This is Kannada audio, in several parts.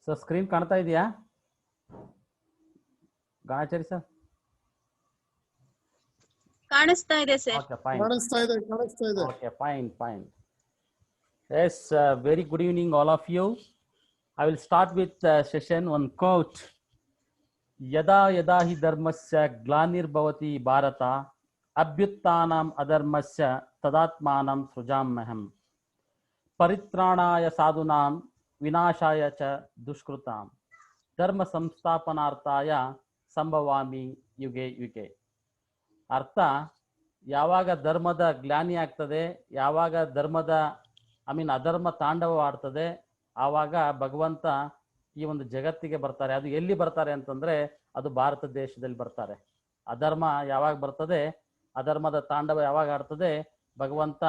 ಸರ್ ಸ್ಕ್ರೀನ್ ಕಾಣ್ತಾ ಇದೆಯಾ ಗಾಣಾಚಾರಿ ಸರ್? ಕಾಣಿಸ್ತಾ ಇದೆ ಸರ್. Okay, fine. ಕಾಣಿಸ್ತಾ ಇದೆ. Okay, fine. Yes, very good evening all of you. I will start with session one quote. Yada yada hi dharmasya glanirбhavati bharata abhyuttanam adharmasya tadatmanam srujamaham paritranaya sadunam vinashaya cha dushkrutam dharma samsthapanarthaya sambhavami yuge yuge. ಅರ್ಥ, ಯಾವಾಗ ಧರ್ಮದ ಗ್ಲಾನಿ ಆಗ್ತದೆ, ಯಾವಾಗ ಧರ್ಮದ ಅಧರ್ಮ ತಾಂಡವವಾಡ್ತದೆ, ಆವಾಗ ಭಗವಂತ ಈ ಒಂದು ಜಗತ್ತಿಗೆ ಬರ್ತಾರೆ. ಅದು ಎಲ್ಲಿ ಬರ್ತಾರೆ ಅಂತಂದ್ರೆ ಅದು ಭಾರತ ದೇಶದಲ್ಲಿ ಬರ್ತಾರೆ. ಅಧರ್ಮ ಯಾವಾಗ ಬರ್ತದೆ, ಅಧರ್ಮದ ತಾಂಡವ ಯಾವಾಗ ಆಡ್ತದೆ, ಭಗವಂತ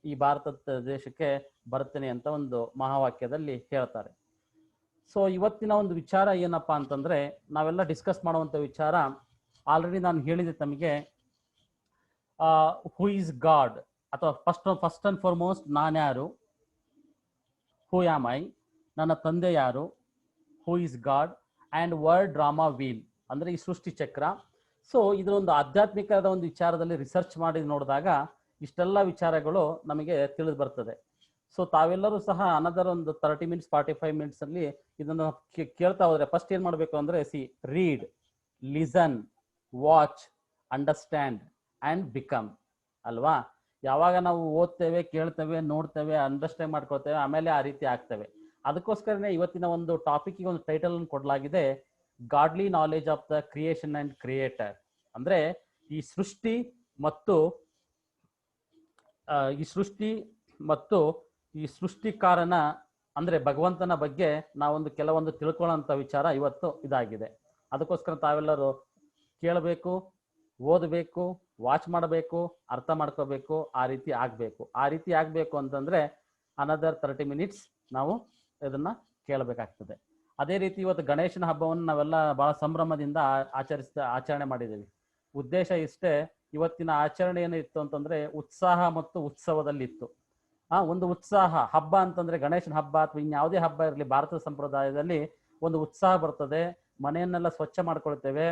ಈ ಭಾರತ ದೇಶಕ್ಕೆ ಬರ್ತೇನೆ ಅಂತ ಒಂದು ಮಹಾವಾಕ್ಯದಲ್ಲಿ ಹೇಳ್ತಾರೆ. ಸೊ ಇವತ್ತಿನ ಒಂದು ವಿಚಾರ ಏನಪ್ಪಾ ಅಂತಂದ್ರೆ, ನಾವೆಲ್ಲ ಡಿಸ್ಕಸ್ ಮಾಡುವಂತ ವಿಚಾರ ಆಲ್ರೆಡಿ ನಾನು ಹೇಳಿದೆ ತಮಗೆ. ಹೂ ಈಸ್ ಗಾಡ್, ಅಥವಾ ಫಸ್ಟ್ ಅಂಡ್ ಫಾರ್ಮೋಸ್ಟ್ ನಾನ್ಯಾರು, ಹೂ ಆಮ್ ಐ, ನನ್ನ ತಂದೆ ಯಾರು, who is God, and world drama wheel ಅಂದರೆ ಈ ಸೃಷ್ಟಿ ಚಕ್ರ. ಸೊ ಇದರೊಂದು ಆಧ್ಯಾತ್ಮಿಕದ ಒಂದು ವಿಚಾರದಲ್ಲಿ ರಿಸರ್ಚ್ ಮಾಡಿ ನೋಡಿದಾಗ ಇಷ್ಟೆಲ್ಲ ವಿಚಾರಗಳು ನಮಗೆ ತಿಳಿದು ಬರ್ತದೆ. ಸೊ ತಾವೆಲ್ಲರೂ ಸಹ ಅನದರ್ ಒಂದು 30 ಮಿನಿಟ್ಸ್ 45 ಮಿನಿಟ್ಸ್ ಅಲ್ಲಿ ಇದನ್ನು ಕೇಳ್ತಾ ಹೋದ್ರೆ ಫಸ್ಟ್ ಏನ್ ಮಾಡಬೇಕು ಅಂದ್ರೆ, read, listen, watch, understand and become ಅಲ್ವಾ. ಯಾವಾಗ ನಾವು ಓದ್ತೇವೆ, ಕೇಳ್ತೇವೆ, ನೋಡ್ತೇವೆ, ಅಂಡರ್ಸ್ಟ್ಯಾಂಡ್ ಮಾಡ್ಕೊಳ್ತೇವೆ, ಆಮೇಲೆ ಆ ರೀತಿ ಆಗ್ತೇವೆ. ಅದಕ್ಕೋಸ್ಕರನೇ ಇವತ್ತಿನ ಒಂದು ಟಾಪಿಕ್ಗೆ ಒಂದು ಟೈಟಲ್ ಅನ್ನು ಕೊಡಲಾಗಿದೆ, godly knowledge of the creation and creator. ಅಂದ್ರೆ ಈ ಸೃಷ್ಟಿ ಮತ್ತು ಈ ಸೃಷ್ಟಿಕಾರನ ಅಂದ್ರೆ ಭಗವಂತನ ಬಗ್ಗೆ ನಾವೊಂದು ಕೆಲವೊಂದು ತಿಳ್ಕೊಳ್ಳೋಂಥ ವಿಚಾರ ಇವತ್ತು ಇದಾಗಿದೆ. ಅದಕ್ಕೋಸ್ಕರ ತಾವೆಲ್ಲರೂ ಕೇಳಬೇಕು, ಓದಬೇಕು, ವಾಚ್ ಮಾಡಬೇಕು, ಅರ್ಥ ಮಾಡ್ಕೋಬೇಕು, ಆ ರೀತಿ ಆಗಬೇಕು ಅಂತಂದ್ರೆ ಅನದರ್ 30 ಮಿನಿಟ್ಸ್ ನಾವು ಇದನ್ನ ಕೇಳಬೇಕಾಗ್ತದೆ. ಅದೇ ರೀತಿ ಇವತ್ತು ಗಣೇಶನ ಹಬ್ಬವನ್ನು ನಾವೆಲ್ಲ ಬಹಳ ಸಂಭ್ರಮದಿಂದ ಆಚರಣೆ ಮಾಡಿದ್ದೀವಿ. ಉದ್ದೇಶ ಇಷ್ಟೇ, ಇವತ್ತಿನ ಆಚರಣೆ ಏನಿತ್ತು ಅಂತಂದ್ರೆ ಉತ್ಸಾಹ ಮತ್ತು ಉತ್ಸವದಲ್ಲಿ ಇತ್ತು. ಒಂದು ಉತ್ಸಾಹ, ಹಬ್ಬ ಅಂತಂದ್ರೆ ಗಣೇಶನ ಹಬ್ಬ ಅಥವಾ ಇನ್ಯಾವುದೇ ಹಬ್ಬ ಇರಲಿ, ಭಾರತ ಸಂಪ್ರದಾಯದಲ್ಲಿ ಒಂದು ಉತ್ಸಾಹ ಬರ್ತದೆ. ಮನೆಯನ್ನೆಲ್ಲ ಸ್ವಚ್ಛ ಮಾಡ್ಕೊಳ್ತೇವೆ,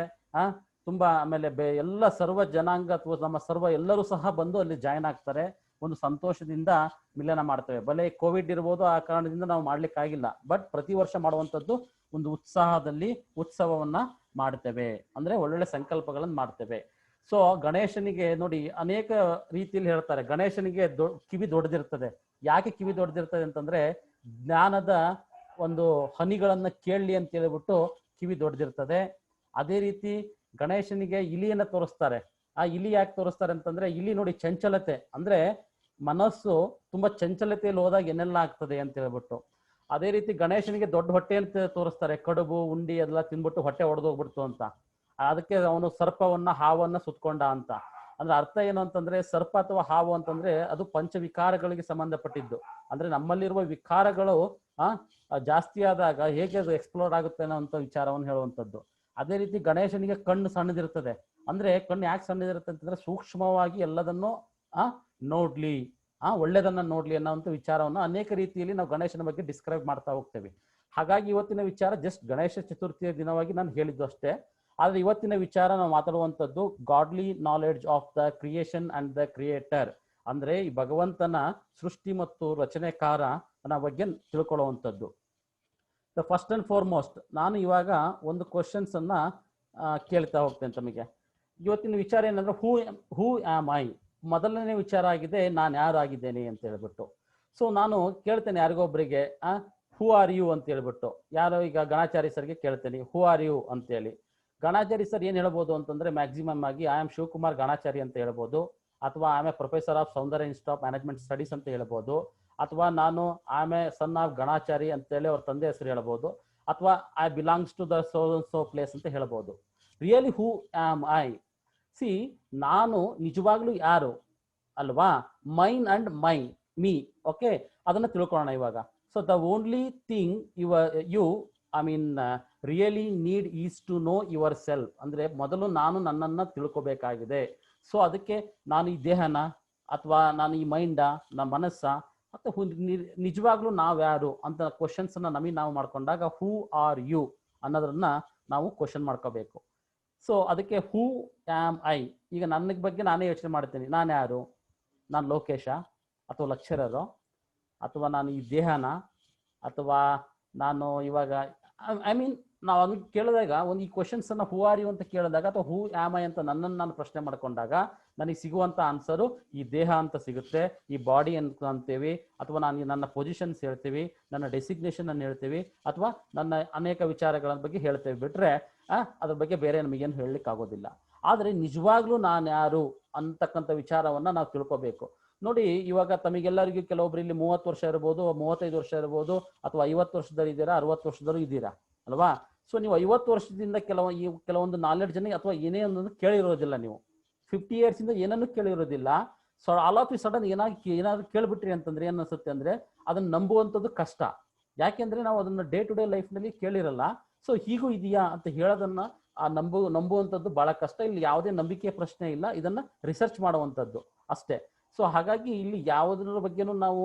ತುಂಬಾ ಆಮೇಲೆ ಎಲ್ಲ ಸರ್ವ ಜನಾಂಗ ಅಥವಾ ನಮ್ಮ ಸರ್ವ ಎಲ್ಲರೂ ಸಹ ಬಂದು ಅಲ್ಲಿ ಜಾಯ್ನ್ ಆಗ್ತಾರೆ. ಒಂದು ಸಂತೋಷದಿಂದ ಮಿಲನ ಮಾಡ್ತೇವೆ. ಭಲೆ ಕೋವಿಡ್ ಇರ್ಬೋದು, ಆ ಕಾರಣದಿಂದ ನಾವು ಮಾಡ್ಲಿಕ್ಕಾಗಿಲ್ಲ, ಬಟ್ ಪ್ರತಿ ವರ್ಷ ಮಾಡುವಂಥದ್ದು ಒಂದು ಉತ್ಸಾಹದಲ್ಲಿ ಉತ್ಸವವನ್ನ ಮಾಡ್ತೇವೆ, ಅಂದ್ರೆ ಒಳ್ಳೊಳ್ಳೆ ಸಂಕಲ್ಪಗಳನ್ನು ಮಾಡ್ತೇವೆ. ಸೊ ಗಣೇಶನಿಗೆ ನೋಡಿ ಅನೇಕ ರೀತಿಯಲ್ಲಿ ಹೇಳ್ತಾರೆ. ಗಣೇಶನಿಗೆ ಕಿವಿ ದೊಡ್ಡದಿರ್ತದೆ. ಯಾಕೆ ಕಿವಿ ದೊಡ್ಡದಿರ್ತದೆ ಅಂತಂದ್ರೆ, ಜ್ಞಾನದ ಒಂದು ಹನಿಗಳನ್ನ ಕೇಳಲಿ ಅಂತ ಹೇಳ್ಬಿಟ್ಟು ಕಿವಿ ದೊಡ್ಡದಿರ್ತದೆ. ಅದೇ ರೀತಿ ಗಣೇಶನಿಗೆ ಇಲಿಯನ್ನ ತೋರಿಸ್ತಾರೆ. ಆ ಇಲಿ ಯಾಕೆ ತೋರಿಸ್ತಾರೆ ಅಂತಂದ್ರೆ, ಇಲಿ ನೋಡಿ ಚಂಚಲತೆ, ಅಂದ್ರೆ ಮನಸ್ಸು ತುಂಬಾ ಚಂಚಲತೆಯಲ್ಲಿ ಹೋದಾಗ ಏನೆಲ್ಲ ಆಗ್ತದೆ ಅಂತ ಹೇಳ್ಬಿಟ್ಟು. ಅದೇ ರೀತಿ ಗಣೇಶನಿಗೆ ದೊಡ್ಡ ಹೊಟ್ಟೆ ಅಂತ ತೋರಿಸ್ತಾರೆ. ಕಡುಬು ಉಂಡಿ ಎಲ್ಲ ತಿನ್ಬಿಟ್ಟು ಹೊಟ್ಟೆ ಒಡೆದೋಗ್ಬಿಡ್ತು ಅಂತ. ಅದಕ್ಕೆ ಅವನು ಸರ್ಪವನ್ನ ಹಾವನ್ನ ಸುತ್ಕೊಂಡ ಅಂತ. ಅಂದ್ರೆ ಅರ್ಥ ಏನು ಅಂತಂದ್ರೆ, ಸರ್ಪ ಅಥವಾ ಹಾವು ಅಂತಂದ್ರೆ ಅದು ಪಂಚವಿಕಾರಗಳಿಗೆ ಸಂಬಂಧಪಟ್ಟಿದ್ದು. ಅಂದ್ರೆ ನಮ್ಮಲ್ಲಿರುವ ವಿಕಾರಗಳು ಜಾಸ್ತಿ ಆದಾಗ ಹೇಗೆ ಅದು ಎಕ್ಸ್ಪ್ಲೋರ್ ಆಗುತ್ತೆ ಅನ್ನೋ ವಿಚಾರವನ್ನು ಹೇಳುವಂಥದ್ದು. ಅದೇ ರೀತಿ ಗಣೇಶನಿಗೆ ಕಣ್ಣು ಸಣ್ಣದಿರ್ತದೆ. ಅಂದ್ರೆ ಕಣ್ಣು ಯಾಕೆ ಸಣ್ಣದಿರುತ್ತೆ ಅಂತಂದ್ರೆ, ಸೂಕ್ಷ್ಮವಾಗಿ ಎಲ್ಲದನ್ನು ನೋಡ್ಲಿ, ಒಳ್ಳೆದನ್ನ ನೋಡ್ಲಿ ಅನ್ನೋಂಥ ವಿಚಾರವನ್ನು ಅನೇಕ ರೀತಿಯಲ್ಲಿ ನಾವು ಗಣೇಶನ ಬಗ್ಗೆ ಡಿಸ್ಕ್ರೈಬ್ ಮಾಡ್ತಾ ಹೋಗ್ತೇವೆ. ಹಾಗಾಗಿ ಇವತ್ತಿನ ವಿಚಾರ ಜಸ್ಟ್ ಗಣೇಶ ಚತುರ್ಥಿಯ ದಿನವಾಗಿ ನಾನು ಹೇಳಿದ್ದು ಅಷ್ಟೇ. ಆದ್ರೆ ಇವತ್ತಿನ ವಿಚಾರ ನಾವು ಮಾತಾಡುವಂಥದ್ದು godly knowledge of the creation and the creator. ಅಂದ್ರೆ ಈ ಭಗವಂತನ ಸೃಷ್ಟಿ ಮತ್ತು ರಚನೆಕಾರನ ಬಗ್ಗೆ ತಿಳ್ಕೊಳ್ಳುವಂಥದ್ದು. ಫಸ್ಟ್ ಅಂಡ್ ಫಾರ್ಮೋಸ್ಟ್ ನಾನು ಇವಾಗ ಒಂದು ಕ್ವಶನ್ಸ್ ಅನ್ನ ಕೇಳ್ತಾ ಹೋಗ್ತೇನೆ ತಮಗೆ. ಇವತ್ತಿನ ವಿಚಾರ ಏನಂದ್ರೆ, ಹೂ ಆಮ್ ಐ. ಮೊದಲನೇ ವಿಚಾರ ಆಗಿದೆ, ನಾನು ಯಾರಾಗಿದ್ದೇನೆ ಅಂತ ಹೇಳ್ಬಿಟ್ಟು. ಸೊ ನಾನು ಕೇಳ್ತೇನೆ ಯಾರಿಗೊಬ್ಬರಿಗೆ, ಹೂ ಆರ್ ಯು ಅಂತ ಹೇಳ್ಬಿಟ್ಟು. ಯಾರೋ ಈಗ ಗಣಾಚಾರಿ ಸರ್ಗೆ ಕೇಳ್ತೇನೆ, ಹೂ ಆರ್ ಯು ಅಂತೇಳಿ. ಗಣಾಚಾರಿ ಸರ್ ಏನ್ ಹೇಳ್ಬೋದು ಅಂತಂದ್ರೆ, ಮ್ಯಾಕ್ಸಿಮಮ್ ಆಗಿ ಐ ಆಮ್ ಶಿವಕುಮಾರ್ ಗಣಾಚಾರಿ ಅಂತ ಹೇಳ್ಬೋದು, ಅಥವಾ I am a professor of Soundarya institute of management studies ಅಂತ ಹೇಳ್ಬೋದು, ಅಥವಾ ನಾನು I am a son of Ganachari ಅಂತೇಳಿ ಅವ್ರ ತಂದೆ ಹೆಸರು ಹೇಳ್ಬೋದು, ಅಥವಾ I belongs to the so place ಅಂತ ಹೇಳ್ಬೋದು. Really who am I? ನಾನು ನಿಜವಾಗ್ಲೂ ಯಾರು ಅಲ್ವಾ? Main and me. ಓಕೆ, ಅದನ್ನ ತಿಳ್ಕೊಳ್ಳೋಣ ಇವಾಗ. So the only thing you really need is to know yourself. ಅಂದ್ರೆ ಮೊದಲು ನಾನು ನನ್ನನ್ನ ತಿಳ್ಕೊಬೇಕಾಗಿದೆ. ಸೊ ಅದಕ್ಕೆ ನಾನು ಈ ದೇಹನ ಅಥವಾ ನಾನು ಈ ಮೈಂಡ, ನನ್ನ ಮನಸ್ಸ ಅಥವಾ ನಿಜವಾಗ್ಲೂ ನಾವ್ ಯಾರು ಅಂತ ಕ್ವಶನ್ಸ್ ನಮಗೆ ನಾವು ಮಾಡ್ಕೊಂಡಾಗ ಹೂ ಆರ್ ಯು ಅನ್ನೋದನ್ನ ನಾವು ಕ್ವಶನ್ ಮಾಡ್ಕೋಬೇಕು. ಸೊ ಅದಕ್ಕೆ ಹೂ ಆಮ್ ಐ, ಈಗ ನನ್ನ ಬಗ್ಗೆ ನಾನೇ ಯೋಚನೆ ಮಾಡ್ತೀನಿ, ನಾನು ಯಾರು? ನಾನು ಲೋಕೇಶ ಅಥವಾ ಲೆಕ್ಚರರು, ಅಥವಾ ನಾನು ಈ ದೇಹನ, ಅಥವಾ ನಾನು ಇವಾಗ ಐ ಮೀನ್ ನಾವು ಅದನ್ನ ಕೇಳಿದಾಗ ಒಂದು ಈ ಕ್ವಶನ್ಸ್ ಅನ್ನ ಹೂ ಆರ್ ಯು ಅಂತ ಕೇಳಿದಾಗ ಅಥವಾ ಹೂ ಆಮ್ ಐ ಅಂತ ನನ್ನನ್ನು ನಾನು ಪ್ರಶ್ನೆ ಮಾಡ್ಕೊಂಡಾಗ ನನಗೆ ಸಿಗುವಂತ ಆನ್ಸರು ಈ ದೇಹ ಅಂತ ಸಿಗುತ್ತೆ, ಈ ಬಾಡಿ ಅಂತ ಅಂತೀವಿ, ಅಥವಾ ನಾನು ನನ್ನ ಪೊಸಿಷನ್ಸ್ ಹೇಳ್ತೀವಿ, ನನ್ನ ಡೆಸಿಗ್ನೇಷನ್ ಅನ್ನು ಹೇಳ್ತೀವಿ, ಅಥವಾ ನನ್ನ ಅನೇಕ ವಿಚಾರಗಳ ಬಗ್ಗೆ ಹೇಳ್ತೇವೆ. ಬಿಟ್ರೆ ಅದ್ರ ಬಗ್ಗೆ ಬೇರೆ ನಮಗೇನು ಹೇಳಲಿಕ್ಕೆ ಆಗೋದಿಲ್ಲ. ಆದರೆ ನಿಜವಾಗ್ಲೂ ನಾನು ಯಾರು ಅಂತಕ್ಕಂಥ ವಿಚಾರವನ್ನ ನಾವು ತಿಳ್ಕೊಬೇಕು. ನೋಡಿ, ಇವಾಗ ತಮಗೆಲ್ಲರಿಗೂ ಕೆಲವೊಬ್ರು ಇಲ್ಲಿ 30 ವರ್ಷ ಇರ್ಬೋದು, 35 ವರ್ಷ ಇರ್ಬೋದು, ಅಥವಾ 50 ವರ್ಷದಲ್ಲಿ ಇದ್ದೀರಾ, 60 ವರ್ಷದಲ್ಲೂ ಇದ್ದೀರಾ ಅಲ್ವಾ? ಸೊ ನೀವು 50 ವರ್ಷದಿಂದ ಕೆಲವೊಂದು ನಾಲೆಡ್ಜ್ ಜನ ಅಥವಾ ಏನೇ ಒಂದು ಕೇಳಿರೋದಿಲ್ಲ. ನೀವು 50 years ಇಂದ ಏನನ್ನು ಕೇಳಿರೋದಿಲ್ಲ. ಸೊ ಆಲ್ ಆಫ್ ಸಡನ್ ಏನಾದ್ರು ಕೇಳ್ಬಿಟ್ರಿ ಅಂತಂದ್ರೆ ಏನ್ ಅನ್ಸುತ್ತೆ ಅಂದ್ರೆ ಅದನ್ನ ನಂಬುವಂಥದ್ದು ಕಷ್ಟ. ಯಾಕೆಂದ್ರೆ ನಾವು ಅದನ್ನ ಡೇ ಟು ಡೇ ಲೈಫ್ ನಲ್ಲಿ ಕೇಳಿರಲ್ಲ. ಸೊ ಹೀಗೂ ಇದೆಯಾ ಅಂತ ಹೇಳೋದನ್ನ ನಂಬುವಂಥದ್ದು ಬಹಳ ಕಷ್ಟ. ಇಲ್ಲಿ ಯಾವುದೇ ನಂಬಿಕೆ ಪ್ರಶ್ನೆ ಇಲ್ಲ, ಇದನ್ನ ರಿಸರ್ಚ್ ಮಾಡುವಂಥದ್ದು ಅಷ್ಟೇ. ಸೊ ಹಾಗಾಗಿ ಇಲ್ಲಿ ಯಾವುದ್ರ ಬಗ್ಗೆನೂ ನಾವು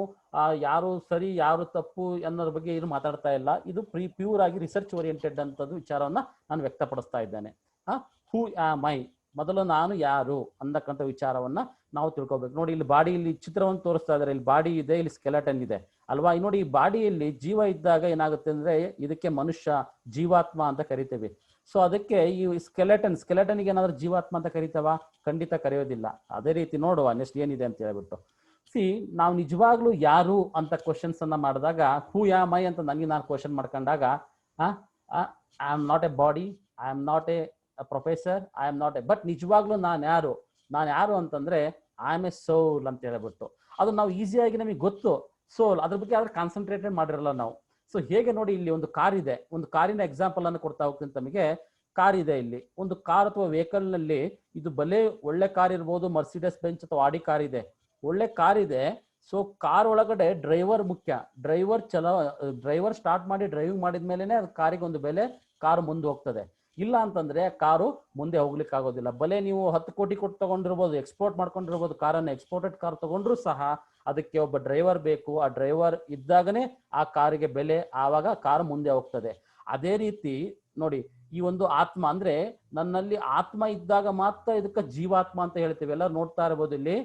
ಯಾರು ಸರಿ ಯಾರು ತಪ್ಪು ಅನ್ನೋದ್ರ ಬಗ್ಗೆ ಏನು ಮಾತಾಡ್ತಾ ಇಲ್ಲ. ಇದು ಪ್ಯೂರ್ ಆಗಿ ರಿಸರ್ಚ್ ಓರಿಯೆಂಟೆಡ್ ಅಂತದ್ದು ವಿಚಾರವನ್ನ ನಾನು ವ್ಯಕ್ತಪಡಿಸ್ತಾ ಇದ್ದೇನೆ. ಹೂ ಆಮ್ ಐ, ಮೊದಲು ನಾನು ಯಾರು ಅನ್ನಕ್ಕಂಥ ವಿಚಾರವನ್ನ ನಾವು ತಿಳ್ಕೊಬೇಕು. ನೋಡಿ, ಇಲ್ಲಿ ಬಾಡಿ, ಇಲ್ಲಿ ಚಿತ್ರವನ್ನು ತೋರಿಸ್ತಾ ಇದ್ದಾರೆ. ಇಲ್ಲಿ ಬಾಡಿ ಇದೆ, ಇಲ್ಲಿ ಸ್ಕೆಲೆಟನ್ ಇದೆ ಅಲ್ವಾ? ನೋಡಿ, ಈ ಬಾಡಿಯಲ್ಲಿ ಜೀವ ಇದ್ದಾಗ ಏನಾಗುತ್ತೆ ಅಂದ್ರೆ ಇದಕ್ಕೆ ಮನುಷ್ಯ, ಜೀವಾತ್ಮ ಅಂತ ಕರಿತೇವೆ. ಸೊ ಅದಕ್ಕೆ ಈ ಸ್ಕೆಲೆಟನ್ಗೆ ಏನಾದ್ರೂ ಜೀವಾತ್ಮ ಅಂತ ಕರಿತಾವ? ಖಂಡಿತ ಕರೆಯೋದಿಲ್ಲ. ಅದೇ ರೀತಿ ನೋಡುವ ನೆಕ್ಸ್ಟ್ ಏನಿದೆ ಅಂತ ಹೇಳ್ಬಿಟ್ಟು. ನಾವು ನಿಜವಾಗ್ಲೂ ಯಾರು ಅಂತ ಕ್ವಶನ್ಸ್ ಅನ್ನ ಮಾಡಿದಾಗ ಹೂ ಆಮ್ ಐ ಅಂತ ನನಗೆ ನಾನು ಕ್ವಶನ್ ಮಾಡ್ಕೊಂಡಾಗ I am not A body, I am not A professor, I am not A, but ನಿಜವಾಗ್ಲೂ ನಾನು ಯಾರು ಅಂತಂದ್ರೆ ಐ ಆಮ್ ಎ ಸೋಲ್ ಅಂತ ಹೇಳ್ಬಿಟ್ಟು. ಅದು ನಾವು ಈಸಿಯಾಗಿ ನಮಗೆ ಗೊತ್ತು. ಸೋಲ್ ಅದ್ರ ಬಗ್ಗೆ ಆದ್ರೆ ಕಾನ್ಸಂಟ್ರೇಟೆಡ್ ಮಾಡಿರಲ್ಲ ನಾವು. ಸೊ ಹೇಗೆ ನೋಡಿ, ಇಲ್ಲಿ ಒಂದು ಕಾರ್ ಇದೆ, ಒಂದು ಕಾರಿನ ಎಕ್ಸಾಂಪಲ್ ಅನ್ನು ಕೊಡ್ತಾ ಹೋಗ್ತೀನಿ ತಮಗೆ. ಕಾರ್ ಇದೆ, ಇಲ್ಲಿ ಒಂದು ಕಾರ್ ಅಥವಾ ವೆಹಿಕಲ್ ನಲ್ಲಿ ಇದು ಭಲೇ ಒಳ್ಳೆ ಕಾರ್ ಇರ್ಬೋದು, ಮರ್ಸಿಡೆಸ್ ಬೆಂಚ್ ಅಥವಾ ಆಡಿ ಕಾರ್ ಇದೆ, ಒಳ್ಳೆ ಕಾರ್ ಇದೆ. ಸೊ ಕಾರ್ ಒಳಗಡೆ ಡ್ರೈವರ್ ಮುಖ್ಯ. ಡ್ರೈವರ್ ಸ್ಟಾರ್ಟ್ ಮಾಡಿ ಡ್ರೈವಿಂಗ್ ಮಾಡಿದ್ಮೇಲೆ ಅದು ಕಾರಿಗೆ ಒಂದು ಬೆಲೆ, ಕಾರು ಮುಂದೆ ಹೋಗ್ತದೆ. ಇಲ್ಲ ಅಂತಂದ್ರೆ ಕಾರು ಮುಂದೆ ಹೋಗ್ಲಿಕ್ಕೆ ಆಗೋದಿಲ್ಲ. ಭಲೆ ನೀವು 10 ಕೋಟಿ ಕೊಟ್ಟು ತಗೊಂಡಿರ್ಬೋದು, ಎಕ್ಸ್ಪೋರ್ಟ್ ಮಾಡ್ಕೊಂಡಿರ್ಬೋದು ಕಾರನ್ನ, ಎಕ್ಸ್ಪೋರ್ಟೆಡ್ ಕಾರ್ ತಗೊಂಡ್ರು ಸಹ ಅದಕ್ಕೆ ಒಬ್ಬ ಡ್ರೈವರ್ ಬೇಕು. ಆ ಡ್ರೈವರ್ ಇದ್ದಾಗನೇ ಆ ಕಾರಿಗೆ ಬೆಲೆ, ಆವಾಗ ಕಾರು ಮುಂದೆ ಹೋಗ್ತದೆ. ಅದೇ ರೀತಿ ನೋಡಿ, ಈ ಒಂದು ಆತ್ಮ ಅಂದ್ರೆ ನನ್ನಲ್ಲಿ ಆತ್ಮ ಇದ್ದಾಗ ಮಾತ್ರ ಇದಕ್ಕೆ ಜೀವಾತ್ಮ ಅಂತ ಹೇಳ್ತೀವಿ. ಎಲ್ಲರೂ ನೋಡ್ತಾ ಇರ್ಬೋದು ಇಲ್ಲಿ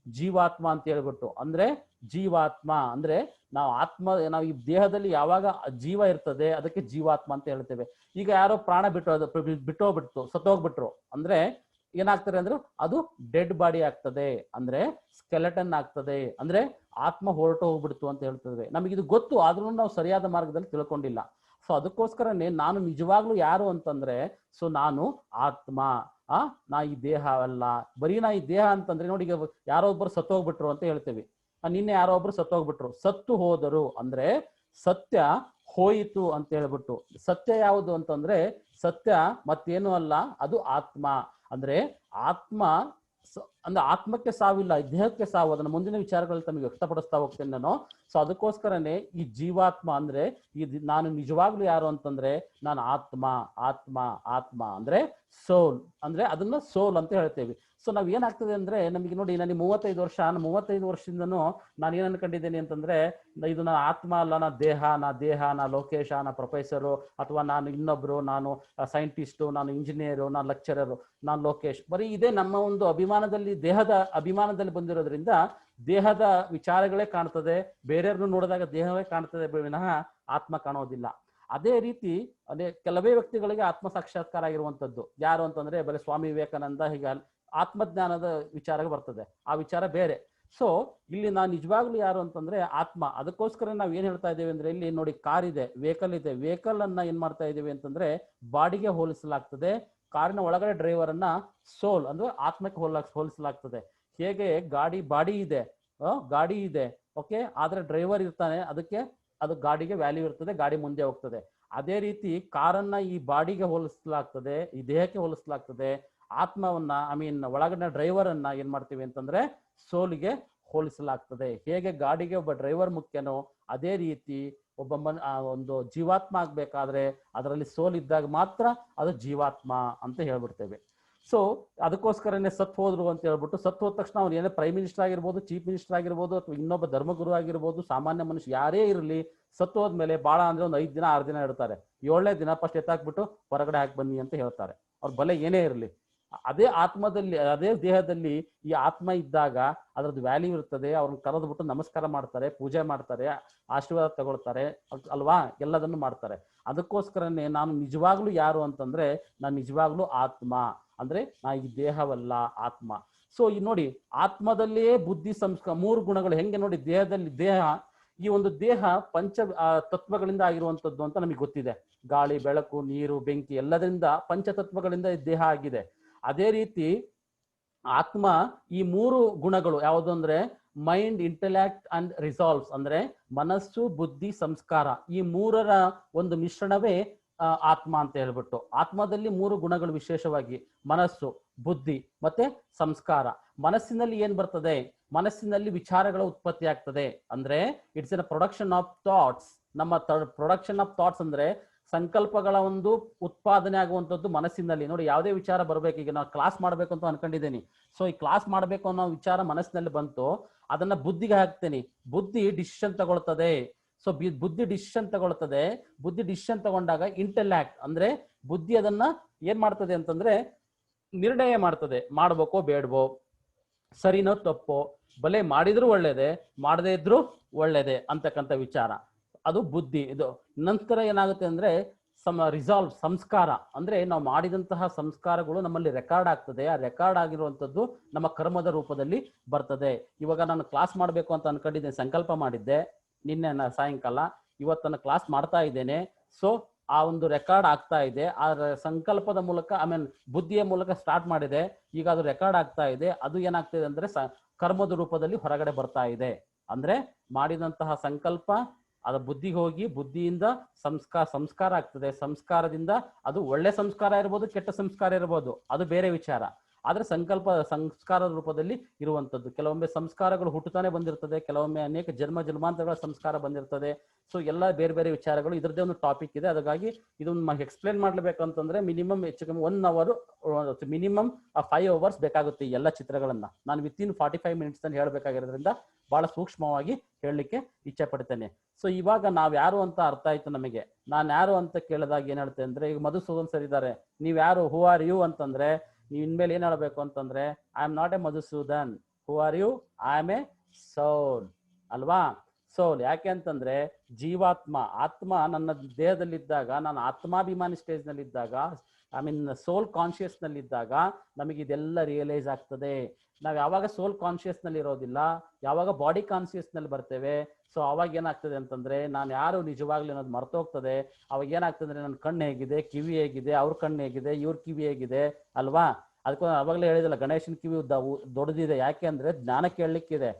ಜೀವಾತ್ಮ ಅಂತ ಹೇಳ್ಬಿಟ್ಟು. ಅಂದ್ರೆ ಜೀವಾತ್ಮ ಅಂದ್ರೆ ನಾವು ಈ ದೇಹದಲ್ಲಿ ಯಾವಾಗ ಜೀವ ಇರ್ತದೆ ಅದಕ್ಕೆ ಜೀವಾತ್ಮ ಅಂತ ಹೇಳ್ತೇವೆ. ಈಗ ಯಾರೋ ಪ್ರಾಣ ಬಿಟ್ಟೋಗ್ಬಿಟ್ಟು ಸತ್ತೋಗ್ಬಿಟ್ರು ಅಂದ್ರೆ ಏನಾಗ್ತಾರೆ ಅಂದ್ರೆ ಅದು ಡೆಡ್ ಬಾಡಿ ಆಗ್ತದೆ, ಅಂದ್ರೆ ಸ್ಕೆಲೆಟನ್ ಆಗ್ತದೆ, ಅಂದ್ರೆ ಆತ್ಮ ಹೊರಟು ಹೋಗ್ಬಿಡ್ತು ಅಂತ ಹೇಳ್ತದೆ. ನಮಗಿದು ಗೊತ್ತು, ಆದ್ರೂ ನಾವು ಸರಿಯಾದ ಮಾರ್ಗದಲ್ಲಿ ತಿಳ್ಕೊಂಡಿಲ್ಲ. ಸೊ ಅದಕ್ಕೋಸ್ಕರನೇ ನಾನು ನಿಜವಾಗ್ಲೂ ಯಾರು ಅಂತಂದ್ರೆ, ಸೊ ನಾನು ಆತ್ಮ. ನಾ ಈ ದೇಹ ಅಲ್ಲ. ಬರೀ ನಾ ಈ ದೇಹ ಅಂತಂದ್ರೆ ನೋಡಿ, ಈಗ ಯಾರೋ ಒಬ್ಬರು ಸತ್ತೋಗ್ಬಿಟ್ರು ಅಂತ ಹೇಳ್ತೇವೆ. ನಿನ್ನೆ ಯಾರೋ ಒಬ್ರು ಸತ್ತೋಗ್ಬಿಟ್ರು, ಸತ್ತು ಹೋದರು ಅಂದ್ರೆ ಸತ್ಯ ಹೋಯಿತು ಅಂತ ಹೇಳ್ಬಿಟ್ಟು. ಸತ್ಯ ಯಾವುದು ಅಂತಂದ್ರೆ ಸತ್ಯ ಮತ್ತೇನು ಅಲ್ಲ, ಅದು ಆತ್ಮ. ಅಂದ್ರೆ ಆತ್ಮ ಅಂದ್ರೆ ಆತ್ಮಕ್ಕೆ ಸಾವಿಲ್ಲ, ದೇಹಕ್ಕೆ ಸಾವು. ಅದನ್ನ ಮುಂದಿನ ವಿಚಾರಗಳಲ್ಲಿ ತಮಗೆ ವ್ಯಕ್ತಪಡಿಸ್ತಾ ಹೋಗ್ತೇನೆ ನಾನು. ಸೊ ಅದಕ್ಕೋಸ್ಕರನೇ ಈ ಜೀವಾತ್ಮ ಅಂದ್ರೆ ನಾನು ನಿಜವಾಗ್ಲೂ ಯಾರು ಅಂತಂದ್ರೆ ನಾನು ಆತ್ಮ. ಆತ್ಮ ಅಂದ್ರೆ ಸೋಲ್, ಅಂದ್ರೆ ಅದನ್ನ ಸೋಲ್ ಅಂತ ಹೇಳ್ತೇವೆ. ಸೊ ನಾವ್ ಏನಾಗ್ತದೆ ಅಂದ್ರೆ ನಮಗೆ ನೋಡಿ, ನನಗೆ 35 ವರ್ಷದಿಂದನೂ ನಾನು ಏನ್ ಅನ್ಕೊಂಡಿದ್ದೇನೆ ಅಂತಂದ್ರೆ ಇದು ನನ್ನ ಆತ್ಮ ಅಲ್ಲ, ನಾ ದೇಹ, ನಾ ಲೋಕೇಶ, ನಾ ಪ್ರೊಫೆಸರು, ಅಥವಾ ನಾನು ಇನ್ನೊಬ್ರು, ನಾನು ಸೈಂಟಿಸ್ಟು, ನಾನು ಇಂಜಿನಿಯರು, ನಾನು ಲೆಕ್ಚರರು, ನಾನು ಲೋಕೇಶ್. ಬರೀ ಇದೇ ನಮ್ಮ ಒಂದು ಅಭಿಮಾನದಲ್ಲಿ, ದೇಹದ ಅಭಿಮಾನದಲ್ಲಿ ಬಂದಿರೋದ್ರಿಂದ ದೇಹದ ವಿಚಾರಗಳೇ ಕಾಣ್ತದೆ. ಬೇರೆಯವ್ರನ್ನು ನೋಡಿದಾಗ ದೇಹವೇ ಕಾಣ್ತದೆ ವಿನಃ ಆತ್ಮ ಕಾಣೋದಿಲ್ಲ. ಅದೇ ರೀತಿ ಕೆಲವೇ ವ್ಯಕ್ತಿಗಳಿಗೆ ಆತ್ಮ ಸಾಕ್ಷಾತ್ಕಾರ ಆಗಿರುವಂತದ್ದು. ಯಾರು ಅಂತಂದ್ರೆ ಬರೀ ಸ್ವಾಮಿ ವಿವೇಕಾನಂದ, ಹೀಗೆ ಆತ್ಮಜ್ಞಾನದ ವಿಚಾರ ಬರ್ತದೆ, ಆ ವಿಚಾರ ಬೇರೆ. ಸೊ ಇಲ್ಲಿ ನಾನು ನಿಜವಾಗ್ಲೂ ಯಾರು ಅಂತಂದ್ರೆ ಆತ್ಮ. ಅದಕ್ಕೋಸ್ಕರ ನಾವ್ ಏನ್ ಹೇಳ್ತಾ ಇದ್ದೇವೆ ಅಂದ್ರೆ ಇಲ್ಲಿ ನೋಡಿ, ಕಾರ್ ಇದೆ, ವೆಹಿಕಲ್ ಇದೆ. ವೆಹಿಕಲ್ ಅನ್ನ ಏನ್ ಮಾಡ್ತಾ ಇದೀವಿ ಅಂತಂದ್ರೆ ಬಾಡಿಗೆ ಹೋಲಿಸಲಾಗ್ತದೆ. ಕಾರಿನ ಒಳಗಡೆ ಡ್ರೈವರ್ ಅನ್ನ ಸೋಲ್ ಅಂದ್ರೆ ಆತ್ಮಕ್ಕೆ ಹೋಲಿಸಲಾಗ್ತದೆ. ಹೇಗೆ ಬಾಡಿ ಇದೆ ಓಕೆ, ಆದ್ರೆ ಡ್ರೈವರ್ ಇರ್ತಾನೆ, ಅದು ಗಾಡಿಗೆ ವ್ಯಾಲ್ಯೂ ಇರ್ತದೆ, ಗಾಡಿ ಮುಂದೆ ಹೋಗ್ತದೆ. ಅದೇ ರೀತಿ ಕಾರನ್ನ ಈ ಬಾಡಿಗೆ ಹೋಲಿಸಲಾಗ್ತದೆ, ಈ ದೇಹಕ್ಕೆ ಹೋಲಿಸಲಾಗ್ತದೆ. ಆತ್ಮವನ್ನ ಒಳಗಡೆ ಡ್ರೈವರ್ ಅನ್ನ ಏನ್ ಮಾಡ್ತೀವಿ ಅಂತಂದ್ರೆ ಸೋಲಿಗೆ ಹೋಲಿಸಲಾಗ್ತದೆ. ಹೇಗೆ ಗಾಡಿಗೆ ಒಬ್ಬ ಡ್ರೈವರ್ ಮುಖ್ಯನೋ ಅದೇ ರೀತಿ ಒಬ್ಬ ಒಂದು ಜೀವಾತ್ಮ ಆಗ್ಬೇಕಾದ್ರೆ ಅದರಲ್ಲಿ ಸೋಲ್ ಇದ್ದಾಗ ಮಾತ್ರ ಅದು ಜೀವಾತ್ಮ ಅಂತ ಹೇಳ್ಬಿಡ್ತೇವೆ. ಸೊ ಅದಕ್ಕೋಸ್ಕರನೇ ಸತ್ ಹೋದ್ರು ಅಂತ ಹೇಳ್ಬಿಟ್ಟು ಸತ್ ಹೋದ ತಕ್ಷಣ ಅವ್ರು ಏನೇ ಪ್ರೈಮ್ ಮಿನಿಸ್ಟರ್ ಆಗಿರ್ಬೋದು, ಚೀಫ್ ಮಿನಿಸ್ಟರ್ ಆಗಿರ್ಬೋದು, ಅಥವಾ ಇನ್ನೊಬ್ಬ ಧರ್ಮಗುರು ಆಗಿರ್ಬೋದು, ಸಾಮಾನ್ಯ ಮನುಷ್ಯ ಯಾರೇ ಇರಲಿ, ಸತ್ತು ಹೋದ್ಮೇಲೆ ಭಾಳ ಅಂದ್ರೆ ಒಂದು 5 ದಿನ 6 ದಿನ ಇಡ್ತಾರೆ. 7ನೇ ದಿನ ಫಸ್ಟ್ ಎತ್ತಾಕ್ಬಿಟ್ಟು ಹೊರಗಡೆ ಹಾಕಿ ಬನ್ನಿ ಅಂತ ಹೇಳ್ತಾರೆ. ಅವ್ರ ಬಲೆ ಏನೇ ಇರಲಿ, ಅದೇ ಆತ್ಮದಲ್ಲಿ, ಅದೇ ದೇಹದಲ್ಲಿ ಈ ಆತ್ಮ ಇದ್ದಾಗ ಅದ್ರದ್ದು ವ್ಯಾಲ್ಯೂ ಇರ್ತದೆ. ಅವ್ರನ್ನ ಕರೆದ್ಬಿಟ್ಟು ನಮಸ್ಕಾರ ಮಾಡ್ತಾರೆ, ಪೂಜೆ ಮಾಡ್ತಾರೆ, ಆಶೀರ್ವಾದ ತಗೊಳ್ತಾರೆ ಅಲ್ವಾ, ಎಲ್ಲದನ್ನು ಮಾಡ್ತಾರೆ. ಅದಕ್ಕೋಸ್ಕರನೇ ನಾನು ನಿಜವಾಗ್ಲೂ ಯಾರು ಅಂತಂದ್ರೆ, ನಾನು ನಿಜವಾಗ್ಲೂ ಆತ್ಮ ಅಂದ್ರೆ ನಾ ಈ ದೇಹವಲ್ಲ, ಆತ್ಮ. ಸೊ ಈ ನೋಡಿ, ಆತ್ಮದಲ್ಲಿಯೇ ಬುದ್ಧಿ, ಸಂಸ್ಕಾರ, 3 ಗುಣಗಳು ಹೆಂಗೆ ನೋಡಿ, ದೇಹದಲ್ಲಿ ದೇಹ, ಈ ಒಂದು ದೇಹ ಪಂಚ ತತ್ವಗಳಿಂದ ಆಗಿರುವಂತದ್ದು ಅಂತ ನಮಗೆ ಗೊತ್ತಿದೆ. ಗಾಳಿ, ಬೆಳಕು, ನೀರು, ಬೆಂಕಿ ಎಲ್ಲದರಿಂದ ಪಂಚತತ್ವಗಳಿಂದ ಈ ದೇಹ ಆಗಿದೆ. ಅದೇ ರೀತಿ ಆತ್ಮ ಈ 3 ಗುಣಗಳು ಯಾವುದು ಅಂದ್ರೆ ಮೈಂಡ್, ಇಂಟೆಲೆಕ್ಟ್ ಅಂಡ್ ರಿಸಾಲ್ವ್ಸ್, ಅಂದ್ರೆ ಮನಸ್ಸು, ಬುದ್ಧಿ, ಸಂಸ್ಕಾರ, ಈ 3ರ ಒಂದು ಮಿಶ್ರಣವೇ ಆತ್ಮ ಅಂತ ಹೇಳ್ಬಿಟ್ಟು. ಆತ್ಮದಲ್ಲಿ 3 ಗುಣಗಳು ವಿಶೇಷವಾಗಿ ಮನಸ್ಸು, ಬುದ್ಧಿ ಮತ್ತೆ ಸಂಸ್ಕಾರ. ಮನಸ್ಸಿನಲ್ಲಿ ಏನ್ ಬರ್ತದೆ, ಮನಸ್ಸಿನಲ್ಲಿ ವಿಚಾರಗಳ ಉತ್ಪತ್ತಿ ಆಗ್ತದೆ. ಅಂದ್ರೆ it's an production of thoughts. ನಮ್ಮ ಪ್ರೊಡಕ್ಷನ್ ಆಫ್ ಥಾಟ್ಸ್ ಅಂದ್ರೆ ಸಂಕಲ್ಪಗಳ ಒಂದು ಉತ್ಪಾದನೆ ಆಗುವಂಥದ್ದು ಮನಸ್ಸಿನಲ್ಲಿ. ನೋಡಿ, ಯಾವುದೇ ವಿಚಾರ ಬರ್ಬೇಕು, ಈಗ ನಾವು ಕ್ಲಾಸ್ ಮಾಡ್ಬೇಕು ಅಂತ ಅನ್ಕೊಂಡಿದ್ದೀನಿ. ಸೊ ಈ ಕ್ಲಾಸ್ ಮಾಡ್ಬೇಕು ಅನ್ನೋ ವಿಚಾರ ಮನಸ್ಸಿನಲ್ಲಿ ಬಂತು, ಅದನ್ನ ಬುದ್ಧಿಗೆ ಹಾಕ್ತೇನೆ, ಬುದ್ಧಿ ಡಿಸಿಷನ್ ತಗೊಳ್ತದೆ. ಸೊ ಬುದ್ಧಿ ಡಿಸಿಷನ್ ತಗೊಳ್ತದೆ. ಬುದ್ಧಿ ಡಿಸಿಷನ್ ತಗೊಂಡಾಗ ಇಂಟೆಲೆಕ್ಟ್ ಅಂದ್ರೆ ಬುದ್ಧಿ ಅದನ್ನ ಏನ್ ಮಾಡ್ತದೆ ಅಂತಂದ್ರೆ ನಿರ್ಣಯ ಮಾಡ್ತದೆ, ಮಾಡ್ಬೇಕೋ ಬೇಡವೋ, ಸರಿನೋ ತಪ್ಪೋ, ಬಲೆ ಮಾಡಿದ್ರು ಒಳ್ಳೇದೆ, ಮಾಡದೇ ಇದ್ರು ಒಳ್ಳೇದೆ ಅಂತಕ್ಕಂಥ ವಿಚಾರ, ಅದು ಬುದ್ಧಿ. ಇದು ನಂತರ ಏನಾಗುತ್ತೆ ಅಂದ್ರೆ ರಿಸಾಲ್ವ್, ಸಂಸ್ಕಾರ ಅಂದ್ರೆ ನಾವು ಮಾಡಿದಂತಹ ಸಂಸ್ಕಾರಗಳು ನಮ್ಮಲ್ಲಿ ರೆಕಾರ್ಡ್ ಆಗ್ತದೆ. ಆ ರೆಕಾರ್ಡ್ ಆಗಿರುವಂತದ್ದು ನಮ್ಮ ಕರ್ಮದ ರೂಪದಲ್ಲಿ ಬರ್ತದೆ. ಇವಾಗ ನಾನು ಕ್ಲಾಸ್ ಮಾಡಬೇಕು ಅಂತ ಅನ್ಕೊಂಡಿದ್ದೇನೆ, ಸಂಕಲ್ಪ ಮಾಡಿದ್ದೆ ನಿನ್ನೆ ಸಾಯಂಕಾಲ, ಇವತ್ತನ್ನು ಕ್ಲಾಸ್ ಮಾಡ್ತಾ ಇದ್ದೇನೆ. ಸೊ ಆ ಒಂದು ರೆಕಾರ್ಡ್ ಆಗ್ತಾ ಇದೆ. ಆ ಸಂಕಲ್ಪದ ಮೂಲಕ, ಬುದ್ಧಿಯ ಮೂಲಕ ಸ್ಟಾರ್ಟ್ ಮಾಡಿದೆ, ಈಗ ಅದು ರೆಕಾರ್ಡ್ ಆಗ್ತಾ ಇದೆ. ಅದು ಏನಾಗ್ತಿದೆ ಅಂದ್ರೆ ಕರ್ಮದ ರೂಪದಲ್ಲಿ ಹೊರಗಡೆ ಬರ್ತಾ ಇದೆ. ಅಂದ್ರೆ ಮಾಡಿದಂತಹ ಸಂಕಲ್ಪ ಅದು ಬುದ್ಧಿಗೆ ಹೋಗಿ, ಬುದ್ಧಿಯಿಂದ ಸಂಸ್ಕಾರ ಆಗ್ತದೆ. ಸಂಸ್ಕಾರದಿಂದ ಅದು ಒಳ್ಳೆ ಸಂಸ್ಕಾರ ಇರ್ಬೋದು, ಕೆಟ್ಟ ಸಂಸ್ಕಾರ ಇರ್ಬೋದು, ಅದು ಬೇರೆ ವಿಚಾರ. ಆದ್ರೆ ಸಂಸ್ಕಾರದ ರೂಪದಲ್ಲಿ ಇರುವಂತದ್ದು. ಕೆಲವೊಮ್ಮೆ ಸಂಸ್ಕಾರಗಳು ಹುಟ್ಟುತ್ತಾನೆ ಬಂದಿರ್ತದೆ, ಕೆಲವೊಮ್ಮೆ ಅನೇಕ ಜನ್ಮಾಂತರಗಳ ಸಂಸ್ಕಾರ ಬಂದಿರ್ತದೆ. ಸೊ ಎಲ್ಲ ಬೇರೆ ಬೇರೆ ವಿಚಾರಗಳು, ಇದರದೇ ಒಂದು ಟಾಪಿಕ್ ಇದೆ. ಹಾಗಾಗಿ ಇದನ್ನ ಎಕ್ಸ್ಪ್ಲೇನ್ ಮಾಡ್ಲೇಬೇಕಂತಂದ್ರೆ ಮಿನಿಮಮ್ ಹೆಚ್ಚು ಕಮ್ಮಿ 1 ಅವರ್, ಮಿನಿಮಮ್ 5 hours ಬೇಕಾಗುತ್ತೆ ಈ ಎಲ್ಲ ಚಿತ್ರಗಳನ್ನ ನಾನು ವಿತಿನ್ 45 minutes ನಲ್ಲಿ ಹೇಳ್ಬೇಕಾಗಿರೋದ್ರಿಂದ ಬಹಳ ಸೂಕ್ಷ್ಮವಾಗಿ ಹೇಳಲಿಕ್ಕೆ ಇಚ್ಛೆ ಪಡ್ತೇನೆ. ಸೊ ಇವಾಗ ನಾವ್ ಯಾರು ಅಂತ ಅರ್ಥ ಆಯ್ತು ನಮಗೆ. ನಾನು ಯಾರು ಅಂತ ಕೇಳಿದಾಗ ಏನ್ ಹೇಳ್ತೇನೆ ಅಂದ್ರೆ, ಈಗ ಮಧುಸೂದನ್ ಸರ್ ಇದ್ದಾರೆ, ನೀವ್ ಯಾರು, ಹೂ ಆರ್ ಯು ಅಂತಂದ್ರೆ ನೀವು ಇನ್ಮೇಲೆ ಏನ್ ಹೇಳ್ಬೇಕು ಅಂತಂದ್ರೆ, I am not a Madhusudan, who are you, I am a soul ಅಲ್ವಾ. ಸೋಲ್ ಯಾಕೆ ಅಂತಂದ್ರೆ ಜೀವಾತ್ಮ, ಆತ್ಮ ನನ್ನ ದೇಹದಲ್ಲಿದ್ದಾಗ, ನಾನು ಆತ್ಮಾಭಿಮಾನಿ ಸ್ಟೇಜ್ ನಲ್ಲಿ ಇದ್ದಾಗ, ಸೋಲ್ ಕಾನ್ಶಿಯಸ್ ನಲ್ಲಿ ಇದ್ದಾಗ ನಮಗೆ ಇದೆಲ್ಲ ರಿಯಲೈಸ್ ಆಗ್ತದೆ. ನಾವ್ ಯಾವಾಗ ಸೋಲ್ ಕಾನ್ಶಿಯಸ್ ನಲ್ಲಿ ಇರೋದಿಲ್ಲ, ಯಾವಾಗ ಬಾಡಿ ಕಾನ್ಶಿಯಸ್ ನಲ್ಲಿ ಬರ್ತೇವೆ, ಸೊ ಅವಾಗ ಏನಾಗ್ತದೆ ಅಂತಂದ್ರೆ ನಾನು ಯಾರು ನಿಜವಾಗ್ಲೂ ಅನ್ನೋದು ಮರ್ತೋಗ್ತದೆ. ಅವಾಗ ಏನಾಗ್ತದೆ ಅಂದ್ರೆ ನನ್ನ ಕಣ್ಣು ಹೇಗಿದೆ, ಕಿವಿ ಹೇಗಿದೆ, ಅವ್ರ ಕಣ್ಣು ಹೇಗಿದೆ, ಇವ್ರ ಕಿವಿ ಹೇಗಿದೆ ಅಲ್ವಾ. ಅದಕ್ಕೂ ಅವಾಗಲೇ ಹೇಳಿದಿಲ್ಲ, ಗಣೇಶನ ಕಿವಿ ದೊಡ್ಡದಿದೆ, ಯಾಕೆ ಅಂದ್ರೆ ಜ್ಞಾನ ಕೇಳಲಿಕ್ಕಿದೆ.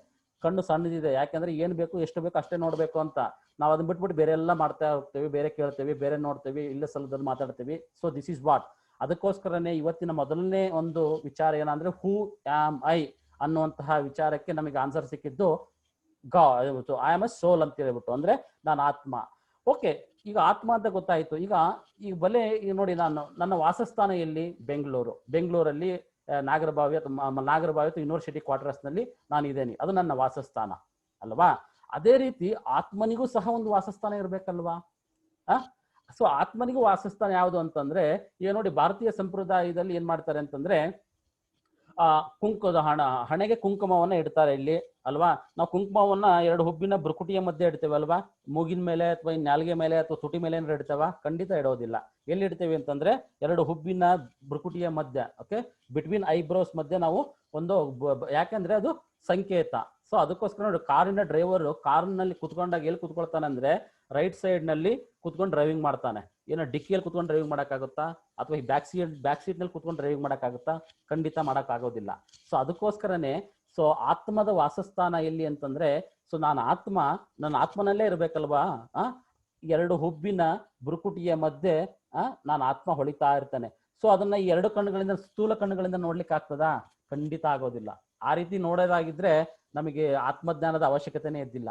ಕಣ್ಣು ಸಣ್ಣದಿದೆ, ಯಾಕೆಂದ್ರೆ ಏನ್ ಬೇಕು, ಎಷ್ಟು ಬೇಕು ಅಷ್ಟೇ ನೋಡ್ಬೇಕು ಅಂತ. ನಾವು ಅದನ್ನ ಬಿಟ್ಬಿಟ್ಟು ಬೇರೆ ಎಲ್ಲ ಮಾಡ್ತಾ ಹೋಗ್ತೇವೆ, ಬೇರೆ ಕೇಳ್ತೇವೆ, ಬೇರೆ ನೋಡ್ತೇವೆ, ಇಲ್ಲ ಸ್ಥಳದಲ್ಲಿ ಮಾತಾಡ್ತೇವೆ. So this is what. ಅದಕ್ಕೋಸ್ಕರನೇ ಇವತ್ತಿನ ಮೊದಲನೇ ಒಂದು ವಿಚಾರ ಏನಂದ್ರೆ, ಹೂ ಆಮ್ ಐ ಅನ್ನುವಂತಹ ವಿಚಾರಕ್ಕೆ ನಮಗೆ ಆನ್ಸರ್ ಸಿಕ್ಕಿದ್ದು ಐ ಆಮ್ ಅ ಸೋಲ್ ಅಂತ ಹೇಳ್ಬಿಟ್ಟು, ಅಂದ್ರೆ ನಾನು ಆತ್ಮ. ಓಕೆ, ಈಗ ಆತ್ಮ ಅಂತ ಗೊತ್ತಾಯ್ತು. ಈಗ ಬಲೆ ಈಗ ನೋಡಿ, ನಾನು ನನ್ನ ವಾಸಸ್ಥಾನ ಎಲ್ಲಿ, ಬೆಂಗಳೂರಲ್ಲಿ ನಾಗರಬಾವಿ ಅಥವಾ ಯೂನಿವರ್ಸಿಟಿ ಕ್ವಾರ್ಟರ್ಸ್ ನಲ್ಲಿ ನಾನು ಇದ್ದೇನೆ, ಅದು ನನ್ನ ವಾಸಸ್ಥಾನ ಅಲ್ವಾ. ಅದೇ ರೀತಿ ಆತ್ಮನಿಗೂ ಸಹ ಒಂದು ವಾಸಸ್ಥಾನ ಇರ್ಬೇಕಲ್ವಾ. ಸೊ ಆತ್ಮನಿಗೂ ವಾಸಸ್ಥಾನ ಯಾವುದು ಅಂತಂದ್ರೆ, ಈಗ ನೋಡಿ ಭಾರತೀಯ ಸಂಪ್ರದಾಯದಲ್ಲಿ ಏನ್ ಮಾಡ್ತಾರೆ ಅಂತಂದ್ರೆ, ಹಣೆಗೆ ಕುಂಕುಮವನ್ನ ಇಡ್ತಾರೆ ಇಲ್ಲಿ ಅಲ್ವಾ. ನಾವು ಕುಂಕುಮವನ್ನ 2 ಹುಬ್ಬಿನ ಬೃಕುಟಿಯ ಮಧ್ಯೆ ಇಡ್ತೇವೆ ಅಲ್ವಾ, ಮೂಗಿನ ಮೇಲೆ ಅಥವಾ ನಾಲ್ಗೆ ಮೇಲೆ ಅಥವಾ ತುಟಿ ಮೇಲೆ ಏನಾರು ಇಡ್ತೇವ? ಖಂಡಿತ ಇಡೋದಿಲ್ಲ. ಎಲ್ಲಿ ಇಡ್ತೇವೆ ಅಂತಂದ್ರೆ 2 ಹುಬ್ಬಿನ ಬೃಕುಟಿಯ ಮಧ್ಯ, ಓಕೆ, ಬಿಟ್ವೀನ್ ಐಬ್ರೋಸ್ ಮಧ್ಯೆ ನಾವು ಒಂದು, ಯಾಕೆಂದ್ರೆ ಅದು ಸಂಕೇತ. ಸೊ ಅದಕ್ಕೋಸ್ಕರ ನೋಡಿ, ಕಾರಿನ ಡ್ರೈವರ್ ಕಾರ್ನಲ್ಲಿ ಕುತ್ಕೊಂಡಾಗ ಎಲ್ಲಿ ಕುತ್ಕೊಳ್ತಾನೆ ಅಂದ್ರೆ ರೈಟ್ ಸೈಡ್ ನಲ್ಲಿ ಕುತ್ಕೊಂಡು ಡ್ರೈವಿಂಗ್ ಮಾಡ್ತಾನೆ. ಏನೋ ಡಿಕ್ಕಿಯಲ್ಲಿ ಕುತ್ಕೊಂಡು ಡ್ರೈವಿಂಗ್ ಮಾಡಕ್ಕಾಗುತ್ತಾ? ಅಥವಾ ಈ ಬ್ಯಾಕ್ ಸೀಟ್ ನಲ್ಲಿ ಕುತ್ಕೊಂಡು ಡ್ರೈವಿಂಗ್ ಮಾಡಕ್ಕಾಗುತ್ತಾ? ಖಂಡಿತ ಮಾಡಕ್ ಆಗೋದಿಲ್ಲ. ಸೊ ಅದಕ್ಕೋಸ್ಕರನೇ ಸೊ ಆತ್ಮದ ವಾಸಸ್ಥಾನ ಎಲ್ಲಿ ಅಂತಂದ್ರೆ, ಸೊ ನನ್ನ ಆತ್ಮನಲ್ಲೇ ಇರ್ಬೇಕಲ್ವಾ. 2 ಹುಬ್ಬಿನ ಬೃಕುಟಿಯ ಮಧ್ಯೆ ನಾನು ಆತ್ಮ ಹೊಳಿತಾ ಇರ್ತಾನೆ. ಸೊ ಅದನ್ನ ಈ 2 ಕಣ್ಣುಗಳಿಂದ, ಸ್ಥೂಲ ಕಣ್ಣುಗಳಿಂದ ನೋಡ್ಲಿಕ್ಕೆ ಆಗ್ತದಾ? ಖಂಡಿತ ಆಗೋದಿಲ್ಲ. ಆ ರೀತಿ ನೋಡೋದಾಗಿದ್ರೆ ನಮಗೆ ಆತ್ಮಜ್ಞಾನದ ಅವಶ್ಯಕತೆನೇ ಇದ್ದಿಲ್ಲ.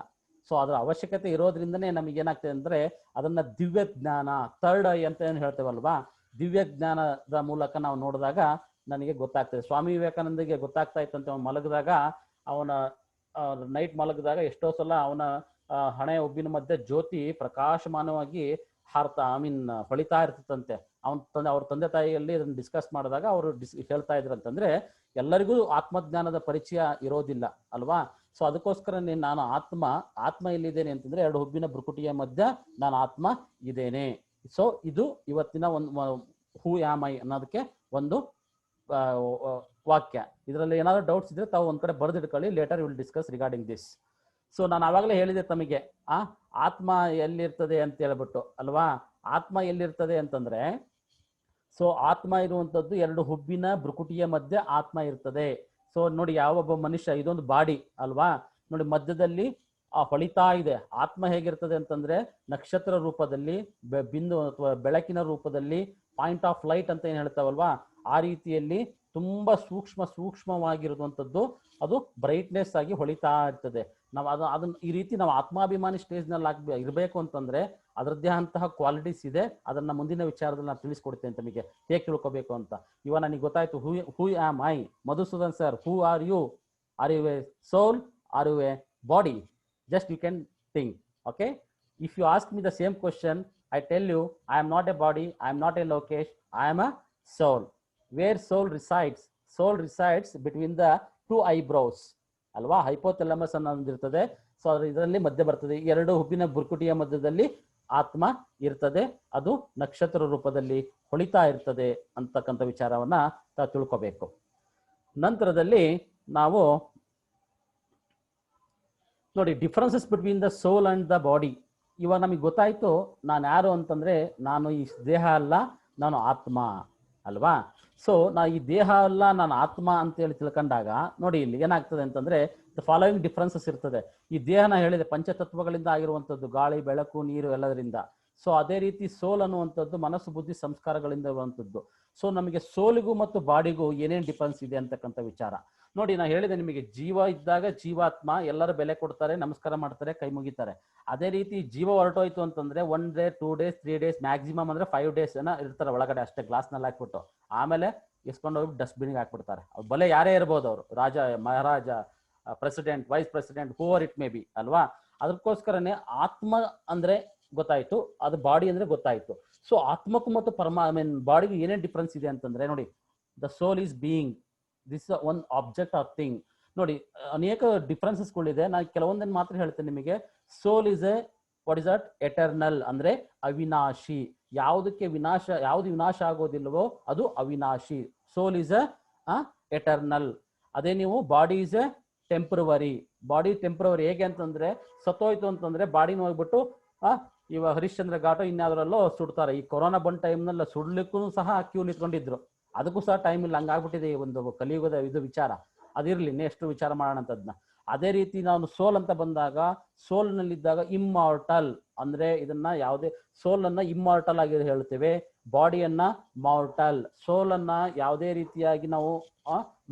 ಸೊ ಅದರ ಅವಶ್ಯಕತೆ ಇರೋದ್ರಿಂದನೇ ನಮಗೆ ಏನಾಗ್ತದೆ ಅಂದ್ರೆ, ಅದನ್ನ ದಿವ್ಯ ಜ್ಞಾನ, ಥರ್ಡ್ ಐ ಅಂತ ಏನು ಹೇಳ್ತೇವಲ್ವಾ, ದಿವ್ಯ ಜ್ಞಾನದ ಮೂಲಕ ನಾವು ನೋಡಿದಾಗ ನನಗೆ ಗೊತ್ತಾಗ್ತದೆ. ಸ್ವಾಮಿ ವಿವೇಕಾನಂದಗೆ ಗೊತ್ತಾಗ್ತಾ ಇತ್ತಂತೆ, ಅವನು ಮಲಗಿದಾಗ ಅವನ ನೈಟ್ ಮಲಗಿದಾಗ ಎಷ್ಟೋ ಸಲ ಅವನ ಹಣೆ ಉಬ್ಬಿನ ಮಧ್ಯೆ ಜ್ಯೋತಿ ಪ್ರಕಾಶಮಾನವಾಗಿ ಹೊಳಿತಾ ಇರ್ತದಂತೆ. ಅವ್ರ ತಂದೆ ತಾಯಿಯಲ್ಲಿ ಇದನ್ನು ಡಿಸ್ಕಸ್ ಮಾಡಿದಾಗ ಅವರು ಹೇಳ್ತಾ ಇದ್ರಂತಂದ್ರೆ ಎಲ್ಲರಿಗೂ ಆತ್ಮಜ್ಞಾನದ ಪರಿಚಯ ಇರೋದಿಲ್ಲ ಅಲ್ವಾ. ಸೊ ಅದಕ್ಕೋಸ್ಕರನೇ ನಾನು ಆತ್ಮ ಎಲ್ಲಿದ್ದೇನೆ ಅಂತಂದ್ರೆ 2 ಹುಬ್ಬಿನ ಭ್ರುಕುಟಿಯ ಮಧ್ಯ ನಾನು ಆತ್ಮ ಇದ್ದೇನೆ. ಸೊ ಇದು ಇವತ್ತಿನ ಒಂದು ಹೂ ಆಮ್ ಐ ಅನ್ನೋದಕ್ಕೆ ಒಂದು ವಾಕ್ಯ. ಇದರಲ್ಲಿ ಏನಾದ್ರು ಡೌಟ್ಸ್ ಇದ್ರೆ ತಾವು ಒಂದ್ ಕಡೆ ಬರೆದಿಟ್ಕೊಳ್ಳಿ, later will discuss regarding this. So ನಾನು ಆವಾಗಲೇ ಹೇಳಿದೆ ತಮಗೆ ಆತ್ಮ ಎಲ್ಲಿರ್ತದೆ ಅಂತ ಹೇಳ್ಬಿಟ್ಟು ಅಲ್ವಾ. ಆತ್ಮ ಎಲ್ಲಿರ್ತದೆ ಅಂತಂದ್ರೆ, ಸೊ ಆತ್ಮ ಇರುವಂತದ್ದು 2 ಹುಬ್ಬಿನ ಭ್ರುಕುಟಿಯ ಮಧ್ಯೆ ಆತ್ಮ ಇರ್ತದೆ. ಸೊ ನೋಡಿ, ಯಾವೊಬ್ಬ ಮನುಷ್ಯ, ಇದೊಂದು ಬಾಡಿ ಅಲ್ವಾ, ನೋಡಿ ಮಧ್ಯದಲ್ಲಿ ಹೊಳಿತಾ ಇದೆ. ಆತ್ಮ ಹೇಗಿರ್ತದೆ ಅಂತಂದ್ರೆ ನಕ್ಷತ್ರ ರೂಪದಲ್ಲಿ, ಬಿಂದು ಅಥವಾ ಬೆಳಕಿನ ರೂಪದಲ್ಲಿ, ಪಾಯಿಂಟ್ ಆಫ್ ಲೈಟ್ ಅಂತ ಏನ್ ಹೇಳ್ತಾವಲ್ವಾ, ಆ ರೀತಿಯಲ್ಲಿ ತುಂಬಾ ಸೂಕ್ಷ್ಮವಾಗಿರುವಂತದ್ದು, ಅದು ಬ್ರೈಟ್ನೆಸ್ ಆಗಿ ಹೊಳಿತಾ ಇರ್ತದೆ. ನಾವು ಅದನ್ನ ಈ ರೀತಿ ನಾವು ಆತ್ಮಾಭಿಮಾನಿ ಸ್ಟೇಜ್ ನಲ್ಲಿ ಇರಬೇಕು ಅಂತಂದ್ರೆ ಅದರದ್ದೇ ಅಂತಹ ಕ್ವಾಲಿಟೀಸ್ ಇದೆ. ಅದನ್ನ ಮುಂದಿನ ವಿಚಾರದಲ್ಲಿ ನಾನು ತಿಳಿಸ್ಕೊಡ್ತೇನೆ ತಮಗೆ ಹೇಗೆ ತಿಳ್ಕೊಬೇಕು ಅಂತ. ಇವಾಗ ನನಗೆ ಗೊತ್ತಾಯ್ತು who am I. Madhusudan sir, who are you? Are you a soul? Are you a body? Just you can think. Okay, if you ask me the same question, I tell you I am not a body, I am not a Lokesh, I am a soul. Where soul resides? Soul resides between the 2 eyebrows ಅಲ್ವಾ, ಹೈಪೋಥೆಲಮಸ್ ಅನ್ನೋದಿರ್ತದೆ. ಸೊ ಇದರಲ್ಲಿ ಮಧ್ಯ ಬರ್ತದೆ, 2 ಹುಬ್ಬಿನ ಭ್ರುಕುಟಿಯ ಮಧ್ಯದಲ್ಲಿ ಆತ್ಮ ಇರ್ತದೆ, ಅದು ನಕ್ಷತ್ರ ರೂಪದಲ್ಲಿ ಹೊಳಿತಾ ಇರ್ತದೆ ಅಂತಕ್ಕಂಥ ವಿಚಾರವನ್ನ ತಿಳ್ಕೋಬೇಕು. ನಂತರದಲ್ಲಿ ನಾವು ನೋಡಿ, differences between the soul and the body. ಇವಾಗ ನಮಗೆ ಗೊತ್ತಾಯ್ತು ನಾನು ಯಾರು ಅಂತಂದ್ರೆ, ನಾನು ಈ ದೇಹ ಅಲ್ಲ, ನಾನು ಆತ್ಮ ಅಲ್ವಾ. ಸೊ ನಾ ಈ ದೇಹ ಅಲ್ಲ, ನಾನು ಆತ್ಮ ಅಂತೇಳಿ ತಿಳ್ಕೊಂಡಾಗ ನೋಡಿ ಇಲ್ಲಿ ಏನಾಗ್ತದೆ ಅಂತಂದ್ರೆ ದ ಫಾಲೋಯಿಂಗ್ ಡಿಫ್ರೆನ್ಸಸ್ ಇರ್ತದೆ. ಈ ದೇಹನ ಹೇಳಿದೆ ಪಂಚತತ್ವಗಳಿಂದ ಆಗಿರುವಂಥದ್ದು, ಗಾಳಿ, ಬೆಳಕು, ನೀರು ಎಲ್ಲದರಿಂದ. ಸೊ ಅದೇ ರೀತಿ ಸೋಲ್ ಅನ್ನುವಂಥದ್ದು ಮನಸ್ಸು, ಬುದ್ಧಿ, ಸಂಸ್ಕಾರಗಳಿಂದ ಇರುವಂಥದ್ದು. ಸೊ ನಮಗೆ ಸೋಲಿಗೂ ಮತ್ತು ಬಾಡಿಗೂ ಏನೇನು ಡಿಫ್ರೆನ್ಸ್ ಇದೆ ಅಂತಕ್ಕಂಥ ವಿಚಾರ ನೋಡಿ. ನಾನು ಹೇಳಿದೆ ನಿಮಗೆ, ಜೀವ ಇದ್ದಾಗ ಜೀವಾತ್ಮ ಎಲ್ಲರೂ ಬೆಲೆ ಕೊಡ್ತಾರೆ, ನಮಸ್ಕಾರ ಮಾಡ್ತಾರೆ, ಕೈ ಮುಗಿತಾರೆ. ಅದೇ ರೀತಿ ಜೀವ ಹೊರಟೋಯ್ತು ಅಂತಂದ್ರೆ 1 day 2 days 3 days ಮ್ಯಾಕ್ಸಿಮಮ್ ಅಂದ್ರೆ 5 days ಇರ್ತಾರೆ ಒಳಗಡೆ ಅಷ್ಟೇ, ಗ್ಲಾಸ್ನಲ್ಲಿ ಹಾಕ್ಬಿಟ್ಟು ಆಮೇಲೆ ಎಸ್ಕೊಂಡು ಹೋಗಿ ಡಸ್ಟ್ಬಿನ್ಗೆ ಹಾಕ್ಬಿಡ್ತಾರೆ. ಅವ್ರು ಬಲೆ ಯಾರೇ ಇರ್ಬೋದು, ಅವರು ರಾಜ, ಮಹಾರಾಜ, president, vice president, whoever it may be ಅಲ್ವಾ. ಅದಕ್ಕೋಸ್ಕರನೇ ಆತ್ಮ ಅಂದ್ರೆ ಗೊತ್ತಾಯ್ತು, ಅದು ಬಾಡಿ ಅಂದ್ರೆ ಗೊತ್ತಾಯ್ತು. ಸೊ ಆತ್ಮಕ್ಕೂ ಮತ್ತು ಬಾಡಿಗೂ ಏನೇನು ಡಿಫ್ರೆನ್ಸ್ ಇದೆ ಅಂತಂದ್ರೆ ನೋಡಿ, the soul is being, this one object or thing. ನೋಡಿ ಅನೇಕ ಡಿಫ್ರೆನ್ಸಸ್ಗಳಿದೆ, ನಾನು ಕೆಲವೊಂದನ್ನು ಮಾತ್ರ ಹೇಳ್ತೇನೆ ನಿಮಗೆ. Soul is a what is that? Eternal, ಅಂದ್ರೆ ಅವಿನಾಶಿ. ಯಾವ್ದು ವಿನಾಶ ಆಗೋದಿಲ್ವೋ ಅದು ಅವಿನಾಶಿ. Soul is a eternal. ಅದೇ ನೀವು body is a temporary. Body temporary ಹೇಗೆ ಅಂತಂದ್ರೆ, ಸತ್ತೋಯ್ತು ಅಂತಂದ್ರೆ ಬಾಡಿನ ಹೋಗ್ಬಿಟ್ಟು ಇವಾಗ ಹರಿಶ್ಚಂದ್ರ ಘಾಟ ಇನ್ಯಾವ್ದ್ರಲ್ಲೋ ಸುಡ್ತಾರೆ. ಈ ಕೊರೋನಾ ಬಂದ ಟೈಮ್ನಲ್ಲಿ ಸುಡ್ಲಿಕ್ಕೂ ಸಹ ಕ್ಯೂ ನಿಂತ್ಕೊಂಡಿದ್ರು, ಅದಕ್ಕೂ ಸಹ ಟೈಮ್ ಇಲ್ಲ, ಹಂಗಾಗ್ಬಿಟ್ಟಿದೆ ಈ ಒಂದು ಕಲಿಯುಗದ ಇದು ವಿಚಾರ. ಅದಿರ್ಲಿ, ನೆಕ್ಸ್ಟ್ ವಿಚಾರ ಮಾಡೋಣ ಅಂತದ್ನ. ಅದೇ ರೀತಿ ನಾವು ಸೋಲ್ ಅಂತ ಬಂದಾಗ, ಸೋಲ್ ನಲ್ಲಿದ್ದಾಗ ಇಮ್ಮಾರ್ಟಲ್ ಅಂದ್ರೆ ಇದನ್ನ ಯಾವುದೇ ಸೋಲ್ ಅನ್ನ ಇಮ್ಮಾರ್ಟಲ್ ಆಗಿ ಹೇಳ್ತೇವೆ, ಬಾಡಿಯನ್ನ ಮಾರ್ಟಲ್. ಸೋಲ್ ಅನ್ನ ಯಾವುದೇ ರೀತಿಯಾಗಿ ನಾವು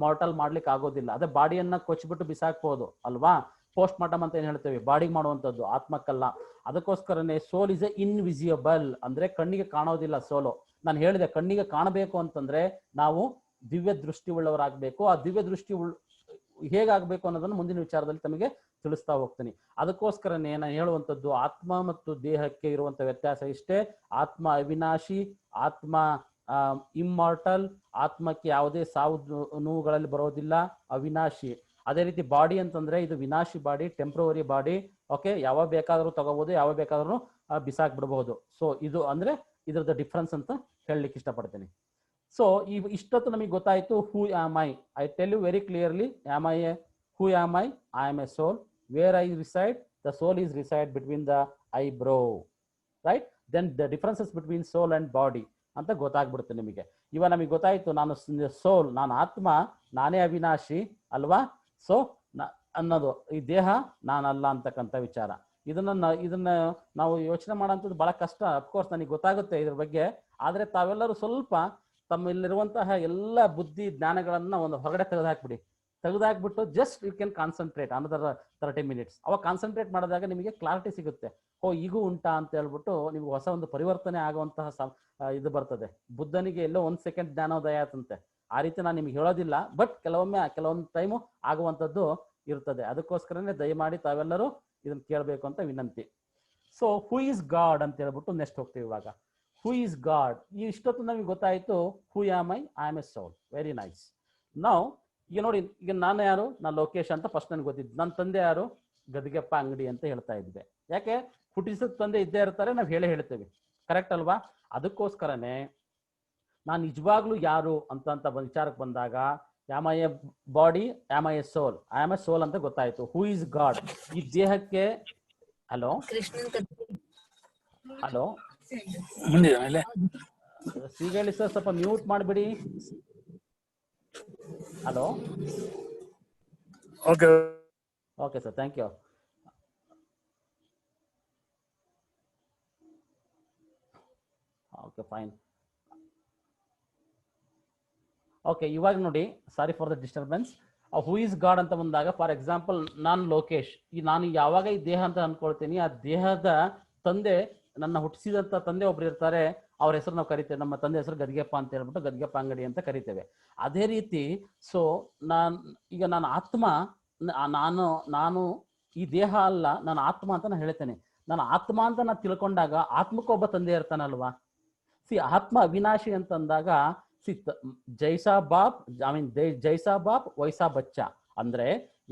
ಮಾರ್ಟಲ್ ಮಾಡ್ಲಿಕ್ಕೆ ಆಗೋದಿಲ್ಲ. ಅದೇ ಬಾಡಿಯನ್ನ ಕೊಚ್ಚಿಬಿಟ್ಟು ಬಿಸಾಕ್ಬೋದು ಅಲ್ವಾ. ಪೋಸ್ಟ್ ಮಾರ್ಟಮ್ ಅಂತ ಏನ್ ಹೇಳ್ತೇವೆ, ಬಾಡಿಗೆ ಮಾಡುವಂಥದ್ದು, ಆತ್ಮಕ್ಕಲ್ಲ. ಅದಕ್ಕೋಸ್ಕರನೇ ಸೋಲ್ ಇಸ್ ಎ ಇನ್ವಿಸಿಬಲ್, ಅಂದ್ರೆ ಕಣ್ಣಿಗೆ ಕಾಣೋದಿಲ್ಲ ಸೋಲು. ನಾನು ಹೇಳಿದೆ, ಕಣ್ಣಿಗೆ ಕಾಣಬೇಕು ಅಂತಂದ್ರೆ ನಾವು ದಿವ್ಯ ದೃಷ್ಟಿ ಉಳ್ಳವರಾಗಬೇಕು. ಆ ದಿವ್ಯ ದೃಷ್ಟಿ ಹೇಗಾಗಬೇಕು ಅನ್ನೋದನ್ನು ಮುಂದಿನ ವಿಚಾರದಲ್ಲಿ ತಮಗೆ ತಿಳಿಸ್ತಾ ಹೋಗ್ತೀನಿ. ಅದಕ್ಕೋಸ್ಕರನೇ ನಾನು ಹೇಳುವಂಥದ್ದು, ಆತ್ಮ ಮತ್ತು ದೇಹಕ್ಕೆ ಇರುವಂತ ವ್ಯತ್ಯಾಸ ಇಷ್ಟೇ. ಆತ್ಮ ಅವಿನಾಶಿ, ಆತ್ಮ ಇಮ್ಮಾರ್ಟಲ್. ಆತ್ಮಕ್ಕೆ ಯಾವುದೇ ಸಾವು ನೋವುಗಳಲ್ಲಿ ಬರೋದಿಲ್ಲ, ಅವಿನಾಶಿ. ಅದೇ ರೀತಿ ಬಾಡಿ ಅಂತಂದ್ರೆ ಇದು ವಿನಾಶಿ ಬಾಡಿ, ಟೆಂಪ್ರವರಿ ಬಾಡಿ. ಓಕೆ, ಯಾವಾಗ ಬೇಕಾದ್ರೂ ತಗೋಬಹುದು, ಯಾವಾಗ ಬೇಕಾದ್ರೂ ಬಿಸಾಕ್ ಬಿಡಬಹುದು. ಸೊ ಇದು ಅಂದ್ರೆ ಇದ್ರದ್ದು ಡಿಫ್ರೆನ್ಸ್ ಅಂತ ಹೇಳಲಿಕ್ಕೆ ಇಷ್ಟಪಡ್ತೀನಿ. ಸೊ ಇಷ್ಟೊತ್ತು ನಮಗೆ ಗೊತ್ತಾಯ್ತು who am I. I tell you very clearly, am I a who am I am a soul. Where I reside? The soul is reside between the eyebrow, right? Then the differences between soul and body ಅಂತ ಗೊತ್ತಾಗ್ಬಿಡುತ್ತೆ ನಿಮಗೆ. ಇವಾಗ ನಮಗೆ ಗೊತ್ತಾಯ್ತು, ನಾನು ಸೋಲ್, ನಾನು ಆತ್ಮ, ನಾನೇ ಅವಿನಾಶಿ ಅಲ್ವಾ. ಸೊ ಅನ್ನೋದು ಈ ದೇಹ ನಾನಲ್ಲ ಅಂತಕ್ಕಂಥ ವಿಚಾರ. ಇದನ್ನ ನಾವು ಯೋಚನೆ ಮಾಡೋಂಥದ್ದು ಬಹಳ ಕಷ್ಟ. ಅಫ್ಕೋರ್ಸ್ ನನಗೆ ಗೊತ್ತಾಗುತ್ತೆ ಇದ್ರ ಬಗ್ಗೆ, ಆದ್ರೆ ತಾವೆಲ್ಲರೂ ಸ್ವಲ್ಪ ತಮ್ಮಲ್ಲಿರುವಂತಹ ಎಲ್ಲ ಬುದ್ಧಿ ಜ್ಞಾನಗಳನ್ನ ಒಂದು ಹೊರಗಡೆ ತೆಗೆದಾಕ್ಬಿಟ್ಟು just you can concentrate another 30 minutes. ಅವಾಗ ಕಾನ್ಸಂಟ್ರೇಟ್ ಮಾಡಿದಾಗ ನಿಮಗೆ ಕ್ಲಾರಿಟಿ ಸಿಗುತ್ತೆ. ಈಗೂ ಉಂಟಾ ಅಂತ ಹೇಳ್ಬಿಟ್ಟು ನಿಮ್ಗೆ ಹೊಸ ಒಂದು ಪರಿವರ್ತನೆ ಆಗುವಂತಹ ಇದು ಬರ್ತದೆ. ಬುದ್ಧನಿಗೆ ಎಲ್ಲೋ 1 second ಜ್ಞಾನೋದಯ ಆಯ್ತಂತೆ, ಆ ರೀತಿ ನಾನು ನಿಮ್ಗೆ ಹೇಳೋದಿಲ್ಲ, ಬಟ್ ಕೆಲವೊಂದು ಟೈಮು ಆಗುವಂಥದ್ದು ಇರ್ತದೆ. ಅದಕ್ಕೋಸ್ಕರನೇ ದಯಮಾಡಿ ತಾವೆಲ್ಲರೂ ಇದನ್ನು ಕೇಳಬೇಕು ಅಂತ ವಿನಂತಿ. ಸೊ ಹೂ ಈಸ್ ಗಾಡ್ ಅಂತ ಹೇಳ್ಬಿಟ್ಟು ನೆಕ್ಸ್ಟ್ ಹೋಗ್ತೀವಿ. ಇವಾಗ ಹೂ ಈಸ್ ಗಾಡ್, ಈ ಇಷ್ಟೊತ್ತು ನಮಗೆ ಗೊತ್ತಾಯಿತು who am I am a soul. Very nice. ನಾವು ಈಗ ನೋಡಿ, ಈಗ ನಾನು ಯಾರು, ನಾನು ಲೋಕೇಶ್ ಅಂತ ಫಸ್ಟ್ ನನಗೆ ಗೊತ್ತಿದ್ದು. ನನ್ನ ತಂದೆ ಯಾರು, ಗದಿಗೆಪ್ಪ ಅಂಗಡಿ ಅಂತ ಹೇಳ್ತಾ ಇದ್ದೆ. ಯಾಕೆ, ಹುಟ್ಟಿಸಿದ ತಂದೆ ಇದ್ದೇ ಇರ್ತಾರೆ, ನಾವು ಹೇಳ್ತೇವೆ, ಕರೆಕ್ಟ್ ಅಲ್ವಾ? ಅದಕ್ಕೋಸ್ಕರನೇ ನಾನು ನಿಜವಾಗ್ಲೂ ಯಾರು ಅಂತ ವಿಚಾರಕ್ಕೆ ಬಂದಾಗ am I a body, am I a soul, I am a soul ಅಂತ ಗೊತ್ತಾಯ್ತು. ಹೂ ಈಸ್ ಗಾಡ್, ಈ ದೇಹಕ್ಕೆ ಹಲೋ ಹಲೋ ಶ್ರೀಗಳಿ ಸರ್ ಸ್ವಲ್ಪ ಮ್ಯೂಟ್ ಮಾಡಿಬಿಡಿ. Hello, okay sir, thank you. Okay fine. Okay, ಇವಾಗ ನೋಡಿ, sorry for the disturbance. Who is God ಅಂತ ಬಂದಾಗ, ಫಾರ್ ಎಕ್ಸಾಂಪಲ್ ನಾನು ಲೋಕೇಶ್, ನಾನು ಯಾವಾಗ ಈ ದೇಹ ಅಂತ ಅನ್ಕೊಳ್ತೀನಿ, ಆ ದೇಹದ ತಂದೆ, ನನ್ನ ಹುಟ್ಟಿಸಿದಂಥ ತಂದೆ ಒಬ್ರು ಇರ್ತಾರೆ, ಅವ್ರ ಹೆಸರು ನಾವು ಕರಿತೇವೆ. ನಮ್ಮ ತಂದೆ ಹೆಸರು ಗದಿಗೆಪ್ಪ ಅಂತ ಹೇಳ್ಬಿಟ್ಟು ಗದಿಗೆಪ್ಪ ಅಂಗಡಿ ಅಂತ ಕರಿತೇವೆ. ಅದೇ ರೀತಿ ಸೊ ನಾನು ಆತ್ಮ, ನಾನು ಈ ದೇಹ ಅಲ್ಲ, ನಾನು ಆತ್ಮ ಅಂತ ನಾನು ಹೇಳ್ತೇನೆ. ನಾನು ಆತ್ಮ ಅಂತ ನಾನು ತಿಳ್ಕೊಂಡಾಗ ಆತ್ಮಕ್ಕೊಬ್ಬ ತಂದೆ ಇರ್ತಾನಲ್ವಾ? ಆತ್ಮ ಅವಿನಾಶಿ ಅಂತಂದಾಗ ಜೈಸಾ ಬಾಪ್, ಜೈಸಾ ಬಾಪ್ ವೈಸಾ ಬಚ್ಚ, ಅಂದ್ರೆ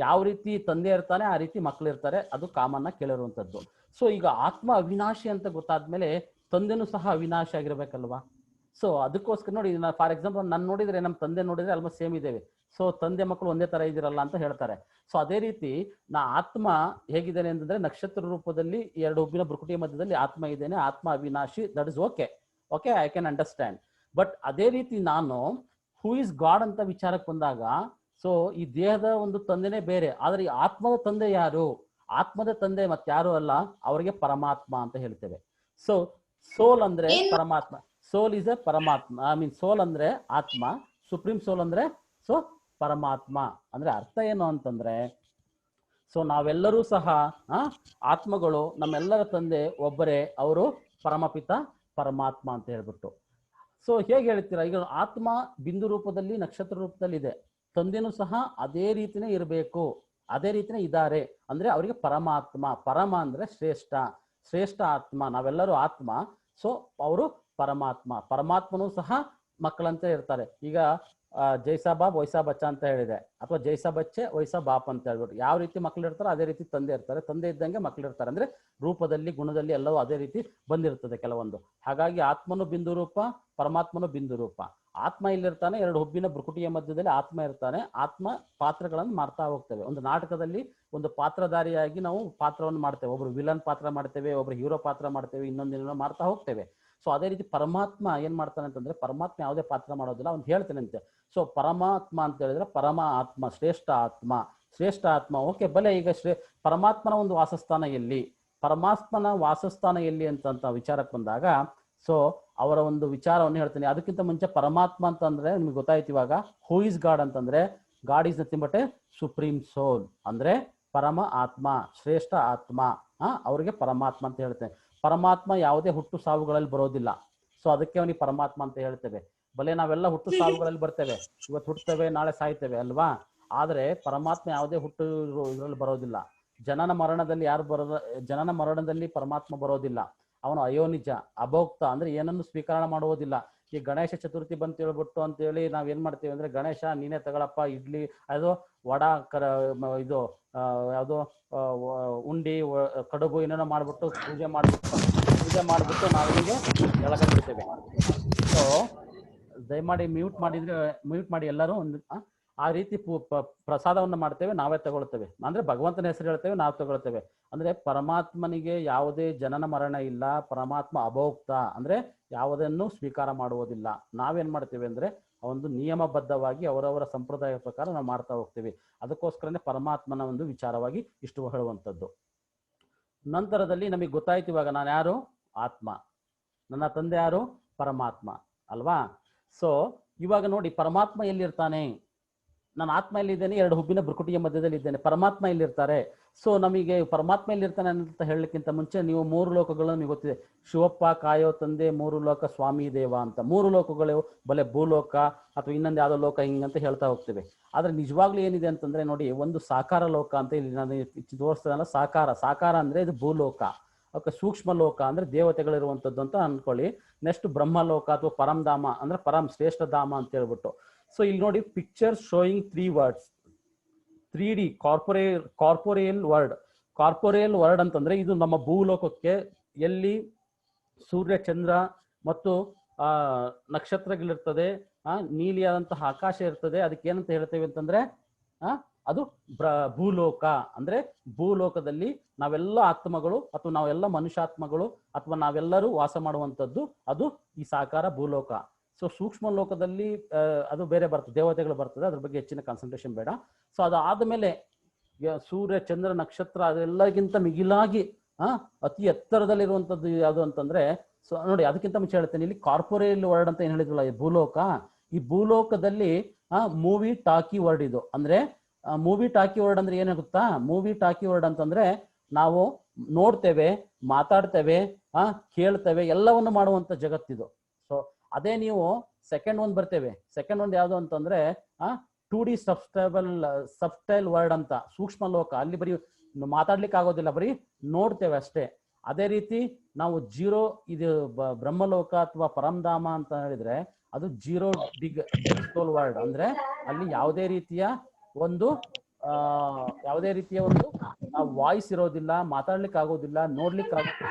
ಯಾವ ರೀತಿ ತಂದೆ ಇರ್ತಾನೆ ಆ ರೀತಿ ಮಕ್ಳು ಇರ್ತಾರೆ, ಅದು ಕಾಮನ್ನ ಕೇಳಿರುವಂಥದ್ದು. ಸೊ ಈಗ ಆತ್ಮ ಅವಿನಾಶಿ ಅಂತ ಗೊತ್ತಾದ್ಮೇಲೆ ತಂದೆನೂ ಸಹ ಅವಿನಾಶಿ ಆಗಿರ್ಬೇಕಲ್ವಾ? ಸೊ ಅದಕ್ಕೋಸ್ಕರ ನೋಡಿ, ಫಾರ್ ಎಕ್ಸಾಂಪಲ್ ನಾನು ನೋಡಿದ್ರೆ, ನಮ್ಮ ತಂದೆ ನೋಡಿದ್ರೆ ಆಲ್ಮೋಸ್ಟ್ ಸೇಮ್ ಇದ್ದೇವೆ. ಸೊ ತಂದೆ ಮಕ್ಕಳು ಒಂದೇ ತರ ಇದಿರಲ್ಲ ಅಂತ ಹೇಳ್ತಾರೆ. ಸೊ ಅದೇ ರೀತಿ ಆತ್ಮ ಹೇಗಿದ್ದೇನೆ ಅಂತಂದ್ರೆ, ನಕ್ಷತ್ರ ರೂಪದಲ್ಲಿ ಎರಡು ಹುಬ್ಬಿನ ಬೃಕುಟಿಯ ಮಧ್ಯದಲ್ಲಿ ಆತ್ಮ ಇದ್ದೇನೆ, ಆತ್ಮ ಅವಿನಾಶಿ, that is okay, I can understand. But ಅದೇ ರೀತಿ ನಾನು ಹೂ ಇಸ್ ಗಾಡ್ ಅಂತ ವಿಚಾರಕ್ಕೆ ಬಂದಾಗ, ಸೊ ಈ ದೇಹದ ಒಂದು ತಂದೆನೇ ಬೇರೆ, ಆದ್ರೆ ಈ ಆತ್ಮದ ತಂದೆ ಯಾರು? ಆತ್ಮದ ತಂದೆ ಮತ್ತಾರು ಅಲ್ಲ, ಅವರಿಗೆ ಪರಮಾತ್ಮ ಅಂತ ಹೇಳ್ತೇವೆ. ಸೊ ಸೋಲ್ ಅಂದ್ರೆ ಪರಮಾತ್ಮ, ಸೋಲ್ ಇಸ್ ಎ ಪರಮಾತ್ಮ, ಐ ಮೀನ್ ಸೋಲ್ ಅಂದ್ರೆ ಆತ್ಮ, ಸುಪ್ರೀಂ ಸೋಲ್ ಅಂದ್ರೆ ಸೊ ಪರಮಾತ್ಮ. ಅಂದ್ರೆ ಅರ್ಥ ಏನು ಅಂತಂದ್ರೆ, ಸೊ ನಾವೆಲ್ಲರೂ ಸಹ ಆತ್ಮಗಳು, ನಮ್ಮೆಲ್ಲರ ತಂದೆ ಒಬ್ಬರೇ, ಅವರು ಪರಮಪಿತ ಪರಮಾತ್ಮ ಅಂತ ಹೇಳ್ಬಿಟ್ಟು. ಸೊ ಹೇಗೆ ಹೇಳ್ತೀರಾ? ಈಗ ಆತ್ಮ ಬಿಂದು ರೂಪದಲ್ಲಿ, ನಕ್ಷತ್ರ ರೂಪದಲ್ಲಿ ಇದೆ, ತಂದೆನೂ ಸಹ ಅದೇ ರೀತಿನೇ ಇರಬೇಕು, ಅದೇ ರೀತಿನೇ ಇದ್ದಾರೆ, ಅಂದ್ರೆ ಅವರಿಗೆ ಪರಮಾತ್ಮ. ಪರಮ ಅಂದ್ರೆ ಶ್ರೇಷ್ಠ, ಶ್ರೇಷ್ಠ ಆತ್ಮ, ನಾವೆಲ್ಲರೂ ಆತ್ಮ, ಸೊ ಅವರು ಪರಮಾತ್ಮ. ಪರಮಾತ್ಮನೂ ಸಹ ಮಕ್ಕಳಂತೆ ಇರ್ತಾರೆ. ಈಗ ಜೈಸಾ ಬಾಬ್ ವೈಸಾ ಬಚ್ಚ ಅಂತ ಹೇಳಿದೆ, ಅಥವಾ ಜೈಸಾ ಬಚ್ಚೆ ವೈಸಾ ಬಾಪ್ ಅಂತ ಹೇಳ್ಬಿಟ್ಟು ಯಾವ ರೀತಿ ಮಕ್ಳು ಇರ್ತಾರೆ ಅದೇ ರೀತಿ ತಂದೆ ಇರ್ತಾರೆ, ತಂದೆ ಇದ್ದಂಗೆ ಮಕ್ಳು ಇರ್ತಾರೆ. ಅಂದ್ರೆ ರೂಪದಲ್ಲಿ, ಗುಣದಲ್ಲಿ ಎಲ್ಲವೂ ಅದೇ ರೀತಿ ಬಂದಿರ್ತದೆ ಕೆಲವೊಂದು. ಹಾಗಾಗಿ ಆತ್ಮನು ಬಿಂದು ರೂಪ, ಪರಮಾತ್ಮನು ಬಿಂದು ರೂಪ. ಆತ್ಮ ಇಲ್ಲಿರ್ತಾನೆ, ಎರಡು ಹುಬ್ಬಿನ ಬೃಕುಟಿಯ ಮಧ್ಯದಲ್ಲಿ ಆತ್ಮ ಇರ್ತಾನೆ. ಆತ್ಮ ಪಾತ್ರಗಳನ್ನು ಮಾಡ್ತಾ ಹೋಗ್ತೇವೆ. ಒಂದು ನಾಟಕದಲ್ಲಿ ಒಂದು ಪಾತ್ರಧಾರಿಯಾಗಿ ನಾವು ಪಾತ್ರವನ್ನು ಮಾಡ್ತೇವೆ, ಒಬ್ರು ವಿಲನ್ ಪಾತ್ರ ಮಾಡ್ತೇವೆ, ಒಬ್ರು ಹೀರೋ ಪಾತ್ರ ಮಾಡ್ತೇವೆ, ಇನ್ನೊಂದಿನ ಮಾಡ್ತಾ ಹೋಗ್ತೇವೆ. ಸೊ ಅದೇ ರೀತಿ ಪರಮಾತ್ಮ ಏನ್ ಮಾಡ್ತಾನೆ ಅಂತಂದ್ರೆ, ಪರಮಾತ್ಮ ಯಾವುದೇ ಪಾತ್ರ ಮಾಡೋದಿಲ್ಲ, ಅವ್ನು ಹೇಳ್ತೇನೆ ಅಂತೆ. ಸೊ ಪರಮಾತ್ಮ ಅಂತ ಹೇಳಿದ್ರೆ ಪರಮ ಆತ್ಮ, ಶ್ರೇಷ್ಠ ಆತ್ಮ, ಶ್ರೇಷ್ಠ ಆತ್ಮ. ಓಕೆ, ಬಲೆ ಈಗ ಪರಮಾತ್ಮನ ಒಂದು ವಾಸಸ್ಥಾನ ಎಲ್ಲಿ, ಪರಮಾತ್ಮನ ವಾಸಸ್ಥಾನ ಎಲ್ಲಿ ಅಂತ ವಿಚಾರಕ್ಕೆ ಬಂದಾಗ, ಸೊ ಅವರ ಒಂದು ವಿಚಾರವನ್ನು ಹೇಳ್ತೀನಿ. ಅದಕ್ಕಿಂತ ಮುಂಚೆ ಪರಮಾತ್ಮ ಅಂತಂದ್ರೆ ನಿಮ್ಗೆ ಗೊತ್ತಾಯ್ತು ಇವಾಗ. ಹೂ ಇಸ್ ಗಾಡ್ ಅಂತಂದ್ರೆ, God is nothing but a supreme soul, ಅಂದ್ರೆ ಪರಮ ಆತ್ಮ, ಶ್ರೇಷ್ಠ ಆತ್ಮ, ಅವ್ರಿಗೆ ಪರಮಾತ್ಮ ಅಂತ ಹೇಳ್ತೇನೆ. ಪರಮಾತ್ಮ ಯಾವುದೇ ಹುಟ್ಟು ಸಾವುಗಳಲ್ಲಿ ಬರೋದಿಲ್ಲ, ಸೊ ಅದಕ್ಕೆ ಅವನಿಗೆ ಪರಮಾತ್ಮ ಅಂತ ಹೇಳ್ತೇವೆ. ಬಲೆ ನಾವೆಲ್ಲ ಹುಟ್ಟು ಸಾವುಗಳಲ್ಲಿ ಬರ್ತೇವೆ, ಇವತ್ತು ಹುಟ್ಟುತ್ತೇವೆ, ನಾಳೆ ಸಾಯ್ತೇವೆ ಅಲ್ವಾ? ಆದ್ರೆ ಪರಮಾತ್ಮ ಯಾವುದೇ ಹುಟ್ಟು ಇದರಲ್ಲಿ ಬರೋದಿಲ್ಲ. ಜನನ ಮರಣದಲ್ಲಿ ಪರಮಾತ್ಮ ಬರೋದಿಲ್ಲ. ಅವನು ಅಯೋನಿಜ, ಅಭೋಕ್ತ, ಅಂದ್ರೆ ಏನನ್ನು ಸ್ವೀಕಾರ ಮಾಡುವುದಿಲ್ಲ. ಈ ಗಣೇಶ ಚತುರ್ಥಿ ಬಂತ ಹೇಳ್ಬಿಟ್ಟು ಅಂತೇಳಿ ನಾವೇನ್ ಮಾಡ್ತೀವಿ ಅಂದ್ರೆ, ಗಣೇಶ ನೀನೇ ತಗೊಳಪ್ಪ ಇಡ್ಲಿ, ಅದು ವಡ, ಇದು ಯಾವುದು ಉಂಡಿ, ಕಡುಬು ಏನೇನೋ ಮಾಡ್ಬಿಟ್ಟು ಪೂಜೆ ಮಾಡ್ಬಿಟ್ಟು ನಾವು ಹೀಗೆ ಕೆಳಗೆ ಬಿಡ್ತೇವೆ. ಸೊ ದಯಮಾಡಿ ಮ್ಯೂಟ್ ಮಾಡಿ ಎಲ್ಲರೂ. ಒಂದು ಆ ರೀತಿ ಪ್ರಸಾದವನ್ನು ಮಾಡ್ತೇವೆ, ನಾವೇ ತಗೊಳ್ತೇವೆ. ಅಂದ್ರೆ ಭಗವಂತನ ಹೆಸರು ಹೇಳ್ತೇವೆ, ನಾವು ತಗೊಳ್ತೇವೆ. ಅಂದ್ರೆ ಪರಮಾತ್ಮನಿಗೆ ಯಾವುದೇ ಜನನ ಮರಣ ಇಲ್ಲ. ಪರಮಾತ್ಮ ಅಭೋಕ್ತ, ಅಂದ್ರೆ ಯಾವುದನ್ನು ಸ್ವೀಕಾರ ಮಾಡುವುದಿಲ್ಲ. ನಾವೇನ್ ಮಾಡ್ತೇವೆ ಅಂದ್ರೆ, ಒಂದು ನಿಯಮಬದ್ಧವಾಗಿ ಅವರವರ ಸಂಪ್ರದಾಯ ಪ್ರಕಾರ ನಾವು ಮಾಡ್ತಾ ಹೋಗ್ತೇವೆ. ಅದಕ್ಕೋಸ್ಕರನೇ ಪರಮಾತ್ಮನ ಒಂದು ವಿಚಾರವಾಗಿ ಇಷ್ಟು ಹೇಳುವಂಥದ್ದು. ನಂತರದಲ್ಲಿ ನಮಗೆ ಗೊತ್ತಾಯ್ತು ಇವಾಗ ನಾನು ಯಾರು, ಆತ್ಮ, ನನ್ನ ತಂದೆ ಯಾರು, ಪರಮಾತ್ಮ ಅಲ್ವಾ? ಸೊ ಇವಾಗ ನೋಡಿ, ಪರಮಾತ್ಮ ಎಲ್ಲಿರ್ತಾನೆ? ನಾನು ಆತ್ಮ ಎಲ್ಲಿದ್ದೇನೆ, ಎರಡು ಹುಬ್ಬಿನ ಭ್ರುಕುಟಿಯ ಮಧ್ಯದಲ್ಲಿ ಇದ್ದೇನೆ, ಪರಮಾತ್ಮ ಎಲ್ಲಿರ್ತಾರೆ. ಸೊ ನಮಗೆ ಪರಮಾತ್ಮ ಎಲ್ಲಿರ್ತಾನೆ ಅಂತ ಹೇಳಲಿಕ್ಕಿಂತ ಮುಂಚೆ ನೀವು ಮೂರು ಲೋಕಗಳನ್ನು ನಿಮಗೆ ಗೊತ್ತಿದೆ. ಶಿವಪ್ಪ ಕಾಯೋ ತಂದೆ, ಮೂರು ಲೋಕ ಸ್ವಾಮಿ ದೇವ ಅಂತ. ಮೂರು ಲೋಕಗಳು ಬಲೆ ಭೂಲೋಕ ಅಥವಾ ಇನ್ನೊಂದು ಯಾವುದೋ ಲೋಕ ಹಿಂಗಂತ ಹೇಳ್ತಾ ಹೋಗ್ತೇವೆ. ಆದ್ರೆ ನಿಜವಾಗ್ಲೂ ಏನಿದೆ ಅಂತಂದ್ರೆ ನೋಡಿ, ಒಂದು ಸಾಕಾರ ಲೋಕ ಅಂತ ಇಲ್ಲಿ ನಾನು ತೋರಿಸ್ತದಲ್ಲ, ಸಾಕಾರ ಅಂದ್ರೆ ಇದು ಭೂಲೋಕ. ಓಕೆ, ಸೂಕ್ಷ್ಮ ಲೋಕ ಅಂದ್ರೆ ದೇವತೆಗಳಿರುವಂಥದ್ದು ಅಂತ ಅನ್ಕೊಳ್ಳಿ. ನೆಕ್ಸ್ಟ್ ಬ್ರಹ್ಮಲೋಕ ಅಥವಾ ಪರಂಧಾಮ ಅಂದ್ರೆ ಪರಂ ಶ್ರೇಷ್ಠ ಧಾಮ ಅಂತ ಹೇಳ್ಬಿಟ್ಟು. ಸೊ ಇಲ್ಲಿ ನೋಡಿ, picture showing 3 worlds 3D corporeal world. Corporeal world ಅಂತಂದ್ರೆ ಇದು ನಮ್ಮ ಭೂಲೋಕಕ್ಕೆ ಎಲ್ಲಿ ಸೂರ್ಯ ಚಂದ್ರ ಮತ್ತು ನಕ್ಷತ್ರಗಳಿರ್ತದೆ, ನೀಲಿಯಾದಂತಹ ಆಕಾಶ ಇರ್ತದೆ, ಅದಕ್ಕೆ ಏನಂತ ಹೇಳ್ತೇವೆ ಅಂತಂದ್ರೆ ಅದು ಭೂಲೋಕ. ಅಂದ್ರೆ ಭೂಲೋಕದಲ್ಲಿ ನಾವೆಲ್ಲ ಆತ್ಮಗಳು ಅಥವಾ ನಾವೆಲ್ಲ ಮನುಷ್ಯಾತ್ಮಗಳು ಅಥವಾ ನಾವೆಲ್ಲರೂ ವಾಸ ಮಾಡುವಂಥದ್ದು ಅದು ಈ ಸಾಕಾರ ಭೂಲೋಕ. ಸೊ ಸೂಕ್ಷ್ಮ ಲೋಕದಲ್ಲಿ ಅದು ಬೇರೆ ಬರ್ತದೆ, ದೇವತೆಗಳು ಬರ್ತದೆ, ಅದ್ರ ಬಗ್ಗೆ ಹೆಚ್ಚಿನ ಕಾನ್ಸಂಟ್ರೇಷನ್ ಬೇಡ. ಸೊ ಅದಾದ್ಮೇಲೆ ಸೂರ್ಯ ಚಂದ್ರ ನಕ್ಷತ್ರ ಅದೆಲ್ಲರಿಗಿಂತ ಮಿಗಿಲಾಗಿ ಅತಿ ಎತ್ತರದಲ್ಲಿರುವಂಥದ್ದು ಯಾವುದು ಅಂತಂದ್ರೆ, ಸೊ ನೋಡಿ ಅದಕ್ಕಿಂತ ಮುಂಚೆ ಹೇಳ್ತೇನೆ, ಇಲ್ಲಿ ಕಾರ್ಪೊರೇಲ್ ವರ್ಡ್ ಅಂತ ಏನ್ ಹೇಳಿದ್ರಲ್ಲ ಈ ಭೂಲೋಕ, ಈ ಭೂಲೋಕದಲ್ಲಿ ಮೂವಿ ಟಾಕಿ ವರ್ಡ್ ಇದು. ಅಂದ್ರೆ ಮೂವಿ ಟಾಕಿ ವರ್ಡ್ ಅಂದ್ರೆ ಏನಾಗುತ್ತಾ, ಮೂವಿ ಟಾಕಿ ವರ್ಡ್ ಅಂತಂದ್ರೆ ನಾವು ನೋಡ್ತೇವೆ, ಮಾತಾಡ್ತೇವೆ, ಕೇಳ್ತೇವೆ, ಎಲ್ಲವನ್ನು ಮಾಡುವಂತ ಜಗತ್ತಿದು. ಸೊ ಅದೇ ನೀವು ಸೆಕೆಂಡ್ ಒಂದು ಬರ್ತೇವೆ, ಸೆಕೆಂಡ್ ಒಂದು ಯಾವುದು ಅಂತಂದ್ರೆ 2D ಸಬ್ಸ್ಟೈಲ್ ವರ್ಡ್ ಅಂತ, ಸೂಕ್ಷ್ಮ ಲೋಕ. ಅಲ್ಲಿ ಬರೀ ಮಾತಾಡ್ಲಿಕ್ಕೆ ಆಗೋದಿಲ್ಲ, ಬರೀ ನೋಡ್ತೇವೆ ಅಷ್ಟೇ. ಅದೇ ರೀತಿ ನಾವು ಜೀರೋ, ಇದು ಬ್ರಹ್ಮಲೋಕ ಅಥವಾ ಪರಂಧಾಮ ಅಂತ ಹೇಳಿದ್ರೆ ಅದು ಜೀರೋ ಡಿಜಿಟಲ್ ವರ್ಡ್. ಅಂದ್ರೆ ಅಲ್ಲಿ ಯಾವುದೇ ರೀತಿಯ ಒಂದು ವಾಯ್ಸ್ ಇರೋದಿಲ್ಲ, ಮಾತಾಡ್ಲಿಕ್ಕೆ ಆಗೋದಿಲ್ಲ, ನೋಡ್ಲಿಕ್ಕೆ ಆಗೋದಿಲ್ಲ.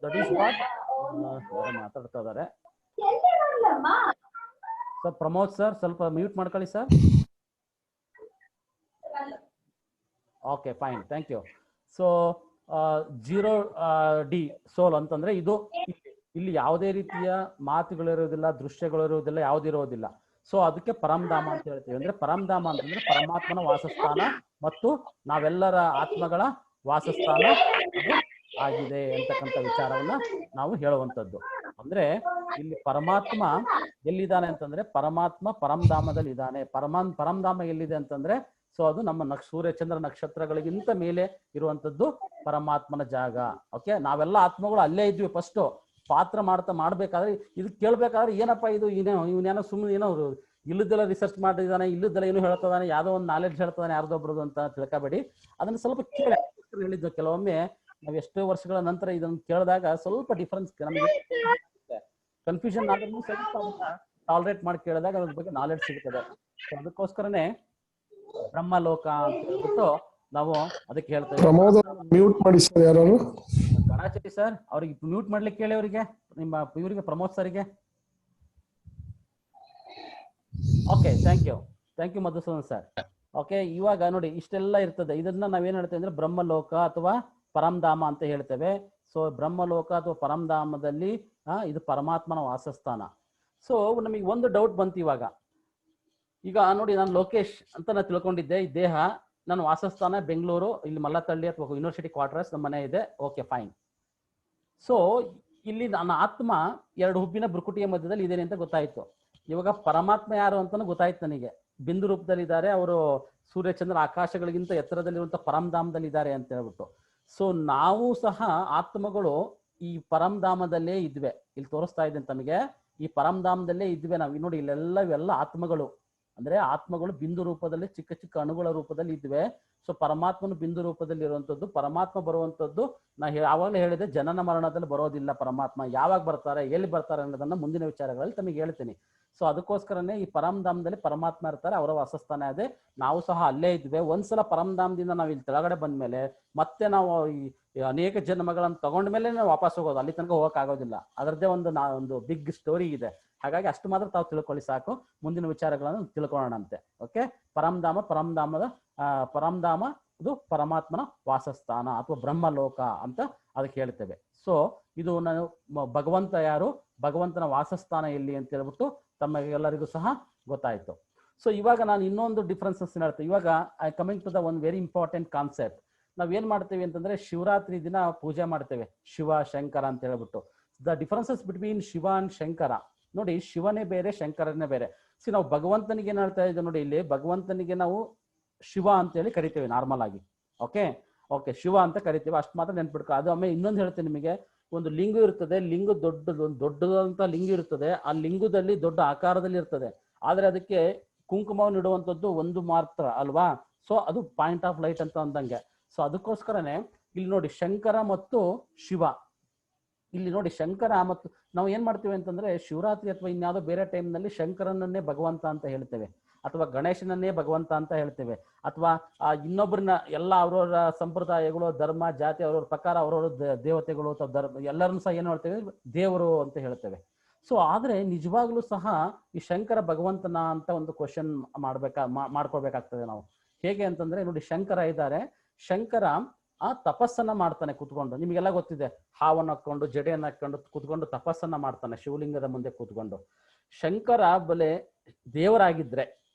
ದಟ್ ಈಸ್ ವಾಟ್ ಮಾತಾಡ್ತಾ ಇದಾರೆ ಸರ್. ಪ್ರಮೋದ್ ಸರ್ ಸ್ವಲ್ಪ ಮ್ಯೂಟ್ ಮಾಡ್ಕೊಳ್ಳಿ sir. Okay fine, thank you. So zero D soul ಅಂತಂದ್ರೆ ಇದು, ಇಲ್ಲಿ ಯಾವುದೇ ರೀತಿಯ ಮಾತುಗಳಿರೋದಿಲ್ಲ, ದೃಶ್ಯಗಳಿರೋದಿಲ್ಲ, ಯಾವುದಿರೋದಿಲ್ಲ. ಸೊ ಅದಕ್ಕೆ ಪರಂಧಾಮ ಅಂತ ಹೇಳ್ತೀವಿ. ಅಂದ್ರೆ ಪರಂಧಾಮ ಅಂತಂದ್ರೆ ಪರಮಾತ್ಮನ ವಾಸಸ್ಥಾನ ಮತ್ತು ನಾವೆಲ್ಲರ ಆತ್ಮಗಳ ವಾಸಸ್ಥಾನ ಅದು ಆಗಿದೆ ಅಂತಕ್ಕಂಥ ವಿಚಾರವನ್ನ ನಾವು ಹೇಳುವಂಥದ್ದು. ಅಂದ್ರೆ ಇಲ್ಲಿ ಪರಮಾತ್ಮ ಎಲ್ಲಿದ್ದಾನೆ ಅಂತಂದ್ರೆ, ಪರಮಾತ್ಮ ಪರಂಧಾಮದಲ್ಲಿ ಇದ್ದಾನೆ. ಪರಂಧಾಮ ಎಲ್ಲಿದೆ ಅಂತಂದ್ರೆ, ಸೊ ಅದು ನಮ್ಮ ಸೂರ್ಯ ಚಂದ್ರ ನಕ್ಷತ್ರಗಳಿಗಿಂತ ಮೇಲೆ ಇರುವಂತದ್ದು ಪರಮಾತ್ಮನ ಜಾಗ. ಓಕೆ, ನಾವೆಲ್ಲ ಆತ್ಮಗಳು ಅಲ್ಲೇ ಇದ್ವಿ. ಫಸ್ಟ್ ಪಾತ್ರ ಮಾಡ್ಬೇಕಾದ್ರೆ ಇದು ಕೇಳ್ಬೇಕಾದ್ರೆ ಏನಪ್ಪಾ ಇದು ಇವನೇನೋ ಸುಮ್ಮನೆ ಏನೋ ಇಲ್ಲದೆಲ್ಲ ರಿಸರ್ಚ್ ಮಾಡಿದಾನೆ, ಇಲ್ಲದೆಲ್ಲ ಏನು ಹೇಳ್ತದಾನೆ, ಯಾವ್ದೋ ಒಂದು ನಾಲೆಡ್ಜ್ ಹೇಳ್ತದಾನೆ ಯಾರ್ದೊಬ್ರದ್ದು ಅಂತ ತಿಳ್ಕೊಬೇಡಿ. ಅದನ್ನ ಸ್ವಲ್ಪ ಹೇಳಿದ್ದು. ಕೆಲವೊಮ್ಮೆ ನಾವು ಎಷ್ಟೋ ವರ್ಷಗಳ ನಂತರ ಇದನ್ನು ಕೇಳಿದಾಗ ಸ್ವಲ್ಪ ಡಿಫ್ರೆನ್ಸ್ ನಮಗೆ ಕನ್ಫ್ಯೂಷನ್ ಆದ್ರೂ ಸ್ವಲ್ಪ ಟಾಲರೇಟ್ ಮಾಡಿ ಕೇಳಿದಾಗ ಅದ್ರ ಬಗ್ಗೆ ನಾಲೆಡ್ಜ್ ಸಿಗ್ತದೆ. ಅದಕ್ಕೋಸ್ಕರನೇ ಬ್ರಹ್ಮಲೋಕ ಅಂತ ಹೇಳ್ಬಿಟ್ಟು ನಾವು ಅದಕ್ಕೆ ಹೇಳ್ತೇವೆ. ಮ್ಯೂಟ್ ಮಾಡಿ ಸರ್, ಯಾರು ಗಣಾಚರಿ ಸರ್ ಅವ್ರಿಗೆ ಮ್ಯೂಟ್ ಮಾಡ್ಲಿಕ್ಕೆ ಹೇಳಿ, ಅವರಿಗೆ ನಿಮ್ಮ ಇವರಿಗೆ ಪ್ರಮೋದ್ ಸರ್ಗೆ. Okay, thank you Madhusudan sir. Okay, ಇವಾಗ ನೋಡಿ ಇಷ್ಟೆಲ್ಲ ಇರ್ತದೆ. ಇದನ್ನ ನಾವೇನ್ ಹೇಳ್ತೇವೆ ಅಂದ್ರೆ ಬ್ರಹ್ಮಲೋಕ ಅಥವಾ ಪರಂಧಾಮ ಅಂತ ಹೇಳ್ತೇವೆ. ಸೊ ಬ್ರಹ್ಮಲೋಕ ಅಥವಾ ಪರಂಧಾಮದಲ್ಲಿ ಇದು ಪರಮಾತ್ಮನ ವಾಸಸ್ಥಾನ. ಸೊ ನಮಗೆ ಒಂದು ಡೌಟ್ ಬಂತು ಈಗ ನೋಡಿ, ನಾನು ಲೋಕೇಶ್ ಅಂತ ನಾನು ತಿಳ್ಕೊಂಡಿದ್ದೆ, ಈ ದೇಹ ನನ್ನ ವಾಸಸ್ಥಾನ ಬೆಂಗಳೂರು, ಇಲ್ಲಿ ಮಲ್ಲತ್ತಳ್ಳಿ ಅಥವಾ ಯೂನಿವರ್ಸಿಟಿ ಕ್ವಾರ್ಟರ್ಸ್ ನಮ್ಮ ಮನೆ ಇದೆ. Okay fine. ಸೊ ಇಲ್ಲಿ ನನ್ನ ಆತ್ಮ ಎರಡು ಹುಬ್ಬಿನ ಭ್ರುಕುಟಿಯ ಮಧ್ಯದಲ್ಲಿ ಇದೇನೆ ಅಂತ ಗೊತ್ತಾಯ್ತು. ಇವಾಗ ಪರಮಾತ್ಮ ಯಾರು ಅಂತಾನು ಗೊತ್ತಾಯ್ತು ನನಗೆ. ಬಿಂದು ರೂಪದಲ್ಲಿ ಇದ್ದಾರೆ ಅವರು, ಸೂರ್ಯಚಂದ್ರ ಆಕಾಶಗಳಿಗಿಂತ ಎತ್ತರದಲ್ಲಿರುವಂತಹ ಪರಂಧಾಮದಲ್ಲಿ ಇದ್ದಾರೆ ಅಂತ ಹೇಳ್ಬಿಟ್ಟು. ಸೊ ನಾವು ಸಹ ಆತ್ಮಗಳು ಈ ಪರಂಧಾಮದಲ್ಲೇ ಇದ್ವೆ. ಇಲ್ಲಿ ತೋರಿಸ್ತಾ ಇದ್ದೇನೆ ತಮಗೆ, ಈ ಪರಂಧಾಮದಲ್ಲೇ ಇದ್ವೆ ನಾವು. ನೋಡಿ ಇವೆಲ್ಲ ಆತ್ಮಗಳು, ಅಂದ್ರೆ ಆತ್ಮಗಳು ಬಿಂದು ರೂಪದಲ್ಲಿ ಚಿಕ್ಕ ಚಿಕ್ಕ ಅಣುಗಳ ರೂಪದಲ್ಲಿ ಇದ್ವೆ. ಸೊ ಪರಮಾತ್ಮನು ಬಿಂದು ರೂಪದಲ್ಲಿ ಇರುವಂತದ್ದು. ಪರಮಾತ್ಮ ಬರುವಂತದ್ದು ನಾ ಯಾವಾಗಲೇ ಹೇಳಿದೆ, ಜನನ ಮರಣದಲ್ಲಿ ಬರೋದಿಲ್ಲ. ಪರಮಾತ್ಮ ಯಾವಾಗ ಬರ್ತಾರೆ, ಎಲ್ಲಿ ಬರ್ತಾರೆ ಅನ್ನೋದನ್ನ ಮುಂದಿನ ವಿಚಾರಗಳಲ್ಲಿ ತಮಗೆ ಹೇಳ್ತೀನಿ. ಸೊ ಅದಕ್ಕೋಸ್ಕರನೇ ಈ ಪರಂಧಾಮದಲ್ಲಿ ಪರಮಾತ್ಮ ಇರ್ತಾರೆ, ಅವರ ವಾಸಸ್ಥಾನ ಅದೇ. ನಾವು ಸಹ ಅಲ್ಲೇ ಇದ್ವಿ. ಒಂದ್ಸಲ ಪರಂಧಾಮದಿಂದ ನಾವು ಇಲ್ಲಿ ಕೆಳಗಡೆ ಬಂದ್ಮೇಲೆ ಮತ್ತೆ ನಾವು ಈ ಅನೇಕ ಜನ್ಮಗಳನ್ನು ತಗೊಂಡ್ಮೇಲೆ ನಾವು ವಾಪಸ್ ಹೋಗೋದು, ಅಲ್ಲಿ ತನಕ ಹೋಗಕ್ ಆಗೋದಿಲ್ಲ. ಅದರದ್ದೇ ಒಂದು ಬಿಗ್ ಸ್ಟೋರಿ ಇದೆ. ಹಾಗಾಗಿ ಅಷ್ಟು ಮಾತ್ರ ತಾವು ತಿಳ್ಕೊಳ್ಳಿ ಸಾಕು. ಮುಂದಿನ ವಿಚಾರಗಳನ್ನು ತಿಳ್ಕೊಳ್ಳೋಣಂತೆ. ಓಕೆ, ಪರಂಧಾಮ ಇದು ಪರಮಾತ್ಮನ ವಾಸಸ್ಥಾನ ಅಥವಾ ಬ್ರಹ್ಮಲೋಕ ಅಂತ ಅದಕ್ಕೆ ಹೇಳ್ತೇವೆ. ಸೊ ಇದು ನಾನು ಭಗವಂತ ಯಾರು, ಭಗವಂತನ ವಾಸಸ್ಥಾನ ಎಲ್ಲಿ ಅಂತ ಹೇಳ್ಬಿಟ್ಟು ತಮಗೆಲ್ಲರಿಗೂ ಸಹ ಗೊತ್ತಾಯ್ತು. ಸೊ ಇವಾಗ ನಾನು ಇನ್ನೊಂದು ಡಿಫ್ರೆನ್ಸಸ್ ಹೇಳ್ತೇವೆ. ಇವಾಗ I coming to the one very important concept. ನಾವೇನ್ ಮಾಡ್ತೇವೆ ಅಂತಂದ್ರೆ, ಶಿವರಾತ್ರಿ ದಿನ ಪೂಜೆ ಮಾಡ್ತೇವೆ, ಶಿವ ಶಂಕರ ಅಂತ ಹೇಳ್ಬಿಟ್ಟು. The differences between Shiva and Shankara, ನೋಡಿ, ಶಿವನೇ ಬೇರೆ, ಶಂಕರನೇ ಬೇರೆ. ನಾವು ಭಗವಂತನಿಗೆ ಏನ್ ಹೇಳ್ತಾ ಇದ್ದೀವಿ ನೋಡಿ, ಇಲ್ಲಿ ಭಗವಂತನಿಗೆ ನಾವು ಶಿವ ಅಂತ ಹೇಳಿ ಕರಿತೇವೆ ನಾರ್ಮಲ್ ಆಗಿ. ಓಕೆ, ಶಿವ ಅಂತ ಕರಿತೀವಿ, ಅಷ್ಟು ಮಾತ್ರ ನೆನ್ಪಿಡ್ಕೊ. ಅದು ಆಮೇಲೆ ಇನ್ನೊಂದು ಹೇಳ್ತೀನಿ ನಿಮಗೆ, ಒಂದು ಲಿಂಗ ಇರ್ತದೆ, ಲಿಂಗ ದೊಡ್ಡದಂತ ಲಿಂಗ ಇರ್ತದೆ, ಆ ಲಿಂಗದಲ್ಲಿ ದೊಡ್ಡ ಆಕಾರದಲ್ಲಿ ಇರ್ತದೆ, ಆದ್ರೆ ಅದಕ್ಕೆ ಕುಂಕುಮವನ್ನು ಇಡುವಂಥದ್ದು ಒಂದು ಮಾತ್ರ ಅಲ್ವಾ. ಸೊ ಅದು ಪಾಯಿಂಟ್ ಆಫ್ ಲೈಟ್ ಅಂತ ಅಂದಂಗೆ. ಸೊ ಅದಕ್ಕೋಸ್ಕರನೇ ಇಲ್ಲಿ ನೋಡಿ ಶಂಕರ ಮತ್ತು ಶಿವ, ಇಲ್ಲಿ ನೋಡಿ ಶಂಕರ ಮತ್ತು ನಾವು ಏನ್ ಮಾಡ್ತೀವಿ ಅಂತಂದ್ರೆ ಶಿವರಾತ್ರಿ ಅಥವಾ ಇನ್ಯಾವುದೋ ಬೇರೆ ಟೈಮ್ನಲ್ಲಿ ಶಂಕರನನ್ನೇ ಭಗವಂತ ಅಂತ ಹೇಳ್ತೇವೆ, ಅಥವಾ ಗಣೇಶನನ್ನೇ ಭಗವಂತ ಅಂತ ಹೇಳ್ತೇವೆ, ಅಥವಾ ಇನ್ನೊಬ್ಬರನ್ನ ಎಲ್ಲ ಅವ್ರವ್ರ ಸಂಪ್ರದಾಯಗಳು, ಧರ್ಮ, ಜಾತಿ ಅವ್ರವ್ರ ಪ್ರಕಾರ ಅವ್ರವ್ರ ದೇವತೆಗಳು ಅಥವಾ ಧರ್ಮ ಎಲ್ಲರನ್ನು ಸಹ ಏನು ಹೇಳ್ತೇವೆ, ದೇವರು ಅಂತ ಹೇಳ್ತೇವೆ. ಸೊ ಆದ್ರೆ ನಿಜವಾಗ್ಲೂ ಸಹ ಈ ಶಂಕರ ಭಗವಂತನ ಅಂತ ಒಂದು ಕ್ವಶನ್ ಮಾಡ್ಕೋಬೇಕಾಗ್ತದೆ ನಾವು. ಹೇಗೆ ಅಂತಂದ್ರೆ ನೋಡಿ, ಶಂಕರ ಇದ್ದಾರೆ, ಶಂಕರ ತಪಸ್ಸನ್ನ ಮಾಡ್ತಾನೆ ಕೂತ್ಕೊಂಡು. ನಿಮಗೆಲ್ಲ ಗೊತ್ತಿದೆ, ಹಾವನ್ನು ಹಾಕೊಂಡು ಜಡೆಯನ್ನು ಹಾಕೊಂಡು ಕೂತ್ಕೊಂಡು ತಪಸ್ಸನ್ನ ಮಾಡ್ತಾನೆ ಶಿವಲಿಂಗದ ಮುಂದೆ ಕೂತ್ಕೊಂಡು. ಶಂಕರ ಬಲೆ ದೇವರಾಗಿದ್ರೆ,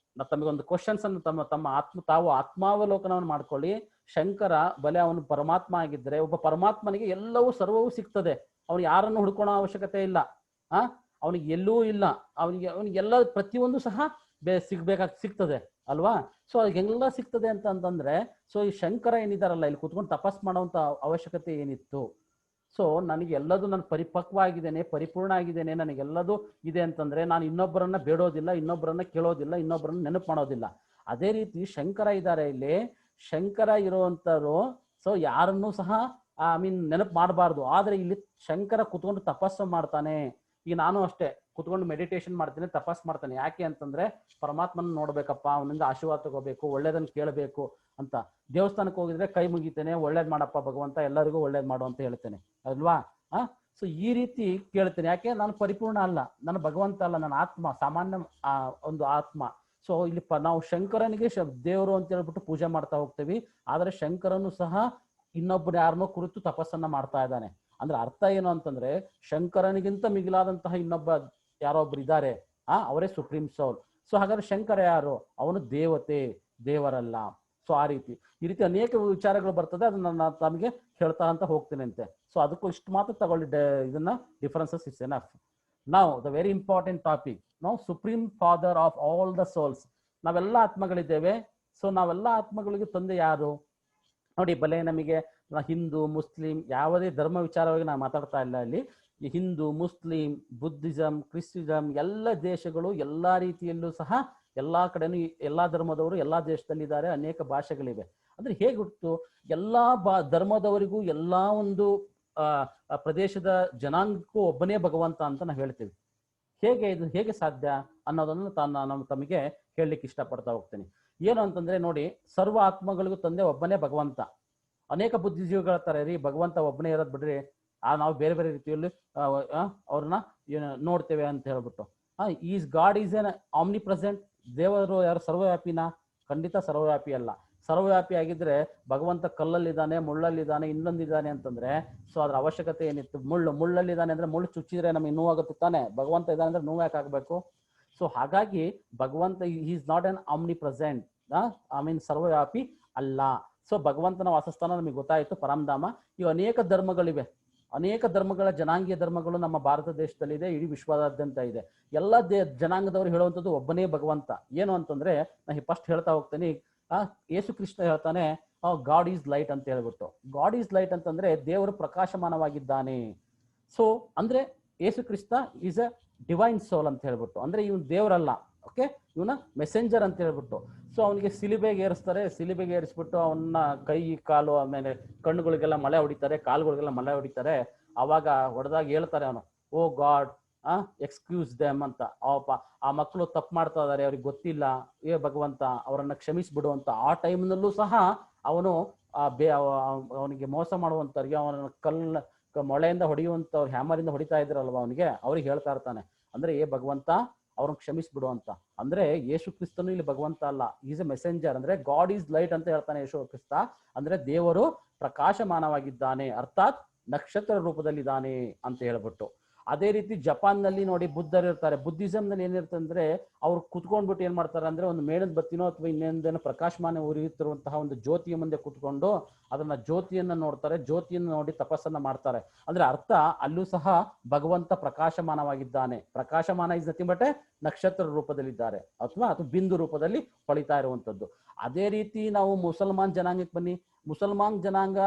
ತಮಗೊಂದು ಕ್ವಶನ್ಸ್ ಅನ್ನು ತಾವು ಆತ್ಮಾವಲೋಕನವನ್ನು ಮಾಡ್ಕೊಳ್ಳಿ. ಶಂಕರ ಬಲೆ ಅವನು ಪರಮಾತ್ಮ ಆಗಿದ್ರೆ, ಒಬ್ಬ ಪರಮಾತ್ಮನಿಗೆ ಎಲ್ಲವೂ ಸರ್ವವೂ ಸಿಗ್ತದೆ, ಅವನು ಯಾರನ್ನು ಹುಡ್ಕೊಳ್ಳೋ ಅವಶ್ಯಕತೆ ಇಲ್ಲ, ಅವನಿಗೆ ಎಲ್ಲೂ ಇಲ್ಲ, ಅವನಿಗೆಲ್ಲ ಪ್ರತಿಯೊಂದು ಸಹ ಸಿಗ್ತದೆ ಅಲ್ವಾ. ಸೊ ಅದಕ್ಕೆಲ್ಲ ಸಿಗ್ತದೆ ಅಂತಂದ್ರೆ, ಸೊ ಈ ಶಂಕರ ಏನಿದಾರಲ್ಲ, ಇಲ್ಲಿ ಕುತ್ಕೊಂಡು ತಪಸ್ ಮಾಡೋಂಥ ಅವಶ್ಯಕತೆ ಏನಿತ್ತು? ಸೊ ನನಗೆ ಎಲ್ಲದೂ ನಾನು ಪರಿಪಕ್ವ ಆಗಿದ್ದೇನೆ, ಪರಿಪೂರ್ಣ ಆಗಿದ್ದೇನೆ, ನನಗೆಲ್ಲದೂ ಇದೆ ಅಂತಂದ್ರೆ ನಾನು ಇನ್ನೊಬ್ಬರನ್ನ ಬೇಡೋದಿಲ್ಲ, ಇನ್ನೊಬ್ಬರನ್ನ ಕೇಳೋದಿಲ್ಲ, ಇನ್ನೊಬ್ಬರನ್ನ ನೆನಪು ಮಾಡೋದಿಲ್ಲ. ಅದೇ ರೀತಿ ಶಂಕರ ಇದ್ದಾರೆ ಇಲ್ಲಿ, ಶಂಕರ ಇರುವಂತರು ಸೊ ಯಾರನ್ನೂ ಸಹ ನೆನಪು ಮಾಡಬಾರ್ದು. ಆದ್ರೆ ಇಲ್ಲಿ ಶಂಕರ ಕುತ್ಕೊಂಡು ತಪಸ್ಸು ಮಾಡ್ತಾನೆ. ಈಗ ನಾನು ಅಷ್ಟೇ ಕುತ್ಕೊಂಡು ಮೆಡಿಟೇಷನ್ ಮಾಡ್ತೀನಿ, ತಪಸ್ ಮಾಡ್ತಾನೆ. ಯಾಕೆ ಅಂತಂದ್ರೆ ಪರಮಾತ್ಮನ ನೋಡ್ಬೇಕಪ್ಪ, ಅವನಿಂದ ಆಶೀರ್ವಾದ ತಗೋಬೇಕು, ಒಳ್ಳೇದನ್ನ ಕೇಳಬೇಕು ಅಂತ. ದೇವಸ್ಥಾನಕ್ಕೆ ಹೋಗಿದ್ರೆ ಕೈ ಮುಗಿತೇನೆ, ಒಳ್ಳೇದ್ ಮಾಡಪ್ಪ ಭಗವಂತ, ಎಲ್ಲರಿಗೂ ಒಳ್ಳೇದ್ ಮಾಡು ಅಂತ ಹೇಳ್ತೇನೆ ಅಲ್ವಾ. ಸೊ ಈ ರೀತಿ ಕೇಳ್ತೇನೆ. ಯಾಕೆ? ನಾನು ಪರಿಪೂರ್ಣ ಅಲ್ಲ, ನಾನು ಭಗವಂತ ಅಲ್ಲ, ನನ್ನ ಆತ್ಮ, ಸಾಮಾನ್ಯ ಒಂದು ಆತ್ಮ. ಸೊ ಇಲ್ಲಿ ನಾವು ಶಂಕರನಿಗೆ ದೇವರು ಅಂತ ಹೇಳ್ಬಿಟ್ಟು ಪೂಜೆ ಮಾಡ್ತಾ ಹೋಗ್ತೇವಿ, ಆದ್ರೆ ಶಂಕರನು ಸಹ ಇನ್ನೊಬ್ಬರು ಯಾರನ್ನೋ ಕುರಿತು ತಪಸ್ಸನ್ನ ಮಾಡ್ತಾ ಇದ್ದಾನೆ. ಅಂದ್ರೆ ಅರ್ಥ ಏನು ಅಂತಂದ್ರೆ, ಶಂಕರನಿಗಿಂತ ಮಿಗಿಲಾದಂತಹ ಇನ್ನೊಬ್ಬ ಯಾರೊಬ್ರು ಇದ್ದಾರೆ, ಅವರೇ ಸುಪ್ರೀಂ ಸೋಲ್. ಸೊ ಹಾಗಾದ್ರೆ ಶಂಕರ ಯಾರು? ಅವನು ದೇವತೆ, ದೇವರಲ್ಲ. ಸೊ ಆ ರೀತಿ ಈ ರೀತಿ ಅನೇಕ ವಿಚಾರಗಳು ಬರ್ತದೆ, ಅದನ್ನ ನಾನು ತಮಗೆ ಹೇಳ್ತಾ ಅಂತ ಹೋಗ್ತೀನಿ ಅಂತೆ. ಸೊ ಅದಕ್ಕೂ ಇಷ್ಟು ಮಾತ್ರ ತಗೊಳ್ಳಿ, ಇದನ್ನ differences it's enough. Now the very important topic, ನಾವು supreme father of all the souls. ನಾವೆಲ್ಲ ಆತ್ಮಗಳಿದ್ದೇವೆ. ಸೊ ನಾವೆಲ್ಲ ಆತ್ಮಗಳಿಗೆ ತಂದೆ ಯಾರು ನೋಡಿ. ಬಲೆ ನಮಗೆ ಹಿಂದೂ, ಮುಸ್ಲಿಂ, ಯಾವುದೇ ಧರ್ಮ ವಿಚಾರವಾಗಿ ನಾವು ಮಾತಾಡ್ತಾ ಇಲ್ಲ ಇಲ್ಲಿ. ಈ ಹಿಂದೂ, ಮುಸ್ಲಿಂ, ಬುದ್ಧಿಸಂ, ಕ್ರಿಶ್ಚಿಸಂ ಎಲ್ಲ ದೇಶಗಳು ಎಲ್ಲಾ ರೀತಿಯಲ್ಲೂ ಸಹ ಎಲ್ಲಾ ಕಡೆನೂ ಎಲ್ಲಾ ಧರ್ಮದವರು ಎಲ್ಲಾ ದೇಶದಲ್ಲಿದ್ದಾರೆ, ಅನೇಕ ಭಾಷೆಗಳಿವೆ. ಅಂದ್ರೆ ಹೇಗೆ ಗೊತ್ತು, ಎಲ್ಲಾ ಧರ್ಮದವರಿಗೂ ಎಲ್ಲಾ ಒಂದು ಪ್ರದೇಶದ ಜನಾಂಗಕ್ಕೂ ಒಬ್ಬನೇ ಭಗವಂತ ಅಂತ ನಾವು ಹೇಳ್ತೀವಿ. ಇದು ಹೇಗೆ ಸಾಧ್ಯ ಅನ್ನೋದನ್ನು ನಾನು ತಮಗೆ ಹೇಳಲಿಕ್ಕೆ ಇಷ್ಟಪಡ್ತಾ ಹೋಗ್ತೀನಿ. ಏನು ಅಂತಂದ್ರೆ ನೋಡಿ, ಸರ್ವ ಆತ್ಮಗಳಿಗೂ ತಂದೆ ಒಬ್ಬನೇ ಭಗವಂತ. ಅನೇಕ ಬುದ್ಧಿಜೀವಿಗಳ ತರ ರೀ ಭಗವಂತ ಒಬ್ಬನೇ ಇರೋದ್ ಬಿಡ್ರಿ, ನಾವು ಬೇರೆ ಬೇರೆ ರೀತಿಯಲ್ಲಿ ಅವ್ರನ್ನ ನೋಡ್ತೇವೆ ಅಂತ ಹೇಳ್ಬಿಟ್ಟು. Is god is N Omni present. ದೇವರು ಯಾರು ಸರ್ವವ್ಯಾಪಿನ? ಖಂಡಿತ ಸರ್ವವ್ಯಾಪಿ ಅಲ್ಲ. ಸರ್ವವ್ಯಾಪಿ ಆಗಿದ್ರೆ ಭಗವಂತ ಕಲ್ಲಲ್ಲಿದ್ದಾನೆ, ಮುಳ್ಳಲ್ಲಿದ್ದಾನೆ, ಇನ್ನೊಂದಿದ್ದಾನೆ ಅಂತಂದ್ರೆ ಸೊ ಅದ್ರ ಅವಶ್ಯಕತೆ ಏನಿತ್ತು? ಮುಳ್ಳಲ್ಲಿದ್ದಾನೆ ಅಂದ್ರೆ ಮುಳ್ಳು ಚುಚ್ಚಿದ್ರೆ ನಮಗೆ ನೋವಾಗುತ್ತೆ ತಾನೆ, ಭಗವಂತ ಇದ್ದಾನೆ ಅಂದ್ರೆ ನೋವು ಯಾಕೆ ಆಗ್ಬೇಕು? ಸೊ ಹಾಗಾಗಿ ಭಗವಂತ is not an omnipresent, ಸರ್ವವ್ಯಾಪಿ ಅಲ್ಲ. ಸೊ ಭಗವಂತನ ವಾಸಸ್ಥಾನ ನಮಗೆ ಗೊತ್ತಾಯ್ತು, ಪರಮಧಾಮ. ಇವು ಅನೇಕ ಧರ್ಮಗಳಿವೆ, ಅನೇಕ ಧರ್ಮಗಳ ಜನಾಂಗೀಯ ಧರ್ಮಗಳು ನಮ್ಮ ಭಾರತ ದೇಶದಲ್ಲಿದೆ, ಇಡೀ ವಿಶ್ವದಾದ್ಯಂತ ಇದೆ. ಎಲ್ಲ ಜನಾಂಗದವರು ಹೇಳುವಂಥದ್ದು ಒಬ್ಬನೇ ಭಗವಂತ. ಏನು ಅಂತಂದ್ರೆ ನಾನು ಫಸ್ಟ್ ಹೇಳ್ತಾ ಹೋಗ್ತೇನೆ. ಯೇಸು ಕೃಷ್ಣ ಹೇಳ್ತಾನೆ ಗಾಡ್ ಈಸ್ ಲೈಟ್ ಅಂತ ಹೇಳ್ಬಿಟ್ಟು. ಗಾಡ್ ಈಸ್ ಲೈಟ್ ಅಂತಂದ್ರೆ ದೇವರು ಪ್ರಕಾಶಮಾನವಾಗಿದ್ದಾನೆ. ಸೊ ಅಂದ್ರೆ Yesu Krista is a divine ಸೋಲ್ ಅಂತ ಹೇಳ್ಬಿಟ್ಟು, ಅಂದ್ರೆ ಇವನು ದೇವರಲ್ಲ, ಓಕೆ, ಇವನ ಮೆಸೆಂಜರ್ ಅಂತ ಹೇಳ್ಬಿಟ್ಟು. ಸೊ ಅವನಿಗೆ ಸಿಲಿಬೆಗೆ ಏರಿಸ್ತಾರೆ, ಸಿಲಿಬೆಗೆ ಏರಿಸ್ಬಿಟ್ಟು ಅವನ್ನ ಕೈ ಕಾಲು ಆಮೇಲೆ ಕಣ್ಣುಗಳಿಗೆಲ್ಲ ಮಳೆ ಹೊಡಿತಾರೆ, ಕಾಲುಗಳಿಗೆಲ್ಲ ಮಳೆ ಹೊಡಿತಾರೆ. ಅವಾಗ ಹೊಡೆದಾಗ ಹೇಳ್ತಾರೆ ಅವನು, ಓ ಗಾಡ್ ಎಕ್ಸ್ಕ್ಯೂಸ್ ದೆಮ್ ಅಂತ. ಆ ಮಕ್ಕಳು ತಪ್ಪು ಮಾಡ್ತಾ ಇದಾರೆ, ಅವ್ರಿಗೆ ಗೊತ್ತಿಲ್ಲ, ಭಗವಂತ ಅವರನ್ನ ಕ್ಷಮಿಸ್ಬಿಡು ಅಂತ. ಆ ಟೈಮ್ನಲ್ಲೂ ಸಹ ಅವನು ಅವನಿಗೆ ಮೋಸ ಮಾಡುವಂತವ್ರಿಗೆ, ಅವನ ಮೊಳೆಯಿಂದ ಹೊಡೆಯುವಂತವ್ರು ಹ್ಯಾಮರಿಂದ ಹೊಡಿತಾ ಇದ್ರಲ್ವ ಅವನಿಗೆ, ಅವ್ರಿಗೆ ಹೇಳ್ತಾ ಇರ್ತಾನೆ ಅಂದ್ರೆ ಭಗವಂತ ಅವ್ರನ್ನ ಕ್ಷಮಿಸ್ಬಿಡು ಅಂತ. ಅಂದ್ರೆ ಯೇಸು ಕ್ರಿಸ್ತನು ಇಲ್ಲಿ ಭಗವಂತ ಅಲ್ಲ, ಈಸ್ ಎ ಮೆಸೆಂಜರ್. ಅಂದ್ರೆ ಗಾಡ್ ಈಸ್ ಲೈಟ್ ಅಂತ ಹೇಳ್ತಾನೆ ಯೇಸು ಕ್ರಿಸ್ತ. ಅಂದ್ರೆ ದೇವರು ಪ್ರಕಾಶಮಾನವಾಗಿದ್ದಾನೆ, ಅರ್ಥಾತ್ ನಕ್ಷತ್ರ ರೂಪದಲ್ಲಿದ್ದಾನೆ ಅಂತ ಹೇಳ್ಬಿಟ್ಟು. ಅದೇ ರೀತಿ ಜಪಾನ್ನಲ್ಲಿ ನೋಡಿ ಬುದ್ಧರು ಇರ್ತಾರೆ. ಬುದ್ಧಿಸಂನಲ್ಲಿ ಏನಿರುತ್ತೆ ಅಂದ್ರೆ ಅವ್ರು ಕುತ್ಕೊಂಡ್ಬಿಟ್ಟು ಏನ್ ಮಾಡ್ತಾರೆ ಅಂದ್ರೆ ಒಂದು ಮೇಣದ ಬತ್ತಿನೋ ಅಥವಾ ಇನ್ನೇನೇನೋ ಪ್ರಕಾಶಮಾನ ಉರಿಯುತ್ತಿರುವಂತಹ ಒಂದು ಜ್ಯೋತಿಯ ಮುಂದೆ ಕುತ್ಕೊಂಡು ಅದನ್ನ ಜ್ಯೋತಿಯನ್ನ ನೋಡ್ತಾರೆ, ಜ್ಯೋತಿಯನ್ನು ನೋಡಿ ತಪಸ್ಸನ್ನ ಮಾಡ್ತಾರೆ. ಅಂದ್ರೆ ಅರ್ಥ ಅಲ್ಲೂ ಸಹ ಭಗವಂತ ಪ್ರಕಾಶಮಾನವಾಗಿದ್ದಾನೆ. ಪ್ರಕಾಶಮಾನ ಇಸ್ ನಥಿಂಗ್ ಬಟ್ ನಕ್ಷತ್ರ ರೂಪದಲ್ಲಿದ್ದಾರೆ ಅಥವಾ ಅದು ಬಿಂದು ರೂಪದಲ್ಲಿ ಹೊಳಿತಾ ಇರುವಂತದ್ದು. ಅದೇ ರೀತಿ ನಾವು ಮುಸಲ್ಮಾನ್ ಜನಾಂಗಕ್ಕೆ ಬನ್ನಿ. ಮುಸಲ್ಮಾನ್ ಜನಾಂಗ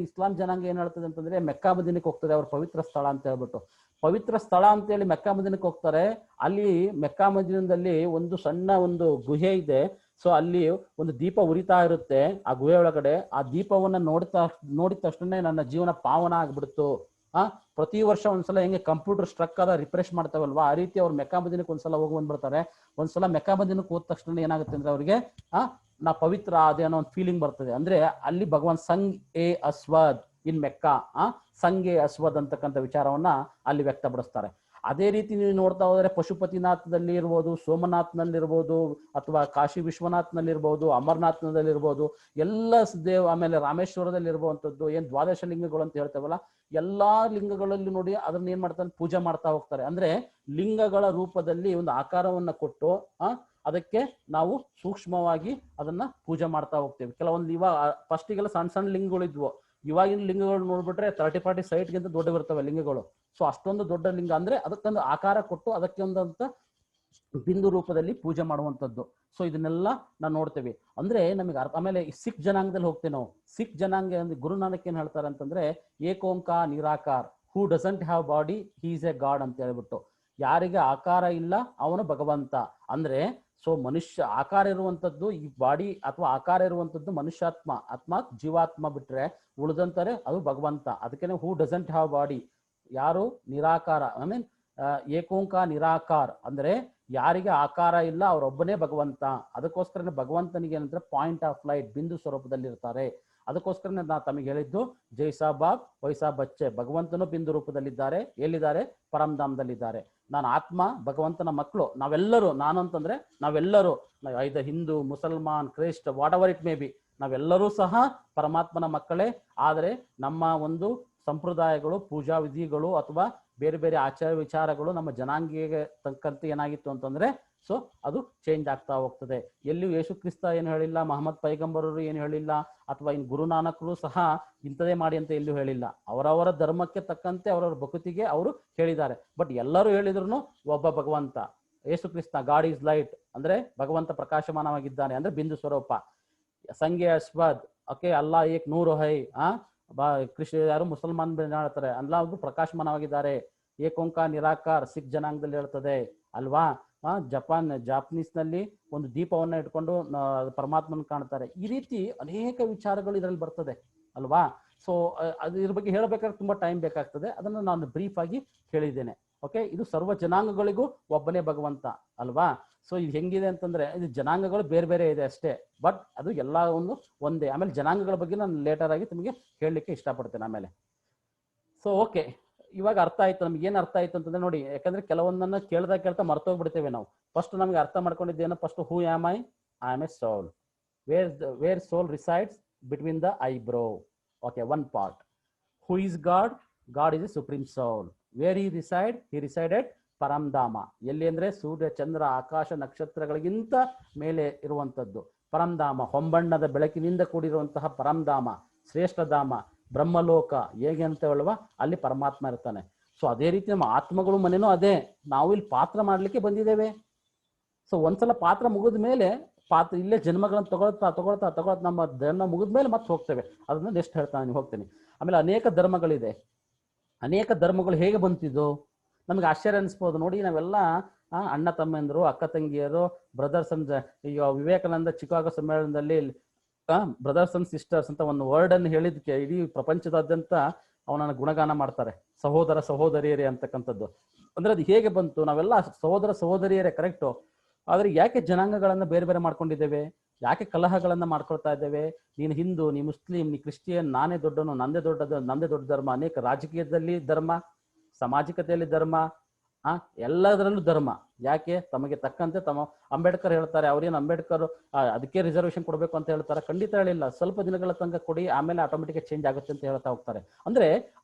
ಇಸ್ಲಾಂ ಜನಾಂಗ ಏನ್ ಹೇಳ್ತದೆ ಅಂತಂದ್ರೆ ಮೆಕ್ಕಾ ಮದೀನಕ್ಕೆ ಹೋಗ್ತದೆ, ಅವ್ರ ಪವಿತ್ರ ಸ್ಥಳ ಅಂತ ಹೇಳ್ಬಿಟ್ಟು. ಪವಿತ್ರ ಸ್ಥಳ ಅಂತ ಹೇಳಿ ಮೆಕ್ಕಾ ಮದೀನಕ್ಕೆ ಹೋಗ್ತಾರೆ. ಅಲ್ಲಿ ಮೆಕ್ಕಾ ಮದೀನದಲ್ಲಿ ಒಂದು ಸಣ್ಣ ಒಂದು ಗುಹೆ ಇದೆ. ಸೊ ಅಲ್ಲಿ ಒಂದು ದೀಪ ಉರಿತಾ ಇರುತ್ತೆ ಆ ಗುಹೆ ಒಳಗಡೆ. ಆ ದೀಪವನ್ನ ನೋಡಿದ ತಕ್ಷಣ ನನ್ನ ಜೀವನ ಪಾವನ ಆಗ್ಬಿಡ್ತು. ಪ್ರತಿ ವರ್ಷ ಒಂದ್ಸಲ ಹೆಂಗೆ ಕಂಪ್ಯೂಟರ್ ಸ್ಟ್ರಕ್ ಆದ ರಿಫ್ರೆಶ್ ಮಾಡ್ತಾವಲ್ವಾ, ಆ ರೀತಿ ಅವ್ರು ಮೆಕ್ಕಾ ಮದೀನಕ್ಕೆ ಒಂದ್ಸಲ ಹೋಗಿ ಬಂದ್ಬಿಡ್ತಾರೆ. ಒಂದ್ಸಲ ಮೆಕ್ಕಾ ಮದೀನಕ್ಕೆ ಹೋದ ತಕ್ಷಣ ಏನಾಗುತ್ತೆ ಅಂದ್ರೆ ಅವ್ರಿಗೆ ನಾ ಪವಿತ್ರ ಅದೇ ಅನ್ನೋ ಒಂದು ಫೀಲಿಂಗ್ ಬರ್ತದೆ. ಅಂದ್ರೆ ಅಲ್ಲಿ ಭಗವಾನ್ ಸಂಗ್ ಎ ಅಸ್ವದ್ ಇನ್ ಮೆಕ್ಕಾ, ಸಂಗ್ ಎ ಅಸ್ವದ್ ಅಂತಕ್ಕಂಥ ವಿಚಾರವನ್ನ ಅಲ್ಲಿ ವ್ಯಕ್ತಪಡಿಸ್ತಾರೆ. ಅದೇ ರೀತಿ ನೀವು ನೋಡ್ತಾ ಹೋದ್ರೆ ಪಶುಪತಿನಾಥದಲ್ಲಿ ಇರ್ಬೋದು, ಸೋಮನಾಥ್ನಲ್ಲಿರ್ಬೋದು, ಅಥವಾ ಕಾಶಿ ವಿಶ್ವನಾಥ್ನಲ್ಲಿರ್ಬೋದು, ಅಮರ್ನಾಥ್ನಲ್ಲಿರ್ಬೋದು, ಎಲ್ಲ ಆಮೇಲೆ ರಾಮೇಶ್ವರದಲ್ಲಿ ಇರುವಂತದ್ದು ಏನ್ ದ್ವಾದಶ ಲಿಂಗಗಳು ಅಂತ ಹೇಳ್ತೇವಲ್ಲ, ಎಲ್ಲಾ ಲಿಂಗಗಳಲ್ಲಿ ನೋಡಿ ಅದನ್ನ ಏನ್ ಮಾಡ್ತಾರೆ, ಪೂಜೆ ಮಾಡ್ತಾ ಹೋಗ್ತಾರೆ. ಅಂದ್ರೆ ಲಿಂಗಗಳ ರೂಪದಲ್ಲಿ ಒಂದು ಆಕಾರವನ್ನ ಕೊಟ್ಟು ಅದಕ್ಕೆ ನಾವು ಸೂಕ್ಷ್ಮವಾಗಿ ಅದನ್ನ ಪೂಜೆ ಮಾಡ್ತಾ ಹೋಗ್ತೇವೆ. ಕೆಲವೊಂದು ಇವಾಗ ಫಸ್ಟಿಗೆಲ್ಲ ಸಣ್ಣ ಸಣ್ಣ ಲಿಂಗಗಳಿದ್ವು. ಇವಾಗಿನ ಲಿಂಗಗಳು ನೋಡ್ಬಿಟ್ರೆ 30-40 ಸೈಟ್ಗಿಂತ ದೊಡ್ಡವಿರ್ತವೆ ಲಿಂಗಗಳು. ಸೊ ಅಷ್ಟೊಂದು ದೊಡ್ಡ ಲಿಂಗ ಅಂದ್ರೆ ಅದಕ್ಕೊಂದು ಆಕಾರ ಕೊಟ್ಟು ಅದಕ್ಕೆ ಒಂದಂತ ಬಿಂದು ರೂಪದಲ್ಲಿ ಪೂಜೆ ಮಾಡುವಂಥದ್ದು. ಸೊ ಇದನ್ನೆಲ್ಲ ನಾವು ನೋಡ್ತೇವೆ. ಅಂದ್ರೆ ನಮಗೆ ಆಮೇಲೆ ಸಿಖ್ ಜನಾಂಗದಲ್ಲಿ ಹೋಗ್ತೇವೆ ನಾವು. ಸಿಖ್ ಜನಾಂಗ ಅಂದ್ರೆ ಗುರುನಾನಕ್ ಏನ್ ಹೇಳ್ತಾರೆ ಅಂತಂದ್ರೆ ಏಕೋಂಕಾರ ನಿರಾಕಾರ, who doesn't have body he is A god ಅಂತ ಹೇಳ್ಬಿಟ್ಟು. ಯಾರಿಗೆ ಆಕಾರ ಇಲ್ಲ ಅವನು ಭಗವಂತ. ಅಂದ್ರೆ ಸೊ ಮನುಷ್ಯ ಆಕಾರ ಇರುವಂತದ್ದು ಈ ಬಾಡಿ ಅಥವಾ ಆಕಾರ ಇರುವಂತದ್ದು ಮನುಷ್ಯಾತ್ಮ, ಆತ್ಮ ಜೀವಾತ್ಮ ಬಿಟ್ರೆ ಉಳಿದಂತಾರೆ ಅದು ಭಗವಂತ. ಅದಕ್ಕೆ ಹೂ ಡಸಂಟ್ ಹ್ಯಾವ್ ಬಾಡಿ, ಯಾರು ನಿರಾಕಾರ ಐ ಮೀನ್ ಏಕೋಂಕಾರ ನಿರಾಕಾರ ಅಂದ್ರೆ ಯಾರಿಗೆ ಆಕಾರ ಇಲ್ಲ ಅವರೊಬ್ಬನೇ ಭಗವಂತ. ಅದಕ್ಕೋಸ್ಕರನೇ ಭಗವಂತನಿಗೆ ಏನಂದ್ರೆ ಪಾಯಿಂಟ್ ಆಫ್ ಲೈಟ್, ಬಿಂದು ಸ್ವರೂಪದಲ್ಲಿ ಇರ್ತಾರೆ. ಅದಕ್ಕೋಸ್ಕರನೇ ನಾ ತಮಗೆ ಹೇಳಿದ್ದು ಜೈಸಾ ಬಾಪ್ ವೈಸಾ ಬಚ್ಚೆ, ಭಗವಂತನು ಬಿಂದು ರೂಪದಲ್ಲಿದ್ದಾರೆ. ಎಲ್ಲಿದ್ದಾರೆ? ಪರಮಧಾಮದಲ್ಲಿದ್ದಾರೆ. ನಾನು ಆತ್ಮ, ಭಗವಂತನ ಮಕ್ಕಳು ನಾವೆಲ್ಲರೂ. ನಾನು ಅಂತಂದ್ರೆ ನಾವೆಲ್ಲರೂ, ಐದ ಹಿಂದೂ, ಮುಸಲ್ಮಾನ್, Christ, whatever it may be, ನಾವೆಲ್ಲರೂ ಸಹ ಪರಮಾತ್ಮನ ಮಕ್ಕಳೇ. ಆದರೆ ನಮ್ಮ ಒಂದು ಸಂಪ್ರದಾಯಗಳು, ಪೂಜಾ ವಿಧಿಗಳು ಅಥವಾ ಬೇರೆ ಬೇರೆ ಆಚಾರ ವಿಚಾರಗಳು ನಮ್ಮ ಜನಾಂಗಿಗೆ ತಕ್ಕಂತೆ ಏನಾಗಿತ್ತು ಅಂತಂದ್ರೆ ಸೊ ಅದು ಚೇಂಜ್ ಆಗ್ತಾ ಹೋಗ್ತದೆ. ಎಲ್ಲಿಯೂ ಯೇಸು ಕ್ರಿಸ್ತ ಏನು ಹೇಳಿಲ್ಲ, ಮಹಮ್ಮದ್ ಪೈಗಂಬರರು ಏನು ಹೇಳಿಲ್ಲ, ಅಥವಾ ಇನ್ನು ಗುರುನಾನಕರು ಸಹ ಇಂಥದೇ ಮಾಡಿ ಅಂತ ಎಲ್ಲೂ ಹೇಳಿಲ್ಲ. ಅವರವರ ಧರ್ಮಕ್ಕೆ ತಕ್ಕಂತೆ ಅವರವರ ಭಕ್ತಿಗೆ ಅವರು ಹೇಳಿದ್ದಾರೆ. ಬಟ್ ಎಲ್ಲರೂ ಹೇಳಿದ್ರು ಒಬ್ಬ ಭಗವಂತ Yesu Krista, god is light ಅಂದ್ರೆ ಭಗವಂತ ಪ್ರಕಾಶಮಾನವಾಗಿದ್ದಾನೆ ಅಂದ್ರೆ ಬಿಂದು ಸ್ವರೂಪ. ಸಂಗೆ ಅಸ್ವದ್, ಓಕೆ, ಅಲ್ಲಾ ಏಕ್ ನೂರು ಹೈ, ಕೃಷ್ಣ ಯಾರು ಮುಸಲ್ಮಾನ್ ಹೇಳ್ತಾರೆ ಅಲ್ಲಾ ಅವರು ಪ್ರಕಾಶಮಾನವಾಗಿದ್ದಾರೆ. ಏಕೋಂಕಾರ ನಿರಾಕಾರ ಸಿಖ್ ಜನಾಂಗದಲ್ಲಿ ಹೇಳ್ತದೆ ಅಲ್ವಾ. ಜಾಪನೀಸ್ ನಲ್ಲಿ ಒಂದು ದೀಪವನ್ನ ಇಟ್ಕೊಂಡು ಪರಮಾತ್ಮನ ಕಾಣ್ತಾರೆ. ಈ ರೀತಿ ಅನೇಕ ವಿಚಾರಗಳು ಇದರಲ್ಲಿ ಬರ್ತದೆ ಅಲ್ವಾ. ಸೊ ಇದ್ರ ಬಗ್ಗೆ ಹೇಳಬೇಕಾದ್ರೆ ತುಂಬಾ ಟೈಮ್ ಬೇಕಾಗ್ತದೆ. ಅದನ್ನು ನಾನು ಬ್ರೀಫ್ ಆಗಿ ಹೇಳಿದ್ದೇನೆ. ಓಕೆ, ಇದು ಸರ್ವ ಜನಾಂಗಗಳಿಗೂ ಒಬ್ಬನೇ ಭಗವಂತ ಅಲ್ವಾ. ಸೊ ಇದು ಹೆಂಗಿದೆ ಅಂತಂದ್ರೆ ಇದು ಜನಾಂಗಗಳು ಬೇರೆ ಬೇರೆ ಇದೆ ಅಷ್ಟೇ, ಬಟ್ ಅದು ಎಲ್ಲ ಒಂದೇ. ಆಮೇಲೆ ಜನಾಂಗಗಳ ಬಗ್ಗೆ ನಾನು ಲೇಟರ್ ಆಗಿ ನಿಮಗೆ ಹೇಳಲಿಕ್ಕೆ ಇಷ್ಟಪಡ್ತೇನೆ ಆಮೇಲೆ. ಸೊ ಓಕೆ, ಇವಾಗ ಅರ್ಥ ಆಯ್ತು. ನಮ್ಗೆ ಏನ್ ಅರ್ಥ ಆಯ್ತು ಅಂತಂದ್ರೆ ನೋಡಿ, ಯಾಕಂದ್ರೆ ಕೆಲವೊಂದನ್ನ ಕೇಳ್ತಾ ಮರ್ತೋಗ್ಬಿಡ್ತೇವೆ ನಾವು. ಫಸ್ಟ್ ನಮ್ಗೆ ಅರ್ಥ ಮಾಡ್ಕೊಂಡಿದ್ದೇನು, first who am I am a soul. Where soul resides between the eyebrow. Okay, one part. Who is God? God is a supreme soul. Where he reside? He resided Paramdham. ಎಲ್ಲಿ ಅಂದ್ರೆ ಸೂರ್ಯ, ಚಂದ್ರ, ಆಕಾಶ, ನಕ್ಷತ್ರಗಳಿಗಿಂತ ಮೇಲೆ ಇರುವಂತದ್ದು ಪರಂಧಾಮ. ಹೊಂಬಣ್ಣದ ಬೆಳಕಿನಿಂದ ಕೂಡಿರುವಂತಹ ಪರಂಧಾಮ, ಶ್ರೇಷ್ಠಧಾಮ, ಬ್ರಹ್ಮಲೋಕ ಹೇಗೆ ಅಂತ ಹೇಳುವ ಅಲ್ಲಿ ಪರಮಾತ್ಮ ಇರ್ತಾನೆ. ಸೊ ಅದೇ ರೀತಿ ನಮ್ಮ ಆತ್ಮಗಳು ಮನೇನೂ ಅದೇ. ನಾವು ಇಲ್ಲಿ ಪಾತ್ರ ಮಾಡ್ಲಿಕ್ಕೆ ಬಂದಿದ್ದೇವೆ. ಸೊ ಒಂದ್ಸಲ ಪಾತ್ರ ಮುಗಿದ ಮೇಲೆ ಇಲ್ಲೇ ಜನ್ಮಗಳನ್ನು ತಗೊಳ್ತಾ ನಮ್ಮ ಜನ್ಮ ಮುಗಿದ ಮೇಲೆ ಮತ್ತೆ ಹೋಗ್ತೇವೆ. ಅದನ್ನ ನೆಕ್ಸ್ಟ್ ಹೇಳ್ತಾನೆ ಹೋಗ್ತೇನೆ. ಆಮೇಲೆ ಅನೇಕ ಧರ್ಮಗಳಿದೆ. ಅನೇಕ ಧರ್ಮಗಳು ಹೇಗೆ ಬಂತಿದ್ದು ನಮ್ಗೆ ಆಶ್ಚರ್ಯ ಅನಿಸ್ಬೋದು. ನೋಡಿ, ನಾವೆಲ್ಲ ಅಣ್ಣ ತಮ್ಮಂದರು, ಅಕ್ಕ ತಂಗಿಯರು, ಬ್ರದರ್ಸ್ ಅಂಡ್, ಈಗ ವಿವೇಕಾನಂದ ಚಿಕಾಗೋ ಸಮ್ಮೇಳನದಲ್ಲಿ ಬ್ರದರ್ಸ್ ಅಂಡ್ ಸಿಸ್ಟರ್ಸ್ ಅಂತ ಒಂದು ವರ್ಡ್ ಅನ್ನು ಹೇಳಿದಕ್ಕೆ ಇಡೀ ಪ್ರಪಂಚದಾದ್ಯಂತ ಅವನನ್ನ ಗುಣಗಾನ ಮಾಡ್ತಾರೆ. ಸಹೋದರ ಸಹೋದರಿಯರೇ ಅಂತಕ್ಕಂಥದ್ದು. ಅಂದ್ರೆ ಅದು ಹೇಗೆ ಬಂತು? ನಾವೆಲ್ಲ ಸಹೋದರ ಸಹೋದರಿಯರೇ ಕರೆಕ್ಟು. ಆದ್ರೆ ಯಾಕೆ ಜನಾಂಗಗಳನ್ನ ಬೇರೆ ಬೇರೆ ಮಾಡ್ಕೊಂಡಿದ್ದೇವೆ? ಯಾಕೆ ಕಲಹಗಳನ್ನ ಮಾಡ್ಕೊಳ್ತಾ ಇದ್ದೇವೆ? ನೀನು ಹಿಂದೂ, ನೀ ಮುಸ್ಲಿಂ, ನೀ ಕ್ರಿಶ್ಚಿಯನ್, ನಾನೇ ದೊಡ್ಡನು, ನಂದೇ ದೊಡ್ಡ ಧರ್ಮ. ಅನೇಕ ರಾಜಕೀಯದಲ್ಲಿ ಧರ್ಮ, ಸಾಮಾಜಿಕತೆಯಲ್ಲಿ ಧರ್ಮ, ಎಲ್ಲದರಲ್ಲೂ ಧರ್ಮ. ಯಾಕೆ? ತಮಗೆ ತಕ್ಕಂತೆ ತಮ್ಮ ಅಂಬೇಡ್ಕರ್ ಹೇಳ್ತಾರೆ, ಅವ್ರೇನು ಅಂಬೇಡ್ಕರ್ ಅದಕ್ಕೆ ರಿಸರ್ವೇಶನ್ ಕೊಡಬೇಕು ಅಂತ ಹೇಳ್ತಾರೆ? ಖಂಡಿತ ಹೇಳಿಲ್ಲ. ಸ್ವಲ್ಪ ದಿನಗಳ ತನಕ ಕೊಡಿ, ಆಮೇಲೆ ಆಟೋಮೆಟಿಕ್ ಚೇಂಜ್ ಆಗುತ್ತೆ ಅಂತ ಹೇಳ್ತಾ ಹೋಗ್ತಾರೆ. ಅಂದ್ರೆ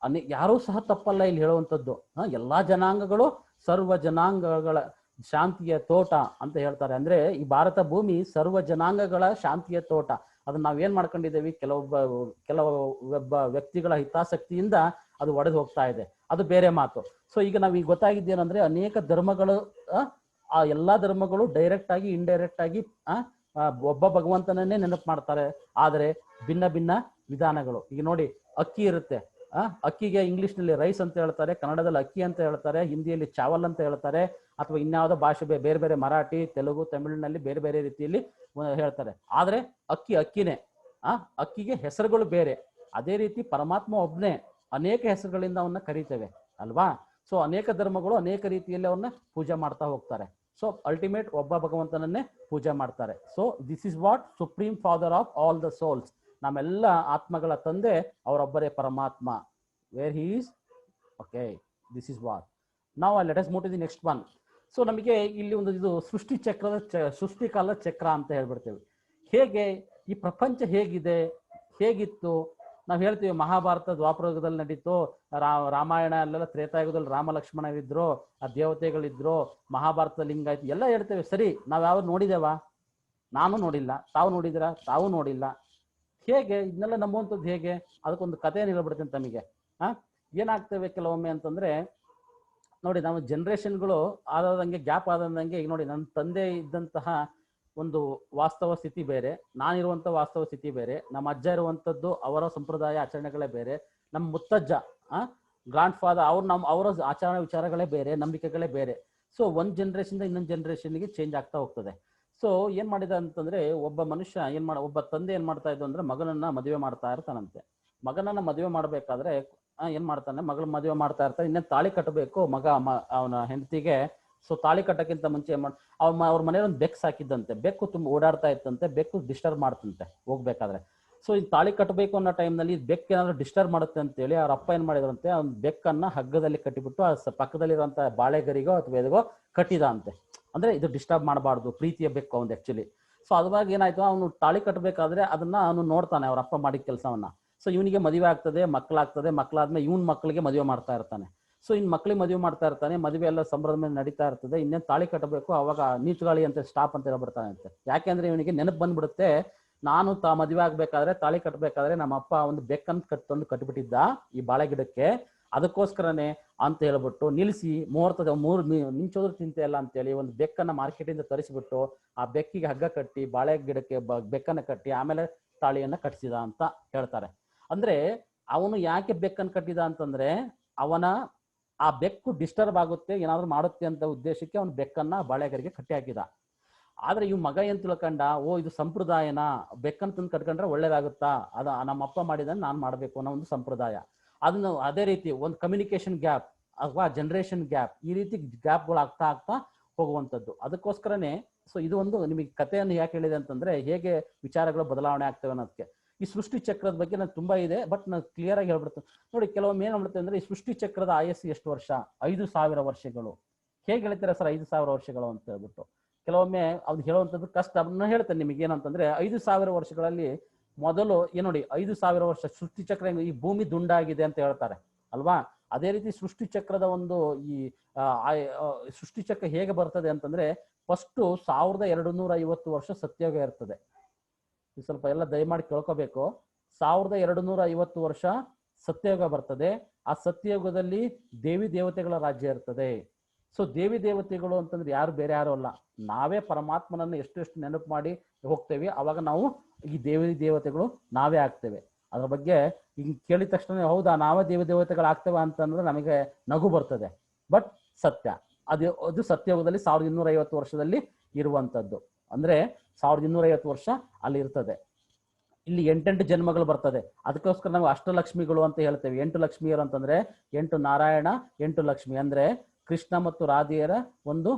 ಯಾರೂ ಸಹ ತಪ್ಪಲ್ಲ ಇಲ್ಲಿ ಹೇಳುವಂಥದ್ದು. ಎಲ್ಲಾ ಜನಾಂಗಗಳು ಸರ್ವ ಜನಾಂಗಗಳ ಶಾಂತಿಯ ತೋಟ ಅಂತ ಹೇಳ್ತಾರೆ. ಅಂದ್ರೆ ಈ ಭಾರತ ಭೂಮಿ ಸರ್ವ ಜನಾಂಗಗಳ ಶಾಂತಿಯ ತೋಟ. ಅದನ್ನ ನಾವೇನ್ ಮಾಡ್ಕೊಂಡಿದ್ದೇವೆ, ಕೆಲವೊಬ್ಬ ವ್ಯಕ್ತಿಗಳ ಹಿತಾಸಕ್ತಿಯಿಂದ ಅದು ಒಡೆದು ಹೋಗ್ತಾ ಇದೆ, ಅದು ಬೇರೆ ಮಾತು. ಸೊ ಈಗ ನಾವೀಗ ಗೊತ್ತಾಗಿದ್ದೇನೆಂದ್ರೆ ಅನೇಕ ಧರ್ಮಗಳು, ಆ ಎಲ್ಲಾ ಧರ್ಮಗಳು ಡೈರೆಕ್ಟ್ ಆಗಿ ಇಂಡೈರೆಕ್ಟ್ ಆಗಿ ಒಬ್ಬ ಭಗವಂತನನ್ನೇ ನೆನಪು ಮಾಡ್ತಾರೆ, ಆದರೆ ಭಿನ್ನ ಭಿನ್ನ ವಿಧಾನಗಳು. ಈಗ ನೋಡಿ, ಅಕ್ಕಿ ಇರುತ್ತೆ, ಅಕ್ಕಿಗೆ ಇಂಗ್ಲಿಷ್ ನಲ್ಲಿ ರೈಸ್ ಅಂತ ಹೇಳ್ತಾರೆ, ಕನ್ನಡದಲ್ಲಿ ಅಕ್ಕಿ ಅಂತ ಹೇಳ್ತಾರೆ, ಹಿಂದಿಯಲ್ಲಿ ಚಾವಲ್ ಅಂತ ಹೇಳ್ತಾರೆ, ಅಥವಾ ಇನ್ಯಾವುದೋ ಭಾಷೆ ಬೇರೆ ಬೇರೆ ಮರಾಠಿ, ತೆಲುಗು, ತಮಿಳಿನಲ್ಲಿ ಬೇರೆ ಬೇರೆ ರೀತಿಯಲ್ಲಿ ಹೇಳ್ತಾರೆ. ಆದ್ರೆ ಅಕ್ಕಿ ಅಕ್ಕಿನೇ, ಅಕ್ಕಿಗೆ ಹೆಸರುಗಳು ಬೇರೆ. ಅದೇ ರೀತಿ ಪರಮಾತ್ಮ ಒಬ್ನೇ, ಅನೇಕ ಹೆಸರುಗಳಿಂದ ಅವನ್ನ ಕರೀತೇವೆ ಅಲ್ವಾ? ಸೊ ಅನೇಕ ಧರ್ಮಗಳು ಅನೇಕ ರೀತಿಯಲ್ಲಿ ಅವನ್ನ ಪೂಜೆ ಮಾಡ್ತಾ ಹೋಗ್ತಾರೆ. ಸೊ ಅಲ್ಟಿಮೇಟ್ ಒಬ್ಬ ಭಗವಂತನನ್ನೇ ಪೂಜೆ ಮಾಡ್ತಾರೆ. So this is what supreme father of all the souls. ನಮ್ಮೆಲ್ಲ ಆತ್ಮಗಳ ತಂದೆ ಅವರೊಬ್ಬರೇ ಪರಮಾತ್ಮ. Where he is, okay, this is what. ನಾವು let us move to the next one. So ನಮಗೆ ಇಲ್ಲಿ ಒಂದು ಇದು ಸೃಷ್ಟಿಕಾಲದ ಚಕ್ರ ಅಂತ ಹೇಳ್ಬಿಡ್ತೇವೆ. ಹೇಗೆ ಈ ಪ್ರಪಂಚ ಹೇಗಿದೆ, ಹೇಗಿತ್ತು? ನಾವು ಹೇಳ್ತೀವಿ ಮಹಾಭಾರತ ದ್ವಾಪರಯುಗದಲ್ಲಿ ನಡೀತು, ರಾಮಾಯಣ ಅಲ್ಲೆಲ್ಲ ತ್ರೇತಾಯುಗದಲ್ಲಿ ರಾಮ ಲಕ್ಷ್ಮಣರಿದ್ರು, ಆ ದೇವತೆಗಳಿದ್ರು, ಮಹಾಭಾರತ ಲಿಂಗಾಯ್ತು ಎಲ್ಲ ಹೇಳ್ತೇವೆ. ಸರಿ, ನಾವ್ ಯಾವ ನೋಡಿದೇವಾ? ನಾನು ನೋಡಿಲ್ಲ. ತಾವು ನೋಡಿದಿರಾ? ತಾವು ನೋಡಿಲ್ಲ. ಹೇಗೆ ಇದನ್ನೆಲ್ಲ ನಂಬುವಂಥದ್ದು ಹೇಗೆ? ಅದಕ್ಕೊಂದು ಕಥೆಯನ್ನು ಹೇಳ್ಬಿಡ್ತೇನೆ ತಮಗೆ. ಏನಾಗ್ತೇವೆ ಕೆಲವೊಮ್ಮೆ ಅಂತಂದ್ರೆ, ನೋಡಿ, ನಾವು ಜನರೇಷನ್ಗಳು ಆದಂಗೆ ಗ್ಯಾಪ್ ಆದಂಗೆ, ಈಗ ನೋಡಿ, ನನ್ನ ತಂದೆ ಇದ್ದಂತಹ ಒಂದು ವಾಸ್ತವ ಸ್ಥಿತಿ ಬೇರೆ, ನಾನಿರುವಂಥ ವಾಸ್ತವ ಸ್ಥಿತಿ ಬೇರೆ, ನಮ್ಮ ಅಜ್ಜ ಇರುವಂಥದ್ದು ಅವರ ಸಂಪ್ರದಾಯ ಆಚರಣೆಗಳೇ ಬೇರೆ, ನಮ್ಮ ಮುತ್ತಜ್ಜ ಗ್ರಾಂಡ್ ಫಾದರ್ ಅವರ ಆಚರಣೆ ವಿಚಾರಗಳೇ ಬೇರೆ, ನಂಬಿಕೆಗಳೇ ಬೇರೆ. ಸೊ ಒಂದು ಜನರೇಷನ್ ಇನ್ನೊಂದು ಜನರೇಷನ್ಗೆ ಚೇಂಜ್ ಆಗ್ತಾ ಹೋಗ್ತದೆ. ಸೊ ಏನ್ ಮಾಡಿದ ಅಂತಂದ್ರೆ, ಒಬ್ಬ ತಂದೆ ಏನ್ ಮಾಡ್ತಾ ಇದ್ದು ಅಂದ್ರೆ, ಮಗನನ್ನ ಮದುವೆ ಮಾಡ್ತಾ ಇರ್ತಾನಂತೆ. ಮಗನನ್ನ ಮದುವೆ ಮಾಡ್ಬೇಕಾದ್ರೆ ಏನ್ ಮಾಡ್ತಾನೆ, ಮಗಳ ಮದುವೆ ಮಾಡ್ತಾ ಇರ್ತಾನೆ, ಇನ್ನೇನು ತಾಳಿ ಕಟ್ಟಬೇಕು ಅವನ ಹೆಂಡತಿಗೆ. ಸೊ ತಾಳಿ ಕಟ್ಟಕ್ಕಿಂತ ಮುಂಚೆ ಅವ್ರ ಮನೇಲಿ ಒಂದು ಬೆಕ್ಕು ಸಾಕಿದ್ದಂತೆ. ಬೆಕ್ಕು ತುಂಬ ಓಡಾಡ್ತಾ ಇತ್ತಂತೆ, ಬೆಕ್ಕು ಡಿಸ್ಟರ್ಬ್ ಮಾಡ್ತಂತೆ ಹೋಗ್ಬೇಕಾದ್ರೆ. ಸೊ ಈ ತಾಳಿ ಕಟ್ಟಬೇಕು ಅನ್ನೋ ಟೈಮ್ನಲ್ಲಿ ಬೆಕ್ಕು ಏನಾದ್ರು ಡಿಸ್ಟರ್ಬ್ ಮಾಡುತ್ತೆ ಅಂತೇಳಿ ಅವ್ರ ಅಪ್ಪ ಏನ್ ಮಾಡಿದ್ರಂತೆ, ಅವ್ನ ಬೆಕ್ಕನ್ನ ಹಗ್ಗದಲ್ಲಿ ಕಟ್ಟಿಬಿಟ್ಟು ಪಕ್ಕದಲ್ಲಿರುವಂತ ಬಾಳೆಗರಿಗೋ ಅಥವಾ ಎದಗೋ ಕಟ್ಟಿದ ಅಂತೆ. ಅಂದ್ರೆ ಇದು ಡಿಸ್ಟರ್ಬ್ ಮಾಡಬಾರ್ದು, ಪ್ರೀತಿಯ ಬೆಕ್ಕು ಅವ್ನು ಆಕ್ಚುಲಿ. ಸೊ ಅದ್ರಾಗ ಏನಾಯ್ತು, ಅವನು ತಾಳಿ ಕಟ್ಟಬೇಕಾದ್ರೆ ಅದನ್ನ ಅವನು ನೋಡ್ತಾನೆ, ಅವ್ರ ಅಪ್ಪ ಮಾಡಿದ ಕೆಲಸವನ್ನ. ಸೊ ಇವನಿಗೆ ಮದುವೆ ಆಗ್ತದೆ, ಮಕ್ಕಳಾಗ್ತದೆ, ಮಕ್ಕಳಾದ್ಮೇಲೆ ಇವನ್ ಮಕ್ಕಳಿಗೆ ಮದುವೆ ಮಾಡ್ತಾ ಇರ್ತಾನೆ. ಸೊ ಇನ್ ಮಕ್ಳಿಗೆ ಮದುವೆ ಮಾಡ್ತಾ ಇರ್ತಾನೆ, ಮದುವೆ ಎಲ್ಲ ಸಂಭ್ರಮ ಮೇಲೆ ನಡೀತಾ ಇರ್ತದೆ. ಇನ್ನೇನು ತಾಳಿ ಕಟ್ಟಬೇಕು, ಅವಾಗ ನೀಚುಗಾಳಿ ಅಂತ ಸ್ಟಾಪ್ ಅಂತ ಹೇಳ್ಬಿಡ್ತಾನೆ ಅಂತೆ. ಯಾಕೆಂದ್ರೆ ಇವನಿಗೆ ನೆನಪು ಬಂದ್ಬಿಡುತ್ತೆ, ನಾನು ಮದುವೆ ಆಗ್ಬೇಕಾದ್ರೆ ತಾಳಿ ಕಟ್ಟಬೇಕಾದ್ರೆ ನಮ್ಮ ಅಪ್ಪ ಒಂದು ಬೆಕ್ಕನ್ನು ತಂದು ಕಟ್ಟಿಬಿಟ್ಟಿದ್ದ ಈ ಬಾಳೆ ಗಿಡಕ್ಕೆ, ಅದಕ್ಕೋಸ್ಕರನೇ ಅಂತ ಹೇಳ್ಬಿಟ್ಟು ನಿಲ್ಲಿಸಿ ಮೂರು ನಿಂಚೋದ್ರು ಚಿಂತೆ ಇಲ್ಲ ಅಂತೇಳಿ ಒಂದು ಬೆಕ್ಕನ್ನ ಮಾರ್ಕೆಟಿಂದ ತರಿಸ್ಬಿಟ್ಟು ಆ ಬೆಕ್ಕಿಗೆ ಹಗ್ಗ ಕಟ್ಟಿ ಬಾಳೆ ಗಿಡಕ್ಕೆ ಬೆಕ್ಕನ್ನ ಕಟ್ಟಿ ಆಮೇಲೆ ತಾಳಿಯನ್ನ ಕಟ್ಟಿಸಿದ ಅಂತ ಹೇಳ್ತಾರೆ. ಅಂದ್ರೆ ಅವನು ಯಾಕೆ ಬೆಕ್ಕನ್ನು ಕಟ್ಟಿದ ಅಂತಂದ್ರೆ, ಆ ಬೆಕ್ಕು ಡಿಸ್ಟರ್ಬ್ ಆಗುತ್ತೆ, ಏನಾದ್ರು ಮಾಡುತ್ತೆ ಅಂತ ಉದ್ದೇಶಕ್ಕೆ ಅವನು ಬೆಕ್ಕನ್ನ ಬಾಳೆಗರಿಗೆ ಕಟ್ಟಿ ಹಾಕಿದ. ಆದ್ರೆ ಇವ್ ಮಗ ಏನ್ ತಿಳ್ಕೊಂಡ, ಇದು ಸಂಪ್ರದಾಯನ, ಬೆಕ್ಕನ್ನು ತಂದು ಕಟ್ಕೊಂಡ್ರೆ ಒಳ್ಳೇದಾಗುತ್ತಾ, ನಮ್ಮಪ್ಪ ಮಾಡಿದ ನಾನು ಮಾಡ್ಬೇಕು ಅನ್ನೋ ಒಂದು ಸಂಪ್ರದಾಯ. ಅದನ್ನು ಅದೇ ರೀತಿ ಒಂದು ಕಮ್ಯುನಿಕೇಶನ್ ಗ್ಯಾಪ್ ಅಥವಾ ಜನರೇಷನ್ ಗ್ಯಾಪ್, ಈ ರೀತಿ ಗ್ಯಾಪ್ಗಳು ಆಗ್ತಾ ಆಗ್ತಾ ಹೋಗುವಂಥದ್ದು. ಅದಕ್ಕೋಸ್ಕರನೇ ಸೊ ಇದು ಒಂದು ನಿಮಗೆ ಕಥೆಯನ್ನು ಯಾಕೆ ಹೇಳಿದೆ ಅಂತಂದ್ರೆ, ಹೇಗೆ ವಿಚಾರಗಳು ಬದಲಾವಣೆ ಆಗ್ತವೆ ಅನ್ನೋದಕ್ಕೆ. ಈ ಸೃಷ್ಟಿ ಚಕ್ರದ ಬಗ್ಗೆ ನಾನು ತುಂಬಾ ಇದೆ, ಬಟ್ ನಾನು ಕ್ಲಿಯರ್ ಆಗಿ ಹೇಳ್ಬಿಡ್ತೇನೆ ನೋಡಿ. ಕೆಲವೊಮ್ಮೆ ಏನ್ ಮಾಡ್ತೇವೆ ಅಂದ್ರೆ, ಈ ಸೃಷ್ಟಿ ಚಕ್ರದ ಆಯಸ್ಸು ಎಷ್ಟು ವರ್ಷ? 5,000 ವರ್ಷಗಳು. ಹೇಗೆ ಹೇಳ್ತೀರಾ ಸರ್ 5,000 ವರ್ಷಗಳು ಅಂತ ಹೇಳ್ಬಿಟ್ಟು? ಕೆಲವೊಮ್ಮೆ ಅದು ಹೇಳುವಂಥದ್ದು ಕಷ್ಟ. ಅದನ್ನ ಹೇಳ್ತೇನೆ ನಿಮಗೆ. ಏನಂತಂದ್ರೆ, 5,000 ವರ್ಷಗಳಲ್ಲಿ ಮೊದಲು ನೋಡಿ, 5,000 ವರ್ಷ ಸೃಷ್ಟಿ ಚಕ್ರ, ಈ ಭೂಮಿ ದುಂಡಾಗಿದೆ ಅಂತ ಹೇಳ್ತಾರೆ ಅಲ್ವಾ? ಅದೇ ರೀತಿ ಸೃಷ್ಟಿ ಚಕ್ರದ ಒಂದು ಈ ಸೃಷ್ಟಿ ಚಕ್ರ ಹೇಗೆ ಬರ್ತದೆ ಅಂತಂದ್ರೆ, ಫಸ್ಟ್ 1250 ವರ್ಷ ಸತ್ಯಯುಗ ಇರ್ತದೆ. ಸ್ವಲ್ಪ ಎಲ್ಲ ದಯಮಾಡಿ ಕೇಳ್ಕೋಬೇಕು. 1250 ವರ್ಷ ಸತ್ಯಯುಗ ಬರ್ತದೆ. ಆ ಸತ್ಯಯುಗದಲ್ಲಿ ದೇವಿ ದೇವತೆಗಳ ರಾಜ್ಯ ಇರ್ತದೆ. ಸೊ ದೇವಿ ದೇವತೆಗಳು ಅಂತಂದ್ರೆ ಯಾರು ಬೇರೆ ಯಾರು ಅಲ್ಲ, ನಾವೇ ಪರಮಾತ್ಮನನ್ನು ಎಷ್ಟು ನೆನಪು ಮಾಡಿ ಹೋಗ್ತೇವೆ, ಅವಾಗ ನಾವು ಈ ದೇವಿ ದೇವತೆಗಳು ನಾವೇ ಆಗ್ತೇವೆ. ಅದ್ರ ಬಗ್ಗೆ ಈಗ ಕೇಳಿದ ತಕ್ಷಣ ಹೌದಾ ನಾವೇ ದೇವಿ ದೇವತೆಗಳು ಆಗ್ತೇವೆ ಅಂತಂದ್ರೆ ನಮಗೆ ನಗು ಬರ್ತದೆ. ಬಟ್ ಸತ್ಯ ಅದು ಸತ್ಯಯುಗದಲ್ಲಿ 1250 ವರ್ಷದಲ್ಲಿ ಇರುವಂತದ್ದು. ಅಂದ್ರೆ 1250 ವರ್ಷ ಅಲ್ಲಿ ಇರ್ತದೆ. ಇಲ್ಲಿ 8 ಜನ್ಮಗಳು ಬರ್ತದೆ. ಅದಕ್ಕೋಸ್ಕರ ನಾವು ಅಷ್ಟಲಕ್ಷ್ಮಿಗಳು ಅಂತ ಹೇಳ್ತೇವೆ. 8 ಲಕ್ಷ್ಮಿಯರು ಅಂತಂದ್ರೆ 8 ನಾರಾಯಣ 8 ಲಕ್ಷ್ಮಿ. ಅಂದ್ರೆ ಕೃಷ್ಣ ಮತ್ತು ರಾಧಿಯರ ಒಂದು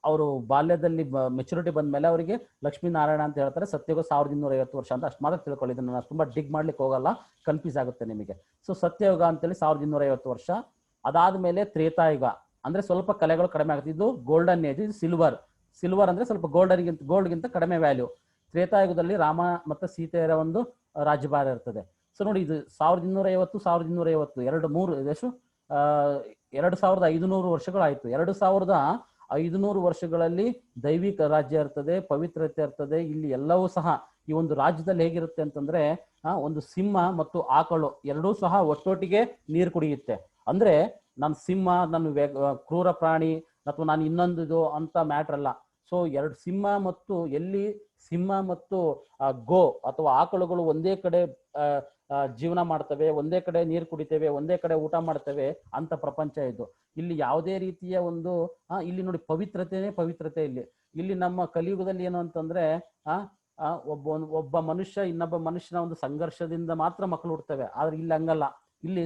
ಅವರು ಬಾಲ್ಯದಲ್ಲಿ ಮೆಚುರಿಟಿ ಬಂದ ಮೇಲೆ ಅವರಿಗೆ ಲಕ್ಷ್ಮೀನಾರಾಯಣ ಅಂತ ಹೇಳ್ತಾರೆ. ಸತ್ಯಯುಗ 1250 ವರ್ಷ ಅಂತ ಅಷ್ಟು ಮಾತ್ರ ತಿಳ್ಕೊಳ್ಳಿ. ಇದನ್ನ ನಾನು ತುಂಬಾ ಡಿಗ್ ಮಾಡ್ಲಿಕ್ಕೆ ಹೋಗಲ್ಲ, ಕನ್ಫ್ಯೂಸ್ ಆಗುತ್ತೆ ನಿಮಗೆ. ಸೊ ಸತ್ಯಯುಗ ಅಂತೇಳಿ 1250 ವರ್ಷ. ಅದಾದ್ಮೇಲೆ ತ್ರೇತಾಯುಗ. ಅಂದ್ರೆ ಸ್ವಲ್ಪ ಕಲೆಗಳು ಕಡಿಮೆ ಆಗುತ್ತೆ. ಇದು ಗೋಲ್ಡನ್ ಏಜ್, ಇದು ಸಿಲ್ವರ್ ಅಂದ್ರೆ ಸ್ವಲ್ಪ ಗೋಲ್ಡ್ಗಿಂತ ಕಡಿಮೆ ವ್ಯಾಲ್ಯೂ. ತ್ರೇತಾಯುಗದಲ್ಲಿ ರಾಮ ಮತ್ತು ಸೀತೆಯರ ಒಂದು ರಾಜ್ಯಭಾರ ಇರ್ತದೆ. ಸೊ ನೋಡಿ, ಇದು 1250 ಎಷ್ಟು 2500 ವರ್ಷಗಳಾಯ್ತು. 2500 ವರ್ಷಗಳಲ್ಲಿ ದೈವಿಕ ರಾಜ್ಯ ಇರ್ತದೆ, ಪವಿತ್ರತೆ ಇರ್ತದೆ. ಇಲ್ಲಿ ಎಲ್ಲವೂ ಸಹ ಈ ಒಂದು ರಾಜ್ಯದಲ್ಲಿ ಹೇಗಿರುತ್ತೆ ಅಂತಂದ್ರೆ ಒಂದು ಸಿಂಹ ಮತ್ತು ಆಕಳು ಎರಡೂ ಸಹ ಒಟ್ಟೊಟ್ಟಿಗೆ ನೀರು ಕುಡಿಯುತ್ತೆ. ಅಂದ್ರೆ ನಾನು ಸಿಂಹ, ನನ್ನ ಕ್ರೂರ ಪ್ರಾಣಿ ಅಥವಾ ನಾನು ಇನ್ನೊಂದು ಅಂತ ಮ್ಯಾಟ್ರ್ ಅಲ್ಲ. ಸೊ ಎರಡು ಸಿಂಹ ಮತ್ತು ಗೋ ಅಥವಾ ಆಕಳುಗಳು ಒಂದೇ ಕಡೆ ಜೀವನ ಮಾಡ್ತವೆ, ಒಂದೇ ಕಡೆ ನೀರು ಕುಡಿತೇವೆ, ಒಂದೇ ಕಡೆ ಊಟ ಮಾಡ್ತೇವೆ ಅಂತ ಪ್ರಪಂಚ ಇದು. ಇಲ್ಲಿ ಯಾವುದೇ ರೀತಿಯ ಒಂದು ಇಲ್ಲಿ ನೋಡಿ ಪವಿತ್ರತೆ ಇಲ್ಲಿ ನಮ್ಮ ಕಲಿಯುಗದಲ್ಲಿ ಏನು ಅಂತಂದ್ರೆ ಒಬ್ಬ ಮನುಷ್ಯ ಇನ್ನೊಬ್ಬ ಮನುಷ್ಯನ ಒಂದು ಸಂಘರ್ಷದಿಂದ ಮಾತ್ರ ಮಕ್ಕಳು ಹುಡ್ತವೆ. ಆದ್ರೆ ಇಲ್ಲಿ ಹಂಗಲ್ಲ. ಇಲ್ಲಿ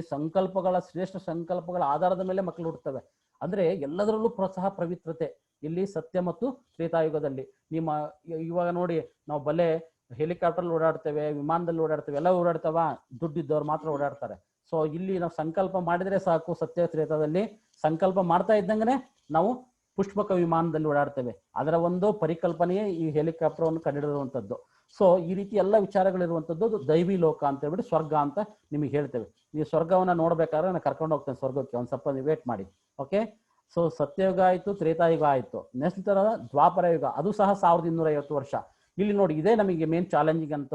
ಶ್ರೇಷ್ಠ ಸಂಕಲ್ಪಗಳ ಆಧಾರದ ಮೇಲೆ ಮಕ್ಕಳು ಹುಡ್ತವೆ. ಅಂದ್ರೆ ಎಲ್ಲದರಲ್ಲೂ ಸಹ ಪವಿತ್ರತೆ ಇಲ್ಲಿ ಸತ್ಯ ಮತ್ತು ತ್ರೇತಾಯುಗದಲ್ಲಿ. ಇವಾಗ ನೋಡಿ, ನಾವು ಬಲೆ ಹೆಲಿಕಾಪ್ಟರ್ ಓಡಾಡ್ತೇವೆ, ವಿಮಾನದಲ್ಲಿ ಓಡಾಡ್ತೇವೆ, ಎಲ್ಲ ಓಡಾಡ್ತಾವ, ದುಡ್ಡಿದ್ದವ್ರು ಮಾತ್ರ ಓಡಾಡ್ತಾರೆ. ಸೊ ಇಲ್ಲಿ ನಾವು ಸಂಕಲ್ಪ ಮಾಡಿದ್ರೆ ಸಾಕು. ಸತ್ಯ ತ್ರೇತಾದಲ್ಲಿ ಸಂಕಲ್ಪ ಮಾಡ್ತಾ ಇದ್ದಂಗೆ ನಾವು ಪುಷ್ಪಕ ವಿಮಾನದಲ್ಲಿ ಓಡಾಡ್ತೇವೆ. ಅದರ ಒಂದು ಪರಿಕಲ್ಪನೆಯೇ ಈ ಹೆಲಿಕಾಪ್ಟರ್ ಅನ್ನು ಕಂಡಿಡಿರುವಂಥದ್ದು. ಸೊ ಈ ರೀತಿ ಎಲ್ಲ ವಿಚಾರಗಳಿರುವಂಥದ್ದು ದೈವಿ ಲೋಕ ಅಂತ ಹೇಳ್ಬಿಟ್ಟು ಸ್ವರ್ಗ ಅಂತ ನಿಮಗೆ ಹೇಳ್ತೇವೆ. ನೀವು ಸ್ವರ್ಗವನ್ನ ನೋಡ್ಬೇಕಾದ್ರೆ ನಾನು ಕರ್ಕೊಂಡು ಹೋಗ್ತೇನೆ ಸ್ವರ್ಗಕ್ಕೆ, ಒಂದು ಸ್ವಲ್ಪ ನೀವು ವೇಟ್ ಮಾಡಿ. ಓಕೆ. ಸೊ ಸತ್ಯಯುಗ ಆಯ್ತು, ತ್ರೇತಾಯುಗ ಆಯ್ತು. ನೆಕ್ಸ್ಟ್ ತರ ದ್ವಾಪರ ಯುಗ, ಅದು ಸಹ 1250 ವರ್ಷ. ಇಲ್ಲಿ ನೋಡಿ, ಇದೇ ನಮಗೆ ಮೇನ್ ಚಾಲೆಂಜಿಂಗ್ ಅಂತ.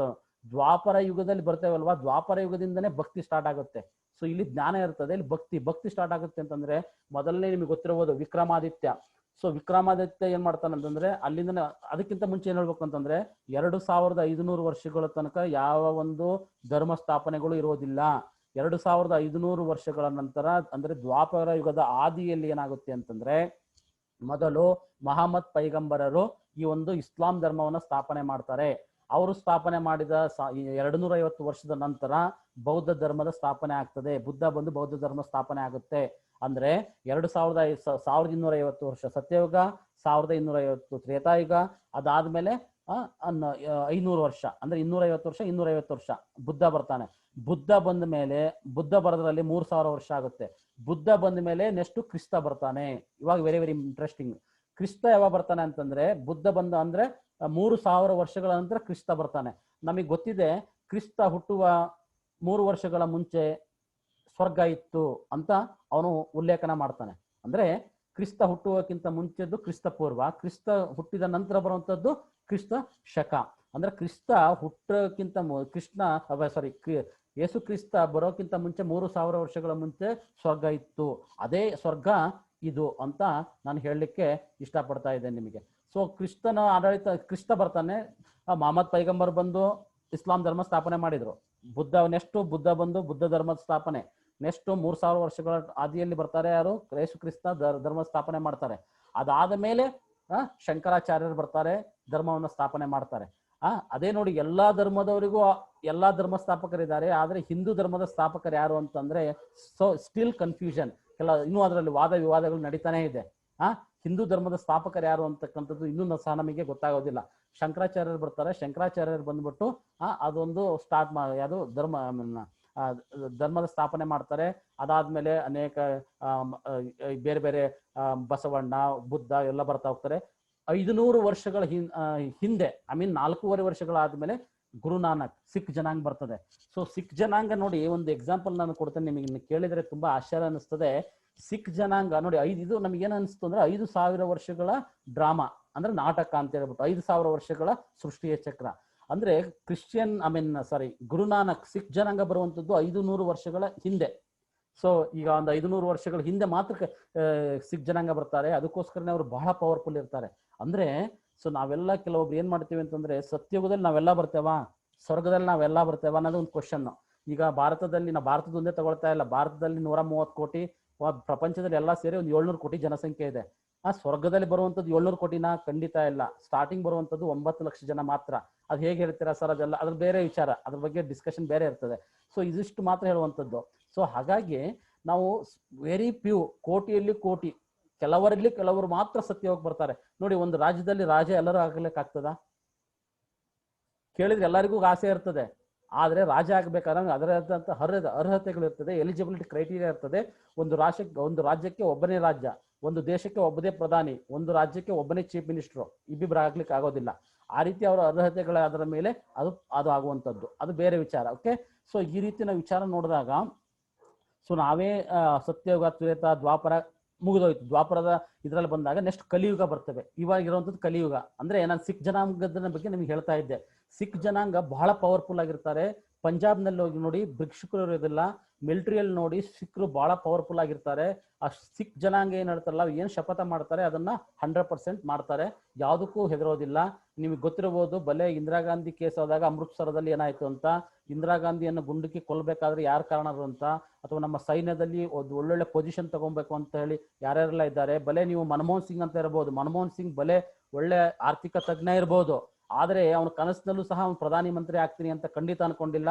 ದ್ವಾಪರ ಯುಗದಲ್ಲಿ ಬರ್ತೇವಲ್ವಾ, ದ್ವಾಪರ ಯುಗದಿಂದನೇ ಭಕ್ತಿ ಸ್ಟಾರ್ಟ್ ಆಗುತ್ತೆ. ಸೊ ಇಲ್ಲಿ ಜ್ಞಾನ ಇರ್ತದೆ, ಇಲ್ಲಿ ಭಕ್ತಿ ಸ್ಟಾರ್ಟ್ ಆಗುತ್ತೆ ಅಂತಂದ್ರೆ ಮೊದಲನೇ ನಿಮಗೆ ಗೊತ್ತಿರಬಹುದು ವಿಕ್ರಮಾದಿತ್ಯ. ಸೊ ವಿಕ್ರಮಾದಿತ್ಯ ಏನ್ ಮಾಡ್ತಾನೆ ಅಂತಂದ್ರೆ ಅಲ್ಲಿಂದ, ಅದಕ್ಕಿಂತ ಮುಂಚೆ ಏನ್ ಹೇಳ್ಬೇಕು ಅಂತಂದ್ರೆ 2500 ವರ್ಷಗಳ ತನಕ ಯಾವ ಒಂದು ಧರ್ಮ ಸ್ಥಾಪನೆಗಳು ಇರೋದಿಲ್ಲ. 2500 ವರ್ಷಗಳ ನಂತರ ಅಂದ್ರೆ ದ್ವಾಪರ ಯುಗದ ಆದಿಯಲ್ಲಿ ಏನಾಗುತ್ತೆ ಅಂತಂದ್ರೆ ಮೊದಲು ಮಹಮ್ಮದ್ ಪೈಗಂಬರರು ಈ ಒಂದು ಇಸ್ಲಾಂ ಧರ್ಮವನ್ನ ಸ್ಥಾಪನೆ ಮಾಡ್ತಾರೆ. ಅವರು ಸ್ಥಾಪನೆ ಮಾಡಿದ 250 ವರ್ಷದ ನಂತರ ಬೌದ್ಧ ಧರ್ಮದ ಸ್ಥಾಪನೆ ಆಗ್ತದೆ. ಬುದ್ಧ ಬಂದು ಬೌದ್ಧ ಧರ್ಮ ಸ್ಥಾಪನೆ ಆಗುತ್ತೆ. ಅಂದ್ರೆ 1250 ವರ್ಷ ಸತ್ಯಯುಗ, 1250 ತ್ರೇತಾಯುಗ, ಅದಾದ್ಮೇಲೆ 500 ವರ್ಷ ಅಂದ್ರೆ 250 ವರ್ಷ ಬುದ್ಧ ಬರ್ತಾನೆ. ಬುದ್ಧ ಬಂದ ಮೇಲೆ, ಬುದ್ಧ ಬರೋದ್ರಲ್ಲಿ 3000 ವರ್ಷ ಆಗುತ್ತೆ. ಬುದ್ಧ ಬಂದ ಮೇಲೆ ನೆಕ್ಸ್ಟ್ ಕ್ರಿಸ್ತ ಬರ್ತಾನೆ. ಇವಾಗ ವೆರಿ ವೆರಿ ಇಂಟ್ರೆಸ್ಟಿಂಗ್. ಕ್ರಿಸ್ತ ಯಾವಾಗ ಬರ್ತಾನೆ ಅಂತಂದ್ರೆ ಬುದ್ಧ ಬಂದ ಅಂದ್ರೆ 3000 ವರ್ಷಗಳ ನಂತರ ಕ್ರಿಸ್ತ ಬರ್ತಾನೆ. ನಮಗೆ ಗೊತ್ತಿದೆ ಕ್ರಿಸ್ತ ಹುಟ್ಟುವ 3 ವರ್ಷಗಳ ಮುಂಚೆ ಸ್ವರ್ಗ ಇತ್ತು ಅಂತ ಅವನು ಉಲ್ಲೇಖನ ಮಾಡ್ತಾನೆ. ಅಂದ್ರೆ ಕ್ರಿಸ್ತ ಹುಟ್ಟುವಕ್ಕಿಂತ ಮುಂಚೆದ್ದು ಕ್ರಿಸ್ತ ಪೂರ್ವ, ಕ್ರಿಸ್ತ ಹುಟ್ಟಿದ ನಂತರ ಬರುವಂತದ್ದು ಕ್ರಿಸ್ತ ಶಕ. ಅಂದ್ರೆ ಕ್ರಿಸ್ತ ಹುಟ್ಟಕ್ಕಿಂತ ಯೇಸು ಕ್ರಿಸ್ತ ಬರೋಕ್ಕಿಂತ ಮುಂಚೆ 3000 ವರ್ಷಗಳ ಮುಂಚೆ ಸ್ವರ್ಗ ಇತ್ತು. ಅದೇ ಸ್ವರ್ಗ ಇದು ಅಂತ ನಾನು ಹೇಳಲಿಕ್ಕೆ ಇಷ್ಟಪಡ್ತಾ ಇದ್ದೇನೆ ನಿಮಗೆ. ಸೊ ಕ್ರಿಸ್ತನ ಆಡಳಿತ, ಕ್ರಿಸ್ತ ಬರ್ತಾನೆ, ಮಹಮ್ಮದ್ ಪೈಗಂಬರ್ ಬಂದು ಇಸ್ಲಾಂ ಧರ್ಮ ಸ್ಥಾಪನೆ ಮಾಡಿದ್ರು. ಬುದ್ಧ ಬಂದು ಬುದ್ಧ ಧರ್ಮದ ಸ್ಥಾಪನೆ. ನೆಕ್ಸ್ಟ್ 3000 ವರ್ಷಗಳ ಆದಿಯಲ್ಲಿ ಬರ್ತಾರೆ ಯಾರು, ಯೇಸು ಕ್ರಿಸ್ತ ಧರ್ಮ ಸ್ಥಾಪನೆ ಮಾಡ್ತಾರೆ. ಅದಾದ ಮೇಲೆ ಶಂಕರಾಚಾರ್ಯರು ಬರ್ತಾರೆ, ಧರ್ಮವನ್ನ ಸ್ಥಾಪನೆ ಮಾಡ್ತಾರೆ. ಅದೇ ನೋಡಿ, ಎಲ್ಲಾ ಧರ್ಮದವರಿಗೂ ಎಲ್ಲಾ ಧರ್ಮ ಸ್ಥಾಪಕರಿದ್ದಾರೆ. ಆದ್ರೆ ಹಿಂದೂ ಧರ್ಮದ ಸ್ಥಾಪಕರು ಯಾರು ಅಂತಂದ್ರೆ ಸೊ ಸ್ಟಿಲ್ ಕನ್ಫ್ಯೂಷನ್. ಇನ್ನೂ ಅದರಲ್ಲಿ ವಾದ ವಿವಾದಗಳು ನಡೀತಾನೆ ಇದೆ. ಹಿಂದೂ ಧರ್ಮದ ಸ್ಥಾಪಕರು ಯಾರು ಅಂತಕ್ಕಂಥದ್ದು ಇನ್ನೂ ಸಹ ನಮಗೆ ಗೊತ್ತಾಗೋದಿಲ್ಲ. ಶಂಕರಾಚಾರ್ಯರು ಬರ್ತಾರೆ. ಶಂಕರಾಚಾರ್ಯರು ಬಂದ್ಬಿಟ್ಟು ಅದೊಂದು ಯಾವುದು ಧರ್ಮದ ಸ್ಥಾಪನೆ ಮಾಡ್ತಾರೆ. ಅದಾದ್ಮೇಲೆ ಅನೇಕ ಬೇರೆ ಬೇರೆ ಬಸವಣ್ಣ, ಬುದ್ಧ ಎಲ್ಲ ಬರ್ತಾ ಹೋಗ್ತಾರೆ. 500 ವರ್ಷಗಳ ಹಿಂದೆ 4.5 ವರ್ಷಗಳಾದ್ಮೇಲೆ ಗುರುನಾನಕ್ ಸಿಖ್ ಜನಾಂಗ ಬರ್ತದೆ. ಸೊ ಸಿಖ್ ಜನಾಂಗ ನೋಡಿ, ಒಂದು ಎಕ್ಸಾಂಪಲ್ ನಾನು ಕೊಡ್ತೇನೆ ನಿಮಗೆ, ಕೇಳಿದ್ರೆ ತುಂಬಾ ಆಶ್ಚರ್ಯ ಅನಿಸ್ತದೆ. ಸಿಖ್ ಜನಾಂಗ ನೋಡಿ, ಇದು ನಮ್ಗೆ ಏನ್ ಅನಿಸ್ತು ಅಂದ್ರೆ 5000 ವರ್ಷಗಳ ಡ್ರಾಮಾ ಅಂದ್ರೆ ನಾಟಕ ಅಂತ ಹೇಳ್ಬಿಟ್ಟು, 5000 ವರ್ಷಗಳ ಸೃಷ್ಟಿಯ ಚಕ್ರ. ಅಂದ್ರೆ ಗುರುನಾನಕ್ ಸಿಖ್ ಜನಾಂಗ ಬರುವಂತದ್ದು 500 ವರ್ಷಗಳ ಹಿಂದೆ. ಸೊ ಈಗ ಒಂದು 500 ವರ್ಷಗಳ ಹಿಂದೆ ಮಾತ್ರ ಸಿಖ್ ಜನಾಂಗ ಬರ್ತಾರೆ. ಅದಕ್ಕೋಸ್ಕರನೇ ಅವರು ಬಹಳ ಪವರ್ಫುಲ್ ಇರ್ತಾರೆ. ಅಂದ್ರೆ ಸೊ ನಾವೆಲ್ಲ ಕೆಲವೊಬ್ರು ಏನ್ ಮಾಡ್ತೀವಿ ಅಂತಂದ್ರೆ, ಸತ್ಯಯುಗದಲ್ಲಿ ನಾವೆಲ್ಲ ಬರ್ತೇವಾ, ಸ್ವರ್ಗದಲ್ಲಿ ನಾವೆಲ್ಲ ಬರ್ತೇವಾ ಅನ್ನೋದು ಒಂದು ಕ್ವಶನ್. ಈಗ ಭಾರತದ ಒಂದೇ ತಗೊಳ್ತಾ ಇಲ್ಲ. ಭಾರತದಲ್ಲಿ 130 ಕೋಟಿ, ಪ್ರಪಂಚದಲ್ಲಿ ಎಲ್ಲ ಸೇರಿ ಒಂದು 700 ಕೋಟಿ ಜನಸಂಖ್ಯೆ ಇದೆ. ಸ್ವರ್ಗದಲ್ಲಿ ಬರುವಂತದ್ದು 700 ಕೋಟಿನ? ಖಂಡಿತ ಇಲ್ಲ. ಸ್ಟಾರ್ಟಿಂಗ್ ಬರುವಂತದ್ದು 9 ಲಕ್ಷ ಜನ ಮಾತ್ರ. ಅದು ಹೇಗೆ ಹೇಳ್ತೀರಾ ಸರ್? ಅದೆಲ್ಲ ಅದ್ರ ಬೇರೆ ವಿಚಾರ, ಅದ್ರ ಬಗ್ಗೆ ಡಿಸ್ಕಷನ್ ಬೇರೆ ಇರ್ತದೆ. ಸೊ ಇದಿಷ್ಟು ಮಾತ್ರ ಹೇಳುವಂಥದ್ದು. ಸೊ ಹಾಗಾಗಿ ನಾವು ವೆರಿ ಫ್ಯೂ, ಕೋಟಿಯಲ್ಲಿ ಕೋಟಿ, ಕೆಲವರು ಮಾತ್ರ ಸತ್ಯವಾಗಿ ಬರ್ತಾರೆ. ನೋಡಿ, ಒಂದು ರಾಜ್ಯದಲ್ಲಿ ರಾಜ ಎಲ್ಲರೂ ಆಗ್ಲಿಕ್ಕೆ ಆಗ್ತದ? ಕೇಳಿದ್ರೆ ಎಲ್ಲರಿಗೂ ಆಸೆ ಇರ್ತದೆ. ಆದರೆ ರಾಜ ಆಗ್ಬೇಕಾದ್ರೆ ಅದರದಂತ ಅರ್ಹತೆಗಳು ಇರ್ತದೆ, ಎಲಿಜಿಬಿಲಿಟಿ ಕ್ರೈಟೀರಿಯಾ ಇರ್ತದೆ. ಒಂದು ರಾಜ್ಯಕ್ಕೆ ಒಬ್ಬನೇ ರಾಜ್ಯ, ಒಂದು ದೇಶಕ್ಕೆ ಒಬ್ಬನೇ ಪ್ರಧಾನಿ, ಒಂದು ರಾಜ್ಯಕ್ಕೆ ಒಬ್ಬನೇ ಚೀಫ್ ಮಿನಿಸ್ಟರ್, ಇಬ್ಬಿಬ್ರು ಆಗ್ಲಿಕ್ಕೆ ಆಗೋದಿಲ್ಲ. ಆ ರೀತಿ ಅವರ ಅರ್ಹತೆಗಳ ಅದರ ಮೇಲೆ ಅದು ಆಗುವಂಥದ್ದು, ಅದು ಬೇರೆ ವಿಚಾರ. ಓಕೆ, ಸೊ ಈ ರೀತಿ ನಾವು ವಿಚಾರ ನೋಡಿದಾಗ ಸೊ ನಾವೇ ಸತ್ಯಯುಗ, ತ್ರೇತ, ದ್ವಾಪರ ಮುಗಿದೋಯ್ತು. ದ್ವಾಪರದ ಇದರಲ್ಲಿ ಬಂದಾಗ ನೆಕ್ಸ್ಟ್ ಕಲಿಯುಗ ಬರ್ತವೆ. ಇವಾಗ ಇರುವಂಥದ್ದು ಕಲಿಯುಗ. ಅಂದ್ರೆ ನಾನು ಸಿಖ್ ಜನಾಂಗದ ಬಗ್ಗೆ ನಿಮ್ಗೆ ಹೇಳ್ತಾ ಇದ್ದೆ. ಸಿಖ್ ಜನಾಂಗ ಬಹಳ ಪವರ್ಫುಲ್ ಆಗಿರ್ತಾರೆ. ಪಂಜಾಬ್ನಲ್ಲಿ ಹೋಗಿ ನೋಡಿ ಭಿಕ್ಷುಕರು ಇರೋದಿಲ್ಲ, ಮಿಲಿಟರಿಯಲ್ಲಿ ನೋಡಿ ಸಿಖ್ರು ಬಹಳ ಪವರ್ಫುಲ್ ಆಗಿರ್ತಾರೆ. ಆ ಸಿಖ್ ಜನಾಂಗ ಏನ್ ಹೇಳ್ತಾರಲ್ಲ, ಏನ್ ಶಪಥ ಮಾಡ್ತಾರೆ ಅದನ್ನ 100% ಮಾಡ್ತಾರೆ, ಯಾವುದಕ್ಕೂ ಹೆದರೋದಿಲ್ಲ. ನಿಮಗೆ ಗೊತ್ತಿರಬಹುದು, ಬಲೆ ಇಂದಿರಾ ಗಾಂಧಿ ಕೇಸ್ ಆದಾಗ ಅಮೃತ್ಸರದಲ್ಲಿ ಏನಾಯ್ತು ಅಂತ, ಇಂದಿರಾ ಗಾಂಧಿಯನ್ನು ಗುಂಡಿಕ್ಕಿ ಕೊಲ್ಲಬೇಕಾದ್ರೆ ಯಾರು ಕಾರಣರು ಅಂತ, ಅಥವಾ ನಮ್ಮ ಸೈನ್ಯದಲ್ಲಿ ಒಂದು ಒಳ್ಳೊಳ್ಳೆ ಪೊಸಿಷನ್ ತಗೊಬೇಕು ಅಂತ ಹೇಳಿ ಯಾರ್ಯಾರೆಲ್ಲ ಇದ್ದಾರೆ. ಬಲೆ ನೀವು ಮನಮೋಹನ್ ಸಿಂಗ್ ಅಂತ ಇರಬಹುದು, ಮನಮೋಹನ್ ಸಿಂಗ್ ಬಲೆ ಒಳ್ಳೆ ಆರ್ಥಿಕ ತಜ್ಞ ಇರಬಹುದು, ಆದರೆ ಅವನ ಕನಸಿನಲ್ಲೂ ಸಹ ಅವನು ಪ್ರಧಾನಿ ಮಂತ್ರಿ ಆಗ್ತೀನಿ ಅಂತ ಖಂಡಿತ ಅನ್ಕೊಂಡಿಲ್ಲ.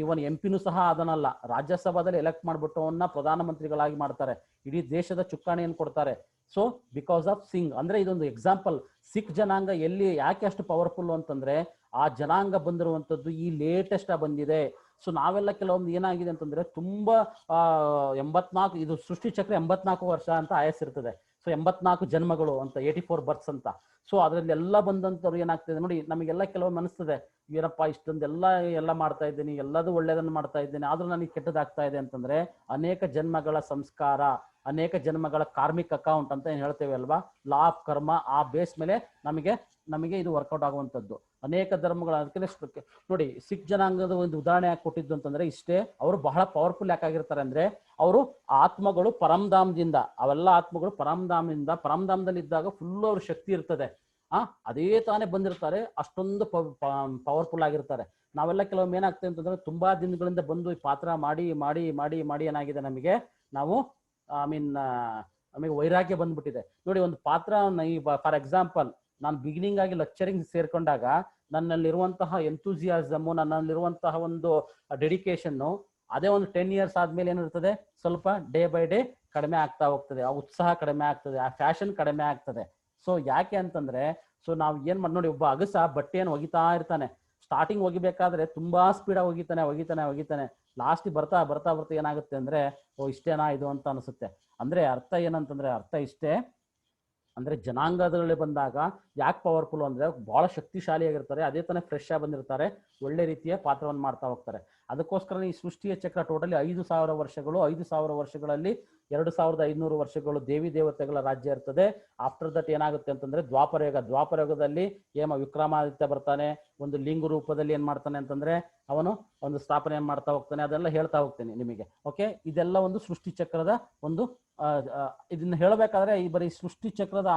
ಇವನ್ ಎಂಪಿನೂ ಸಹ ಅದನ್ನಲ್ಲ, ರಾಜ್ಯಸಭಾದಲ್ಲಿ ಎಲೆಕ್ಟ್ ಮಾಡ್ಬಿಟ್ಟು ಅವನ್ನ ಪ್ರಧಾನಮಂತ್ರಿಗಳಾಗಿ ಮಾಡ್ತಾರೆ, ಇಡೀ ದೇಶದ ಚುಕ್ಕಾಣಿಯನ್ನು ಕೊಡ್ತಾರೆ. So because of Singh. ಅಂದ್ರೆ ಇದೊಂದು ಎಕ್ಸಾಂಪಲ್. ಸಿಖ್ ಜನಾಂಗ ಎಲ್ಲಿ ಯಾಕೆ ಅಷ್ಟು ಪವರ್ಫುಲ್ ಅಂತಂದ್ರೆ, ಆ ಜನಾಂಗ ಬಂದಿರುವಂತದ್ದು ಈ ಲೇಟೆಸ್ಟ್ ಬಂದಿದೆ. ಸೊ ನಾವೆಲ್ಲ ಕೆಲವೊಂದು ಏನಾಗಿದೆ ಅಂತಂದ್ರೆ, ತುಂಬಾ 84 ಇದು ಸೃಷ್ಟಿ ಚಕ್ರ 84 ವರ್ಷ ಅಂತ ಆಯಸ್ಸಿರ್ತದೆ. ಸೊ 84 ಜನ್ಮಗಳು ಅಂತ, 84 ಬರ್ತ್ಸ್ ಅಂತ. ಸೊ ಅದರಲ್ಲಿ ಎಲ್ಲ ಬಂದಂತವ್ರು ಏನಾಗ್ತದೆ ನೋಡಿ, ನಮಗೆಲ್ಲ ಕೆಲವೊಮ್ಮೆ ಅನಿಸ್ತದೆ, ಏನಪ್ಪಾ ಇಷ್ಟೊಂದೆಲ್ಲ ಮಾಡ್ತಾ ಇದ್ದೀನಿ, ಎಲ್ಲದೂ ಒಳ್ಳೇದನ್ನು ಮಾಡ್ತಾ ಇದ್ದೀನಿ, ಆದ್ರೂ ನನಗೆ ಕೆಟ್ಟದಾಗ್ತಾ ಇದೆ ಅಂತಂದ್ರೆ, ಅನೇಕ ಜನ್ಮಗಳ ಸಂಸ್ಕಾರ, ಅನೇಕ ಜನ್ಮಗಳ ಕಾರ್ಮಿಕ್ ಅಕೌಂಟ್ ಅಂತ ಏನ್ ಹೇಳ್ತೇವೆ ಅಲ್ವಾ, ಲಾ ಆಫ್ ಕರ್ಮ, ಆ ಬೇಸ್ ಮೇಲೆ ನಮಗೆ ಇದು ವರ್ಕೌಟ್ ಆಗುವಂಥದ್ದು. ಅನೇಕ ಧರ್ಮಗಳ ಅದಕ್ಕೆ ನೋಡಿ, ಸಿಖ್ ಜನಾಂಗದ ಒಂದು ಉದಾಹರಣೆ ಯಾಕೆ ಕೊಟ್ಟಿದ್ದು ಅಂತಂದ್ರೆ ಇಷ್ಟೇ. ಅವರು ಬಹಳ ಪವರ್ಫುಲ್ ಯಾಕಾಗಿರ್ತಾರೆ ಅಂದ್ರೆ, ಅವರು ಆತ್ಮಗಳು ಪರಮಧಾಮದಿಂದ, ಅವೆಲ್ಲ ಆತ್ಮಗಳು ಪರಮಧಾಮದಲ್ಲಿ ಇದ್ದಾಗ ಫುಲ್ ಅವ್ರ ಶಕ್ತಿ ಇರ್ತದೆ. ಅದೇ ತಾನೇ ಬಂದಿರ್ತಾರೆ, ಅಷ್ಟೊಂದು ಪವರ್ಫುಲ್ ಆಗಿರ್ತಾರೆ. ನಾವೆಲ್ಲ ಕೆಲವೊಮ್ಮೆ ಏನಾಗ್ತದೆ ಅಂತಂದ್ರೆ, ತುಂಬಾ ದಿನಗಳಿಂದ ಬಂದು ಈ ಪಾತ್ರ ಮಾಡಿ ಮಾಡಿ ಮಾಡಿ ಮಾಡಿ ಏನಾಗಿದೆ ನಮಗೆ ವೈರಾಗ್ಯ ಬಂದ್ಬಿಟ್ಟಿದೆ. ನೋಡಿ, ಒಂದು ಪಾತ್ರ ಫಾರ್ ಎಕ್ಸಾಂಪಲ್, ನಾನು ಬಿಗಿನಿಂಗ್ ಆಗಿ ಲೆಕ್ಚರಿಂಗ್ ಸೇರ್ಕೊಂಡಾಗ ನನ್ನಲ್ಲಿರುವಂತಹ ಎಂತೂಸಿಯಾಸಮ್, ನನ್ನಲ್ಲಿರುವಂತಹ ಒಂದು ಡೆಡಿಕೇಶನ್, ಅದೇ ಒಂದು 10 years ಆದ್ಮೇಲೆ ಏನಿರ್ತದೆ, ಸ್ವಲ್ಪ ಡೇ ಬೈ ಡೇ ಕಡಿಮೆ ಆಗ್ತಾ ಹೋಗ್ತದೆ. ಆ ಉತ್ಸಾಹ ಕಡಿಮೆ ಆಗ್ತದೆ, ಆ ಫ್ಯಾಷನ್ ಕಡಿಮೆ ಆಗ್ತದೆ. ಸೊ ಯಾಕೆ ಅಂತಂದ್ರೆ, ಸೊ ನಾವು ಏನ್ ನೋಡಿ, ಒಬ್ಬ ಅಗಸ ಬಟ್ಟೆಯನ್ನು ಒಗಿತಾ ಇರ್ತಾನೆ. ಸ್ಟಾರ್ಟಿಂಗ್ ಒಗಿಬೇಕಾದ್ರೆ ತುಂಬಾ ಸ್ಪೀಡಾಗಿ ಒಗಿತಾನೆ. ಲಾಸ್ಟ್ ಬರ್ತಾ ಬರ್ತಾ ಬರ್ತಾ ಏನಾಗುತ್ತೆ ಅಂದ್ರೆ, ಇಷ್ಟೇನಾ ಇದು ಅಂತ ಅನಿಸುತ್ತೆ. ಅಂದ್ರೆ ಅರ್ಥ ಏನಂತಂದ್ರೆ, ಅರ್ಥ ಇಷ್ಟೇ ಅಂದ್ರೆ, ಜನಾಂಗದಲ್ಲಿ ಬಂದಾಗ ಯಾಕೆ ಪವರ್ಫುಲ್ ಅಂದ್ರೆ ಬಹಳ ಶಕ್ತಿಶಾಲಿಯಾಗಿರ್ತಾರೆ, ಅದೇ ತಾನೇ ಫ್ರೆಶ್ ಆಗಿ ಬಂದಿರ್ತಾರೆ, ಒಳ್ಳೆ ರೀತಿಯ ಪಾತ್ರವನ್ನು ಮಾಡ್ತಾ ಹೋಗ್ತಾರೆ. ಅದಕ್ಕೋಸ್ಕರ ಈ ಸೃಷ್ಟಿಯ ಚಕ್ರ ಟೋಟಲಿ 5000 ವರ್ಷಗಳು. 5000 ವರ್ಷಗಳಲ್ಲಿ 2500 ವರ್ಷಗಳು ದೇವಿ ದೇವತೆಗಳ ರಾಜ್ಯ ಇರ್ತದೆ. ಆಫ್ಟರ್ ದಟ್ ಏನಾಗುತ್ತೆ ಅಂತಂದ್ರೆ ದ್ವಾಪರಯುಗದಲ್ಲಿ ವಿಕ್ರಮಾದಿತ್ಯ ಬರ್ತಾನೆ, ಒಂದು ಲಿಂಗ ರೂಪದಲ್ಲಿ ಏನ್ ಮಾಡ್ತಾನೆ ಅಂತಂದ್ರೆ ಅವನು ಒಂದು ಸ್ಥಾಪನೆ ಮಾಡ್ತಾ ಹೋಗ್ತಾನೆ. ಅದೆಲ್ಲ ಹೇಳ್ತಾ ಹೋಗ್ತೇನೆ ನಿಮಗೆ. ಓಕೆ, ಇದೆಲ್ಲ ಒಂದು ಸೃಷ್ಟಿ ಚಕ್ರದ ಒಂದು ಇದನ್ನ ಹೇಳಬೇಕಾದ್ರೆ, ಈ ಬರೀ ಸೃಷ್ಟಿ ಚಕ್ರದ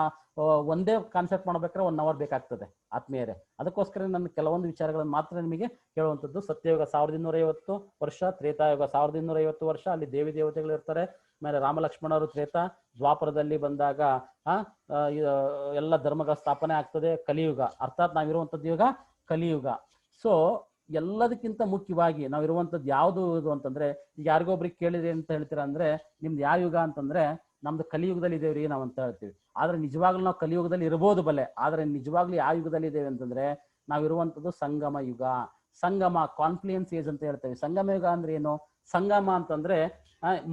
ಒಂದೇ ಕಾನ್ಸೆಪ್ಟ್ ಮಾಡ್ಬೇಕಾದ್ರೆ 1 hour ಬೇಕಾಗ್ತದೆ ಆತ್ಮೀಯರೇ. ಅದಕ್ಕೋಸ್ಕರ ನನ್ನ ಕೆಲವೊಂದು ವಿಚಾರಗಳನ್ನು ಮಾತ್ರ ನಿಮಗೆ ಹೇಳುವಂಥದ್ದು. ಸತ್ಯಯುಗ 1250 ವರ್ಷ, ತ್ರೇತಾಯುಗ 1250 ವರ್ಷ, ಅಲ್ಲಿ ದೇವಿ ದೇವತೆಗಳು ಇರ್ತಾರೆ. ಆಮೇಲೆ ರಾಮಲಕ್ಷ್ಮಣರು ತ್ರೇತ, ದ್ವಾಪರದಲ್ಲಿ ಬಂದಾಗ ಎಲ್ಲ ಧರ್ಮಗಳ ಸ್ಥಾಪನೆ ಆಗ್ತದೆ. ಕಲಿಯುಗ, ಅರ್ಥಾತ್ ನಾವಿರುವಂಥದ್ದು ಇವಾಗ ಕಲಿಯುಗ. ಸೊ ಎಲ್ಲದಕ್ಕಿಂತ ಮುಖ್ಯವಾಗಿ ನಾವಿರುವಂಥದ್ದು ಯಾವುದು ಇದು ಅಂತಂದ್ರೆ, ಈಗ ಯಾರಿಗೊಬ್ರಿಗೆ ಕೇಳಿದೆ ಅಂತ ಹೇಳ್ತೀರಾ ಅಂದ್ರೆ, ನಿಮ್ದು ಯಾವ ಯುಗ ಅಂತಂದ್ರೆ, ನಮ್ದು ಕಲಿಯುಗದಲ್ಲಿ ಇದೇವ್ರಿ ನಾವು ಅಂತ ಹೇಳ್ತೀವಿ. ಆದ್ರೆ ನಿಜವಾಗ್ಲೂ ನಾವು ಕಲಿಯುಗದಲ್ಲಿ ಇರ್ಬೋದು ಬಲೆ, ಆದ್ರೆ ನಿಜವಾಗ್ಲೂ ಯಾವ ಯುಗದಲ್ಲಿ ಇದ್ದೇವೆ ಅಂತಂದ್ರೆ, ನಾವಿರುವಂಥದ್ದು ಸಂಗಮ ಯುಗ. ಸಂಗಮ, ಕಾನ್ಫ್ಲುಯೆನ್ಸ್ ಏಜ್ ಅಂತ ಹೇಳ್ತೇವೆ. ಸಂಗಮ ಯುಗ ಅಂದ್ರೆ ಏನು? ಸಂಗಮ ಅಂತಂದ್ರೆ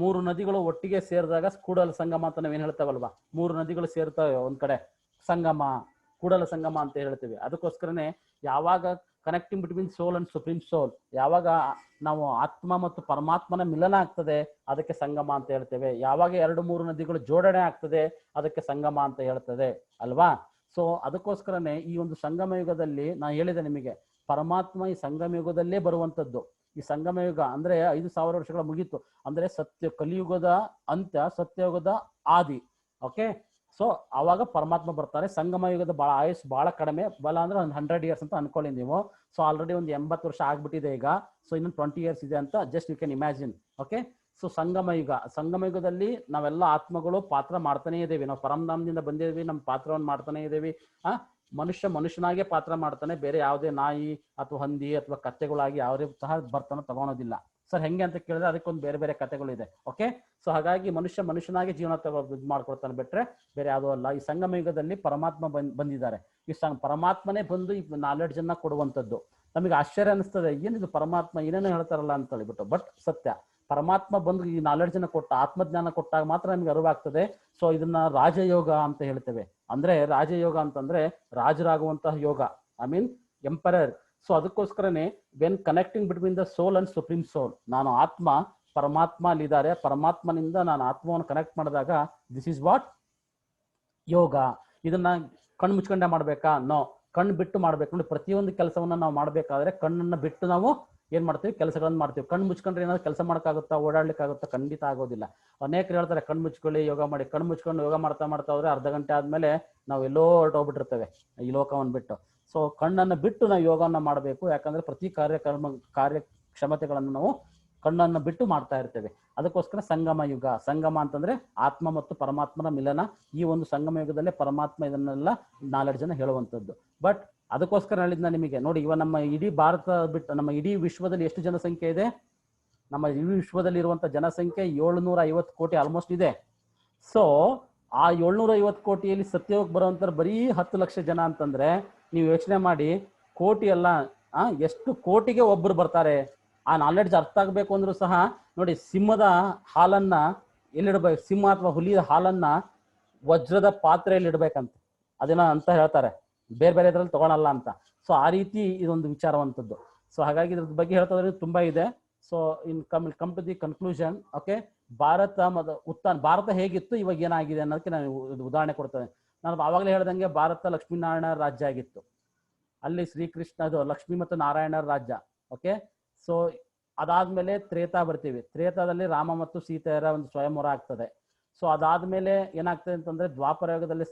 3 ನದಿಗಳು ಒಟ್ಟಿಗೆ ಸೇರಿದಾಗ ಕೂಡಲ ಸಂಗಮ ಅಂತ ನಾವೇನ್ ಹೇಳ್ತೇವಲ್ವಾ, 3 ನದಿಗಳು ಸೇರ್ತವೆ ಒಂದ್ ಕಡೆ, ಸಂಗಮ, ಕೂಡಲ ಸಂಗಮ ಅಂತ ಹೇಳ್ತೀವಿ. ಅದಕ್ಕೋಸ್ಕರನೇ ಯಾವಾಗ connecting between soul and supreme soul, ಯಾವಾಗ ನಾವು ಆತ್ಮ ಮತ್ತು ಪರಮಾತ್ಮನ ಮಿಲನ ಆಗ್ತದೆ, ಅದಕ್ಕೆ ಸಂಗಮ ಅಂತ ಹೇಳ್ತೇವೆ. ಯಾವಾಗ 2-3 ನದಿಗಳು ಜೋಡಣೆ ಆಗ್ತದೆ, ಅದಕ್ಕೆ ಸಂಗಮ ಅಂತ ಹೇಳ್ತದೆ ಅಲ್ವಾ. ಸೊ ಅದಕ್ಕೋಸ್ಕರನೇ ಈ ಒಂದು ಸಂಗಮ ಯುಗದಲ್ಲಿ ನಾನು ಹೇಳಿದೆ ನಿಮಗೆ, ಪರಮಾತ್ಮ ಈ ಸಂಗಮ ಯುಗದಲ್ಲೇ ಬರುವಂತದ್ದು. ಈ ಸಂಗಮ ಯುಗ ಅಂದ್ರೆ 5000 ವರ್ಷಗಳ ಮುಗೀತು ಅಂದ್ರೆ ಕಲಿಯುಗದ ಅಂತ್ಯ, ಸತ್ಯಯುಗದ ಆದಿ. ಓಕೆ, ಸೊ ಅವಾಗ ಪರಮಾತ್ಮ ಬರ್ತಾರೆ. ಸಂಗಮ ಯುಗದ ಆಯುಸ್ ಬಹಳ ಕಡಿಮೆ, ಬಲ ಅಂದ್ರೆ ಒಂದು 100 years ಅಂತ ಅನ್ಕೊಳ್ಳಿ ನೀವು. ಸೊ ಆಲ್ರೆಡಿ ಒಂದು 80 ವರ್ಷ ಆಗ್ಬಿಟ್ಟಿದೆ ಈಗ. ಸೊ ಇನ್ನೊಂದು 20 years ಇದೆ ಅಂತ just you can imagine. Okay, so ಸಂಗಮ ಯುಗದಲ್ಲಿ ನಾವೆಲ್ಲ ಆತ್ಮಗಳು ಪಾತ್ರ ಮಾಡ್ತಾನೆ ಇದ್ದೇವೆ. ನಾವು ಪರಮಧಾಮದಿಂದ ಬಂದಿದ್ದೀವಿ, ನಮ್ಮ ಪಾತ್ರವನ್ನು ಮಾಡ್ತಾನೆ ಇದ್ದೇವೆ. ಮನುಷ್ಯನಾಗೆ ಪಾತ್ರ ಮಾಡ್ತಾನೆ, ಬೇರೆ ಯಾವುದೇ ನಾಯಿ ಅಥವಾ ಹಂದಿ ಅಥವಾ ಕತ್ತೆಗಳಾಗಿ ಯಾವುದೇ ಸಹ ಬರ್ತನ ತಗೊಳೋದಿಲ್ಲ. ಸರ್ ಹೆಂಗೆ ಅಂತ ಕೇಳಿದ್ರೆ ಅದಕ್ಕೊಂದು ಬೇರೆ ಬೇರೆ ಕಥೆಗಳಿದೆ. ಓಕೆ, ಸೊ ಹಾಗಾಗಿ ಮನುಷ್ಯನಾಗೆ ಜೀವನ ಇದು ಮಾಡ್ಕೊಳ್ತಾನೆ ಬಿಟ್ರೆ ಬೇರೆ ಯಾವುದೂ ಅಲ್ಲ. ಈ ಸಂಗಮ ಯುಗದಲ್ಲಿ ಪರಮಾತ್ಮ ಬಂದಿದ್ದಾರೆ. ಈ ಪರಮಾತ್ಮನೇ ಬಂದು ಈ ನಾಲೆಡ್ಜ್ ಅನ್ನ ಕೊಡುವಂಥದ್ದು. ನಮಗೆ ಆಶ್ಚರ್ಯ ಅನಿಸ್ತದೆ, ಏನಿದು ಪರಮಾತ್ಮ ಏನೇನೋ ಹೇಳ್ತಾರಲ್ಲ ಅಂತ ಹೇಳಿಬಿಟ್ಟು. ಬಟ್ ಸತ್ಯ, ಪರಮಾತ್ಮ ಬಂದು ಈ ನಾಲೆಡ್ಜನ್ನ ಕೊಟ್ಟ, ಆತ್ಮಜ್ಞಾನ ಕೊಟ್ಟಾಗ ಮಾತ್ರ ನಮ್ಗೆ ಅರಿವಾಗ್ತದೆ. ಸೊ ಇದನ್ನ ರಾಜಯೋಗ ಅಂತ ಹೇಳ್ತೇವೆ. ಅಂದ್ರೆ ರಾಜಯೋಗ ಅಂತಂದ್ರೆ ರಾಜರಾಗುವಂತಹ ಯೋಗ, ಐ ಮೀನ್ ಎಂಪರರ್. ಸೊ ಅದಕ್ಕೋಸ್ಕರನೇ when connecting between the soul and supreme soul, ನಾನು ಆತ್ಮ, ಪರಮಾತ್ಮ ಅಲ್ಲಿದ್ದಾರೆ, ಪರಮಾತ್ಮನಿಂದ ನಾನು ಆತ್ಮವನ್ನು ಕನೆಕ್ಟ್ ಮಾಡಿದಾಗ ದಿಸ್ ಇಸ್ ವಾಟ್ ಯೋಗ. ಇದನ್ನ ಕಣ್ಣು ಮುಚ್ಕೊಂಡೆ ಮಾಡ್ಬೇಕಾ? ನೋ, ಕಣ್ಣು ಬಿಟ್ಟು ಮಾಡ್ಬೇಕು. ನೋಡಿ, ಪ್ರತಿಯೊಂದು ಕೆಲಸವನ್ನ ನಾವು ಮಾಡ್ಬೇಕಾದ್ರೆ ಕಣ್ಣನ್ನ ಬಿಟ್ಟು ನಾವು ಏನ್ ಮಾಡ್ತೀವಿ, ಕೆಲಸಗಳನ್ನ ಮಾಡ್ತೀವಿ. ಕಣ್ಣು ಮುಚ್ಕೊಂಡ್ರೆ ಏನಾದ್ರು ಕೆಲಸ ಮಾಡೋಕ್ಕಾಗುತ್ತಾ, ಓಡಾಡ್ಲಿಕ್ಕಾಗುತ್ತಾ? ಖಂಡಿತ ಆಗೋದಿಲ್ಲ. ಅನೇಕರು ಹೇಳ್ತಾರೆ ಕಣ್ಣು ಮುಚ್ಕೊಳ್ಳಿ, ಯೋಗ ಮಾಡಿ. ಕಣ್ಣು ಮುಚ್ಕೊಂಡು ಯೋಗ ಮಾಡ್ತಾ ಮಾಡ್ತಾ ಹೋದ್ರೆ ಅರ್ಧ ಗಂಟೆ ಆದ್ಮೇಲೆ ನಾವು ಎಲ್ಲೋ ಹೊರಟೋಗ್ಬಿಟ್ಟಿರ್ತೇವೆ ಈ ಲೋಕವನ್ನು ಬಿಟ್ಟು. ಸೊ ಕಣ್ಣನ್ನು ಬಿಟ್ಟು ನಾವು ಯೋಗವನ್ನ ಮಾಡಬೇಕು. ಯಾಕಂದ್ರೆ ಪ್ರತಿ ಕಾರ್ಯಕ್ಷಮತೆಗಳನ್ನು ನಾವು ಕಣ್ಣನ್ನು ಬಿಟ್ಟು ಮಾಡ್ತಾ ಇರ್ತೇವೆ. ಅದಕ್ಕೋಸ್ಕರ ಸಂಗಮ ಯುಗ. ಸಂಗಮ ಅಂತಂದ್ರೆ ಆತ್ಮ ಮತ್ತು ಪರಮಾತ್ಮನ ಮಿಲನ. ಈ ಒಂದು ಸಂಗಮ ಯುಗದಲ್ಲೇ ಪರಮಾತ್ಮ ಇದನ್ನೆಲ್ಲ ನಾಲೆಡ್ಜ್ ಅನ್ನ ಹೇಳುವಂಥದ್ದು. ಬಟ್ ಅದಕ್ಕೋಸ್ಕರ ಹೇಳಿದ್ನ ನಿಮಗೆ ನೋಡಿ, ಇವ ನಮ್ಮ ಇಡೀ ಭಾರತ ಬಿಟ್ಟು ನಮ್ಮ ಇಡೀ ವಿಶ್ವದಲ್ಲಿ ಎಷ್ಟು ಜನಸಂಖ್ಯೆ ಇದೆ? ನಮ್ಮ ಇಡೀ ವಿಶ್ವದಲ್ಲಿ ಇರುವಂತ ಜನಸಂಖ್ಯೆ 750 ಕೋಟಿ ಆಲ್ಮೋಸ್ಟ್ ಇದೆ. ಸೊ ಆ 750 ಕೋಟಿಯಲ್ಲಿ ಸತ್ಯವಾಗಿ ಬರುವಂತ ಬರೀ 10 ಲಕ್ಷ ಜನ ಅಂತಂದ್ರೆ ನೀವು ಯೋಚನೆ ಮಾಡಿ, ಕೋಟಿ ಅಲ್ಲ, ಎಷ್ಟು ಕೋಟಿಗೆ ಒಬ್ಬರು ಬರ್ತಾರೆ. ಆ ನಾಲೆಡ್ಜ್ ಅರ್ಥ ಆಗ್ಬೇಕು ಅಂದ್ರೂ ಸಹ ನೋಡಿ, ಸಿಂಹದ ಹಾಲನ್ನ ಎಲ್ಲಿಡ್ಬೇಕು, ಸಿಂಹ ಅಥವಾ ಹುಲಿಯ ಹಾಲನ್ನ ವಜ್ರದ ಪಾತ್ರೆಯಲ್ಲಿ ಇಡ್ಬೇಕಂತ, ಅದೇನೋ ಅಂತ ಹೇಳ್ತಾರೆ, ಬೇರೆ ಬೇರೆ ಇದ್ರಲ್ಲಿ ತಗೊಳಲ್ಲ ಅಂತ. ಸೊ ಆ ರೀತಿ ಇದೊಂದು ವಿಚಾರವಂತದ್ದು. ಸೊ ಹಾಗಾಗಿ ಇದ್ರ ಬಗ್ಗೆ ಹೇಳ್ತಾ ತುಂಬಾ ಇದೆ. So in come to the conclusion. Okay, Bharat ಹೇಗಿತ್ತು, ಇವಾಗ ಏನಾಗಿದೆ ಅನ್ನೋದಕ್ಕೆ ನಾನು ಉದಾಹರಣೆ ಕೊಡ್ತೇನೆ. ನಾನು ಆವಾಗಲೇ ಹೇಳ್ದಂಗೆ ಭಾರತ ಲಕ್ಷ್ಮೀನಾರಾಯಣ ರಾಜ್ಯ ಆಗಿತ್ತು. ಅಲ್ಲಿ ಶ್ರೀಕೃಷ್ಣ, ಅದು ಲಕ್ಷ್ಮೀ ಮತ್ತು ನಾರಾಯಣರ ರಾಜ್ಯ. ಓಕೆ, ಸೊ ಅದಾದ್ಮೇಲೆ ತ್ರೇತಾ ಬರ್ತೀವಿ. ತ್ರೇತಾದಲ್ಲಿ ರಾಮ ಮತ್ತು ಸೀತೆಯರ ಒಂದು ಸ್ವಯಂವರ ಆಗ್ತದೆ. ಸೊ ಅದಾದ್ಮೇಲೆ ಏನಾಗ್ತದೆ ಅಂತಂದ್ರೆ ದ್ವಾಪರಯುಗದಲ್ಲಿ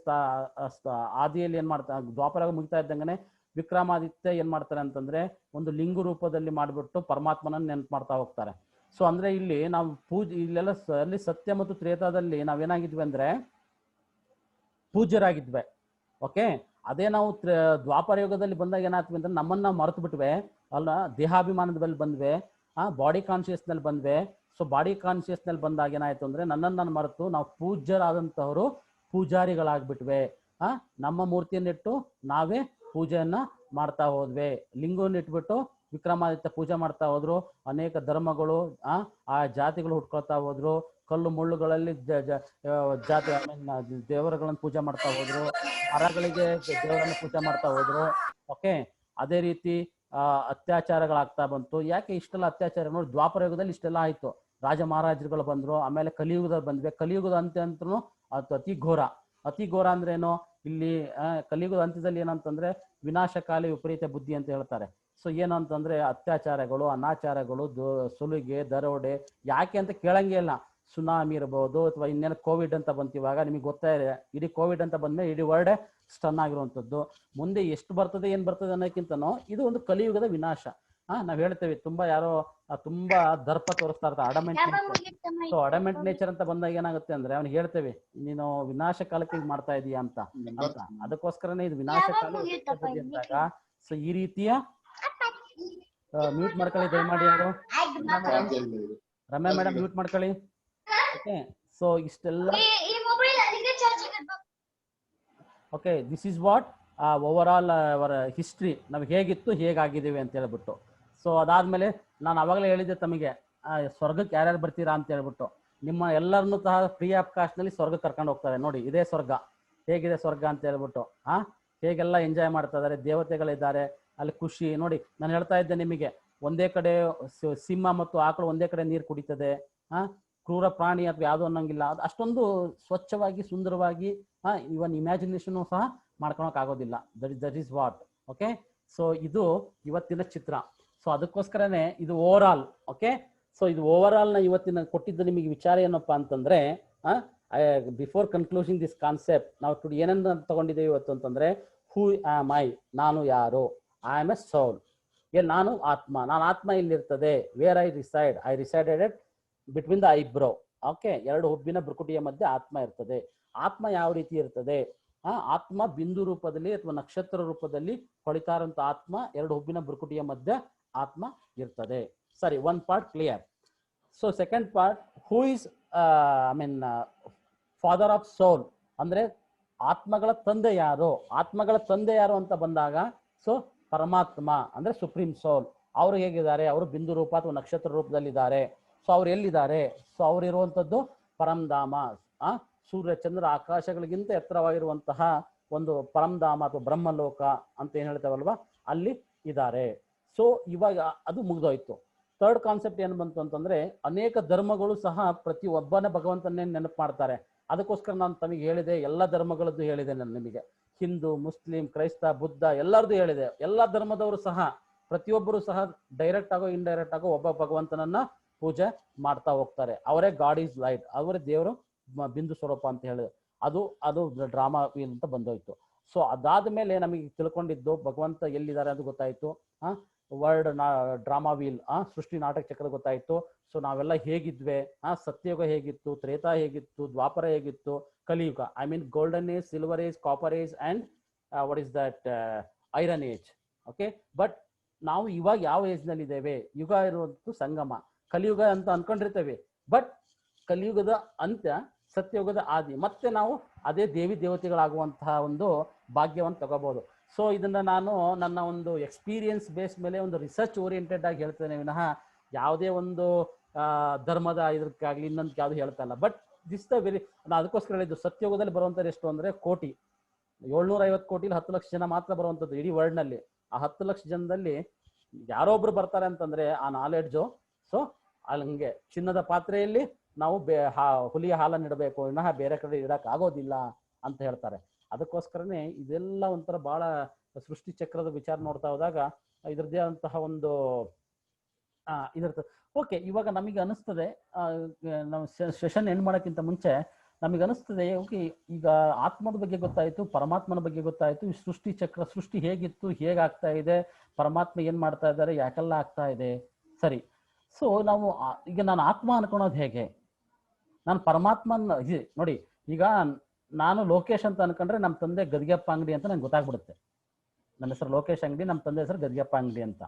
ಆದಿಯಲ್ಲಿ ಏನ್ ಮಾಡ್ತಾರೆ, ದ್ವಾಪರಯುಗ ಮುಗಿತಾ ಇದ್ದಂಗೆ ವಿಕ್ರಮಾದಿತ್ಯ ಏನ್ ಮಾಡ್ತಾರೆ ಅಂತಂದ್ರೆ ಒಂದು ಲಿಂಗು ರೂಪದಲ್ಲಿ ಮಾಡಿಬಿಟ್ಟು ಪರಮಾತ್ಮನನ್ನ ನೆನಪು ಮಾಡ್ತಾ ಹೋಗ್ತಾರೆ. ಸೊ ಅಂದ್ರೆ ಇಲ್ಲಿ ನಾವು ಇಲ್ಲೆಲ್ಲ ಅಲ್ಲಿ ಸತ್ಯ ಮತ್ತು ತ್ರೇತಾದಲ್ಲಿ ನಾವೇನಾಗಿದ್ವಿ ಅಂದ್ರೆ ಪೂಜ್ಯರಾಗಿದ್ವಿ. ಓಕೆ, ಅದೇ ನಾವು ದ್ವಾಪರ ಯುಗದಲ್ಲಿ ಬಂದಾಗ ಏನಾಗ್ತವಿ ಅಂದ್ರೆ ನಮ್ಮನ್ನ ಮರೆತು ಬಿಟ್ವೆ ಅಲ್ಲ, ದೇಹಾಭಿಮಾನದ ಮೇಲೆ ಬಂದ್ವೆ, ಬಾಡಿ ಕಾನ್ಶಿಯಸ್ ನಲ್ಲಿ ಬಂದ್ವೆ. ಸೊ ಬಾಡಿ ಕಾನ್ಶಿಯಸ್ ನಲ್ಲಿ ಬಂದಾಗ ಏನಾಯ್ತು ಅಂದ್ರೆ ನನ್ನನ್ನು ಮರೆತು ನಾವು ಪೂಜ್ಯರಾದಂತಹವರು ಪೂಜಾರಿಗಳಾಗ್ಬಿಟ್ವೆ. ನಮ್ಮ ಮೂರ್ತಿಯನ್ನಿಟ್ಟು ನಾವೇ ಪೂಜೆಯನ್ನ ಮಾಡ್ತಾ ಹೋದ್ವಿ. ಲಿಂಗವನ್ನು ಇಟ್ಬಿಟ್ಟು ವಿಕ್ರಮಾದಿತ್ಯ ಪೂಜೆ ಮಾಡ್ತಾ ಹೋದ್ರು. ಅನೇಕ ಧರ್ಮಗಳು ಆ ಜಾತಿಗಳು ಹುಟ್ಕೊಳ್ತಾ ಹೋದ್ರು. ಕಲ್ಲು ಮುಳ್ಳುಗಳಲ್ಲಿ ಜಾತಿ ದೇವರುಗಳನ್ನು ಪೂಜೆ ಮಾಡ್ತಾ ಹೋದ್ರು. ಮರಗಳಿಗೆ ದೇವರನ್ನು ಪೂಜೆ ಮಾಡ್ತಾ ಹೋದ್ರು. ಓಕೆ, ಅದೇ ರೀತಿ ಅತ್ಯಾಚಾರಗಳಾಗ್ತಾ ಬಂತು. ಯಾಕೆ ಇಷ್ಟೆಲ್ಲ ಅತ್ಯಾಚಾರ? ನೋಡಿ, ದ್ವಾಪರ ಯುಗದಲ್ಲಿ ಇಷ್ಟೆಲ್ಲ ಆಯ್ತು. ರಾಜ ಮಹಾರಾಜರುಗಳು ಬಂದ್ರು. ಆಮೇಲೆ ಕಲಿಯುಗದಲ್ಲಿ ಬಂದ್ವಿ. ಕಲಿಯುಗದ ಅಂತ್ಯ ಅಂತೂ ಅತಿ ಘೋರ. ಅತಿ ಘೋರ ಅಂದ್ರೆ ಏನು? ಇಲ್ಲಿ ಕಲಿಯುಗದ ಅಂತ್ಯದಲ್ಲಿ ಏನಂತಂದ್ರೆ ವಿನಾಶಕಾಲಿ ವಿಪರೀತ ಬುದ್ಧಿ ಅಂತ ಹೇಳ್ತಾರೆ. ಸೊ ಏನಂತಂದ್ರೆ ಅತ್ಯಾಚಾರಗಳು, ಅನಾಚಾರಗಳು, ಸುಲಿಗೆ, ದರೋಡೆ. ಯಾಕೆ ಅಂತ ಕೇಳಂಗೇ ಇಲ್ಲ. ಸುನಾಮಿ ಇರ್ಬೋದು ಅಥವಾ ಇನ್ನೇನು ಕೋವಿಡ್ ಅಂತ ಬಂತು. ಇವಾಗ ನಿಮಗೆ ಗೊತ್ತಾ ಇದೆ, ಇಡೀ ಕೋವಿಡ್ ಅಂತ ಬಂದ್ಮೇಲೆ ಇಡೀ ವರ್ಲ್ಡ್ ಸ್ಟನ್ ಆಗಿರುವಂಥದ್ದು. ಮುಂದೆ ಎಷ್ಟು ಬರ್ತದೆ ಏನ್ ಬರ್ತದೆ ಅನ್ನೋಕ್ಕಿಂತನೂ ಇದು ಒಂದು ಕಲಿಯುಗದ ವಿನಾಶ. ನಾವ್ ಹೇಳ್ತೇವೆ, ತುಂಬಾ ದರ್ಪ ತೋರಿಸ್ತಾ ಇರ್ತಾರೆ, adamant nature. So adamant nature ಅಂತ ಬಂದಾಗ ಏನಾಗುತ್ತೆ ಅಂದ್ರೆ ಅವ್ನಿಗೆ ಹೇಳ್ತೇವೆ, ನೀನು ವಿನಾಶ ಕಾಲಕ್ಕೆ ಮಾಡ್ತಾ ಇದೀಯಾ ಅಂತ. ಅದಕ್ಕೋಸ್ಕರನೇ ಇದು ವಿನಾಶ ಕಾಲ ಅಂದಾಗ. ಸೊ ಈ ರೀತಿಯ ಮ್ಯೂಟ್ ಮಾಡ್ಕೊಳ್ಳಿ ದಯಮಾಡಿ. ಯಾರು ರಮ್ಯಾ ಮೇಡಮ್ ಮ್ಯೂಟ್ ಮಾಡ್ಕೊಳ್ಳಿ. ಓಕೆ, ಸೊ ಇಷ್ಟೆಲ್ಲ okay, this is what over all ಅವರ ಹಿಸ್ಟ್ರಿ. ನಾವು ಹೇಗಿತ್ತು ಹೇಗಾಗಿದ್ದೀವಿ ಅಂತ ಹೇಳ್ಬಿಟ್ಟು. ಸೊ ಅದಾದ್ಮೇಲೆ ನಾನು ಅವಾಗಲೇ ಹೇಳಿದ್ದೆ ತಮಗೆ, ಸ್ವರ್ಗಕ್ಕೆ ಯಾರ್ಯಾರು ಬರ್ತೀರಾ ಅಂತ ಹೇಳ್ಬಿಟ್ಟು. ನಿಮ್ಮ ಎಲ್ಲರನ್ನೂ ಸಹ ಫ್ರೀ ಆಫ್ ಕಾಸ್ಟ್ ನಲ್ಲಿ ಸ್ವರ್ಗಕ್ಕೆ ಕರ್ಕೊಂಡು ಹೋಗ್ತಾರೆ. ನೋಡಿ, ಇದೇ ಸ್ವರ್ಗ, ಹೇಗಿದೆ ಸ್ವರ್ಗ ಅಂತ ಹೇಳ್ಬಿಟ್ಟು. ಹೇಗೆಲ್ಲ ಎಂಜಾಯ್ ಮಾಡ್ತಾ ಇದಾರೆ, ದೇವತೆಗಳಿದ್ದಾರೆ ಅಲ್ಲಿ, ಖುಷಿ. ನೋಡಿ, ನಾನು ಹೇಳ್ತಾ ಇದ್ದೆ ನಿಮಗೆ, ಒಂದೇ ಕಡೆ ಸಿಂಹ ಮತ್ತು ಆಕಳು ಒಂದೇ ಕಡೆ ನೀರು ಕುಡಿತದೆ. ಕ್ರೂರ ಪ್ರಾಣಿ ಅಥವಾ ಯಾವುದು ಅನ್ನೋಂಗಿಲ್ಲ. ಅದು ಅಷ್ಟೊಂದು ಸ್ವಚ್ಛವಾಗಿ ಸುಂದರವಾಗಿ ಇವನ್ ಇಮ್ಯಾಜಿನೇಷನ್ ಸಹ ಮಾಡ್ಕೊಳಕ್ ಆಗೋದಿಲ್ಲ. That is what. Okay, so ಇದು ಇವತ್ತಿನ ಚಿತ್ರ. ಸೊ ಅದಕ್ಕೋಸ್ಕರನೇ ಇದು ಓವರ್ ಆಲ್. ಓಕೆ, ಸೊ ಇದು ಓವರ್ ಆಲ್ ನ ಇವತ್ತಿನ ಕೊಟ್ಟಿದ್ದು ನಿಮಗೆ ವಿಚಾರ ಏನಪ್ಪಾ ಅಂತಂದ್ರೆ, ಬಿಫೋರ್ ಕನ್ಕ್ಲೂಷನ್ ದಿಸ್ ಕಾನ್ಸೆಪ್ಟ್ ನಾವು ಏನನ್ನ ತಗೊಂಡಿದ್ದೇವೆ ಇವತ್ತು ಅಂತಂದ್ರೆ, ಹೂ ಆಮ್ ಐ, ನಾನು ಯಾರು? I am a soul. ನಾನು ಆತ್ಮ. ನಾನು ಆತ್ಮ ಇಲ್ಲಿರ್ತದೆ. Where I resided at between the eyebrow. Okay, ಎರಡು ಹುಬ್ಬಿನ ಭ್ರುಕುಟಿಯ ಮಧ್ಯೆ ಆತ್ಮ ಇರ್ತದೆ. ಆತ್ಮ ಯಾವ ರೀತಿ ಇರ್ತದೆ? ಆತ್ಮ ಬಿಂದು ರೂಪದಲ್ಲಿ ಅಥವಾ ನಕ್ಷತ್ರ ರೂಪದಲ್ಲಿ ಹೊಳಿತಾ ಇರುವಂತ ಆತ್ಮ, ಎರಡು ಹುಬ್ಬಿನ ಭ್ರುಕುಟಿಯ ಮಧ್ಯೆ ಆತ್ಮ ಇರ್ತದೆ. ಸರಿ, one part clear. So second part, who is father of soul ಅಂದ್ರೆ ಆತ್ಮಗಳ ತಂದೆ ಯಾರು? ಆತ್ಮಗಳ ತಂದೆ ಯಾರು ಅಂತ ಬಂದಾಗ, ಸೊ ಪರಮಾತ್ಮ ಅಂದ್ರೆ ಸುಪ್ರೀಂ ಸೋಲ್ ಅವರು ಹೇಗಿದ್ದಾರೆ, ಅವರು ಬಿಂದು ರೂಪ ಅಥವಾ ನಕ್ಷತ್ರ ರೂಪದಲ್ಲಿದ್ದಾರೆ. ಸೊ ಅವ್ರು ಎಲ್ಲಿದ್ದಾರೆ? ಸೊ ಅವ್ರು ಇರುವಂತದ್ದು ಪರಂಧಾಮ, ಸೂರ್ಯ ಚಂದ್ರ ಆಕಾಶಗಳಿಗಿಂತ ಎತ್ತರವಾಗಿರುವಂತಹ ಒಂದು ಪರಂಧಾಮ ಅಥವಾ ಬ್ರಹ್ಮಲೋಕ ಅಂತ ಏನ್ ಹೇಳ್ತೇವಲ್ವಾ, ಅಲ್ಲಿ ಇದ್ದಾರೆ. ಸೊ ಇವಾಗ ಅದು ಮುಗ್ದೋಯ್ತು. ಥರ್ಡ್ ಕಾನ್ಸೆಪ್ಟ್ ಏನ್ ಬಂತು ಅಂತಂದ್ರೆ, ಅನೇಕ ಧರ್ಮಗಳು ಸಹ ಪ್ರತಿ ಒಬ್ಬನ ಭಗವಂತನೇ ನೆನಪು ಮಾಡ್ತಾರೆ. ಅದಕ್ಕೋಸ್ಕರ ನಾನು ತಮಗೆ ಹೇಳಿದೆ, ಎಲ್ಲ ಧರ್ಮಗಳದ್ದು ಹೇಳಿದೆ ನಾನು ನಿಮಗೆ. ಹಿಂದೂ, ಮುಸ್ಲಿಂ, ಕ್ರೈಸ್ತ, ಬುದ್ಧ ಎಲ್ಲರದ್ದು ಹೇಳಿದೆ. ಎಲ್ಲ ಧರ್ಮದವರು ಸಹ ಪ್ರತಿಯೊಬ್ಬರು ಸಹ ಡೈರೆಕ್ಟ್ ಆಗೋ ಇಂಡೈರೆಕ್ಟ್ ಆಗೋ ಒಬ್ಬ ಭಗವಂತನನ್ನ ಪೂಜೆ ಮಾಡ್ತಾ ಹೋಗ್ತಾರೆ. ಅವರೇ ಗಾಡ್ ಈಸ್ ಲೈಟ್, ಅವರೇ ದೇವರು ಬಿಂದು ಸ್ವರೂಪ ಅಂತ ಹೇಳಿದೆ. ಅದು ಡ್ರಾಮಾ ವೀಲ್ ಅಂತ ಬಂದೋಯ್ತು. ಸೊ ಅದಾದ ಮೇಲೆ ನಮಗೆ ತಿಳ್ಕೊಂಡಿದ್ದು ಭಗವಂತ ಎಲ್ಲಿದ್ದಾರೆ ಅದು ಗೊತ್ತಾಯ್ತು. ವರ್ಲ್ಡ್ ಡ್ರಾಮಾ ವೀಲ್, ಸೃಷ್ಟಿ ನಾಟಕ ಚಕ್ರ ಗೊತ್ತಾಯ್ತು. ಸೊ ನಾವೆಲ್ಲ ಹೇಗಿದ್ವಿ, ಸತ್ಯಯುಗ ಹೇಗಿತ್ತು, ತ್ರೇತಾ ಹೇಗಿತ್ತು, ದ್ವಾಪರ ಹೇಗಿತ್ತು, ಕಲಿಯುಗ, I mean golden age, silver age, copper age and what is that iron age. Okay, but ನಾವು ಇವಾಗ ಯಾವ ಏಜ್ ನಲ್ಲಿ ಇದ್ದೇವೆ? ಯುಗ ಇರುವಂತದ್ದು ಸಂಗಮ, ಕಲಿಯುಗ ಅಂತ ಅನ್ಕೊಂಡಿರ್ತೇವೆ. ಬಟ್ ಕಲಿಯುಗದ ಅಂತ್ಯ, ಸತ್ಯಯುಗದ ಆದಿ. ಮತ್ತೆ ನಾವು ಅದೇ ದೇವಿ ದೇವತೆಗಳಾಗುವಂತಹ ಒಂದು ಭಾಗ್ಯವನ್ನು ತಗೋಬಹುದು. ಸೊ ಇದನ್ನ ನಾನು ನನ್ನ ಒಂದು ಎಕ್ಸ್ಪೀರಿಯನ್ಸ್ ಬೇಸ್ ಮೇಲೆ ಒಂದು ರಿಸರ್ಚ್ ಓರಿಯೆಂಟೆಡ್ ಆಗಿ ಹೇಳ್ತೇನೆ ವಿನಃ ಯಾವುದೇ ಒಂದು ಧರ್ಮದ ಇದಕ್ಕಾಗ್ಲಿ ಇನ್ನೊಂದು ಯಾವುದು ಹೇಳ್ತಾ ಇಲ್ಲ. ಬಟ್ ದಿಸ್ ದ ವೆರಿ, ನಾನು ಅದಕ್ಕೋಸ್ಕರ ಹೇಳಿದ್ದು ಸತ್ಯಯುಗದಲ್ಲಿ ಬರುವಂಥದ್ದು ಎಷ್ಟು ಅಂದ್ರೆ ಕೋಟಿ, 750 ಕೋಟಿಲಿ 10 ಲಕ್ಷ ಜನ ಮಾತ್ರ ಬರುವಂಥದ್ದು ಇಡೀ ವರ್ಲ್ಡ್ ನಲ್ಲಿ. ಆ 10 ಲಕ್ಷ ಜನದಲ್ಲಿ ಯಾರೊಬ್ರು ಬರ್ತಾರೆ ಅಂತಂದ್ರೆ ಆ ನಾಲೆಡ್ಜು. ಸೊ ಹಂಗೆ ಚಿನ್ನದ ಪಾತ್ರೆಯಲ್ಲಿ ನಾವು ಹುಲಿಯ ಹಾಲನ್ನು ಇಡಬೇಕು, ವಿನಃ ಬೇರೆ ಕಡೆ ಇಡಕ್ ಆಗೋದಿಲ್ಲ ಅಂತ ಹೇಳ್ತಾರೆ. ಅದಕ್ಕೋಸ್ಕರನೇ ಇದೆಲ್ಲ ಒಂಥರ ಬಹಳ ಸೃಷ್ಟಿ ಚಕ್ರದ ವಿಚಾರ ನೋಡ್ತಾ ಹೋದಾಗ ಇದ್ರದ್ದೇ ಅಂತಹ ಒಂದು ಓಕೆ. ಇವಾಗ ನಮಗೆ ಅನಿಸ್ತದೆ, ನಾವು ಸೆಷನ್ ಎಂಡ್ ಮಾಡೋಕ್ಕಿಂತ ಮುಂಚೆ ನಮಗೆ ಅನಿಸ್ತದೆ, ಓಕೆ ಈಗ ಆತ್ಮದ ಬಗ್ಗೆ ಗೊತ್ತಾಯ್ತು, ಪರಮಾತ್ಮನ ಬಗ್ಗೆ ಗೊತ್ತಾಯ್ತು, ಈ ಸೃಷ್ಟಿ ಚಕ್ರ ಸೃಷ್ಟಿ ಹೇಗಿತ್ತು, ಹೇಗಾಗ್ತಾ ಇದೆ, ಪರಮಾತ್ಮ ಏನ್ ಮಾಡ್ತಾ ಇದ್ದಾರೆ, ಯಾಕೆಲ್ಲ ಆಗ್ತಾ ಇದೆ, ಸರಿ. ಸೊ ನಾವು ಈಗ ನಾನು ಆತ್ಮ ಅನ್ಕೊಳೋದು ಹೇಗೆ, ನಾನು ಪರಮಾತ್ಮನ ನೋಡಿ, ಈಗ ನಾನು ಲೋಕೇಶ್ ಅಂತ ಅನ್ಕೊಂಡ್ರೆ ನಮ್ಮ ತಂದೆ ಗದಿಗೆಪ್ಪ ಅಂಗಡಿ ಅಂತ ನಂಗೆ ಗೊತ್ತಾಗ್ಬಿಡುತ್ತೆ. ನನ್ನ ಹೆಸರು ಲೋಕೇಶ್ ಅಂಗಡಿ, ನಮ್ಮ ತಂದೆ ಹೆಸರು ಗದಿಗೆಪ್ಪ ಅಂಗಡಿ ಅಂತ.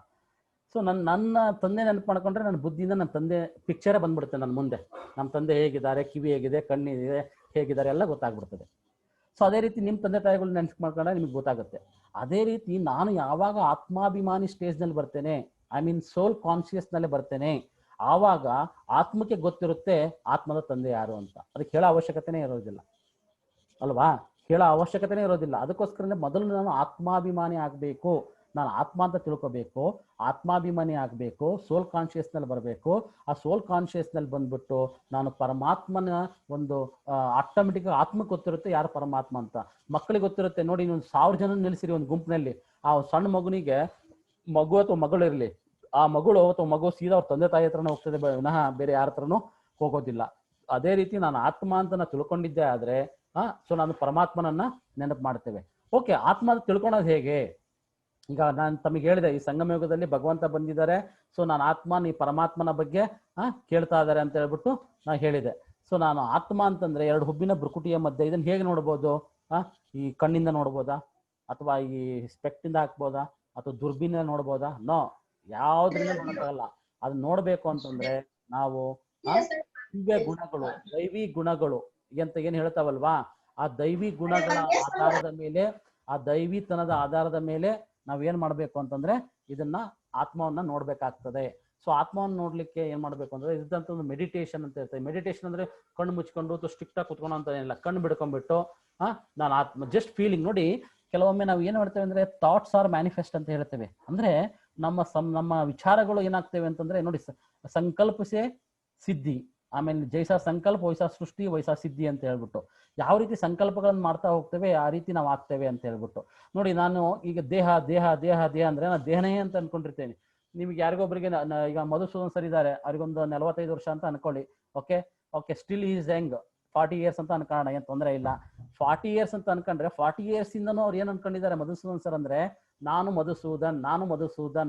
ಸೊ ನನ್ನ ತಂದೆ ನೆನಪು ಮಾಡ್ಕೊಂಡ್ರೆ ನನ್ನ ಬುದ್ಧಿಯಿಂದ ನನ್ನ ತಂದೆ ಪಿಕ್ಚರೇ ಬಂದ್ಬಿಡುತ್ತೆ ನನ್ನ ಮುಂದೆ. ನಮ್ಮ ತಂದೆ ಹೇಗಿದ್ದಾರೆ, ಕಿವಿ ಹೇಗಿದೆ, ಕಣ್ಣಿದೆ ಹೇಗಿದ್ದಾರೆ ಎಲ್ಲ ಗೊತ್ತಾಗ್ಬಿಡ್ತದೆ. ಸೊ ಅದೇ ರೀತಿ ನಿಮ್ಮ ತಂದೆ ತಾಯಿಗಳು ನೆನಪು ಮಾಡ್ಕೊಂಡ್ರೆ ನಿಮ್ಗೆ ಗೊತ್ತಾಗುತ್ತೆ. ಅದೇ ರೀತಿ ನಾನು ಯಾವಾಗ ಆತ್ಮಾಭಿಮಾನಿ ಸ್ಟೇಜ್ನಲ್ಲಿ ಬರ್ತೇನೆ, ಐ ಮೀನ್ ಸೋಲ್ ಕಾನ್ಶಿಯಸ್ನಲ್ಲೇ ಬರ್ತೇನೆ, ಆವಾಗ ಆತ್ಮಕ್ಕೆ ಗೊತ್ತಿರುತ್ತೆ ಆತ್ಮದ ತಂದೆ ಯಾರು ಅಂತ. ಅದಕ್ಕೆ ಹೇಳೋ ಅವಶ್ಯಕತೆನೇ ಇರೋದಿಲ್ಲ ಅಲ್ವಾ, ಹೇಳೋ ಅವಶ್ಯಕತೆನೇ ಇರೋದಿಲ್ಲ. ಅದಕ್ಕೋಸ್ಕರನೇ ಮೊದಲು ನಾನು ಆತ್ಮಾಭಿಮಾನಿ ಆಗಬೇಕು, ನಾನು ಆತ್ಮ ಅಂತ ತಿಳ್ಕೋಬೇಕು, ಆತ್ಮಾಭಿಮಾನಿ ಆಗಬೇಕು, ಸೋಲ್ ಕಾನ್ಶಿಯಸ್ನಲ್ಲಿ ಬರಬೇಕು. ಆ ಸೋಲ್ ಕಾನ್ಶಿಯಸ್ನಲ್ಲಿ ಬಂದ್ಬಿಟ್ಟು ನಾನು ಪರಮಾತ್ಮನ ಒಂದು ಆಟೋಮೆಟಿಕ್ ಆತ್ಮಕ್ಕೆ ಗೊತ್ತಿರುತ್ತೆ ಯಾರು ಪರಮಾತ್ಮ ಅಂತ. ಮಕ್ಕಳಿಗೆ ಗೊತ್ತಿರುತ್ತೆ ನೋಡಿ, ಒಂದು 1000 ಜನ ನಿಲ್ಲಿಸಿರಿ ಒಂದು ಗುಂಪಿನಲ್ಲಿ, ಆ ಸಣ್ಣ ಮಗುನಿಗೆ ಮಗು ಅಥವಾ ಮಗಳು ಇರಲಿ, ಆ ಮಗಳು ಅಥವಾ ಮಗು ಸೀದಾ ಅವ್ರ ತಂದೆ ತಾಯಿ ಹತ್ರನೇ ಹೋಗ್ತದೆ, ವಿನಃ ಬೇರೆ ಯಾರ ಹತ್ರನೂ ಹೋಗೋದಿಲ್ಲ. ಅದೇ ರೀತಿ ನಾನು ಆತ್ಮ ಅಂತ ನಾನು ತಿಳ್ಕೊಂಡಿದ್ದೆ ಆದ್ರೆ ಸೊ ನಾನು ಪರಮಾತ್ಮನನ್ನ ನೆನಪು ಮಾಡ್ತೇವೆ. ಓಕೆ, ಆತ್ಮ ತಿಳ್ಕೊಳೋದು ಹೇಗೆ? ಈಗ ನಾನು ತಮಗೆ ಹೇಳಿದೆ, ಈ ಸಂಗಮ ಯುಗದಲ್ಲಿ ಭಗವಂತ ಬಂದಿದ್ದಾರೆ. ಸೊ ನಾನು ಆತ್ಮ, ನೀ ಪರಮಾತ್ಮನ ಬಗ್ಗೆ ಕೇಳ್ತಾ ಇದ್ದಾರೆ ಅಂತ ಹೇಳ್ಬಿಟ್ಟು ನಾ ಹೇಳಿದೆ. ಸೊ ನಾನು ಆತ್ಮ ಅಂತಂದ್ರೆ 2 ಹುಬ್ಬಿನ ಬೃಕುಟಿಯ ಮಧ್ಯೆ, ಇದನ್ನ ಹೇಗೆ ನೋಡ್ಬೋದು? ಈ ಕಣ್ಣಿಂದ ನೋಡ್ಬೋದಾ, ಅಥವಾ ಈ ಸ್ಪೆಕ್ಟಿಂದ ಹಾಕ್ಬೋದಾ, ಅಥವಾ ದುರ್ಬಿನ ನೋಡ್ಬೋದಾ? ನೋ, ಯಾವ್ದ್ರಿಂದ ನೋಡಕ್ಕಾಗಲ್ಲ. ಅದನ್ನ ನೋಡ್ಬೇಕು ಅಂತಂದ್ರೆ ನಾವು ದಿವ್ಯ ಗುಣಗಳು, ದೈವಿ ಗುಣಗಳು ಅಂತ ಏನ್ ಹೇಳ್ತಾವಲ್ವಾ, ಆ ದೈವಿ ಗುಣಗಳ ಆಧಾರದ ಮೇಲೆ, ಆ ದೈವಿತನದ ಆಧಾರದ ಮೇಲೆ ನಾವೇನ್ ಮಾಡ್ಬೇಕು ಅಂತಂದ್ರೆ ಇದನ್ನ ಆತ್ಮವನ್ನ ನೋಡ್ಬೇಕಾಗ್ತದೆ. ಸೊ ಆತ್ಮವನ್ನು ನೋಡ್ಲಿಕ್ಕೆ ಏನ್ ಮಾಡ್ಬೇಕು ಅಂದ್ರೆ ಇದಂತ ಒಂದು ಮೆಡಿಟೇಷನ್ ಅಂತ ಇರ್ತದೆ. ಮೆಡಿಟೇಷನ್ ಅಂದ್ರೆ ಕಣ್ಣು ಮುಚ್ಕೊಂಡು ಸ್ಟ್ರಿಕ್ಟ್ ಆಗಿ ಕುತ್ಕೊಂಡು ಅಂತ ಏನಿಲ್ಲ, ಕಣ್ಣು ಬಿಡ್ಕೊಂಡ್ಬಿಟ್ಟು ನಾನು ಆತ್ಮ ಜಸ್ಟ್ ಫೀಲಿಂಗ್. ನೋಡಿ, ಕೆಲವೊಮ್ಮೆ ನಾವು ಏನ್ ಮಾಡ್ತೇವೆ ಅಂದ್ರೆ ಥಾಟ್ಸ್ ಆರ್ ಮ್ಯಾನಿಫೆಸ್ಟ್ ಅಂತ ಹೇಳ್ತೇವೆ. ಅಂದ್ರೆ ನಮ್ಮ ವಿಚಾರಗಳು ಏನಾಗ್ತೇವೆ ಅಂತಂದ್ರೆ ನೋಡಿ, ಸಂಕಲ್ಪಿಸೇ ಸಿದ್ಧಿ, ಆಮೇಲೆ ಜೈಸಾ ಸಂಕಲ್ಪ ವೈಸಾ ಸೃಷ್ಟಿ ವೈಸಾ ಸಿದ್ಧಿ ಅಂತ ಹೇಳ್ಬಿಟ್ಟು, ಯಾವ ರೀತಿ ಸಂಕಲ್ಪಗಳನ್ನು ಮಾಡ್ತಾ ಹೋಗ್ತೇವೆ ಆ ರೀತಿ ನಾವು ಆಗ್ತೇವೆ ಅಂತ ಹೇಳ್ಬಿಟ್ಟು. ನೋಡಿ, ನಾನು ಈಗ ದೇಹ ದೇಹ ದೇಹ ದೇಹ ಅಂದ್ರೆ ನಾನು ದೇಹನೇ ಅಂತ ಅನ್ಕೊಂಡಿರ್ತೇನೆ. ನಿಮ್ಗೆ ಯಾರಿಗೊಬ್ಬರಿಗೆ ಈಗ ಮಧುಸೂದನ್ ಸರ್ ಇದ್ದಾರೆ, ಅವ್ರಿಗೊಂದು 45 ವರ್ಷ ಅಂತ ಅನ್ಕೊಳ್ಳಿ. Okay okay, still is Young, 40 years ಅಂತ ಅನ್ಕೋಣ, ಏನ್ ತೊಂದರೆ ಇಲ್ಲ. 40 ಇಯರ್ಸ್ ಅಂತ ಅನ್ಕೊಂಡ್ರೆ 40 ಇಯರ್ಸ್ ಇಂದನೂ ಅವ್ರು ಏನ್ ಅನ್ಕೊಂಡಿದ್ದಾರೆ ಮಧುಸೂದನ್ ಸರ್ ಅಂದ್ರೆ, ನಾನು ಮಧುಸೂದನ್,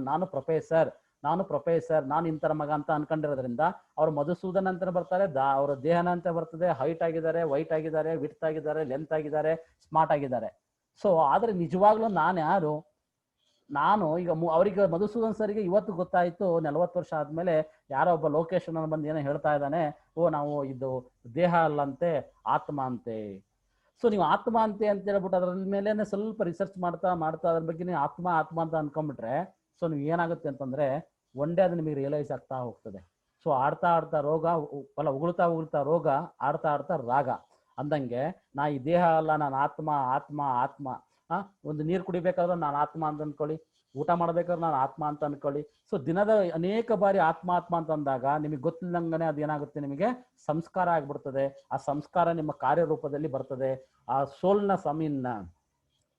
ನಾನು ಪ್ರೊಫೆಸರ್, ನಾನು ಇಂತರ ಮಗ ಅಂತ ಅನ್ಕೊಂಡಿರೋದ್ರಿಂದ ಅವ್ರು ಮಧುಸೂದನ್ ಅಂತ ಬರ್ತಾರೆ, ಅವ್ರ ದೇಹನ ಅಂತ ಬರ್ತದೆ, ಹೈಟ್ ಆಗಿದ್ದಾರೆ, ವೈಟ್ ಆಗಿದ್ದಾರೆ, ವಿಡ್ತ್ ಆಗಿದ್ದಾರೆ, ಲೆಂತ್ ಆಗಿದ್ದಾರೆ, ಸ್ಮಾರ್ಟ್ ಆಗಿದ್ದಾರೆ. ಸೊ ಆದ್ರೆ ನಿಜವಾಗ್ಲೂ ನಾನು ಯಾರು? ನಾನು ಈಗ ಅವ್ರಿಗೆ ಮಧುಸೂದನ್ ಸರ್ಗೆ ಇವತ್ತು ಗೊತ್ತಾಯ್ತು, 40 ವರ್ಷ ಆದ್ಮೇಲೆ ಯಾರೋ ಒಬ್ಬ ಲೋಕೇಶನ್ ಬಂದು ಏನೋ ಹೇಳ್ತಾ ಇದ್ದಾನೆ, ಓ ನಾವು ಇದು ದೇಹ ಅಲ್ಲಂತೆ ಆತ್ಮ ಅಂತೆ. ಸೊ ನೀವು ಆತ್ಮ ಅಂತ ಹೇಳ್ಬಿಟ್ಟು ಅದ್ರ ಮೇಲೇನೆ ಸ್ವಲ್ಪ ರಿಸರ್ಚ್ ಮಾಡ್ತಾ ಮಾಡ್ತಾ ಅದ್ರ ಬಗ್ಗೆ ನೀವು ಆತ್ಮ ಆತ್ಮ ಅಂತ ಅನ್ಕೊಂಡ್ಬಿಟ್ರೆ ಸೊ ನೀವು ಏನಾಗುತ್ತೆ ಅಂತಂದ್ರೆ ಒನ್ ಡೇ ಅದು ನಿಮಗೆ ರಿಯಲೈಸ್ ಆಗ್ತಾ ಹೋಗ್ತದೆ. ಸೊ ಆಡ್ತಾ ಆಡ್ತಾ ರೋಗ ಅಲ್ಲ, ಉಗುಳ್ತಾ ಉಗುಳ್ತಾ ರೋಗ, ಆಡ್ತಾ ಆಡ್ತಾ ರಾಗ ಅಂದಂಗೆ ನಾ ಈ ದೇಹ ಅಲ್ಲ, ನಾನು ಆತ್ಮ ಆತ್ಮ ಆತ್ಮ. ಒಂದು ನೀರು ಕುಡಿಬೇಕಾದ್ರೆ ನಾನು ಆತ್ಮ ಅಂತ ಅನ್ಕೊಳ್ಳಿ, ಊಟ ಮಾಡ್ಬೇಕಾದ್ರೆ ನಾನು ಆತ್ಮ ಅಂತ ಅನ್ಕೊಳ್ಳಿ. ಸೊ ದಿನದ ಅನೇಕ ಬಾರಿ ಆತ್ಮ ಆತ್ಮ ಅಂತ ಅಂದಾಗ ನಿಮಗೆ ಗೊತ್ತಿಲ್ಲಂಗನೆ ಅದೇನಾಗುತ್ತೆ, ನಿಮಗೆ ಸಂಸ್ಕಾರ ಆಗ್ಬಿಡ್ತದೆ. ಆ ಸಂಸ್ಕಾರ ನಿಮ್ಮ ಕಾರ್ಯರೂಪದಲ್ಲಿ ಬರ್ತದೆ. ಆ ಸೋಲ್ನ ಸಮೀನ್ನ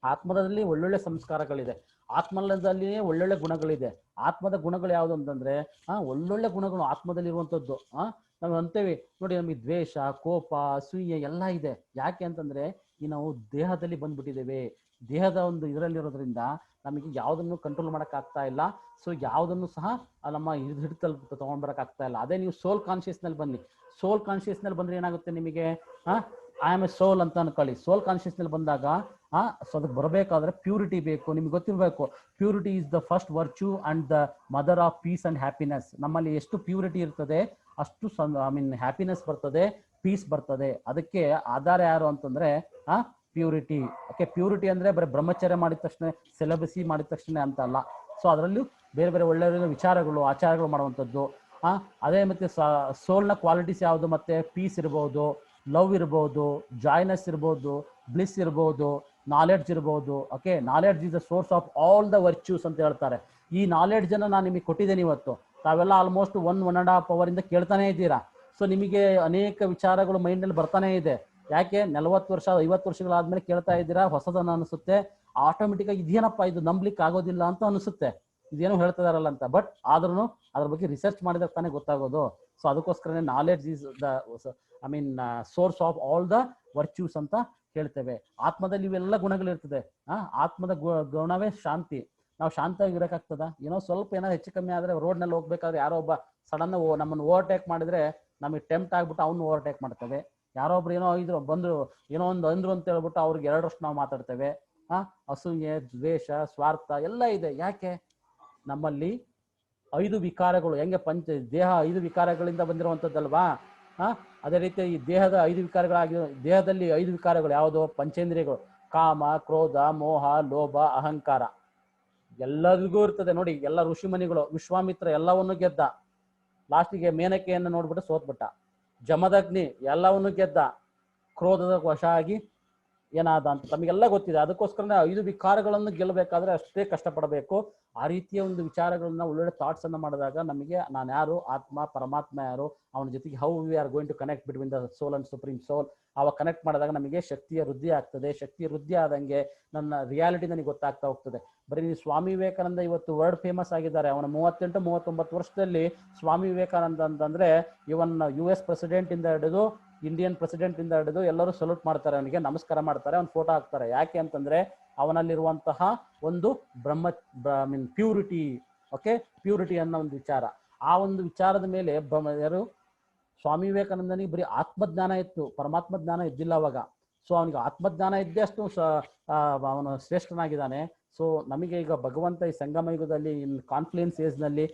ಆತ್ಮದಲ್ಲಿ ಒಳ್ಳೊಳ್ಳೆ ಸಂಸ್ಕಾರಗಳಿದೆ, ಆತ್ಮದಲ್ಲಿ ಒಳ್ಳೊಳ್ಳೆ ಗುಣಗಳಿದೆ. ಆತ್ಮದ ಗುಣಗಳು ಯಾವುದು ಅಂತಂದ್ರೆ ಒಳ್ಳೊಳ್ಳೆ ಗುಣಗಳು ಆತ್ಮದಲ್ಲಿ ಇರುವಂಥದ್ದು. ನಾವು ಅಂತೇವೆ ನೋಡಿ, ನಮಗೆ ದ್ವೇಷ, ಕೋಪ, ಅಸೂಯೆ ಎಲ್ಲ ಇದೆ. ಯಾಕೆ ಅಂತಂದ್ರೆ ಈ ನಾವು ದೇಹದಲ್ಲಿ ಬಂದ್ಬಿಟ್ಟಿದ್ದೇವೆ. ದೇಹದ ಒಂದು ಇದರಲ್ಲಿರೋದ್ರಿಂದ ನಮಗೆ ಯಾವುದನ್ನು ಕಂಟ್ರೋಲ್ ಮಾಡಕ್ ಆಗ್ತಾ ಇಲ್ಲ. ಸೊ ಯಾವುದನ್ನು ಸಹ ನಮ್ಮ ಹಿಡಿತಲ್ಲಿ ತಗೊಂಡ್ಬರಕ್ ಆಗ್ತಾ ಇಲ್ಲ. ಅದೇ ನೀವು ಸೋಲ್ ಕಾನ್ಶಿಯಸ್ನಲ್ಲಿ ಬನ್ನಿ. ಸೋಲ್ ಕಾನ್ಶಿಯಸ್ನಲ್ಲಿ ಬಂದ್ರೆ ಏನಾಗುತ್ತೆ ನಿಮಗೆ, ಐ ಆಮ್ ಎ ಸೋಲ್ ಅಂತ ಅನ್ಕೊಳ್ಳಿ. ಸೋಲ್ ಕಾನ್ಶಿಯಸ್ನಲ್ಲಿ ಬಂದಾಗ ಸೊ ಅದಕ್ಕೆ ಬರಬೇಕಾದ್ರೆ ಪ್ಯೂರಿಟಿ ಬೇಕು. ನಿಮ್ಗೆ ಗೊತ್ತಿರಬೇಕು, purity is the first virtue and the mother of piece and happiness. ನಮ್ಮಲ್ಲಿ ಎಷ್ಟು ಪ್ಯೂರಿಟಿ ಇರ್ತದೆ ಅಷ್ಟು ಹ್ಯಾಪಿನೆಸ್ ಬರ್ತದೆ, ಪೀಸ್ ಬರ್ತದೆ. ಅದಕ್ಕೆ ಆಧಾರ ಯಾರು ಅಂತಂದ್ರೆ ಪ್ಯೂರಿಟಿ. ಓಕೆ, ಪ್ಯೂರಿಟಿ ಅಂದ್ರೆ ಬರೀ ಬ್ರಹ್ಮಚರ್ಯ ಮಾಡಿದ ತಕ್ಷಣ, ಸೆಲೆಬಸಿ ಮಾಡಿದ ತಕ್ಷಣ ಅಂತ ಅಲ್ಲ. ಸೊ ಅದರಲ್ಲೂ ಬೇರೆ ಬೇರೆ ಒಳ್ಳೆ ವಿಚಾರಗಳು, ಆಚಾರಗಳು ಮಾಡುವಂಥದ್ದು. ಅದೇ ಮತ್ತೆ ಸೋಲ್ನ ಕ್ವಾಲಿಟೀಸ್ ಯಾವುದು, ಮತ್ತೆ ಪೀಸ್ ಇರ್ಬೋದು, ಲವ್ ಇರ್ಬೋದು, ಜಾಯ್ನೆಸ್ ಇರ್ಬೋದು, ಬ್ಲಿಸ್ ಇರ್ಬೋದು, ನಾಲೆಡ್ಜ್ ಇರ್ಬೋದು. Okay, knowledge is the source of all the virtues ಅಂತ ಹೇಳ್ತಾರೆ. ಈ ನಾಲೆಡ್ಜ್ ಅನ್ನು ನಾನು ನಿಮಗೆ ಕೊಟ್ಟಿದ್ದೇನೆ ಇವತ್ತು. ತಾವೆಲ್ಲ ಆಲ್ಮೋಸ್ಟ್ 1.5 ಅವರಿಂದ ಕೇಳ್ತಾನೆ ಇದ್ದೀರಾ. ಸೊ ನಿಮಗೆ ಅನೇಕ ವಿಚಾರಗಳು ಮೈಂಡಲ್ಲಿ ಬರ್ತಾನೆ ಇದೆ. ಯಾಕೆ 40 ವರ್ಷ 50 ವರ್ಷಗಳಾದ್ಮೇಲೆ ಕೇಳ್ತಾ ಇದ್ದೀರಾ, ಹೊಸದನ್ನು ಅನಿಸುತ್ತೆ. ಆಟೋಮೆಟಿಕ್ ಆಗಿ ಇದೇನಪ್ಪ ಇದು ನಂಬ್ಲಿಕ್ಕೆ ಆಗೋದಿಲ್ಲ ಅಂತ ಅನಿಸುತ್ತೆ, ಇದೇನೋ ಹೇಳ್ತಿದಾರಲ್ಲ ಅಂತ. ಬಟ್ ಆದ್ರೂ ಅದ್ರ ಬಗ್ಗೆ ರಿಸರ್ಚ್ ಮಾಡಿದಾಗ ತಾನೇ ಗೊತ್ತಾಗೋದು. ಸೊ ಅದಕ್ಕೋಸ್ಕರನೇ knowledge is the source of all the virtues ಅಂತ ಹೇಳ್ತೇವೆ. ಆತ್ಮದಲ್ಲಿ ಇವೆಲ್ಲ ಗುಣಗಳಿರ್ತದೆ. ಆತ್ಮದ ಗುಣವೇ ಶಾಂತಿ. ನಾವು ಶಾಂತವಾಗಿ ಇರೋಕ್ಕಾಗ್ತದ? ಏನೋ ಸ್ವಲ್ಪ ಏನಾದ್ರು ಹೆಚ್ಚು ಕಮ್ಮಿ ಆದ್ರೆ ರೋಡ್ನಲ್ಲಿ ಹೋಗ್ಬೇಕಾದ್ರೆ ಯಾರೋ ಒಬ್ಬ ಸಡನ್ ನಮ್ಮನ್ನು ಓವರ್ಟೇಕ್ ಮಾಡಿದ್ರೆ ನಮಗೆ ಟೆಂಪ್ಟ್ ಆಗ್ಬಿಟ್ಟು ಅವ್ನು ಓವರ್ಟೇಕ್ ಮಾಡ್ತೇವೆ. ಯಾರೋ ಒಬ್ರು ಏನೋ ಇದ್ರು ಬಂದ್ರು ಏನೋ ಒಂದು ಅಂದ್ರು ಅಂತ ಹೇಳ್ಬಿಟ್ಟು ಅವ್ರಿಗೆ 2 ವರ್ಷ ನಾವು ಮಾತಾಡ್ತೇವೆ. ಅಸೂಯೆ, ದ್ವೇಷ, ಸ್ವಾರ್ಥ ಎಲ್ಲ ಇದೆ. ಯಾಕೆ? ನಮ್ಮಲ್ಲಿ 5 ವಿಕಾರಗಳು. ಹೆಂಗೆ ದೇಹ 5 ವಿಕಾರಗಳಿಂದ ಬಂದಿರುವಂಥದ್ದಲ್ವಾ? ಅದೇ ರೀತಿ ಈ ದೇಹದ 5 ವಿಕಾರಗಳಾಗಿ, ದೇಹದಲ್ಲಿ 5 ವಿಕಾರಗಳು ಯಾವುದು? ಪಂಚೇಂದ್ರಿಯಗಳು, ಕಾಮ, ಕ್ರೋಧ, ಮೋಹ, ಲೋಭ, ಅಹಂಕಾರ. ಎಲ್ಲರಿಗೂ ಇರ್ತದೆ ನೋಡಿ. ಎಲ್ಲ ಋಷಿಮನಿಗಳು, ವಿಶ್ವಾಮಿತ್ರ ಎಲ್ಲವನ್ನು ಗೆದ್ದ, ಲಾಸ್ಟಿಗೆ ಮೇನಕೆಯನ್ನು ನೋಡ್ಬಿಟ್ಟು ಸೋತ್ಬಿಟ್ಟ. ಜಮದಗ್ನಿ ಎಲ್ಲವನ್ನು ಗೆದ್ದ, ಕ್ರೋಧದ ವಶ ಆಗಿ ಏನಾದ ಅಂತ ತಮಗೆಲ್ಲ ಗೊತ್ತಿದೆ. ಅದಕ್ಕೋಸ್ಕರನೇ 5 ವಿಕಾರಗಳನ್ನು ಗೆಲ್ಲಬೇಕಾದ್ರೆ ಅಷ್ಟೇ ಕಷ್ಟಪಡಬೇಕು. ಆ ರೀತಿಯ ಒಂದು ವಿಚಾರಗಳನ್ನ, ಒಳ್ಳೊಳ್ಳೆ ಥಾಟ್ಸ್ ಅನ್ನ ಮಾಡಿದಾಗ ನಮಗೆ ನಾನು ಯಾರು, ಆತ್ಮ ಪರಮಾತ್ಮ ಯಾರು, ಅವನ ಜೊತೆಗೆ how we are going to connect between the soul and supreme soul, ಅವಾಗ ಕನೆಕ್ಟ್ ಮಾಡಿದಾಗ ನಮಗೆ ಶಕ್ತಿಯ ವೃದ್ಧಿ ಆಗ್ತದೆ. ಶಕ್ತಿಯ ವೃದ್ಧಿ ಆದಂಗೆ ನನ್ನ ರಿಯಾಲಿಟಿ ನನಗೆ ಗೊತ್ತಾಗ್ತಾ ಹೋಗ್ತದೆ. ಬರೀ ನೀವು ಸ್ವಾಮಿ ವಿವೇಕಾನಂದ ಇವತ್ತು ವರ್ಲ್ಡ್ ಫೇಮಸ್ ಆಗಿದ್ದಾರೆ. ಅವನ 38-39 ವರ್ಷದಲ್ಲಿ ಸ್ವಾಮಿ ವಿವೇಕಾನಂದ ಅಂತಂದ್ರೆ ಇವನ್ US ಪ್ರೆಸಿಡೆಂಟ್ ಇಂದ ಹಿಡಿದು ಇಂಡಿಯನ್ ಪ್ರೆಸಿಡೆಂಟ್ ಇಂದ ಹಿಡಿದು ಎಲ್ಲರೂ ಸಲ್ಯೂಟ್ ಮಾಡ್ತಾರೆ, ಅವನಿಗೆ ನಮಸ್ಕಾರ ಮಾಡ್ತಾರೆ, ಅವ್ನ ಫೋಟೋ ಹಾಕ್ತಾರೆ. ಯಾಕೆ ಅಂತಂದ್ರೆ ಅವನಲ್ಲಿರುವಂತಹ ಒಂದು ಪ್ಯೂರಿಟಿ. ಓಕೆ, ಪ್ಯೂರಿಟಿ ಅನ್ನೋ ಒಂದು ವಿಚಾರ. ಆ ಒಂದು ವಿಚಾರದ ಮೇಲೆ ಯಾರು ಸ್ವಾಮಿ ವಿವೇಕಾನಂದನಿಗೆ ಬರೀ ಆತ್ಮಜ್ಞಾನ ಇತ್ತು, ಪರಮಾತ್ಮ ಜ್ಞಾನ ಇದ್ದಿಲ್ಲ ಅವಾಗ. ಸೊ ಅವನಿಗೆ ಆತ್ಮಜ್ಞಾನ ಇದ್ದೇ ಅಷ್ಟು ಅವನು ಶ್ರೇಷ್ಠನಾಗಿದ್ದಾನೆ. ಸೊ ನಮಗೆ ಈಗ ಭಗವಂತ ಈ ಸಂಗಮ ಯುಗದಲ್ಲಿ ಇನ್ ಕಾನ್ಫ್ಲುಯೆನ್ಸ್ ಏಜ್ ನಲ್ಲಿ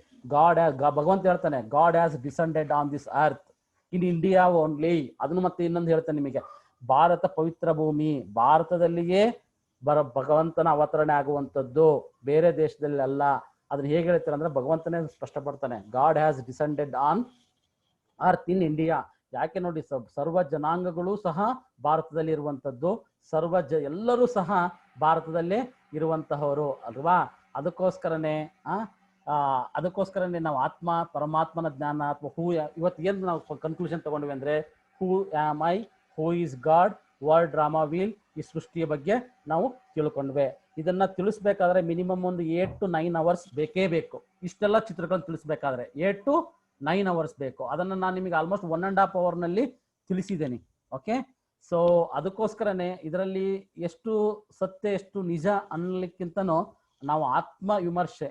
ಭಗವಂತ ಹೇಳ್ತಾನೆ, god has descended on this earth in India only. ಅದನ್ನು ಮತ್ತೆ ಇನ್ನೊಂದು ಹೇಳ್ತಾನೆ ನಿಮಗೆ, ಭಾರತ ಪವಿತ್ರ ಭೂಮಿ, ಭಾರತದಲ್ಲಿಯೇ ಭಗವಂತನ ಅವತರಣೆ ಆಗುವಂಥದ್ದು, ಬೇರೆ ದೇಶದಲ್ಲಿ ಅಲ್ಲ. ಅದನ್ನ ಹೇಗೆ ಹೇಳ್ತಾರೆ ಅಂದ್ರೆ ಭಗವಂತನೇ ಸ್ಪಷ್ಟಪಡ್ತಾನೆ, God has descended on earth in India. ಯಾಕೆ ನೋಡಿ, ಸರ್ವ ಜನಾಂಗಗಳು ಸಹ ಭಾರತದಲ್ಲಿ ಇರುವಂಥದ್ದು, ಎಲ್ಲರೂ ಸಹ ಭಾರತದಲ್ಲೇ ಇರುವಂತಹವರು ಅಲ್ವಾ? ಅದಕ್ಕೋಸ್ಕರನೇ ನಾವು ಆತ್ಮ ಪರಮಾತ್ಮನ ಜ್ಞಾನ ಅಥವಾ ಇವತ್ತು ಏನು ನಾವು ಕನ್ಕ್ಲೂಷನ್ ತಗೊಂಡ್ವಿ ಅಂದ್ರೆ, ಹೂ am I, who is god, world drama wheel, ಈ ಸೃಷ್ಟಿಯ ಬಗ್ಗೆ ನಾವು ತಿಳ್ಕೊಂಡ್ವೆ. ಇದನ್ನ ತಿಳಿಸ್ಬೇಕಾದ್ರೆ ಮಿನಿಮಮ್ ಒಂದು 8 to 9 hours ಬೇಕೇ ಬೇಕು. ಇಷ್ಟೆಲ್ಲ ಚಿತ್ರಗಳನ್ನು ತಿಳಿಸ್ಬೇಕಾದ್ರೆ 8 to 9 hours ಬೇಕು. ಅದನ್ನು ನಾನು ನಿಮಗೆ ಆಲ್ಮೋಸ್ಟ್ 1.5 hour ನಲ್ಲಿ ತಿಳಿಸಿದ್ದೇನೆ. ಓಕೆ, ಸೊ ಅದಕ್ಕೋಸ್ಕರನೇ ಇದರಲ್ಲಿ ಎಷ್ಟು ಸತ್ಯ ಎಷ್ಟು ನಿಜ ಅನ್ನಲಿಕ್ಕಿಂತನೂ ನಾವು ಆತ್ಮ ವಿಮರ್ಶೆ,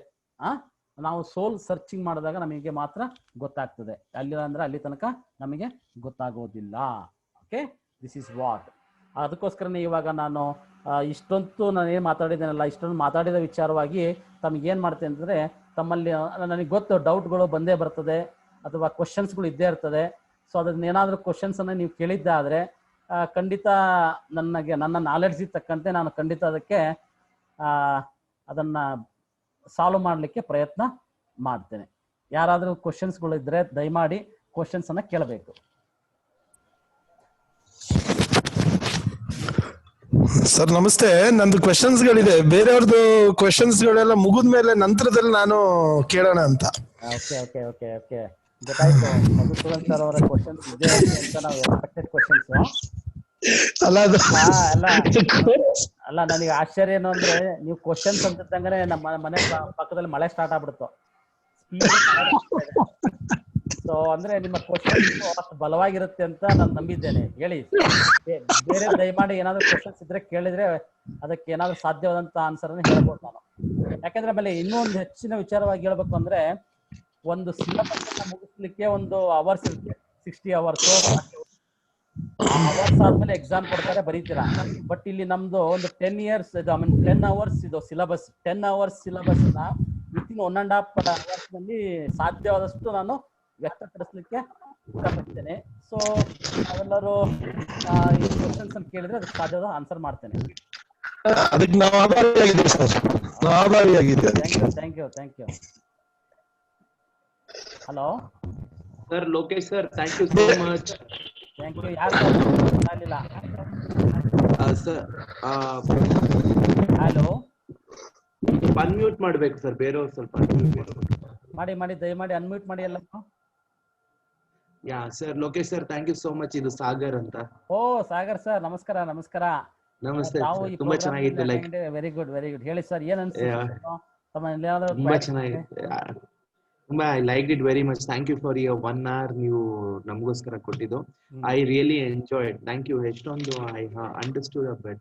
ನಾವು ಸೋಲ್ ಸರ್ಚಿಂಗ್ ಮಾಡಿದಾಗ ನಮಗೆ ಮಾತ್ರ ಗೊತ್ತಾಗ್ತದೆ. ಅಲ್ಲಿ ತನಕ ನಮಗೆ ಗೊತ್ತಾಗೋದಿಲ್ಲ. Okay, this is what. ಅದಕ್ಕೋಸ್ಕರನೇ ಇವಾಗ ನಾನು ಇಷ್ಟೊಂದು ನಾನು ಏನು ಮಾತಾಡಿದ್ದೇನಲ್ಲ, ಇಷ್ಟೊಂದು ಮಾತಾಡಿದ ವಿಚಾರವಾಗಿ ತಮಗೇನು ಮಾಡ್ತೇನೆ ಅಂದರೆ, ತಮ್ಮಲ್ಲಿ ನನಗೆ ಗೊತ್ತು ಡೌಟ್ಗಳು ಬಂದೇ ಬರ್ತದೆ ಅಥವಾ ಕ್ವಶನ್ಸ್ಗಳು ಇದ್ದೇ ಇರ್ತದೆ. ಸೊ ಅದನ್ನೇನಾದರೂ ಕ್ವಶನ್ಸನ್ನು ನೀವು ಕೇಳಿದ್ದಾದರೆ ಖಂಡಿತ ನನ್ನ ನಾಲೆಡ್ಜಿಗೆ ತಕ್ಕಂತೆ ನಾನು ಖಂಡಿತ ಅದಕ್ಕೆ ಅದನ್ನ ಸಾಲ್ವ್ ಮಾಡಲಿಕ್ಕೆ ಪ್ರಯತ್ನ ಮಾಡ್ತೇನೆ. ಯಾರಾದರೂ ಕ್ವಶನ್ಸ್ಗಳಿದ್ರೆ ದಯಮಾಡಿ ಕ್ವಶನ್ಸ್ ಅನ್ನ ಕೇಳಬೇಕು. ಸರ್ ನಮಸ್ತೆ, ನಂದು ಕ್ವೆಶನ್ಸ್ಗಳಿದೆ. ಬೇರೆಯವ್ರದ್ದು ಕ್ವೆಶನ್ಸ್ಗಳೆಲ್ಲ ಮುಗಿದ್ಮೇಲೆ ನಂತರದಲ್ಲಿ ನಾನು ಕೇಳೋಣ ಅಂತ. ಓಕೆ ಓಕೆ ಓಕೆ ಓಕೆ ಗೊತ್ತಾಯ್ತು. ಮಧುಸೂದನ್ ಸರ್ ಅವರ ಕ್ವಶನ್ಸ್ ಇದೆ ಅಂತ ನಾವು ಎಕ್ಸ್ಪೆಕ್ಟೆಡ್ ಕ್ವಶನ್ಸ್ ಅಲ್ಲ ಅದು ಅಲ್ಲ. ನನಗೆ ಆಶ್ಚರ್ಯ ಏನು ಅಂದ್ರೆ ನೀವು ಕ್ವಶನ್ಸ್ ಅಂತಿದ್ದಂಗೆ ನಮ್ಮ ಮನೆ ಪಕ್ಕದಲ್ಲಿ ಮಳೆ ಸ್ಟಾರ್ಟ್ ಆಗ್ಬಿಡ್ತು. ಸೊ ಅಂದ್ರೆ ನಿಮ್ಮ ಕ್ವಶನ್ಸ್ ಅಷ್ಟು ಬಲವಾಗಿರುತ್ತೆ ಅಂತ ನಾನು ನಂಬಿದ್ದೇನೆ. ಹೇಳಿ, ಬೇರೆ ದಯಮಾಡಿ ಏನಾದ್ರು ಕ್ವಶನ್ಸ್ ಇದ್ರೆ ಕೇಳಿದ್ರೆ ಅದಕ್ಕೆ ಏನಾದ್ರು ಸಾಧ್ಯವಾದಂತ ಆನ್ಸರ್ ಅನ್ನು ಹೇಳ್ಬೋದು ನಾನು. ಯಾಕಂದ್ರೆ ಆಮೇಲೆ ಇನ್ನೂ ಒಂದು ಹೆಚ್ಚಿನ ವಿಚಾರವಾಗಿ ಹೇಳ್ಬೇಕು ಅಂದ್ರೆ, ಒಂದು ಸಿಲೆಬಸ್ ಅನ್ನ ಮುಗಿಸ್ಲಿಕ್ಕೆ ಒಂದು ಅವರ್ಸ್ ಇರುತ್ತೆ, 60 ಅವರ್ಸ್. ಅವರ್ಸ್ ಆದ್ಮೇಲೆ ಎಕ್ಸಾಮ್ ಕೊಡ್ತಾರೆ, ಬರೀತೀರಾ. ಬಟ್ ಇಲ್ಲಿ ನಮ್ದು ಒಂದು 10 years 10 hours ಇದು ಸಿಲೆಬಸ್. 10 hours ಸಿಲೆಬಸ್ ನ ವಿತಿನ್ 1.5 hours ನಲ್ಲಿ ಸಾಧ್ಯವಾದಷ್ಟು ನಾನು ವ್ಯಕ್ತಪಡಿಸ್ಲಿಕ್ಕೆ ಇಷ್ಟಪಡ್ತೇನೆ. ಸೊ ನಾವೆಲ್ಲರೂ ಈ ಕ್ವಶನ್ಸ್ ಅನ್ನು ಕೇಳಿದ್ರೆ ಅದಕ್ಕೆ ಸಾಧ್ಯವಾದ ಆನ್ಸರ್ ಮಾಡ್ತೇನೆ. ಅದಕ್ಕೆ ನಾವು ಆಭಾರಿಯಾಗಿದ್ದೇವೆ ಸರ್, ನಾವು ಆಭಾರಿಯಾಗಿದ್ದೇವೆ. Thank you. Hello sir, Lokesh sir, thank you so much. Thank you. ಯಾರು ಗೊತ್ತಾಗಲಿಲ್ಲ ಸರ್? ಹಲೋ, ಅನ್ಮ್ಯೂಟ್ ಮಾಡ್ಬೇಕು ಸರ್, ಬೇರೆಯವ್ರು ಸ್ವಲ್ಪ ಮಾಡಿ ದಯಮಾಡಿ ಅನ್ಮ್ಯೂಟ್ ಮಾಡಿ ಎಲ್ಲ. Yeah sir, Lokesh sir, thank you so much. ಇದು ಸಾಗರ್ ಅಂತ. ಓ ಸಾಗರ್ ಸರ್, ನಮಸ್ಕಾರ. ನಮಸ್ತೆ. ತುಂಬಾ ಚೆನ್ನಾಗಿದೆ. Like very good. ಹೇಳಿ ಸರ್, ಏನ್ ಅನ್ಸುತ್ತೆ? ತುಂಬಾ ಚೆನ್ನಾಗಿದೆ. ತುಂಬಾ I like it very much. Thank you for your 1 hour ನೀವು ನಮಗೋಸ್ಕರ ಕೊಟ್ಟಿದ್ದು. I really enjoyed. Thank you. ಎಷ್ಟೊಂದು I understood a bit.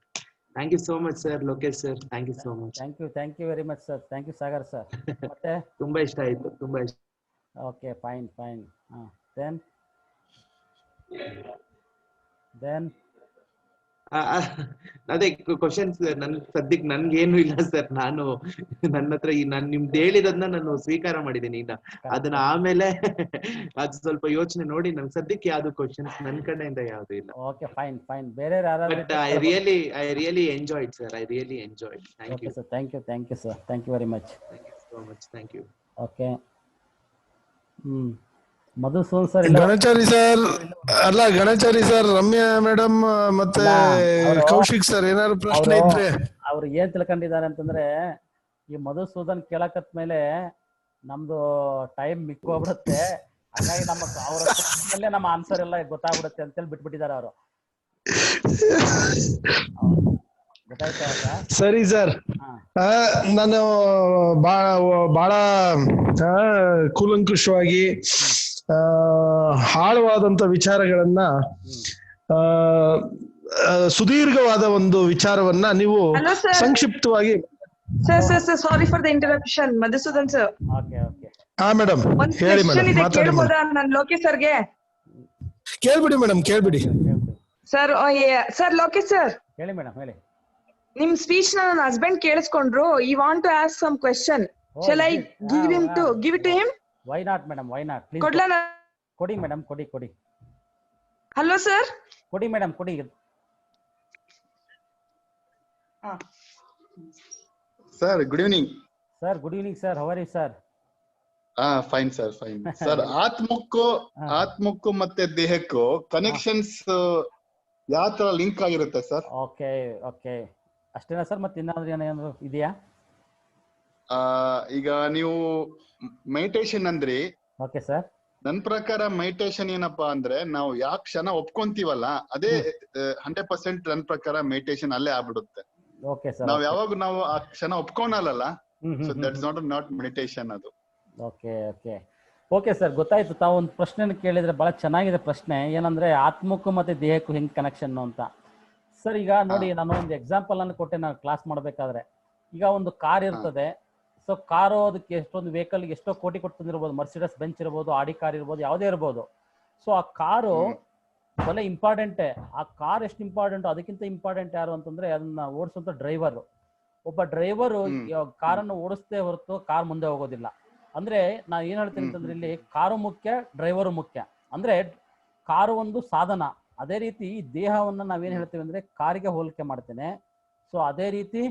Thank you so much sir, Lokesh sir. Thank you so much. Thank you very much sir. Thank you Sagar sir. ಮತ್ತೆ ತುಂಬಾ ಇಷ್ಟ ಆಯ್ತು, ತುಂಬಾ ಇಷ್ಟ. Okay, fine. ದೆನ್ ಅದೇ ಕ್ವಶನ್ಸ್ ಸದ್ಯಕ್ಕೆ ನನ್ಗೇನು ಇಲ್ಲ ಸರ್. ನಾನು ನನ್ನ ಹತ್ರ ನಾನು ನಿಮ್ದು ಹೇಳಿರೋದನ್ನ ನಾನು ಸ್ವೀಕಾರ ಮಾಡಿದ್ದೀನಿ. ಈಗ ಅದನ್ನ ಆಮೇಲೆ ಅದು ಸ್ವಲ್ಪ ಯೋಚನೆ ನೋಡಿ ನನ್ಗೆ ಸದ್ಯಕ್ಕೆ ಯಾವ್ದು ಕ್ವಶನ್ಸ್ ನನ್ನ ಕಡೆಯಿಂದ ಯಾವ್ದು ಇಲ್ಲ. Okay, fine. ಬೇರೆ but I really enjoyed sir. I really enjoyed. Thank you sir. Thank you sir. Thank you very much. Thank you so much. Thank you. Okay. Madhusudan sir, Ganachari sir, Ramya madam ಮತ್ತೆ ಕೌಶಿಕ್ ಸರ್ ಏನಾದ್ರು ಪ್ರಶ್ನೆ ಇದ್ರೆ ಅವ್ರು ಏನ್ ತಿಳ್ಕೊಂಡಿದ್ದಾರೆ ಅಂತಂದ್ರೆ, ಈ ಮಧುಸೂದನ್ ಕೇಳಕತ್ ಮೇಲೆ ನಮ್ದು ಟೈಮ್ ಮಿಕ್ಕೋಗ್ಬಿಡುತ್ತೆ. ಹಾಗಾಗಿ ಅವ್ರ ನಮ್ಮ ಆನ್ಸರ್ ಎಲ್ಲ ಗೊತ್ತಾಗ್ಬಿಡುತ್ತೆ ಅಂತೇಳಿ ಬಿಟ್ಬಿಟ್ಟಿದ್ದಾರೆ ಅವರು. ಸರಿ ಸರ್, ನಾನು ಬಹಳ ಕೂಲಂಕುಷವಾಗಿ ಆಳವಾದಂತ ವಿಚಾರಗಳನ್ನ, ಸುದೀರ್ಘವಾದ ಒಂದು ವಿಚಾರವನ್ನ ನೀವು ಸಂಕ್ಷಿಪ್ತವಾಗಿ. Sir, sorry for the interruption. Madhusudan sir. ಹಾ ಮೇಡಮ್, ಹೇಳಿ ಮೇಡಮ್, ಮಾತಾಡಿ. ನಾನು ಲೋಕೇಶ್ ಸರ್ಗೆ ಕೇಳ್ಬಿಡಿ ಮೇಡಮ್, ಕೇಳ್ಬಿಡಿ ಸರ್. ಲೋಕೇಶ್ ಸರ್, ಹೇಳಿ ಮೇಡಮ್, ಹೇಳಿ. ನಿಮ್ ಸ್ಪೀಚ್ ನನ್ನ ಹಸ್ಬೆಂಡ್ ಕೇಳಿಸ್ಕೊಂಡ್ರು. I want to ask some question. Shall I give it to him? Why not madam? Why not? Please. ಕೊಡಿ ಮೇಡಮ್, ಕೊಡಿ. Hello sir. ಕೊಡಿ ಮೇಡಮ್, ಕೊಡಿ. Sir, good evening. Sir, good evening sir. How are you sir? Fine sir, fine sir. ಆತ್ಮಕ್ಕೂ ಮತ್ತೆ ದೇಹಕ್ಕೂ ಕನೆಕ್ಷನ್ಸ್ ಯಾವ ತರ ಲಿಂಕ್ ಆಗಿರುತ್ತೆ ಸರ್? ಓಕೆ. ಅಷ್ಟೇನಾ ಸರ್? ಮತ್ತೆ ಇನ್ನಾದ್ರೂ ಏನಾದ್ರು ಇದೆಯಾ? ಈಗ ನೀವು ಮೆಡಿಟೇಷನ್ ಅಂದ್ರಿ. Okay sir. ನನ್ ಪ್ರಕಾರ ಮೆಡಿಟೇಷನ್ ಏನಪ್ಪಾ ಅಂದ್ರೆ, ನಾವು ಯಾವ ಕ್ಷಣ ಒಪ್ಕೊಂತೀವಲ್ಲ ಅದೇ 100% ನನ್ ಪ್ರಕಾರ ಮೆಡಿಟೇಷನ್ ಅಲ್ಲೇ ಆಗ್ಬಿಡುತ್ತೆ. Okay sir. ನಾವು ಆ ಕ್ಷಣ ಒಪ್ಕೊಳಲ್ಲ, ಸೊ ದಟ್ಸ್ ನಾಟ್ ಮೆಡಿಟೇಷನ್ ಅದು. ಓಕೆ ಸರ್, ಗೊತ್ತಾಯ್ತು. ತಾವು ಒಂದು ಪ್ರಶ್ನೆ ಕೇಳಿದ್ರೆ ಬಹಳ ಚೆನ್ನಾಗಿದೆ ಪ್ರಶ್ನೆ. ಏನಂದ್ರೆ ಆತ್ಮಕ್ಕೂ ಮತ್ತೆ ದೇಹಕ್ಕೂ ಹೆಂಗ್ ಕನೆಕ್ಷನ್ ಅಂತ. ಸರ್, ಈಗ ನೋಡಿ, ನಾನು ಒಂದು ಎಕ್ಸಾಂಪಲ್ ಅನ್ನು ಕೊಟ್ಟೆ. ನಾನು ಕ್ಲಾಸ್ ಮಾಡ್ಬೇಕಾದ್ರೆ, ಈಗ ಒಂದು ಕಾರ್ ಇರ್ತದೆ. ಸೊ ಕಾರು, ಅದಕ್ಕೆ ಎಷ್ಟೊಂದು ವೆಹಿಕಲ್ಗೆ ಎಷ್ಟೋ ಕೋಟಿ ಕೊಟ್ಟು ತಂದಿರ್ಬೋದು. ಮರ್ಸಿಡಸ್ ಬೆಂಚ್ ಇರ್ಬೋದು, ಆಡಿ ಕಾರ್ ಇರ್ಬೋದು, ಯಾವುದೇ ಇರ್ಬೋದು. ಸೊ ಆ ಕಾರು ಬಹಳ ಇಂಪಾರ್ಟೆಂಟೇ. ಆ ಕಾರ್ ಎಷ್ಟು ಇಂಪಾರ್ಟೆಂಟ್, ಅದಕ್ಕಿಂತ ಇಂಪಾರ್ಟೆಂಟ್ ಯಾರು ಅಂತಂದ್ರೆ ಅದನ್ನ ಓಡಿಸುವಂತ ಡ್ರೈವರ್. ಒಬ್ಬ ಡ್ರೈವರು ಕಾರನ್ನು ಓಡಿಸ್ತೇ ಹೊರತು ಕಾರ್ ಮುಂದೆ ಹೋಗೋದಿಲ್ಲ. ಅಂದ್ರೆ ನಾನು ಏನ್ ಹೇಳ್ತೀನಿ ಅಂತಂದ್ರೆ, ಇಲ್ಲಿ ಕಾರು ಮುಖ್ಯ, ಡ್ರೈವರು ಮುಖ್ಯ. ಅಂದ್ರೆ ಕಾರು ಒಂದು ಸಾಧನ, ಅದೇ ರೀತಿ ಈ ದೇಹವನ್ನ ನಾವೇನ್ ಹೇಳ್ತೇವೆ ಅಂದ್ರೆ ಕಾರಿಗೆ ಹೋಲಿಕೆ ಮಾಡ್ತೇನೆ. ಸೊ ಅದೇ ರೀತಿ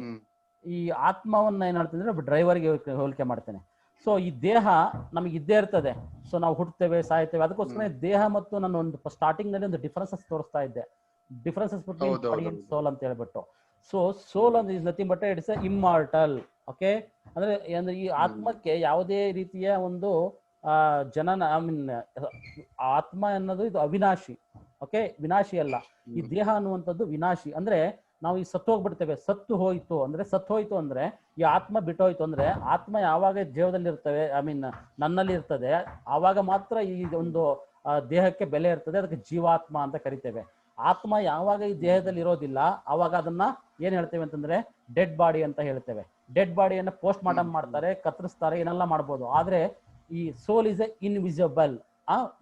ಈ ಆತ್ಮವನ್ನ ಏನ್ ಹೇಳ್ತೇವೆ ಅಂದ್ರೆ ಡ್ರೈವರ್ಗೆ ಹೋಲಿಕೆ ಮಾಡ್ತೇನೆ. ಸೊ ಈ ದೇಹ ನಮಗೆ ಇದ್ದೇ ಇರ್ತದೆ. ಸೊ ನಾವು ಹುಟ್ಟುತ್ತೇವೆ, ಸಾಯ್ತೇವೆ. ಅದಕ್ಕೋಸ್ಕರ ದೇಹ ಮತ್ತು ನಾನು ಒಂದು ಸ್ಟಾರ್ಟಿಂಗ್ ನಲ್ಲಿ ಒಂದು ಡಿಫರೆನ್ಸಸ್ ತೋರಿಸ್ತಾ ಇದ್ದೆ, differences between body and soul ಅಂತ ಹೇಳ್ಬಿಟ್ಟು. ಸೊ ಸೋಲ್ ಅಂದ್ರೆ is nothing but it's immortal. Okay, ಅಂದ್ರೆ ಈ ಆತ್ಮಕ್ಕೆ ಯಾವುದೇ ರೀತಿಯ ಒಂದು ಜನನ ಐ ಮೀನ್ ಆತ್ಮ ಅನ್ನೋದು ಇದು ಅವಿನಾಶಿ. ಓಕೆ, ವಿನಾಶಿ ಅಲ್ಲ. ಈ ದೇಹ ಅನ್ನುವಂಥದ್ದು ವಿನಾಶಿ. ಅಂದ್ರೆ ನಾವು ಈ ಸತ್ತು ಹೋಗ್ಬಿಡ್ತೇವೆ. ಸತ್ತು ಹೋಯ್ತು ಅಂದ್ರೆ ಈ ಆತ್ಮ ಬಿಟ್ಟೋಯ್ತು ಅಂದ್ರೆ, ಆತ್ಮ ಯಾವಾಗ ಜೀವದಲ್ಲಿ ಇರ್ತವೆ ಐ ಮೀನ್ ನನ್ನಲ್ಲಿ ಇರ್ತದೆ, ಆವಾಗ ಮಾತ್ರ ಈ ಒಂದು ದೇಹಕ್ಕೆ ಬೆಲೆ ಇರ್ತದೆ. ಅದಕ್ಕೆ ಜೀವಾತ್ಮ ಅಂತ ಕರಿತೇವೆ. ಆತ್ಮ ಯಾವಾಗ ಈ ದೇಹದಲ್ಲಿ ಇರೋದಿಲ್ಲ ಆವಾಗ ಅದನ್ನ ಏನ್ ಹೇಳ್ತೇವೆ ಅಂತಂದ್ರೆ ಡೆಡ್ ಬಾಡಿ ಅಂತ ಹೇಳ್ತೇವೆ. ಡೆಡ್ ಬಾಡಿಯನ್ನ ಪೋಸ್ಟ್ ಮಾರ್ಟಮ್ ಮಾಡ್ತಾರೆ, ಕತ್ತರಿಸ್ತಾರೆ, ಏನೆಲ್ಲ ಮಾಡ್ಬೋದು. ಆದ್ರೆ ಈ soul is a invisible.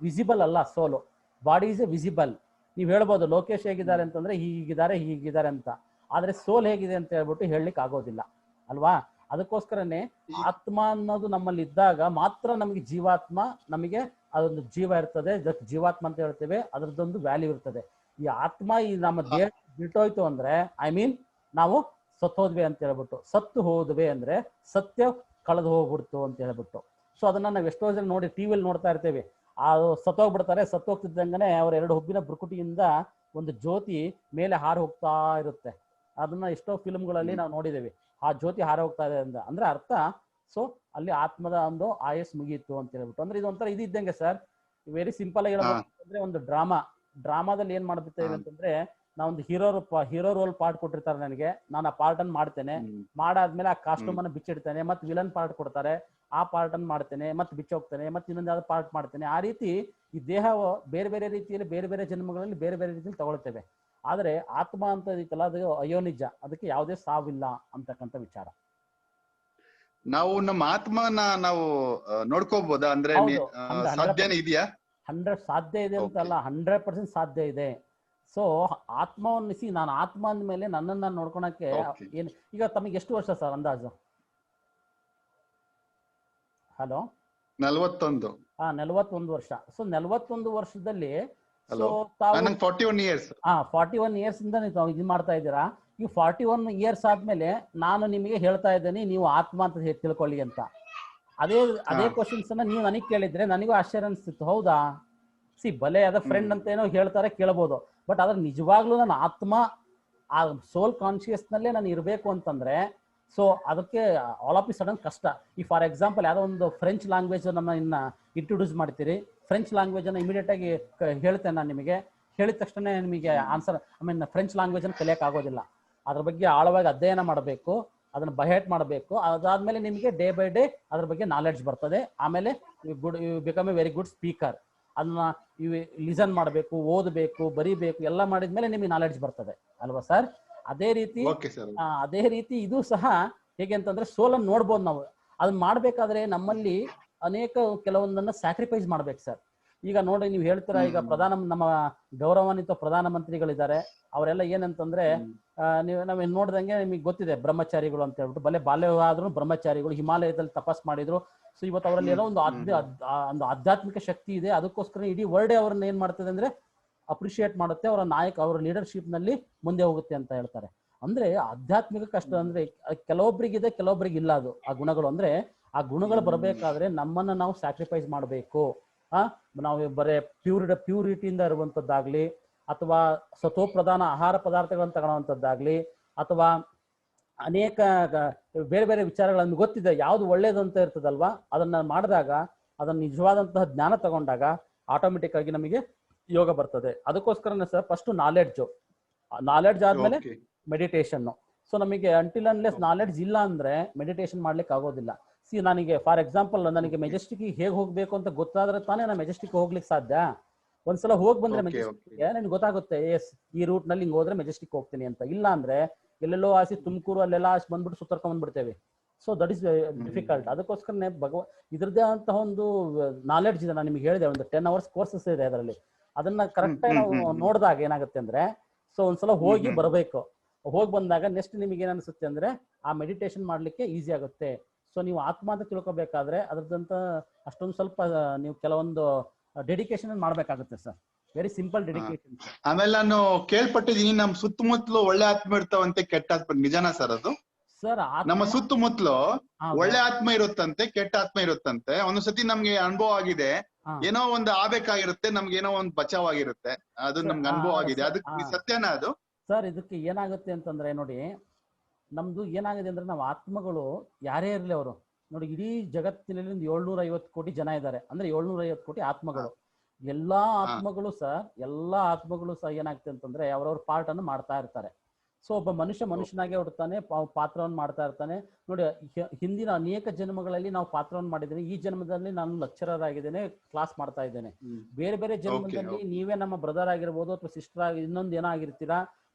Visible ಅಲ್ಲ soul. Body is a visible. ನೀವ್ ಹೇಳ್ಬೋದು ಲೋಕೇಶ್ ಹೇಗಿದ್ದಾರೆ ಅಂತಂದ್ರೆ ಹೀಗಿದ್ದಾರೆ ಅಂತ. ಆದ್ರೆ ಸೋಲ್ ಹೇಗಿದೆ ಅಂತ ಹೇಳ್ಬಿಟ್ಟು ಹೇಳಲಿಕ್ಕೆ ಆಗೋದಿಲ್ಲ ಅಲ್ವಾ. ಅದಕ್ಕೋಸ್ಕರನೇ ಆತ್ಮ ಅನ್ನೋದು ನಮ್ಮಲ್ಲಿ ಇದ್ದಾಗ ಮಾತ್ರ ನಮಗೆ ಜೀವಾತ್ಮ, ನಮಗೆ ಅದೊಂದು ಜೀವ ಇರ್ತದೆ. ಜೀವಾತ್ಮ ಅಂತ ಹೇಳ್ತೇವೆ. ಅದರದ್ದೊಂದು ವ್ಯಾಲ್ಯೂ ಇರ್ತದೆ. ಈ ಆತ್ಮ ಈ ನಮ್ಮ ದೇಹ ಬಿಟ್ಟೋಯ್ತು ಅಂದ್ರೆ ಐ ಮೀನ್ ನಾವು ಸತ್ತೋದ್ವಿ ಅಂತ ಹೇಳ್ಬಿಟ್ಟು, ಸತ್ತು ಹೋದ್ವಿ ಅಂದ್ರೆ ಸತ್ಯ ಕಳೆದು ಹೋಗ್ಬಿಡ್ತು ಅಂತ ಹೇಳ್ಬಿಟ್ಟು. ಸೊ ಅದನ್ನ ನಾವು ಎಷ್ಟೋ ಜನ ನೋಡಿ ಟಿವಿಯಲ್ಲಿ ನೋಡ್ತಾ ಇರ್ತೇವೆ. ಸತ್ತೋಗ್ಬಿಡ್ತಾರೆ. ಸತ್ತೋಗ್ತಿದ್ದಂಗನೆ ಅವ್ರ 2 ಹುಬ್ಬಿನ ಬುರುಕುಟಿಯಿಂದ ಒಂದು ಜ್ಯೋತಿ ಮೇಲೆ ಹಾರಿ ಹೋಗ್ತಾ ಇರುತ್ತೆ. ಅದನ್ನ ಎಷ್ಟೋ ಫಿಲ್ಮ್ಗಳಲ್ಲಿ ನಾವು ನೋಡಿದ್ದೇವೆ. ಆ ಜ್ಯೋತಿ ಹಾರಿ ಹೋಗ್ತಾ ಇದೆ ಅಂದ್ರೆ ಅರ್ಥ ಸೊ ಅಲ್ಲಿ ಆತ್ಮದ ಒಂದು ಆಯಸ್ ಮುಗಿಯಿತು ಅಂತ ಹೇಳ್ಬಿಟ್ಟು. ಅಂದ್ರೆ ಇದೊಂಥರ ಇದು ಇದ್ದಂಗೆ ಸರ್. ವೆರಿ ಸಿಂಪಲ್ ಆಗಿ ಹೇಳ್ಬೇಕಂದ್ರೆ ಒಂದು ಡ್ರಾಮಾದಲ್ಲಿ ಏನ್ ಮಾಡ್ಬಿಡ್ತೇವೆ ಅಂತಂದ್ರೆ, ನಾವೊಂದು ಹೀರೋ ರೋಲ್ ಪಾರ್ಟ್ ಕೊಟ್ಟಿರ್ತಾರೆ ನನಗೆ, ನಾನು ಆ ಪಾರ್ಟ್ ಅನ್ನು ಮಾಡ್ತೇನೆ. ಮಾಡಾದ್ಮೇಲೆ ಆ ಕಾಸ್ಟ್ಯೂಮ್ ಅನ್ನು ಬಿಚ್ಚಿಡ್ತೇನೆ. ಮತ್ತೆ ವಿಲನ್ ಪಾರ್ಟ್ ಕೊಡ್ತಾರೆ, ಆ ಪಾರ್ಟ್ ಅನ್ನು ಮಾಡ್ತೇನೆ, ಮತ್ತೆ ಬಿಚ್ಚೋಗ್ತೇನೆ, ಮತ್ತೆ ಇನ್ನೊಂದು ಯಾವ್ದು ಪಾರ್ಟ್ ಮಾಡ್ತೇನೆ. ಆ ರೀತಿ ಈ ದೇಹ ಬೇರೆ ಬೇರೆ ರೀತಿಯಲ್ಲಿ ಬೇರೆ ಬೇರೆ ಜನ್ಮಗಳಲ್ಲಿ ಬೇರೆ ಬೇರೆ ರೀತಿಯಲ್ಲಿ ತಗೊಳ್ತೇವೆ. ಆದ್ರೆ ಆತ್ಮ ಅಂತ ಇದಕ್ಕಲ್ಲ, ಅದು ಅಯೋನಿಜ. ಅದಕ್ಕೆ ಯಾವುದೇ ಸಾವಿಲ್ಲ ಅಂತಕ್ಕಂಥ ವಿಚಾರ. ನಾವು ನಮ್ಮ ಆತ್ಮನ ನಾವು ನೋಡ್ಕೋಬಹುದಾ? ಅಂದ್ರೆ ಸಾಧ್ಯನೇ ಇದೆಯಾ? 100 ಸಾಧ್ಯ ಇದೆ ಅಂತಲ್ಲ, 100% ಸಾಧ್ಯ ಇದೆ. ಸೊ ಆತ್ಮವನ್ನು ನಾನು ಆತ್ಮ ಅಂದ್ಮೇಲೆ ನನ್ನನ್ನು ನೋಡ್ಕೊಳಕ್ಕೆ ಏನು, ಈಗ ತಮಗೆ ಎಷ್ಟು ವರ್ಷ ಸರ್ ಅಂದಾಜು? ಹಲೋ, 41. 41 ವರ್ಷ. ಸೊ 41 ವರ್ಷದಲ್ಲಿ 41 ಇಯರ್ಸ್. 41 ಇಯರ್ಸ್ ಇಂದ ನೀವು ಇದು ಮಾಡ್ತಾ ಇದ್ದೀರಾ. ಈ 41 ಇಯರ್ಸ್ ಆದ್ಮೇಲೆ ನಾನು ನಿಮಗೆ ಹೇಳ್ತಾ ಇದ್ದೇನೆ ನೀವು ಆತ್ಮ ಅಂತ ತಿಳ್ಕೊಳ್ಳಿ ಅಂತ. ಅದೇ ಕ್ವಶನ್ಸ್ ಅನ್ನ ನೀವು ನನಗೆ ಕೇಳಿದ್ರೆ ನನಗೂ ಆಶ್ಚರ್ಯ ಅನಿಸ್ತಿತ್ತು. ಹೌದಾ, ಬಲೆ ಅದ ಫ್ರೆಂಡ್ ಅಂತ ಏನೋ ಹೇಳ್ತಾರೆ, ಕೇಳಬಹುದು. ಬಟ್ ಅದ್ರ ನಿಜವಾಗ್ಲೂ ನನ್ನ ಆತ್ಮ ಆ ಸೋಲ್ ಕಾನ್ಶಿಯಸ್ ನಲ್ಲೇ ನಾನು ಇರಬೇಕು ಅಂತಂದ್ರೆ, ಸೊ ಅದಕ್ಕೆ ಆಲ್ ಆಫ್ ಇ ಸಡನ್ ಕಷ್ಟ. ಈ ಫಾರ್ ಎಕ್ಸಾಂಪಲ್ ಯಾವ್ದೋ ಒಂದು ಫ್ರೆಂಚ್ ಲ್ಯಾಂಗ್ವೇಜ್ ನನ್ನ ಇಂಟ್ರೊಡ್ಯೂಸ್ ಮಾಡ್ತೀರಿ. ಫ್ರೆಂಚ್ ಲ್ಯಾಂಗ್ವೇಜ್ ಅನ್ನ ಇಮಿಡಿಯೇಟ್ ಆಗಿ ಹೇಳ್ತೇನೆ ನಾನು ನಿಮಗೆ. ಹೇಳಿದ ತಕ್ಷಣ ನಿಮಗೆ ಆನ್ಸರ್ ಫ್ರೆಂಚ್ ಲ್ಯಾಂಗ್ವೇಜ್ ಅನ್ನು ಕಲಿಯಕ್ ಆಗೋದಿಲ್ಲ. ಅದ್ರ ಬಗ್ಗೆ ಆಳವಾಗಿ ಅಧ್ಯಯನ ಮಾಡಬೇಕು, ಅದನ್ನ ಬಹೇಟ್ ಮಾಡಬೇಕು. ಅದಾದ್ಮೇಲೆ ನಿಮಗೆ ಡೇ ಬೈ ಡೇ ಅದ್ರ ಬಗ್ಗೆ ನಾಲೆಡ್ಜ್ ಬರ್ತದೆ. ಆಮೇಲೆ you become a very good speaker. ಅದನ್ನ ಲಿಸನ್ ಮಾಡಬೇಕು, ಓದಬೇಕು, ಬರೀಬೇಕು, ಎಲ್ಲ ಮಾಡಿದ್ಮೇಲೆ ನಿಮಗೆ ನಾಲೆಡ್ಜ್ ಬರ್ತದೆ ಅಲ್ವಾ ಸರ್? ಅದೇ ರೀತಿ ಇದು ಸಹ ಹೇಗೆ ಅಂತಂದ್ರೆ ಸೋಲನ್ನು ನೋಡ್ಬೋದು ನಾವು. ಅದನ್ನ ಮಾಡ್ಬೇಕಾದ್ರೆ ನಮ್ಮಲ್ಲಿ ಕೆಲವೊಂದನ್ನ ಸ್ಯಾಕ್ರಿಫೈಸ್ ಮಾಡ್ಬೇಕು ಸರ್. ಈಗ ನೋಡಿ, ನೀವು ಹೇಳ್ತೀರಾ, ಈಗ ನಮ್ಮ ಗೌರವಾನ್ವಿತ ಪ್ರಧಾನ ಮಂತ್ರಿಗಳಿದ್ದಾರೆ. ಅವರೆಲ್ಲ ಏನಂತಂದ್ರೆ ನಾವ್ ನೋಡ್ದಂಗೆ ನಿಮಗೆ ಗೊತ್ತಿದೆ, ಬ್ರಹ್ಮಚಾರಿಗಳು ಅಂತ ಹೇಳ್ಬಿಟ್ಟು. ಬಾಲ್ಯ ಆದ್ರೂ ಬ್ರಹ್ಮಚಾರಿಗಳು, ಹಿಮಾಲಯದಲ್ಲಿ ತಪಸ್ ಮಾಡಿದ್ರು. ಸೊ ಇವತ್ತು ಅವರಲ್ಲಿ ಏನೋ ಒಂದು ಆಧ್ಯಾತ್ಮಿಕ ಶಕ್ತಿ ಇದೆ. ಅದಕ್ಕೋಸ್ಕರ ಇಡೀ ವರ್ಲ್ಡ್ ಅವ್ರನ್ನ ಏನ್ ಮಾಡ್ತದೆ ಅಂದ್ರೆ ಅಪ್ರಿಶಿಯೇಟ್ ಮಾಡುತ್ತೆ. ಅವರ ಅವರ ಲೀಡರ್ಶಿಪ್ ನಲ್ಲಿ ಮುಂದೆ ಹೋಗುತ್ತೆ ಅಂತ ಹೇಳ್ತಾರೆ. ಅಂದ್ರೆ ಆಧ್ಯಾತ್ಮಿಕ ಕಷ್ಟ ಅಂದ್ರೆ ಕೆಲವೊಬ್ಬರಿಗಿದೆ, ಕೆಲವೊಬ್ಬರಿಗೆ ಇಲ್ಲ ಅದು ಆ ಗುಣಗಳು. ಅಂದ್ರೆ ಆ ಗುಣಗಳು ಬರಬೇಕಾದ್ರೆ ನಮ್ಮನ್ನ ನಾವು ಸ್ಯಾಕ್ರಿಫೈಸ್ ಮಾಡಬೇಕು. ನಾವು ಬರೇ ಪ್ಯೂರಿಟಿಯಿಂದ ಇರುವಂತದ್ದಾಗ್ಲಿ, ಅಥವಾ ಸತೋಪ್ರಧಾನ ಆಹಾರ ಪದಾರ್ಥಗಳನ್ನು ತಗೊಳ್ಳುವಂಥದ್ದಾಗ್ಲಿ, ಅಥವಾ ಅನೇಕ ಬೇರೆ ಬೇರೆ ವಿಚಾರಗಳನ್ನು ಗೊತ್ತಿದೆ ಯಾವ್ದು ಒಳ್ಳೇದು ಅಂತ ಇರ್ತದಲ್ವಾ, ಅದನ್ನ ಮಾಡಿದಾಗ, ಅದನ್ನ ನಿಜವಾದಂತಹ ಜ್ಞಾನ ತಗೊಂಡಾಗ ಆಟೋಮೆಟಿಕ್ ಆಗಿ ನಮಗೆ ಯೋಗ ಬರ್ತದೆ. ಅದಕ್ಕೋಸ್ಕರನೇ ಸರ್ ಫಸ್ಟ್ ನಾಲೆಡ್ಜ್ ಆದ್ಮೇಲೆ ಮೆಡಿಟೇಷನ್. ಸೊ ನಮಗೆ ಅಂಟಿಲ್ ಅನ್ಲೆಸ್ ನಾಲೆಡ್ಜ್ ಇಲ್ಲ ಅಂದ್ರೆ ಮೆಡಿಟೇಷನ್ ಮಾಡ್ಲಿಕ್ಕೆ ಆಗೋದಿಲ್ಲ. ನನಗೆ ಫಾರ್ ಎಕ್ಸಾಂಪಲ್ ನನಗೆ ಮೆಜೆಸ್ಟಿಕ್ ಹೇಗೆ ಹೋಗ್ಬೇಕು ಅಂತ ಗೊತ್ತಾದ್ರೆ ತಾನೇ ನಾನು ಮೆಜೆಸ್ಟಿಕ್ ಹೋಗ್ಲಿಕ್ಕೆ ಸಾಧ್ಯ. ಒಂದ್ಸಲ ಹೋಗಿ ಬಂದ್ರೆ ಮೆಜೆಸ್ಟಿಕ್ ನನ್ಗೆ ಗೊತ್ತಾಗುತ್ತೆ, ಈ ರೂಟ್ ನಲ್ಲಿ ಹಿಂಗ್ ಹೋದ್ರೆ ಮೆಜೆಸ್ಟಿಕ್ ಹೋಗ್ತೀನಿ ಅಂತ. ಇಲ್ಲ ಅಂದ್ರೆ ಎಲ್ಲೆಲ್ಲೋ ಆಸಿ ತುಮಕೂರು ಅಲ್ಲೆಲ್ಲ ಆಸಿ ಬಂದ್ಬಿಟ್ಟು ಸುತ್ತರ್ಕೊಂಡ್ ಬಂದ್ಬಿಡ್ತೇವೆ. So that is difficult. ಅದಕ್ಕೋಸ್ಕರನೇ ಇದ್ರದ್ದೇ ಅಂತ ಒಂದು ನಾಲೆಡ್ಜ್ ಇದೆ. ನಾನು ನಿಮ್ಗೆ ಹೇಳಿದೆ, ಒಂದು 10 hours ಕೋರ್ಸಸ್ ಇದೆ ಅದರಲ್ಲಿ. ಅದನ್ನ ಕರೆಕ್ಟ್ ಆಗಿ ನಾವು ನೋಡಿದಾಗ ಏನಾಗುತ್ತೆ ಅಂದ್ರೆ, ಸೊ ಒಂದ್ಸಲ ಹೋಗಿ ಬರಬೇಕು. ಹೋಗಿ ಬಂದಾಗ ನೆಕ್ಸ್ಟ್ ನಿಮಗೆ ಏನ್ ಅನ್ಸುತ್ತೆ ಅಂದ್ರೆ ಆ ಮೆಡಿಟೇಷನ್ ಮಾಡ್ಲಿಕ್ಕೆ ಈಸಿ ಆಗುತ್ತೆ. ಸೊ ನೀವು ಆತ್ಮ ಅಂತ ತಿಳ್ಕೊಬೇಕಾದ್ರೆ ಅದ್ರದಂತ ಅಷ್ಟೊಂದು ಸ್ವಲ್ಪ ನೀವು ಕೆಲವೊಂದು ಡೆಡಿಕೇಶನ್ ಮಾಡ್ಬೇಕಾಗುತ್ತೆ ಸರ್. Very simple dedication. ಆಮೇಲೆ ನಾನು ಕೇಳ್ಪಟ್ಟಿದೀನಿ ನಮ್ ಸುತ್ತಮುತ್ತಲು ಒಳ್ಳೆ ಆತ್ಮ ಇರ್ತಾವಂತೆ, ಕೆಟ್ಟ ಆತ್ಮ ನಿಜನಾ ಸರ್ ಅದು? ಸರ್ ನಮ್ಮ ಸುತ್ತಮುತ್ತಲು ಒಳ್ಳೆ ಆತ್ಮ ಇರುತ್ತಂತೆ, ಕೆಟ್ಟ ಆತ್ಮ ಇರುತ್ತಂತೆ. ಒಂದೊಂದ್ಸತಿ ನಮ್ಗೆ ಅನುಭವ ಆಗಿದೆ, ಏನೋ ಒಂದು ಆಗ್ಬೇಕಾಗಿರುತ್ತೆ, ನಮ್ಗೆ ಏನೋ ಒಂದು ಬಚಾವ್ ಆಗಿರುತ್ತೆ, ಅದು ನಮ್ಗೆ ಅನುಭವ ಆಗಿದೆ. ಅದಕ್ಕೆ ಸತ್ಯನಾ ಅದು? ಸರ್ ಇದಕ್ಕೆ ಏನಾಗುತ್ತೆ ಅಂತಂದ್ರೆ ನೋಡಿ, ನಮ್ದು ಏನಾಗಿದೆ ಅಂದ್ರೆ ನಾವು ಆತ್ಮಗಳು ಯಾರೇ ಇರ್ಲಿ ಅವರು ನೋಡಿ, ಇಡೀ ಜಗತ್ತಿನಲ್ಲಿ ಒಂದು 750 ಕೋಟಿ ಜನ ಇದ್ದಾರೆ, ಅಂದ್ರೆ 750 ಕೋಟಿ ಆತ್ಮಗಳು. ಎಲ್ಲಾ ಆತ್ಮಗಳು ಸಹ ಏನಾಗ್ತದೆ ಅಂತಂದ್ರೆ ಅವ್ರವ್ರ ಪಾರ್ಟ್ ಅನ್ನು ಮಾಡ್ತಾ ಇರ್ತಾರೆ. ಸೊ ಒಬ್ಬ ಮನುಷ್ಯನಾಗೆ ಹುಡ್ತಾನೆ, ಪಾತ್ರವನ್ನು ಮಾಡ್ತಾ ಇರ್ತಾನೆ. ನೋಡಿ, ಹಿಂದಿನ ಅನೇಕ ಜನ್ಮಗಳಲ್ಲಿ ನಾವು ಪಾತ್ರವನ್ನು ಮಾಡಿದ್ದೇನೆ. ಈ ಜನ್ಮದಲ್ಲಿ ನಾನು ಲೆಕ್ಚರರ್ ಆಗಿದ್ದೇನೆ, ಕ್ಲಾಸ್ ಮಾಡ್ತಾ ಇದ್ದೇನೆ. ಬೇರೆ ಬೇರೆ ಜನ್ಮದಲ್ಲಿ ನೀವೇ ನಮ್ಮ ಬ್ರದರ್ ಆಗಿರ್ಬೋದು ಅಥವಾ ಸಿಸ್ಟರ್ ಆಗಿ ಇನ್ನೊಂದು ಏನೋ ಆಗಿರ್ತೀರಾ.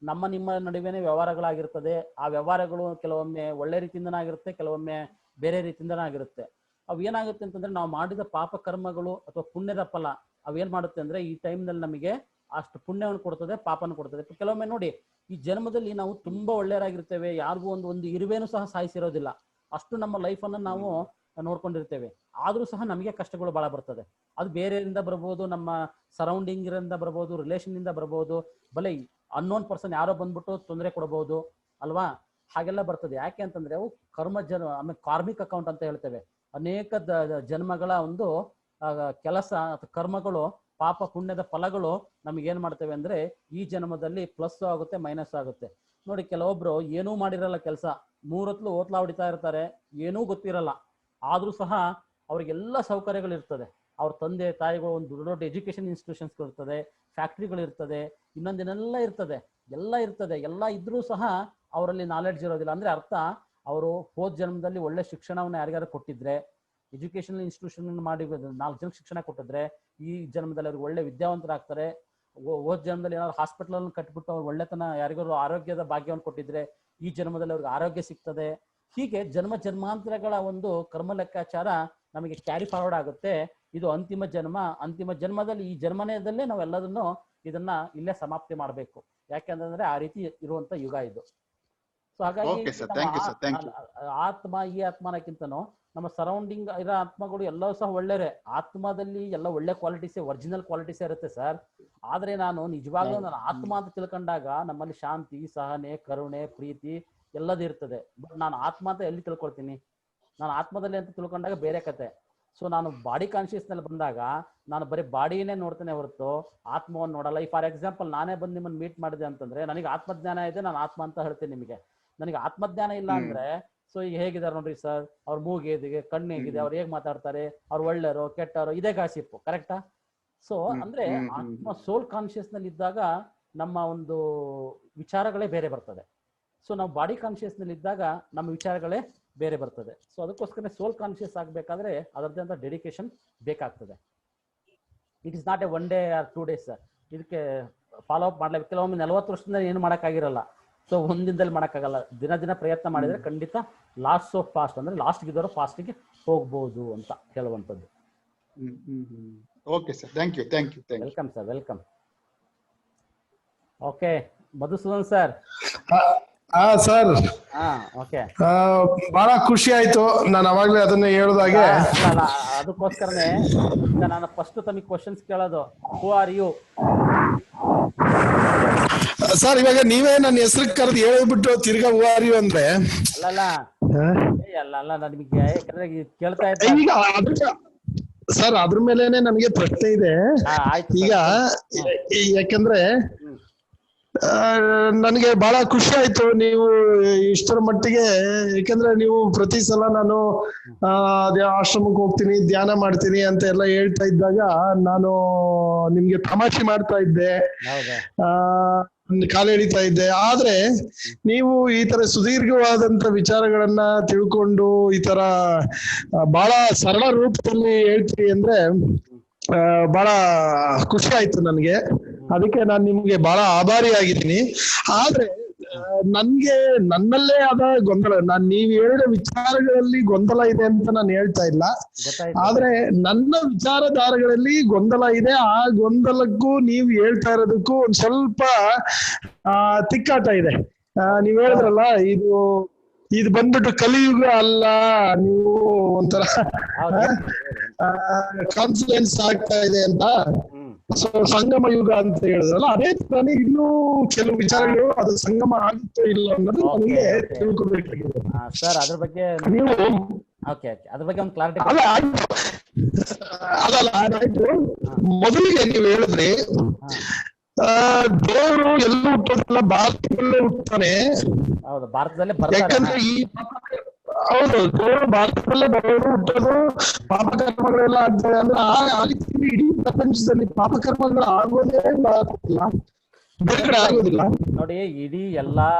ನಿಮ್ಮ ನಡುವೆನೆ ವ್ಯವಹಾರಗಳಾಗಿರ್ತದೆ. ಆ ವ್ಯವಹಾರಗಳು ಕೆಲವೊಮ್ಮೆ ಒಳ್ಳೆ ರೀತಿಯಿಂದನೇ ಆಗಿರುತ್ತೆ, ಕೆಲವೊಮ್ಮೆ ಬೇರೆ ರೀತಿಯಿಂದನೇ ಆಗಿರುತ್ತೆ. ಅವು ಏನಾಗುತ್ತೆ ಅಂತಂದ್ರೆ ನಾವು ಮಾಡಿದ ಪಾಪ ಕರ್ಮಗಳು ಅಥವಾ ಪುಣ್ಯದ ಫಲ ಅವೇನ್ ಮಾಡುತ್ತೆ ಅಂದ್ರೆ ಈ ಟೈಮ್ನಲ್ಲಿ ನಮಗೆ ಅಷ್ಟು ಪುಣ್ಯವನ್ನು ಕೊಡ್ತದೆ, ಪಾಪನ ಕೊಡ್ತದೆ. ಕೆಲವೊಮ್ಮೆ ನೋಡಿ, ಈ ಜನ್ಮದಲ್ಲಿ ನಾವು ತುಂಬಾ ಒಳ್ಳೆಯರಾಗಿರ್ತೇವೆ, ಯಾರಿಗೂ ಒಂದು ಇರುವೆನೂ ಸಹ ಸಾಯಿಸಿರೋದಿಲ್ಲ, ಅಷ್ಟು ನಮ್ಮ ಲೈಫನ್ನು ನಾವು ನೋಡ್ಕೊಂಡಿರ್ತೇವೆ. ಆದ್ರೂ ಸಹ ನಮಗೆ ಕಷ್ಟಗಳು ಬಹಳ ಬರ್ತದೆ. ಅದು ಬೇರೆಯಿಂದ ಬರ್ಬೋದು, ನಮ್ಮ ಸರೌಂಡಿಂಗ್ ಇಂದ ಬರ್ಬೋದು, ರಿಲೇಷನ್ ಇಂದ ಬರ್ಬೋದು, ಬಲೆ ಅನ್ನೋನ್ ಪರ್ಸನ್ ಯಾರೋ ಬಂದ್ಬಿಟ್ಟು ತೊಂದರೆ ಕೊಡಬಹುದು ಅಲ್ವಾ. ಹಾಗೆಲ್ಲ ಬರ್ತದೆ. ಯಾಕೆ ಅಂತಂದ್ರೆ ಅವು ಆಮೇಲೆ ಕಾರ್ಮಿಕ್ ಅಕೌಂಟ್ ಅಂತ ಹೇಳ್ತೇವೆ. ಅನೇಕ ಜನ್ಮಗಳ ಒಂದು ಕೆಲಸ ಅಥವಾ ಕರ್ಮಗಳು, ಪಾಪ ಪುಣ್ಯದ ಫಲಗಳು ನಮ್ಗೆ ಏನ್ ಮಾಡ್ತೇವೆ ಅಂದ್ರೆ ಈ ಜನ್ಮದಲ್ಲಿ ಪ್ಲಸ್ ಆಗುತ್ತೆ, ಮೈನಸ್ ಆಗುತ್ತೆ. ನೋಡಿ, ಕೆಲವೊಬ್ರು ಏನೂ ಮಾಡಿರಲ್ಲ ಕೆಲಸ, 3 ಹೊತ್ತು ಓತ್ಲಾ ಹೊಡಿತಾ ಇರ್ತಾರೆ, ಏನೂ ಗೊತ್ತಿರಲ್ಲ, ಆದ್ರೂ ಸಹ ಅವ್ರಿಗೆಲ್ಲ ಸೌಕರ್ಯಗಳು ಇರ್ತದೆ. ಅವ್ರ ತಂದೆ ತಾಯಿಗಳು ಒಂದು ದೊಡ್ಡ ಎಜುಕೇಶನ್ ಇನ್ಸ್ಟಿಟ್ಯೂಷನ್ಸ್ ಇರ್ತದೆ, ಫ್ಯಾಕ್ಟ್ರಿಗಳು ಇರ್ತದೆ, ಇನ್ನೊಂದಿನೆಲ್ಲ ಇರ್ತದೆ, ಎಲ್ಲ ಇದ್ರೂ ಸಹ ಅವರಲ್ಲಿ ನಾಲೆಡ್ಜ್ ಇರೋದಿಲ್ಲ. ಅಂದ್ರೆ ಅರ್ಥ, ಅವರು ಹೋದ ಜನ್ಮದಲ್ಲಿ ಒಳ್ಳೆ ಶಿಕ್ಷಣವನ್ನು ಯಾರಿಗಾರು ಕೊಟ್ಟಿದ್ರೆ, ಎಜುಕೇಶನಲ್ ಇನ್ಸ್ಟಿಟ್ಯೂಷನ್ ಮಾಡಿ 4 ಜನಕ್ಕೆ ಶಿಕ್ಷಣ ಕೊಟ್ಟಿದ್ರೆ ಈ ಜನ್ಮದಲ್ಲಿ ಅವ್ರಿಗೆ ಒಳ್ಳೆ ವಿದ್ಯಾವಂತರಾಗ್ತಾರೆ. ಹೋದ ಜನ್ಮದಲ್ಲಿ ಏನಾದ್ರು ಹಾಸ್ಪಿಟಲ್ ಕಟ್ಬಿಟ್ಟು ಅವ್ರು ಒಳ್ಳೆತನ ಯಾರಿಗಾರು ಆರೋಗ್ಯದ ಭಾಗ್ಯವನ್ನು ಕೊಟ್ಟಿದ್ರೆ ಈ ಜನ್ಮದಲ್ಲಿ ಅವ್ರಿಗೆ ಆರೋಗ್ಯ ಸಿಗ್ತದೆ. ಹೀಗೆ ಜನ್ಮಾಂತರಗಳ ಒಂದು ಕರ್ಮ ಲೆಕ್ಕಾಚಾರ ನಮಗೆ ಕ್ಯಾರಿ ಫಾರ್ವರ್ಡ್ ಆಗುತ್ತೆ. ಇದು ಅಂತಿಮ ಜನ್ಮದಲ್ಲಿ ಈ ಜನ್ಮನೇದಲ್ಲೇ ನಾವೆಲ್ಲದನ್ನು ಇದನ್ನ ಇಲ್ಲೇ ಸಮಾಪ್ತಿ ಮಾಡಬೇಕು. ಯಾಕೆಂತಂದ್ರೆ ಆ ರೀತಿ ಇರುವಂತ ಯುಗ ಇದು. ಸೊ ಹಾಗಾಗಿ ಆತ್ಮ ಈ ಆತ್ಮನಕ್ಕಿಂತನೂ ನಮ್ಮ ಸರೌಂಡಿಂಗ್ ಇರೋ ಆತ್ಮಗಳು ಎಲ್ಲವೂ ಸಹ ಒಳ್ಳೆಯರೇ. ಆತ್ಮದಲ್ಲಿ ಎಲ್ಲ ಒಳ್ಳೆ ಕ್ವಾಲಿಟೀಸೇ, ಒರಿಜಿನಲ್ ಕ್ವಾಲಿಟೀಸೇ ಇರುತ್ತೆ ಸರ್. ಆದ್ರೆ ನಾನು ನಿಜವಾಗ್ಲೂ ನಾನು ಆತ್ಮ ಅಂತ ತಿಳ್ಕೊಂಡಾಗ ನಮ್ಮಲ್ಲಿ ಶಾಂತಿ, ಸಹನೆ, ಕರುಣೆ, ಪ್ರೀತಿ ಎಲ್ಲದೂ ಇರ್ತದೆ. ಬಟ್ ನಾನು ಆತ್ಮ ಅಂತ ಎಲ್ಲಿ ತಿಳ್ಕೊಳ್ತೀನಿ? ನಾನು ಆತ್ಮದಲ್ಲಿ ಅಂತ ತಿಳ್ಕೊಂಡಾಗ ಬೇರೆ ಕತೆ. ಸೊ ನಾನು ಬಾಡಿ ಕಾನ್ಶಿಯಸ್ನಲ್ಲಿ ಬಂದಾಗ ನಾನು ಬರೀ ಬಾಡಿನೇ ನೋಡ್ತೇನೆ ಹೊರತು ಆತ್ಮವನ್ನು ನೋಡಲ್ಲ. ಈ ಫಾರ್ ಎಕ್ಸಾಂಪಲ್ ನಾನೇ ಬಂದು ನಿಮ್ಮನ್ನು ಮೀಟ್ ಮಾಡಿದೆ ಅಂತಂದ್ರೆ ನನಗೆ ಆತ್ಮಜ್ಞಾನ ಇದೆ, ನಾನು ಆತ್ಮ ಅಂತ ಹೇಳ್ತೀನಿ ನಿಮಗೆ. ನನಗೆ ಆತ್ಮಜ್ಞಾನ ಇಲ್ಲ ಅಂದ್ರೆ ಸೊ ಈಗ ಹೇಗಿದ್ದಾರೆ ನೋಡ್ರಿ ಸರ್, ಅವ್ರ ಮೂಗು ಹೇಗಿದೆ, ಕಣ್ಣು ಹೇಗಿದೆ, ಅವ್ರು ಹೇಗೆ ಮಾತಾಡ್ತಾರೆ, ಅವ್ರು ಒಳ್ಳೆಯವರು ಕೆಟ್ಟವರು, ಇದೇ ಗಾಸಿಪ್ಪು, ಕರೆಕ್ಟಾ? ಸೊ ಅಂದ್ರೆ ಆತ್ಮ ಸೋಲ್ ಕಾನ್ಶಿಯಸ್ ನಲ್ಲಿ ಇದ್ದಾಗ ನಮ್ಮ ಒಂದು ವಿಚಾರಗಳೇ ಬೇರೆ ಬರ್ತದೆ. ಸೊ ನಾವು ಬಾಡಿ ಕಾನ್ಶಿಯಸ್ ನಲ್ಲಿ ಇದ್ದಾಗ ನಮ್ಮ ವಿಚಾರಗಳೇ ಬೇರೆ ಬರ್ತದೆ. ಸೊ ಅದಕ್ಕೋಸ್ಕರ ಸೋಲ್ ಕಾನ್ಶಿಯಸ್ ಆಗ್ಬೇಕಾದ್ರೆ ಅದರದ್ದೇ ಅಂತ ಡೆಡಿಕೇಶನ್ ಬೇಕಾಗ್ತದೆ. It is not A 1 day or 2 days sir. ಇದಕ್ಕೆ ಫಾಲೋ ಅಪ್ ಮಾಡ್ಲೇಬೇಕು. ಕೆಲವೊಮ್ಮೆ 40 ವರ್ಷದಿಂದ ಏನು ಮಾಡೋಕ್ಕಾಗಿರಲ್ಲ. ಸೊ ಒಂದಿನದಲ್ಲಿ ಮಾಡೋಕ್ಕಾಗಲ್ಲ. ದಿನ ಪ್ರಯತ್ನ ಮಾಡಿದ್ರೆ ಖಂಡಿತ ಲಾಸ್ಟ್ ಆಫ್ ಫಾಸ್ಟ್ ಅಂದ್ರೆ ಲಾಸ್ಟ್ಗಿದ್ದವರು ಫಾಸ್ಟ್ಗೆ ಹೋಗ್ಬೋದು ಅಂತ ಹೇಳುವಂಥದ್ದು. Okay sir, thank you. Welcome sir, welcome. Okay, Madhusudan sir. Sir, okay, ಬಹಳ ಖುಷಿ ಆಯ್ತು. ನಾನು ಅವಾಗ್ಲೇ ಅದನ್ನ ಹೇಳಿದಾಗೆ ಅದಕ್ಕೋಸ್ಕರನೇ ನಾನು ಫಸ್ಟ್ ತಮಗೆ ಕ್ವಶನ್ಸ್ ಕೇಳೋದು. ಹೂ ಆರ್ ಯು? ಸರ್, ಇವಾಗ ನೀವೇ ನನ್ನ ಹೆಸರು ಕರೆದು ಹೇಳ್ಬಿಟ್ಟು ತಿರ್ಗಾ ಹೂ ಆರ್ ಯು ಅಂದ್ರೆ ಅಲ್ಲ ನಿಮಗೆ ಯಾಕಂದ್ರೆ ಕೇಳ್ತಾ ಇದ್ದ ಈಗ ಸರ್ ಅದ್ರ ಮೇಲೆನೆ ನನಗೆ ಪ್ರಶ್ನೆ ಇದೆ. ಈಗ ಯಾಕಂದ್ರೆ ನನಗೆ ಬಹಳ ಖುಷಿ ಆಯ್ತು ನೀವು ಇಷ್ಟರ ಮಟ್ಟಿಗೆ. ಯಾಕಂದ್ರೆ ನೀವು ಪ್ರತಿ ಸಲ ನಾನು ಅದೇ ಆಶ್ರಮಕ್ಕೆ ಹೋಗ್ತೀನಿ, ಧ್ಯಾನ ಮಾಡ್ತೀನಿ ಅಂತ ಎಲ್ಲ ಹೇಳ್ತಾ ಇದ್ದಾಗ ನಾನು ನಿಮ್ಗೆ ತಮಾಷೆ ಮಾಡ್ತಾ ಇದ್ದೆ, ಕಾಲು ಎಳಿತಾ ಇದ್ದೆ. ಆದ್ರೆ ನೀವು ಈ ತರ ಸುದೀರ್ಘವಾದಂತ ವಿಚಾರಗಳನ್ನ ತಿಳ್ಕೊಂಡು ಈ ತರ ಬಹಳ ಸರಳ ರೂಪದಲ್ಲಿ ಹೇಳ್ತೀರಿ ಅಂದ್ರೆ ಬಹಳ ಖುಷಿ ಆಯ್ತು ನನ್ಗೆ. ಅದಕ್ಕೆ ನಾನು ನಿಮ್ಗೆ ಬಹಳ ಆಭಾರಿ ಆಗಿದ್ದೀನಿ. ಆದ್ರೆ ನನ್ನಲ್ಲೇ ಆದ ಗೊಂದಲ, ನೀವ್ ಹೇಳಿದ ವಿಚಾರಗಳಲ್ಲಿ ಗೊಂದಲ ಇದೆ ಅಂತ ನಾನು ಹೇಳ್ತಾ ಇಲ್ಲ. ಆದ್ರೆ ನನ್ನ ವಿಚಾರಧಾರೆಗಳಲ್ಲಿ ಗೊಂದಲ ಇದೆ. ಆ ಗೊಂದಲಕ್ಕೂ ನೀವು ಹೇಳ್ತಾ ಇರೋದಕ್ಕೂ ಒಂದ್ ಸ್ವಲ್ಪ ತಿಕ್ಕಾಟ ಇದೆ. ನೀವ್ ಹೇಳಿದ್ರಲ್ಲ ಇದು ಬಂದ್ಬಿಟ್ಟು ಕಲಿಯುಗ ಅಲ್ಲ, ನೀವು ಒಂಥರ ಕಾನ್ಫಿಡೆನ್ಸ್ ಆಗ್ತಾ ಇದೆ ಅಂತ. ಸಂಗಮ ಯುಗ ಅಂತ ಹೇಳಿದ್ರಲ್ಲ, ಅದೇ ತರನೇ ಇನ್ನೂ ಕೆಲವು ವಿಚಾರಗಳು ಅದು ಸಂಗಮ ಆಗುತ್ತೋ ಇಲ್ಲ ಅನ್ನೋದು ನಮಗೆ ತಿಳ್ಕೊಬೇಕಾಗಿದೆ. ಸರ್ ಅದ್ರ ಬಗ್ಗೆ ನೀವು ಓಕೆ ಅದ್ರ ಬಗ್ಗೆ ಒಂದು ಕ್ಲಾರಿಟಿ ಅಲ್ಲ ಅದಲ್ಲ ಆಯ್ತು. ಮೊದಲಿಗೆ ನೀವು ಹೇಳಿದ್ರಿ ದೇವರು ಎಲ್ಲೂ ಹುಟ್ಟೋದಿಲ್ಲ, ಭಾರತದಲ್ಲೇ ಹುಟ್ಟುತ್ತಾನೆ. ಹೌದು, ಭಾರತದಲ್ಲೇ ಬರ್ತಾರೆ. ಯಾಕಂದ್ರೆ ಹೌದು, ದೇವರು ಭಾರತದಲ್ಲೇ ಬರೋದು, ಹುಟ್ಟೋದು, ಪಾಪಕರ್ಮಗಳೆಲ್ಲ ಆಗ್ತದೆ ಅಂದ್ರೆ ಆ ರೀತಿ ಇಡೀ ಪ್ರಪಂಚದಲ್ಲಿ ಪಾಪಕರ್ಮಗಳು ಆಗೋದೇ ಬೇರೆ ಕಡೆ ಆಗೋದಿಲ್ಲ. ನೋಡಿ, ಇಡೀ ಎಲ್ಲಾ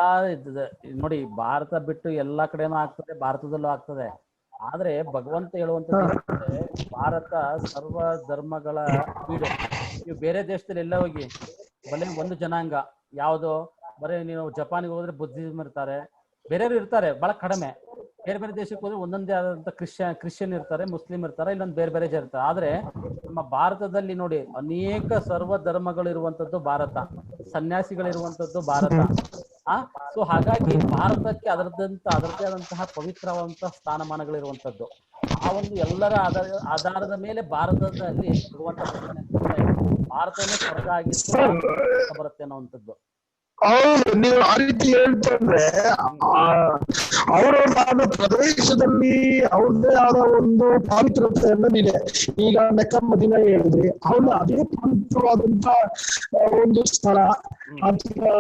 ನೋಡಿ ಭಾರತ ಬಿಟ್ಟು ಎಲ್ಲಾ ಕಡೆನೂ ಆಗ್ತದೆ, ಭಾರತದಲ್ಲೂ ಆಗ್ತದೆ. ಆದ್ರೆ ಭಗವಂತ ಹೇಳುವಂತದ್ದು ಭಾರತ ಸರ್ವ ಧರ್ಮಗಳ ಬೀಡು. ನೀವು ಬೇರೆ ದೇಶದಲ್ಲಿ ಎಲ್ಲ ಹೋಗಿ ಬರೀ ಒಂದು ಜನಾಂಗ ಯಾವ್ದು, ಬರೀ ನೀವು ಜಪಾನಿಗೆ ಹೋದ್ರೆ ಬುದ್ಧಿಸಮ್ ಇರ್ತಾರೆ, ಬೇರೆಯವರು ಇರ್ತಾರೆ ಬಹಳ ಕಡಿಮೆ. ಬೇರೆ ಬೇರೆ ದೇಶಕ್ಕೆ ಹೋದ್ರೆ ಒಂದೊಂದೇ ಆದಂತ ಕ್ರಿಶ್ಚಿಯನ್ ಇರ್ತಾರೆ, ಮುಸ್ಲಿಂ ಇರ್ತಾರೆ, ಇಲ್ಲೊಂದು ಬೇರೆ ಬೇರೆ ಜನ ಇರ್ತಾರೆ. ಆದ್ರೆ ನಮ್ಮ ಭಾರತದಲ್ಲಿ ನೋಡಿ ಅನೇಕ ಸರ್ವ ಧರ್ಮಗಳು ಇರುವಂತದ್ದು ಭಾರತ, ಸನ್ಯಾಸಿಗಳಿರುವಂತದ್ದು ಭಾರತ. ಸೊ ಹಾಗಾಗಿ ಭಾರತಕ್ಕೆ ಅದರದ್ದೇ ಆದಂತಹ ಪವಿತ್ರವಾದಂತಹ ಸ್ಥಾನಮಾನಗಳಿರುವಂತದ್ದು. ಆ ಒಂದು ಎಲ್ಲರ ಆಧಾರದ ಮೇಲೆ ಭಾರತದಲ್ಲಿ ಭಗವಂತ ಭಾರತನೇ ಸ್ವರ್ಗ ಆಗಿತ್ತು ಬರುತ್ತೆ ಅನ್ನೋವಂಥದ್ದು. ಹೌದು, ನೀವು ಆ ರೀತಿ ಹೇಳ್ತಂದ್ರೆ ಅವರವರಾದ ಪ್ರದೇಶದಲ್ಲಿ ಅವ್ರದ್ದೇ ಆದ ಒಂದು ಪಾವಿತ್ರತೆಯನ್ನು ಇದೆ. ಈಗ ಮೆಕ್ಕ ಮದೀನಾ ಹೇಳಿದ್ರಿ, ಅವ್ರು ಅದೇ ಪವಿತ್ರವಾದಂತ ಒಂದು ಸ್ಥಳ ಅಥವಾ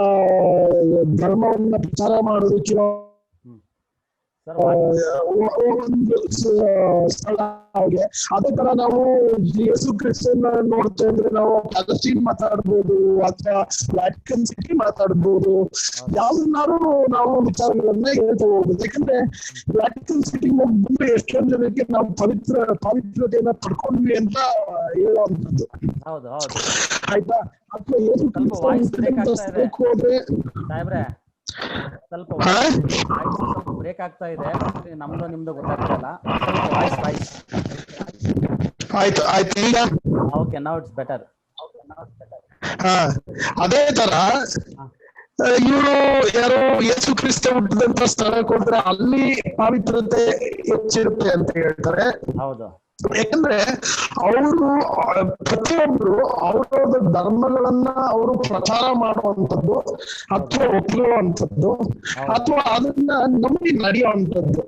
ಧರ್ಮವನ್ನ ಪ್ರಚಾರ ಮಾಡೋದಕ್ಕೆ ಒಂದು ಸ್ಥಳ ಅವ್ರಿಗೆ. ಅದೇ ತರ ನಾವು ಯೇಸು ಕ್ರಿಸ್ತನ ನೋಡ್ತೇವೆ ಅಂದ್ರೆ ನಾವು ಪ್ಯಾಲೆಸ್ಟೈನ್ ಮಾತಾಡ್ಬೋದು ಅಥವಾ ವ್ಯಾಟಿಕನ್ ಸಿಟಿ ಮಾತಾಡ್ಬೋದು, ಯಾವ್ದನ್ನಾರು ನಾವು ವಿಚಾರಗಳನ್ನ ಹೇಳ್ತಾ ಹೋಗ್ಬೋದು. ಯಾಕಂದ್ರೆ ವ್ಯಾಟಿಕನ್ ಸಿಟಿ ಬಂದ್ರೆ ಎಷ್ಟೊಂದು ಜನಕ್ಕೆ ನಾವು ಪವಿತ್ರತೆಯನ್ನ ಪಡ್ಕೊಂಡ್ವಿ ಅಂತ ಹೇಳುವಂಥದ್ದು. ಆಯ್ತಾ? ಅಥವಾ ಯೇಸು ಕ್ರಿಸ್ತನ ಹೋದ್ರೆ ಸ್ವಲ್ಪ ಬ್ರೇಕ್ ಆಗ್ತಾ ಇದೆ, ನಮ್ದು ನಿಮ್ದು ಗೊತ್ತಾಗ್ತಿಲ್ಲ. ಆಯ್ತು ಆಯ್ತು, ಈಗ ಓಕೆ, ನೌ ಇಟ್ಸ್ ಬೆಟರ್. ಅದೇ ತರ ಇವರು ಯಾರೋ ಯೇಸು ಕ್ರಿಸ್ತ ಹುಟ್ಟಿದಂತ ಸ್ಥಳಕ್ಕೆ ಹೋದ್ರೆ ಅಲ್ಲಿ ಪಾವಿತ್ರತೆ ಹೆಚ್ಚಿರುತ್ತೆ ಅಂತ ಹೇಳ್ತಾರೆ. ಹೌದು, ಯಾಕಂದ್ರೆ ಅವರು ಪ್ರತಿಯೊಬ್ರು ಅವರವರ ಧರ್ಮಗಳನ್ನ ಅವರು ಪ್ರಚಾರ ಮಾಡುವಂಥದ್ದು ಅಥವಾ ಒಪ್ಪುವಂಥದ್ದು ಅಥವಾ ಅದನ್ನ ನಂಬಿ ನಡೆಯುವಂಥದ್ದು.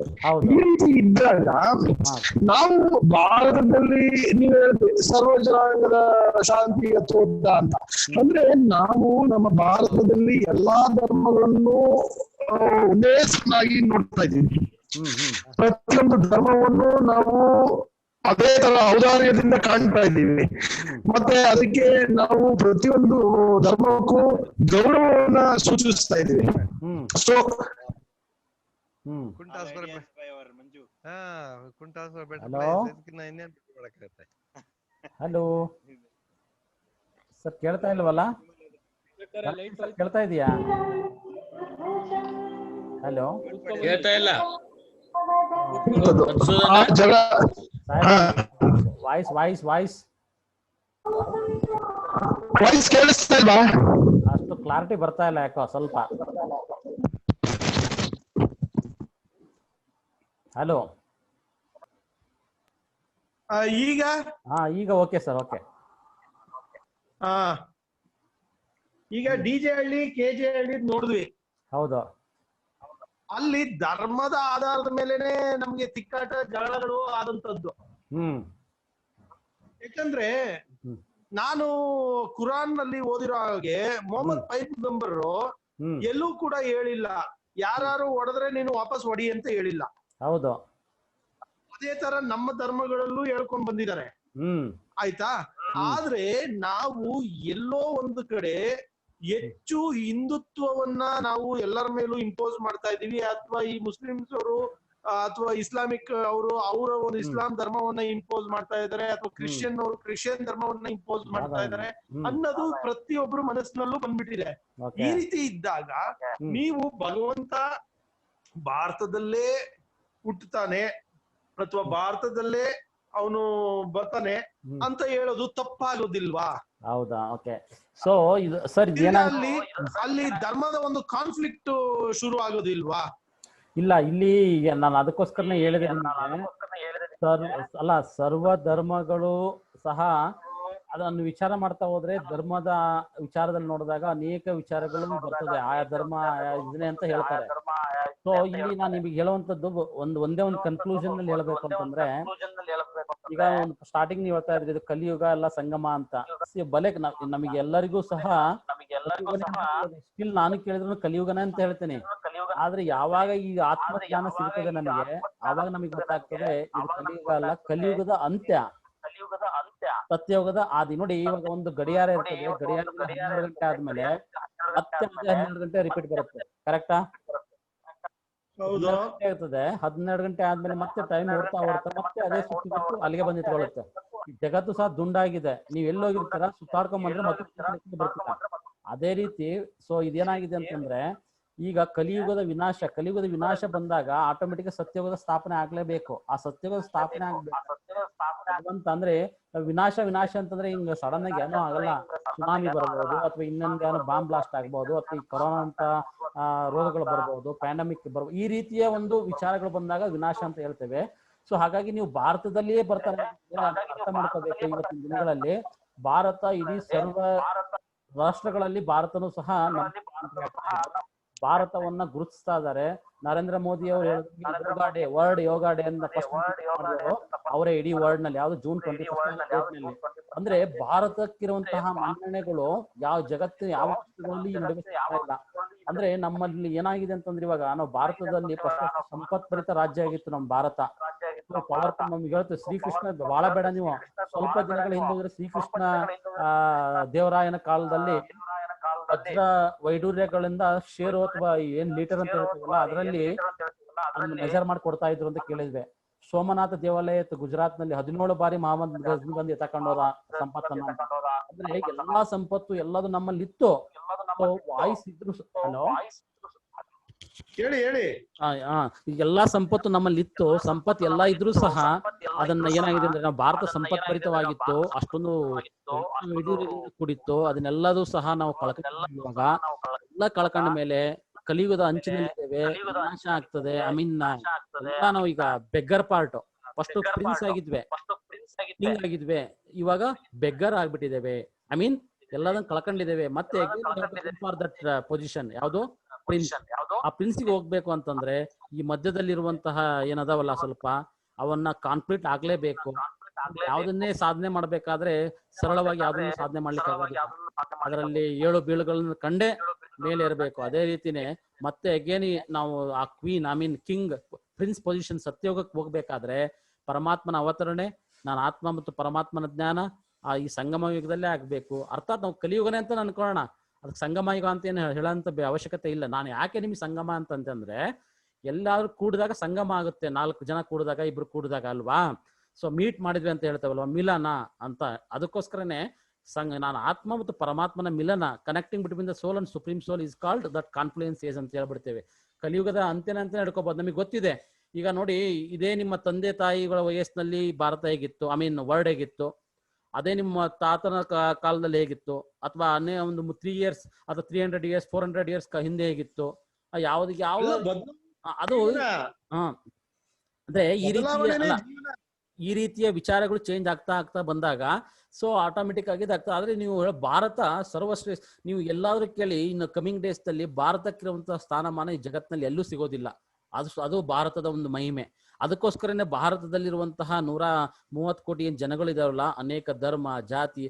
ಈ ರೀತಿ ಇದ್ದಾಗ ನಾವು ಭಾರತದಲ್ಲಿ ನೀವು ಹೇಳಿದ್ರಿ ಸರ್ವ ಜನಾಂಗದ ಶಾಂತಿಯ ತೋಟ ಅಂತ, ಅಂದ್ರೆ ನಾವು ನಮ್ಮ ಭಾರತದಲ್ಲಿ ಎಲ್ಲಾ ಧರ್ಮಗಳನ್ನು ಒಂದೇ ಚೆನ್ನಾಗಿ ನೋಡ್ತಾ ಇದ್ದೀವಿ. ಪ್ರತಿಯೊಂದು ಧರ್ಮವನ್ನು ನಾವು ಅದೇ ತರ ಔದಾರ್ಯದಿಂದ ಕಾಣ್ತಾ ಇದ್ದೀವಿ. ಮತ್ತೆ ಅದಕ್ಕೆ ನಾವು ಪ್ರತಿಯೊಂದು ಧರ್ಮಕ್ಕೂ ಗೌರವವನ್ನ ಸೂಚಿಸ್ತಾ ಇದ್ದೀವಿ. ಸೊ ಹಲೋ ಸರ್, ಕೇಳ್ತಾ ಇಲ್ವಲ್ಲ? ಕೇಳ್ತಾ ಇದೀಯಾ? ಹಲೋ, ಕೇಳ್ತಾ ಇಲ್ಲ. ವಾಯ್ಸ್ ಕೇಳಿಸ್ತಾ ಇಲ್ವಾ? ಅಷ್ಟು ಕ್ಲಾರಿಟಿ ಬರ್ತಾ ಇಲ್ಲ ಯಾಕೋ ಸ್ವಲ್ಪ. ಹಲೋ, ಈಗ ಈಗ ಓಕೆ ಸರ್, ಓಕೆ. ಈಗ ಡಿಜೆ ಹಳ್ಳಿ ಕೆಜೆ ಹಳ್ಳಿ ನೋಡಿದ್ವಿ. ಹೌದು, ಅಲ್ಲಿ ಧರ್ಮದ ಆಧಾರದ ಮೇಲೆನೆ ನಮ್ಗೆ ತಿಕ್ಕಾಟ ಜಗಳಗಳು ಆದಂತದ್ದು. ಯಾಕಂದ್ರೆ ನಾನು ಕುರಾನ್ ನಲ್ಲಿ ಓದಿರೋ ಹಾಗೆ ಮೊಹಮ್ಮದ್ ಪೈಗಂಬರರು ಎಲ್ಲೂ ಕೂಡ ಹೇಳಿಲ್ಲ ಯಾರು ಹೊಡೆದ್ರೆ ನೀನು ವಾಪಸ್ ಹೊಡಿ ಅಂತ ಹೇಳಿಲ್ಲ. ಹೌದು, ಅದೇ ತರ ನಮ್ಮ ಧರ್ಮಗಳಲ್ಲೂ ಹೇಳ್ಕೊಂಡ್ ಬಂದಿದ್ದಾರೆ. ಆಯ್ತಾ? ಆದ್ರೆ ನಾವು ಎಲ್ಲೋ ಒಂದು ಕಡೆ ಹೆಚ್ಚು ಹಿಂದುತ್ವವನ್ನ ನಾವು ಎಲ್ಲರ ಮೇಲೂ ಇಂಪೋಸ್ ಮಾಡ್ತಾ ಇದೀವಿ, ಅಥವಾ ಈ ಮುಸ್ಲಿಮ್ಸ್ ಅವರು ಅಥವಾ ಇಸ್ಲಾಮಿಕ್ ಅವರು ಅವರ ಒಂದು ಇಸ್ಲಾಂ ಧರ್ಮವನ್ನ ಇಂಪೋಸ್ ಮಾಡ್ತಾ ಇದಾರೆ, ಅಥವಾ ಕ್ರಿಶ್ಚಿಯನ್ ಅವರು ಕ್ರಿಶ್ಚಿಯನ್ ಧರ್ಮವನ್ನ ಇಂಪೋಸ್ ಮಾಡ್ತಾ ಇದಾರೆ ಅನ್ನೋದು ಪ್ರತಿಯೊಬ್ರು ಮನಸ್ಸಿನಲ್ಲೂ ಬಂದ್ಬಿಟ್ಟಿದೆ. ಈ ರೀತಿ ಇದ್ದಾಗ ನೀವು ಭಗವಂತ ಭಾರತದಲ್ಲೇ ಹುಟ್ಟುತ್ತಾನೆ ಅಥವಾ ಭಾರತದಲ್ಲೇ ಅವನು ಬರ್ತಾನೆ ಅಂತ ಹೇಳೋದು ತಪ್ಪಾಗೋದಿಲ್ವಾ? ಹೌದಾ? ಓಕೆ. ಸೊ ಇದು ಸರ್ ಅಲ್ಲಿ ಧರ್ಮದ ಒಂದು ಕಾನ್ಫ್ಲಿಕ್ಟ್ ಶುರು ಆಗೋದಿಲ್ವಾ? ಇಲ್ಲ, ಇಲ್ಲಿ ನಾನು ಅದಕ್ಕೋಸ್ಕರನೇ ಹೇಳಿದೆ. ಅಲ್ಲ, ಸರ್ವ ಧರ್ಮಗಳು ಸಹ ಅದನ್ನು ವಿಚಾರ ಮಾಡ್ತಾ ಹೋದ್ರೆ ಧರ್ಮದ ವಿಚಾರದಲ್ಲಿ ನೋಡಿದಾಗ ಅನೇಕ ವಿಚಾರಗಳು ಬರ್ತದೆ. ಆಯಾ ಧರ್ಮ ಇದನ್ನೇ ಅಂತ ಹೇಳ್ತಾರೆ. ಸೊ ಇಲ್ಲಿ ನಾನು ನಿಮಗೆ ಹೇಳುವಂತದ್ದು ಒಂದೇ ಒಂದು ಕನ್ಕ್ಲೂಷನ್ ನಲ್ಲಿ ಹೇಳ್ಬೇಕು ಅಂತಂದ್ರೆ, ಈಗ ಒಂದು ಸ್ಟಾರ್ಟಿಂಗ್ ನೀವು ಹೇಳ್ತಾ ಇದ್ರಿ ಇದು ಕಲಿಯುಗ ಎಲ್ಲ ಸಂಗಮ ಅಂತ. ಬಲೆ ನಮಗೆ ಎಲ್ಲರಿಗೂ ಸಹ ಸ್ಟಿಲ್ ನಾನು ಕೇಳಿದ್ರು ಕಲಿಯುಗನೇ ಅಂತ ಹೇಳ್ತೇನೆ. ಆದ್ರೆ ಯಾವಾಗ ಈ ಆತ್ಮಜ್ಞಾನ ಸಿಗ್ತದೆ ನಮಗೆ, ಆವಾಗ ನಮಗೆ ಗೊತ್ತಾಗ್ತದೆ ಇದು ಕಲಿಯುಗ ಅಲ್ಲ, ಕಲಿಯುಗದ ಅಂತ್ಯ, ಸತ್ಯಯುಗದ ಆದಿ. ನೋಡಿ ಇವಾಗ ಒಂದು ಗಡಿಯಾರ ಇರ್ತದೆ, ಗಡಿಯಾರ 12 ಗಂಟೆ ಆದ್ಮೇಲೆ ಮತ್ತೆ 12 ಗಂಟೆ ರಿಪೀಟ್ ಬರುತ್ತೆ. ಕರೆಕ್ಟಾ? ಇರ್ತದೆ 12 ಗಂಟೆ ಆದ್ಮೇಲೆ ಮತ್ತೆ ಟೈಮ್ ಓಡ್ತಾ ಮತ್ತೆ ಅದೇ ಸುತ್ತಿ ಬಿಟ್ಟು ಅಲ್ಲಿಗೆ ಬಂದು ನಿಂತ್ಕೊಳ್ಳುತ್ತೆ. ಜಗತ್ತು ಸಹ ದುಂಡಾಗಿದೆ, ನೀವ್ ಎಲ್ಲೋಗಿರ್ತೀರ ಸುತ್ತಾಡ್ಕೊಂಡ್ ಬಂದ್ರೆ ಮತ್ತೆ ಬರ್ತೀರ. ಅದೇ ರೀತಿ ಸೊ ಇದೇನಾಗಿದೆ ಅಂತಂದ್ರೆ, ಈಗ ಕಲಿಯುಗದ ವಿನಾಶ ಬಂದಾಗ ಆಟೋಮೆಟಿಕ್ ಸತ್ಯಯುಗದ ಸ್ಥಾಪನೆ ಆಗ್ಲೇಬೇಕು. ಆ ಸತ್ಯಯುಗದ ಸ್ಥಾಪನೆ ಆಗ್ಬೇಕು ಅಂತಂದ್ರೆ ವಿನಾಶ ಅಂತಂದ್ರೆ ಹಿಂಗ ಸಡನ್ ಆಗಿ ಏನೋ ಆಗಲ್ಲ. ಸುನಾಮಿ ಬರ್ಬೋದು, ಅಥವಾ ಇನ್ನೊಂದು ಏನೋ ಬಾಂಬ್ ಬ್ಲಾಸ್ಟ್ ಆಗ್ಬೋದು, ಅಥವಾ ಈ ಕೊರೋನಾ ಅಂತ ರೋಗಗಳು ಬರ್ಬೋದು, ಪ್ಯಾಂಡಮಿಕ್ ಬರ್ಬೋದು. ಈ ರೀತಿಯ ಒಂದು ವಿಚಾರಗಳು ಬಂದಾಗ ವಿನಾಶ ಅಂತ ಹೇಳ್ತೇವೆ. ಸೊ ಹಾಗಾಗಿ ನೀವು ಭಾರತದಲ್ಲಿಯೇ ಬರ್ತಾರೆ ಅರ್ಥ ಮಾಡ್ಕೋಬೇಕು. ಇವತ್ತಿನ ದಿನಗಳಲ್ಲಿ ಭಾರತ ಇಡೀ ಸರ್ವ ರಾಷ್ಟ್ರಗಳಲ್ಲಿ ಭಾರತನೂ ಸಹ ಭಾರತವನ್ನ ಗುರುತಿಸ್ತಾ ಇದ್ದಾರೆ. ನರೇಂದ್ರ ಮೋದಿ ಅವರು ಹೇಳಿದ್ರು ವರ್ಲ್ಡ್ ಯೋಗ ಡೇ ಅಂತ ಅವರೇ ಇಡೀ ವರ್ಲ್ಡ್ ನಲ್ಲಿ, ಯಾವ್ದು June 21 ಅಂದ್ರೆ ಭಾರತಕ್ಕಿರುವಂತಹ ಮನ್ನಣೆಗಳು ಯಾವ ಜಗತ್ತಿನ ಯಾವ ರಾಷ್ಟ್ರಗಳಲ್ಲಿ ನಡುವೆ ಇಲ್ಲ. ಅಂದ್ರೆ ನಮ್ಮಲ್ಲಿ ಏನಾಗಿದೆ ಅಂತಂದ್ರೆ, ಇವಾಗ ನಾವು ಭಾರತದಲ್ಲಿ ಸಂಪತ್ಭರಿತ ರಾಜ್ಯ ಆಗಿತ್ತು ನಮ್ಮ ಭಾರತ. ಪವರ್ಫುಲ್ ನಮ್ಗೆ ಹೇಳ್ತೇವೆ. ಶ್ರೀಕೃಷ್ಣ ಬಹಳ ಬೇಡ, ನೀವು ಸ್ವಲ್ಪ ದಿನಗಳ ಹಿಂದೆ ಶ್ರೀಕೃಷ್ಣ ದೇವರಾಯನ ಕಾಲದಲ್ಲಿ ವಜ್ರ ವೈಡೂರ್ಯಗಳಿಂದ ಶೇರು ಅಥವಾ ಏನ್ ಲೀಟರ್ ಅಂತ ಹೇಳ್ತೀವಲ್ಲ ಅದರಲ್ಲಿ ಮೆಜರ್ ಮಾಡಿ ಕೊಡ್ತಾ ಇದ್ರು ಅಂತ ಕೇಳಿದ್ವಿ. ಸೋಮನಾಥ ದೇವಾಲಯ ಗುಜರಾತ್ ನಲ್ಲಿ 17 ಬಾರಿ ಮಹಮ್ಮದ್ ಗಜ್ನಿ ಬಂದು ಎತ್ತಕೊಂಡೋದ ಸಂಪತ್ತನ್ನ. ಅಂದ್ರೆ ಎಲ್ಲಾ ಸಂಪತ್ತು ಎಲ್ಲದು ನಮ್ಮಲ್ಲಿ ಇತ್ತು. ವಾಯ್ಸ್ ಇದ್ರು ಹೇಳಿ ಎಲ್ಲಾ ಸಂಪತ್ತು ನಮ್ಮಲ್ಲಿ ಇತ್ತು, ಸಂಪತ್ತು ಎಲ್ಲಾ ಇದ್ರು ಸಹ ಅದನ್ನ ಏನಾಗಿದೆ ಅಂದ್ರೆ, ನಾವು ಭಾರತ ಸಂಪತ್ಭರಿತವಾಗಿತ್ತು, ಅಷ್ಟೊಂದು ಕೂಡಿತ್ತು. ಅದನ್ನೆಲ್ಲದೂ ಸಹ ನಾವು ಕಳ್ಕೊಂಡಾಗ ಎಲ್ಲ ಕಳ್ಕೊಂಡ ಮೇಲೆ ಕಲಿಯುಗದ ಅಂಚಿನಲ್ಲಿದ್ದೇವೆ, ವಿನಾಶ ಆಗ್ತದೆ. ಎಲ್ಲ ನಾವು ಈಗ ಬೆಗ್ಗರ್ ಪಾರ್ಟ್, ಫಸ್ಟ್ ಪ್ರಿನ್ಸ್ ಆಗಿದ್ವಿ, ಕಿಂಗ್ ಆಗಿದ್ವಿ, ಇವಾಗ ಬೆಗ್ಗರ್ ಆಗ್ಬಿಟ್ಟಿದ್ದೇವೆ. ಎಲ್ಲದನ್ನ ಕಳ್ಕೊಂಡಿದ್ದೇವೆ. ಮತ್ತೆ ಫಾರ್ ದಟ್ ಪೊಸಿಷನ್ ಯಾವುದು ಪ್ರಿನ್ಸ್. ಆ ಪ್ರಿನ್ಸ್ಗೆ ಹೋಗ್ಬೇಕು ಅಂತಂದ್ರೆ ಈ ಮಧ್ಯದಲ್ಲಿರುವಂತಹ ಏನದಾವಲ್ಲ ಸ್ವಲ್ಪ ಅವನ್ನ ಕಾನ್ಫ್ಲಿಕ್ಟ್ ಆಗ್ಲೇಬೇಕು. ಯಾವ್ದನ್ನೇ ಸಾಧನೆ ಮಾಡ್ಬೇಕಾದ್ರೆ ಸರಳವಾಗಿ ಯಾವ್ದನ್ನ ಸಾಧನೆ ಮಾಡ್ಲಿಕ್ಕೆ ಆಗೋದಿಲ್ಲ. ಅದರಲ್ಲಿ 7 ಬೀಳುಗಳನ್ನ ಕಂಡೇ ಮೇಲೆ ಇರಬೇಕು. ಅದೇ ರೀತಿನೇ ಮತ್ತೆ ಅಗೇನ್ ನಾವು ಆ ಕ್ವೀನ್ ಕಿಂಗ್ ಪ್ರಿನ್ಸ್ ಪೊಸಿಷನ್ ಸತ್ಯಯೋಗಕ್ಕೆ ಹೋಗ್ಬೇಕಾದ್ರೆ ಪರಮಾತ್ಮನ ಅವತರಣೆ, ನಾನು ಆತ್ಮ ಮತ್ತು ಪರಮಾತ್ಮನ ಜ್ಞಾನ ಈ ಸಂಗಮ ಯುಗದಲ್ಲೇ ಆಗ್ಬೇಕು. ಅರ್ಥಾತ್ ನಾವು ಕಲಿಯುಗನೇ ಅಂತ ಅನ್ಕೊಳ್ಳೋಣ, ಅದಕ್ಕೆ ಸಂಗಮ ಯುಗ ಅಂತ ಏನು ಹೇಳೋಂತ ಅವಶ್ಯಕತೆ ಇಲ್ಲ. ನಾನು ಯಾಕೆ ನಿಮ್ಗೆ ಸಂಗಮ ಅಂತಂತಂದ್ರೆ, ಎಲ್ಲಾದ್ರೂ ಕೂಡಿದಾಗ ಸಂಗಮ ಆಗುತ್ತೆ. 4 ಜನ ಕೂಡಿದಾಗ, 2 ಕೂಡಿದಾಗ ಅಲ್ವಾ. ಸೊ ಮೀಟ್ ಮಾಡಿದ್ವಿ ಅಂತ ಹೇಳ್ತೇವಲ್ವಾ, ಮಿಲನ ಅಂತ. ಅದಕ್ಕೋಸ್ಕರನೇ ನಾನು ಆತ್ಮ ಮತ್ತು ಪರಮಾತ್ಮನ ಮಿಲನ, connecting between the soul and supreme soul is called that confluence age ಅಂತ ಹೇಳ್ಬಿಡ್ತೇವೆ. ಕಲಿಯುಗದ ಅಂತ್ಯನ ಅಂತ ನಡ್ಕೋಬಹುದು. ನಮಗೆ ಗೊತ್ತಿದೆ. ಈಗ ನೋಡಿ, ಇದೇ ನಿಮ್ಮ ತಂದೆ ತಾಯಿಗಳ ವಯಸ್ಸಿನಲ್ಲಿ ಭಾರತ ಹೇಗಿತ್ತು, ವರ್ಲ್ಡ್ ಹೇಗಿತ್ತು, ಅದೇ ನಿಮ್ಮ ತಾತನ ಕಾಲದಲ್ಲಿ ಹೇಗಿತ್ತು, ಅಥವಾ ಒಂದು 3 years ಅಥವಾ 300 years 400 years ಹಿಂದೆ ಹೇಗಿತ್ತು, ಯಾವ ಅದು ಅಂದ್ರೆ ಈ ರೀತಿಯ ವಿಚಾರಗಳು ಚೇಂಜ್ ಆಗ್ತಾ ಬಂದಾಗ ಸೊ ಆಟೋಮೆಟಿಕ್ ಆಗಿ ಇದಾಗ್ತದೆ. ಆದ್ರೆ ನೀವು ಭಾರತ ಸರ್ವಶ್ರೇಷ್ಠ, ನೀವು ಎಲ್ಲಾದ್ರೂ ಕೇಳಿ ಇನ್ನು ಕಮಿಂಗ್ ಡೇಸ್ ನಲ್ಲಿ ಭಾರತಕ್ಕಿರುವಂತಹ ಸ್ಥಾನಮಾನ ಈ ಜಗತ್ತಿನಲ್ಲಿ ಎಲ್ಲೂ ಸಿಗೋದಿಲ್ಲ. ಅದು ಭಾರತದ ಒಂದು ಮಹಿಮೆ. ಅದಕ್ಕೋಸ್ಕರನೇ ಭಾರತದಲ್ಲಿರುವಂತಹ 130 ಕೋಟಿ ಏನ್ ಜನಗಳಿದಾವಲ್ಲ, ಅನೇಕ ಧರ್ಮ ಜಾತಿ,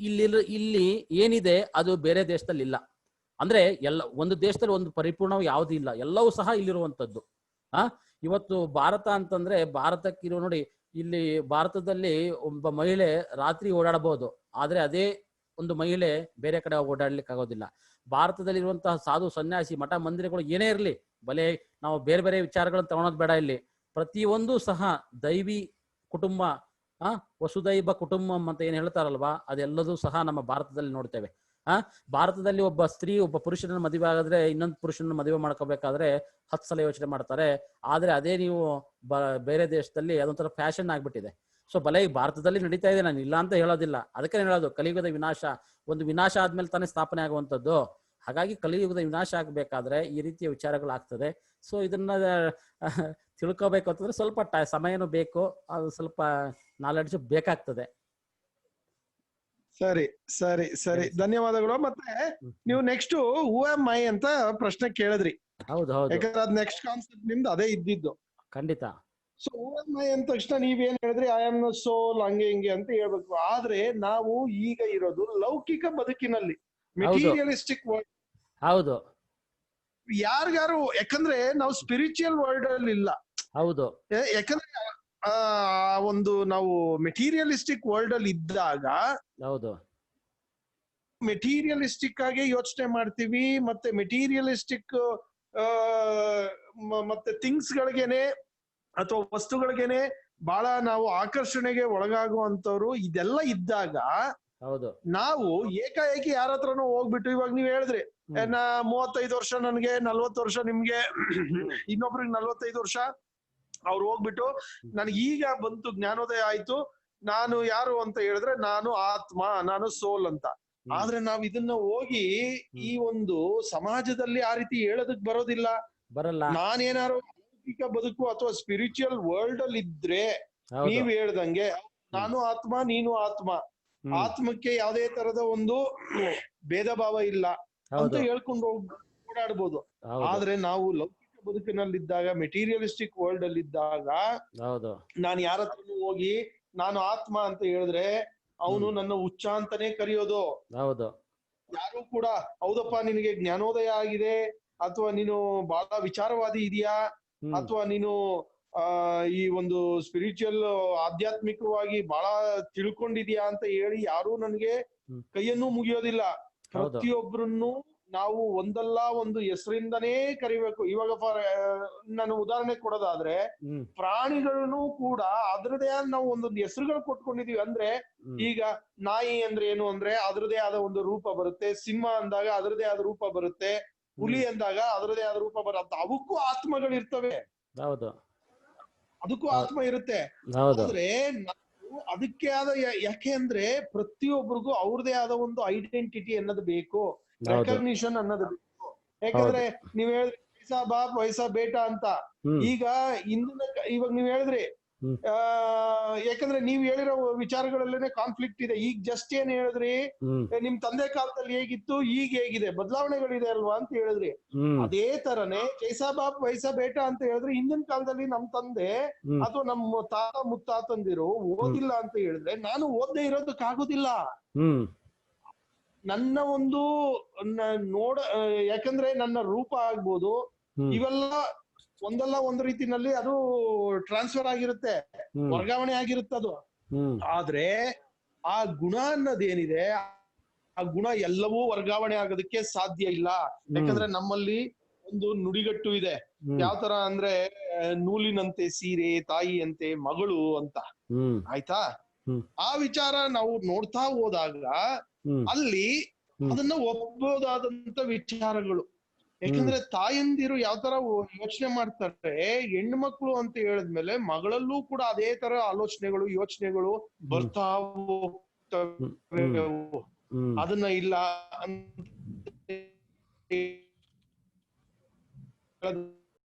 ಇಲ್ಲಿ ಏನಿದೆ ಅದು ಬೇರೆ ದೇಶದಲ್ಲಿ ಇಲ್ಲ. ಅಂದ್ರೆ ಒಂದು ದೇಶದಲ್ಲಿ ಒಂದು ಪರಿಪೂರ್ಣವಾಗಿ ಯಾವುದೂ ಇಲ್ಲ, ಎಲ್ಲವೂ ಸಹ ಇಲ್ಲಿರುವಂತದ್ದು. ಇವತ್ತು ಭಾರತ ಅಂತಂದ್ರೆ ಭಾರತಕ್ಕಿರೋ ನೋಡಿ, ಇಲ್ಲಿ ಭಾರತದಲ್ಲಿ ಒಬ್ಬ ಮಹಿಳೆ ರಾತ್ರಿ ಓಡಾಡಬಹುದು, ಆದ್ರೆ ಅದೇ ಒಂದು ಮಹಿಳೆ ಬೇರೆ ಕಡೆ ಓಡಾಡ್ಲಿಕ್ಕೆ ಆಗೋದಿಲ್ಲ. ಭಾರತದಲ್ಲಿರುವಂತಹ ಸಾಧು ಸನ್ಯಾಸಿ ಮಠ ಮಂದಿರಗಳು ಏನೇ ಇರಲಿ, ಬಲೆ ನಾವು ಬೇರೆ ಬೇರೆ ವಿಚಾರಗಳನ್ನು ತಗೊಳೋದು ಬೇಡ. ಇಲ್ಲಿ ಪ್ರತಿಯೊಂದು ಸಹ ದೈವಿ ಕುಟುಂಬ, ವಸುದೈವ ಕುಟುಂಬಂ ಅಂತ ಏನ್ ಹೇಳ್ತಾರಲ್ವಾ, ಅದೆಲ್ಲದೂ ಸಹ ನಮ್ಮ ಭಾರತದಲ್ಲಿ ನೋಡ್ತೇವೆ. ಭಾರತದಲ್ಲಿ ಒಬ್ಬ ಸ್ತ್ರೀ ಒಬ್ಬ ಪುರುಷನ ಮದುವೆ ಆಗಿದ್ರೆ ಇನ್ನೊಂದು ಪುರುಷನ ಮದುವೆ ಮಾಡ್ಕೋಬೇಕಾದ್ರೆ 10 ಸಲ ಯೋಚನೆ ಮಾಡ್ತಾರೆ. ಆದ್ರೆ ಅದೇ ನೀವು ಬೇರೆ ದೇಶದಲ್ಲಿ ಅದೊಂಥರ ಫ್ಯಾಷನ್ ಆಗ್ಬಿಟ್ಟಿದೆ. ಸೊ ಬಲೆ ಈ ಭಾರತದಲ್ಲಿ ನಡೀತಾ ಇದೆ, ನಾನು ಇಲ್ಲ ಅಂತ ಹೇಳೋದಿಲ್ಲ. ಅದಕ್ಕೆ ಹೇಳೋದು ಕಲಿಯುಗದ ವಿನಾಶ, ಒಂದು ವಿನಾಶ ಆದ್ಮೇಲೆ ತಾನೇ ಸ್ಥಾಪನೆ ಆಗುವಂಥದ್ದು. ಹಾಗಾಗಿ ಕಲಿಯುಗದ ವಿನಾಶ ಆಗ್ಬೇಕಾದ್ರೆ ಈ ರೀತಿಯ ವಿಚಾರಗಳು ಆಗ್ತದೆ. ಸೊ ಇದನ್ನ ತಿಳ್ಕೋಬೇಕು ಅಂತಂದ್ರೆ ಸ್ವಲ್ಪ ಸಮಯನೂ ಬೇಕು, ಅದು ಸ್ವಲ್ಪ ನಾಲೆಡ್ಜ್ ಬೇಕಾಗ್ತದೆ. ಸರಿ ಸರಿ ಸರಿ, ಧನ್ಯವಾದಗಳು. ಮತ್ತೆ ನೀವು ನೆಕ್ಸ್ಟ್ ಹೂ ಆಮ್ ಐ ಅಂತ ಪ್ರಶ್ನೆ ಕೇಳಿದ್ರಿ. ಹೌದು ಹೌದು, ಯಾಕಂದ್ರೆ ಅದ್ ನೆಕ್ಸ್ಟ್ ಕಾನ್ಸೆಪ್ಟ್ ನಿಮ್ದು ಅದೇ ಇದ್ದಿದ್ದು. ಖಂಡಿತ. ಸೊ ಹೂ ಆಮ್ ಐ ಅಂದ ತಕ್ಷಣ ನೀವೇನ್ ಹೇಳಿದ್ರಿ, ಐ ಆಮ್ ಸೋಲ್ ಹಂಗೆ ಹಿಂಗೆ ಅಂತ ಹೇಳ್ಬೇಕು. ಆದ್ರೆ ನಾವು ಈಗ ಇರೋದು ಲೌಕಿಕ ಬದುಕಿನಲ್ಲಿ, ಮೆಟೀರಿಯಲಿಸ್ಟಿಕ್ ವರ್ಲ್ಡ್. ಹೌದು ಯಾರಿಗಾರು, ಯಾಕಂದ್ರೆ ನಾವು ಸ್ಪಿರಿಚುವಲ್ ವರ್ಲ್ಡ್ ಅಲ್ಲಿ ಇಲ್ಲ. ಹೌದು, ಯಾಕಂದ್ರೆ ಒಂದು ನಾವು ಮೆಟೀರಿಯಲಿಸ್ಟಿಕ್ ವರ್ಲ್ಡ್ ಅಲ್ಲಿ ಇದ್ದಾಗ ಹೌದು, ಮೆಟೀರಿಯಲಿಸ್ಟಿಕ್ ಆಗಿ ಯೋಚನೆ ಮಾಡ್ತೀವಿ. ಮತ್ತೆ ಮೆಟೀರಿಯಲಿಸ್ಟಿಕ್ ಮತ್ತೆ ಥಿಂಗ್ಸ್ ಗಳಿಗೇನೆ ಅಥವಾ ವಸ್ತುಗಳಿಗೇನೆ ಬಹಳ ನಾವು ಆಕರ್ಷಣೆಗೆ ಒಳಗಾಗುವಂತವ್ರು. ಇದೆಲ್ಲ ಇದ್ದಾಗ ಹೌದು, ನಾವು ಏಕಾಏಕಿ ಯಾರ ಹತ್ರನೋ ಹೋಗ್ಬಿಟ್ಟು, ಇವಾಗ ನೀವ್ ಹೇಳಿದ್ರಿ 35 ವರ್ಷ ನನ್ಗೆ, 40 ವರ್ಷ ನಿಮ್ಗೆ, ಇನ್ನೊಬ್ರಿಗೆ 45 ವರ್ಷ, ಅವ್ರು ಹೋಗ್ಬಿಟ್ಟು ನನ್ಗೆ ಈಗ ಬಂತು ಜ್ಞಾನೋದಯ ಆಯ್ತು, ನಾನು ಯಾರು ಅಂತ ಹೇಳಿದ್ರೆ ನಾನು ಆತ್ಮ, ನಾನು ಸೋಲ್ ಅಂತ. ಆದ್ರೆ ನಾವ್ ಇದನ್ನ ಹೋಗಿ ಈ ಒಂದು ಸಮಾಜದಲ್ಲಿ ಆ ರೀತಿ ಹೇಳೋದಕ್ ಬರೋದಿಲ್ಲ. ಬರಲ್ಲ. ನಾನೇನಾರು ಲೌಕಿಕ ಬದುಕು ಅಥವಾ ಸ್ಪಿರಿಚುವಲ್ ವರ್ಲ್ಡ್ ಅಲ್ಲಿ ಇದ್ರೆ ನೀವ್ ಹೇಳ್ದಂಗೆ ನಾನು ಆತ್ಮ, ನೀನು ಆತ್ಮ, ಆತ್ಮಕ್ಕೆ ಯಾವುದೇ ತರದ ಒಂದು ಭೇದ ಭಾವ ಇಲ್ಲ ಅಂತ ಹೇಳ್ಕೊಂಡು ಓಡಾಡ್ಬೋದು. ಆದ್ರೆ ನಾವು ಲೌಕಿಕ ಬದುಕಿನಲ್ಲಿದ್ದಾಗ, ಮೆಟೀರಿಯಲಿಸ್ಟಿಕ್ ವರ್ಲ್ಡ್ ಅಲ್ಲಿ ಇದ್ದಾಗ, ನಾನು ಯಾರ ಹತ್ರನೂ ಹೋಗಿ ನಾನು ಆತ್ಮ ಅಂತ ಹೇಳಿದ್ರೆ ಅವನು ನನ್ನ ಹುಚ್ಚ ಅಂತಾನೆ ಕರೆಯೋದು. ಹೌದು, ಯಾರು ಕೂಡ ಹೌದಪ್ಪ ನಿನಗೆ ಜ್ಞಾನೋದಯ ಆಗಿದೆ, ಅಥವಾ ನೀನು ಬಹಳ ವಿಚಾರವಾದಿ ಇದೆಯಾ, ಅಥವಾ ನೀನು ಈ ಒಂದು ಸ್ಪಿರಿಚುವಲ್ ಆಧ್ಯಾತ್ಮಿಕವಾಗಿ ಬಹಳ ತಿಳ್ಕೊಂಡಿದ್ಯಾ ಅಂತ ಹೇಳಿ ಯಾರು ನನಗೆ ಕೈಯನ್ನು ಮುಗಿಯೋದಿಲ್ಲ. ಪ್ರತಿಯೊಬ್ಬರನ್ನು ನಾವು ಒಂದಲ್ಲ ಒಂದು ಹೆಸರಿಂದನೇ ಕರಿಬೇಕು. ಇವಾಗ ನಾನು ಉದಾಹರಣೆ ಕೊಡೋದಾದ್ರೆ, ಪ್ರಾಣಿಗಳನ್ನು ಕೂಡ ಅದ್ರದೇ ಆದ ನಾವು ಒಂದೊಂದು ಹೆಸರುಗಳು ಕೊಟ್ಕೊಂಡಿದೀವಿ. ಅಂದ್ರೆ ಈಗ ನಾಯಿ ಅಂದ್ರೆ ಏನು ಅಂದ್ರೆ ಅದ್ರದೇ ಆದ ಒಂದು ರೂಪ ಬರುತ್ತೆ, ಸಿಂಹ ಅಂದಾಗ ಅದ್ರದೇ ಆದ ರೂಪ ಬರುತ್ತೆ, ಹುಲಿ ಅಂದಾಗ ಅದ್ರದೇ ಆದ ರೂಪ ಬರುತ್ತೆ. ಅವಕ್ಕೂ ಆತ್ಮಗಳಿರ್ತವೆ, ಅದಕ್ಕೂ ಆತ್ಮ ಇರುತ್ತೆ. ಆದ್ರೆ ನಾವು ಅದಕ್ಕೆ ಆದ, ಯಾಕೆ ಅಂದ್ರೆ ಪ್ರತಿಯೊಬ್ಬರಿಗೂ ಅವ್ರದೇ ಆದ ಒಂದು ಐಡೆಂಟಿಟಿ ಅನ್ನೋದು ಬೇಕು, ರೆಕಗ್ನಿಷನ್ ಅನ್ನೋದು ಬೇಕು. ಯಾಕಂದ್ರೆ ನೀವ್ ಹೇಳಿದ್ರಿ ವೈಸಾ ಬಾಪ್ ವೈಸಾ ಬೇಟಾ ಅಂತ. ಈಗ ಇವಾಗ ನೀವ್ ಹೇಳಿದ್ರಿ, ಯಾಕಂದ್ರೆ ನೀವ್ ಹೇಳಿರೋ ವಿಚಾರಗಳಲ್ಲೇನೆ ಕಾನ್ಫ್ಲಿಕ್ಟ್ ಇದೆ. ಈಗ ಜಸ್ಟ್ ಏನ್ ಹೇಳಿದ್ರಿ, ನಿಮ್ ತಂದೆ ಕಾಲದಲ್ಲಿ ಹೇಗಿತ್ತು, ಈಗ ಹೇಗಿದೆ, ಬದಲಾವಣೆಗಳಿದೆ ಅಲ್ವಾ ಅಂತ ಹೇಳಿದ್ರಿ. ಅದೇ ತರನೇ ಜೈಸಾ ಬಾಪ್ ವೈಸಾ ಬೇಟಾ ಅಂತ ಹೇಳಿದ್ರೆ, ಹಿಂದಿನ ಕಾಲದಲ್ಲಿ ನಮ್ ತಂದೆ ಅಥವಾ ನಮ್ಮ ತಾತ ಮುತ್ತಾತಂದಿರು ಓದಿಲ್ಲ ಅಂತ ಹೇಳಿದ್ರೆ ನಾನು ಓದದೇ ಇರೋದಕ್ಕಾಗೋದಿಲ್ಲ. ನನ್ನ ಒಂದು ಯಾಕಂದ್ರೆ ನನ್ನ ರೂಪ ಆಗ್ಬೋದು, ಇವೆಲ್ಲ ಒಂದಲ್ಲ ಒಂದು ರೀತಿನಲ್ಲಿ ಅದು ಟ್ರಾನ್ಸ್ಫರ್ ಆಗಿರುತ್ತೆ, ವರ್ಗಾವಣೆ ಆಗಿರುತ್ತೆ ಅದು. ಆದ್ರೆ ಆ ಗುಣ ಅನ್ನೋದೇನಿದೆ, ಆ ಗುಣ ಎಲ್ಲವೂ ವರ್ಗಾವಣೆ ಆಗೋದಕ್ಕೆ ಸಾಧ್ಯ ಇಲ್ಲ. ಯಾಕಂದ್ರೆ ನಮ್ಮಲ್ಲಿ ಒಂದು ನುಡಿಗಟ್ಟು ಇದೆ, ಯಾವ ತರ ಅಂದ್ರೆ ನೂಲಿನಂತೆ ಸೀರೆ, ತಾಯಿಯಂತೆ ಮಗಳು ಅಂತ. ಆಯ್ತಾ? ಆ ವಿಚಾರ ನಾವು ನೋಡ್ತಾ ಹೋದಾಗ ಅಲ್ಲಿ ಅದನ್ನ ಒಪ್ಪಬಹುದಾದಂತ ವಿಚಾರಗಳು. ಯಾಕಂದ್ರೆ ತಾಯಂದಿರು ಯಾವ ತರ ಯೋಚನೆ ಮಾಡ್ತಾರೆ, ಹೆಣ್ಣು ಮಕ್ಕಳು ಅಂತ ಹೇಳಿದ್ಮೇಲೆ ಮಗಳಲ್ಲೂ ಕೂಡ ಅದೇ ತರ ಆಲೋಚನೆಗಳು, ಯೋಚನೆಗಳು ಬರ್ತಾ ಹೋಗ್ತವೆ. ಅದನ್ನ ಇಲ್ಲ ಅಂತ